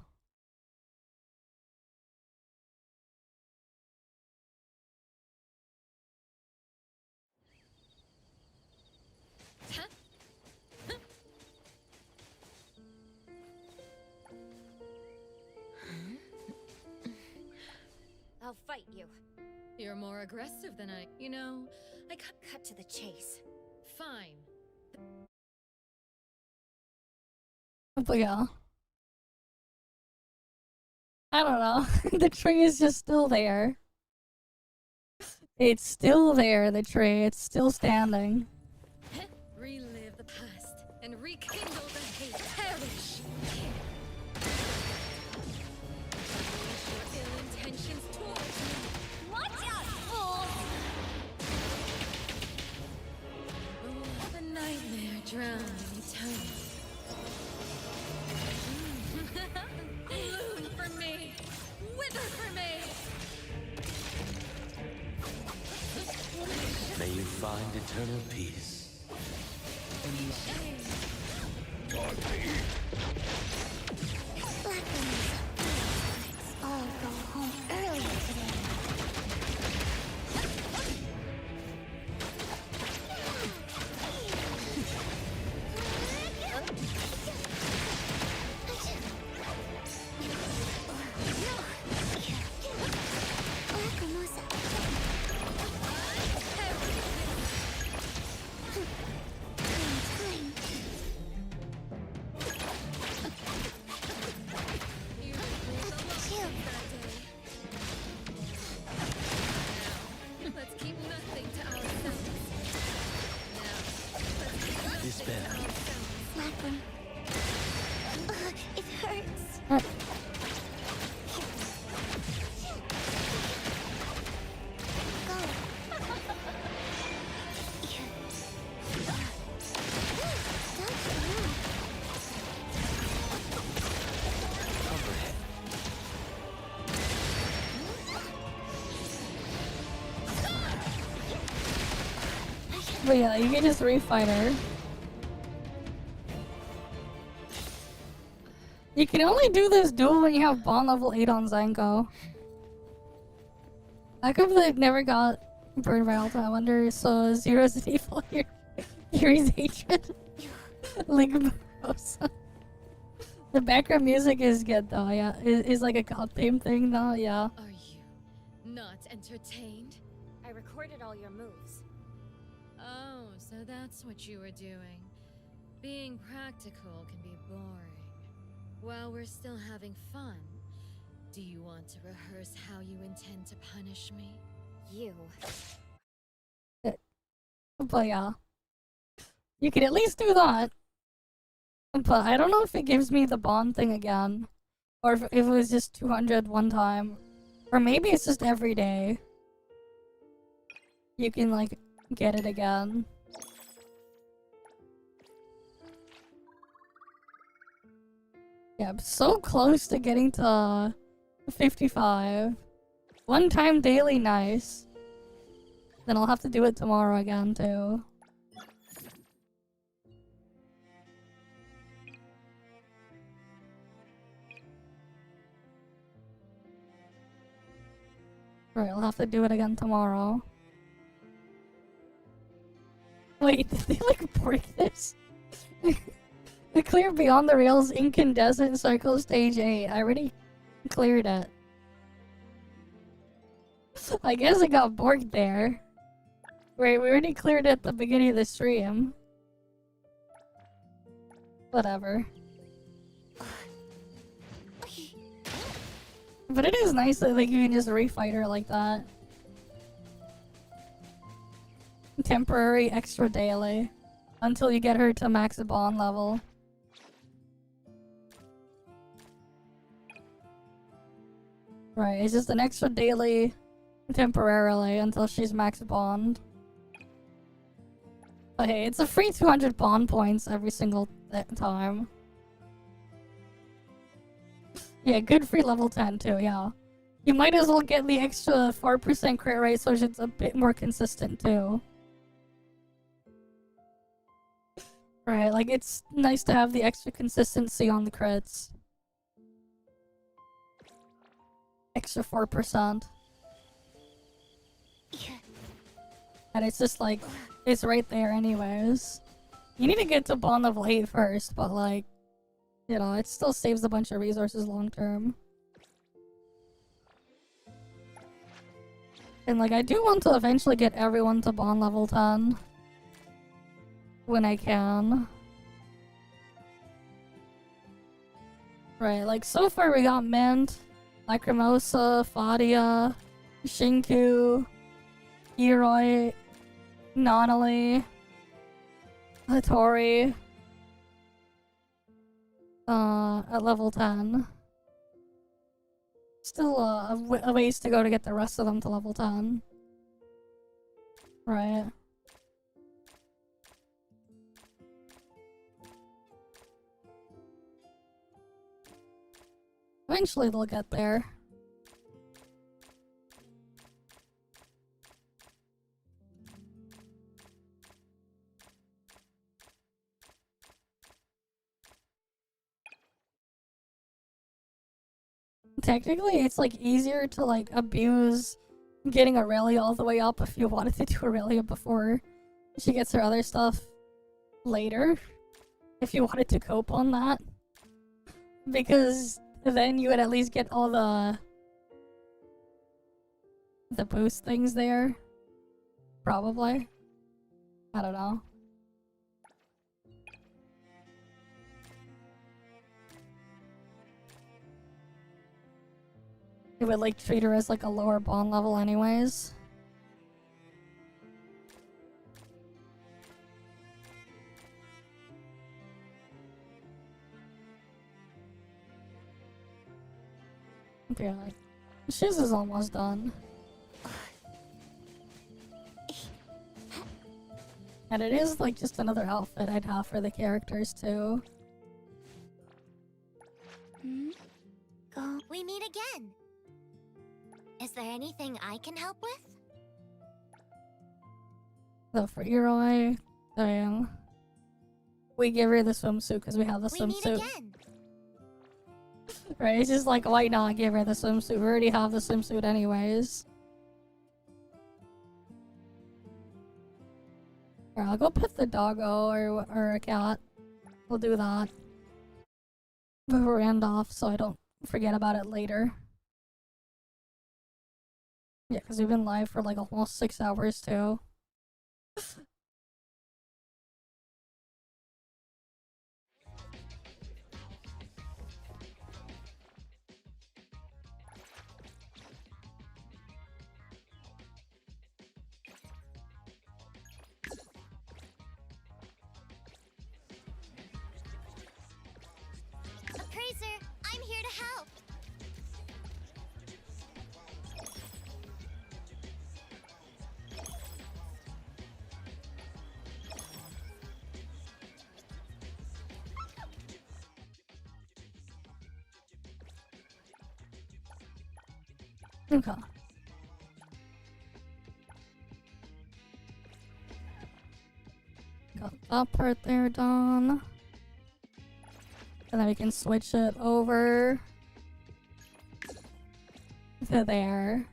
I'll fight you. You're more aggressive than I. You know, I Cut to the chase. fine. But yeah. I don't know. The tree is just still there. It's still there, the tree. It's still standing. Relive the past and rekindle the hate. Perish. Unleash your ill intentions towards me. Watch out, fool! The nightmare drowned in eternity. Bloom for me. Wither for me. May you find eternal peace. Let's all go home early today. despair. Slap him. Ugh, it hurts. Uh, Go. Don't move. Overhead. But yeah, you can just refight her. You can only do this duel when you have bond level 8 on Zankou. How come they never got burned by Alta? I wonder, so Zero's an evil here. Yuri's hatred. Link Barossa. The background music is good though, yeah. It's like a god theme thing though, yeah. Are you not entertained? I recorded all your moves. Oh, so that's what you were doing. Being practical can be boring. While we're still having fun, do you want to rehearse how you intend to punish me? You. But yeah. You can at least do that. But I don't know if it gives me the bond thing again. Or if it was just 200 one time. Or maybe it's just every day. You can like get it again. Yeah, I'm so close to getting to 55. One time daily, nice. Then I'll have to do it tomorrow again too. Right, I'll have to do it again tomorrow. Wait, did they like break this? The clear beyond the rails incandescent cycle stage 8. I already cleared it. I guess it got borked there. Wait, we already cleared it at the beginning of the stream. Whatever. But it is nice that like you can just refight her like that. Temporary extra daily. Until you get her to max bond level. Right, it's just an extra daily temporarily until she's max bond. But hey, it's a free 200 bond points every single time. Yeah, good free level 10 too, yeah. You might as well get the extra 4% crit rate so it's a bit more consistent too. Right, like it's nice to have the extra consistency on the crits. Extra 4%. And it's just like, it's right there anyways. You need to get to bond level 8 first, but like, you know, it still saves a bunch of resources long term. And like, I do want to eventually get everyone to bond level 10. When I can. Right, like so far we got Mint, Lacrimosa, Fadia, Shinku, Hiroi, Nonali, Hattori. At level 10. Still a ways to go to get the rest of them to level 10. Right. Eventually they'll get there. Technically, it's like easier to like abuse getting Aurelia all the way up if you wanted to do Aurelia before she gets her other stuff later. If you wanted to cope on that. Because then you would at least get all the boost things there. Probably. I don't know. It would like treat her as like a lower bond level anyways. Okay, Shiz is almost done. And it is like just another outfit I'd have for the characters too. Go. We meet again. Is there anything I can help with? So for Eroi, we give her the swimsuit because we have the We meet swimsuit. again. Right, it's just like, why not give her the swimsuit? We already have the swimsuit anyways. Alright, I'll go pet the doggo or a cat. We'll do that before we end off so I don't forget about it later. Yeah, because we've been live for like almost 6 hours too. Appraiser, I'm here to help. Okay. Got that part there done. And then we can switch it over to there.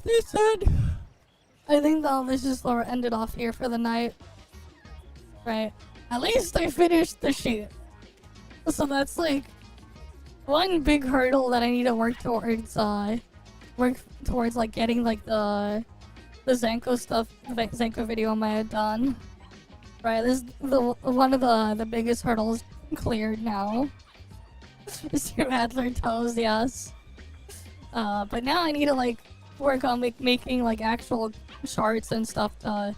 They said, I think that let's just end it off here for the night. Right. At least I finished the shoot. So that's like one big hurdle that I need to work towards like getting like the Zankou stuff, the Zankou video on my head done. Right, this is one of the biggest hurdles cleared now. Is your Adler toes, yes. But now I need to like work on making like actual charts and stuff to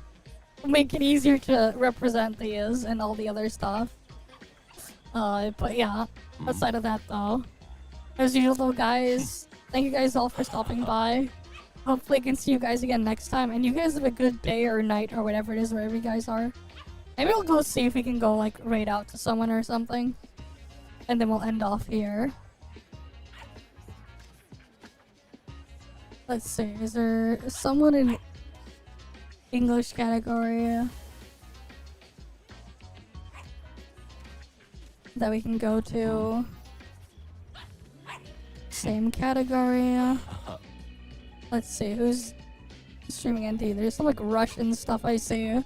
make it easier to represent these and all the other stuff. But yeah, outside of that though, as usual guys, thank you guys all for stopping by. Hopefully I can see you guys again next time, and you guys have a good day or night or whatever it is wherever you guys are. Maybe we'll go see if we can go like raid out to someone or something, and then we'll end off here. Let's see, is there someone in English category that we can go to? Same category. Let's see, who's streaming NTE? There's some like Russian stuff I see.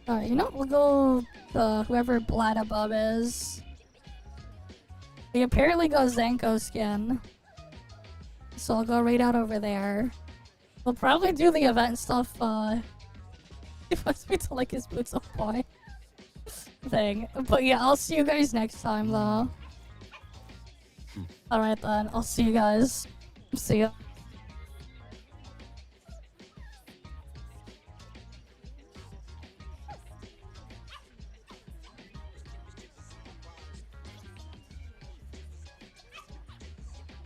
Alright, you know what? We'll go to whoever Bladabub is. He apparently got Zankou skin. So I'll go right out over there. We'll probably do the event stuff, he wants me to like his boots, oh boy. Thing. But yeah, I'll see you guys next time though. Alright then, I'll see you guys. See ya.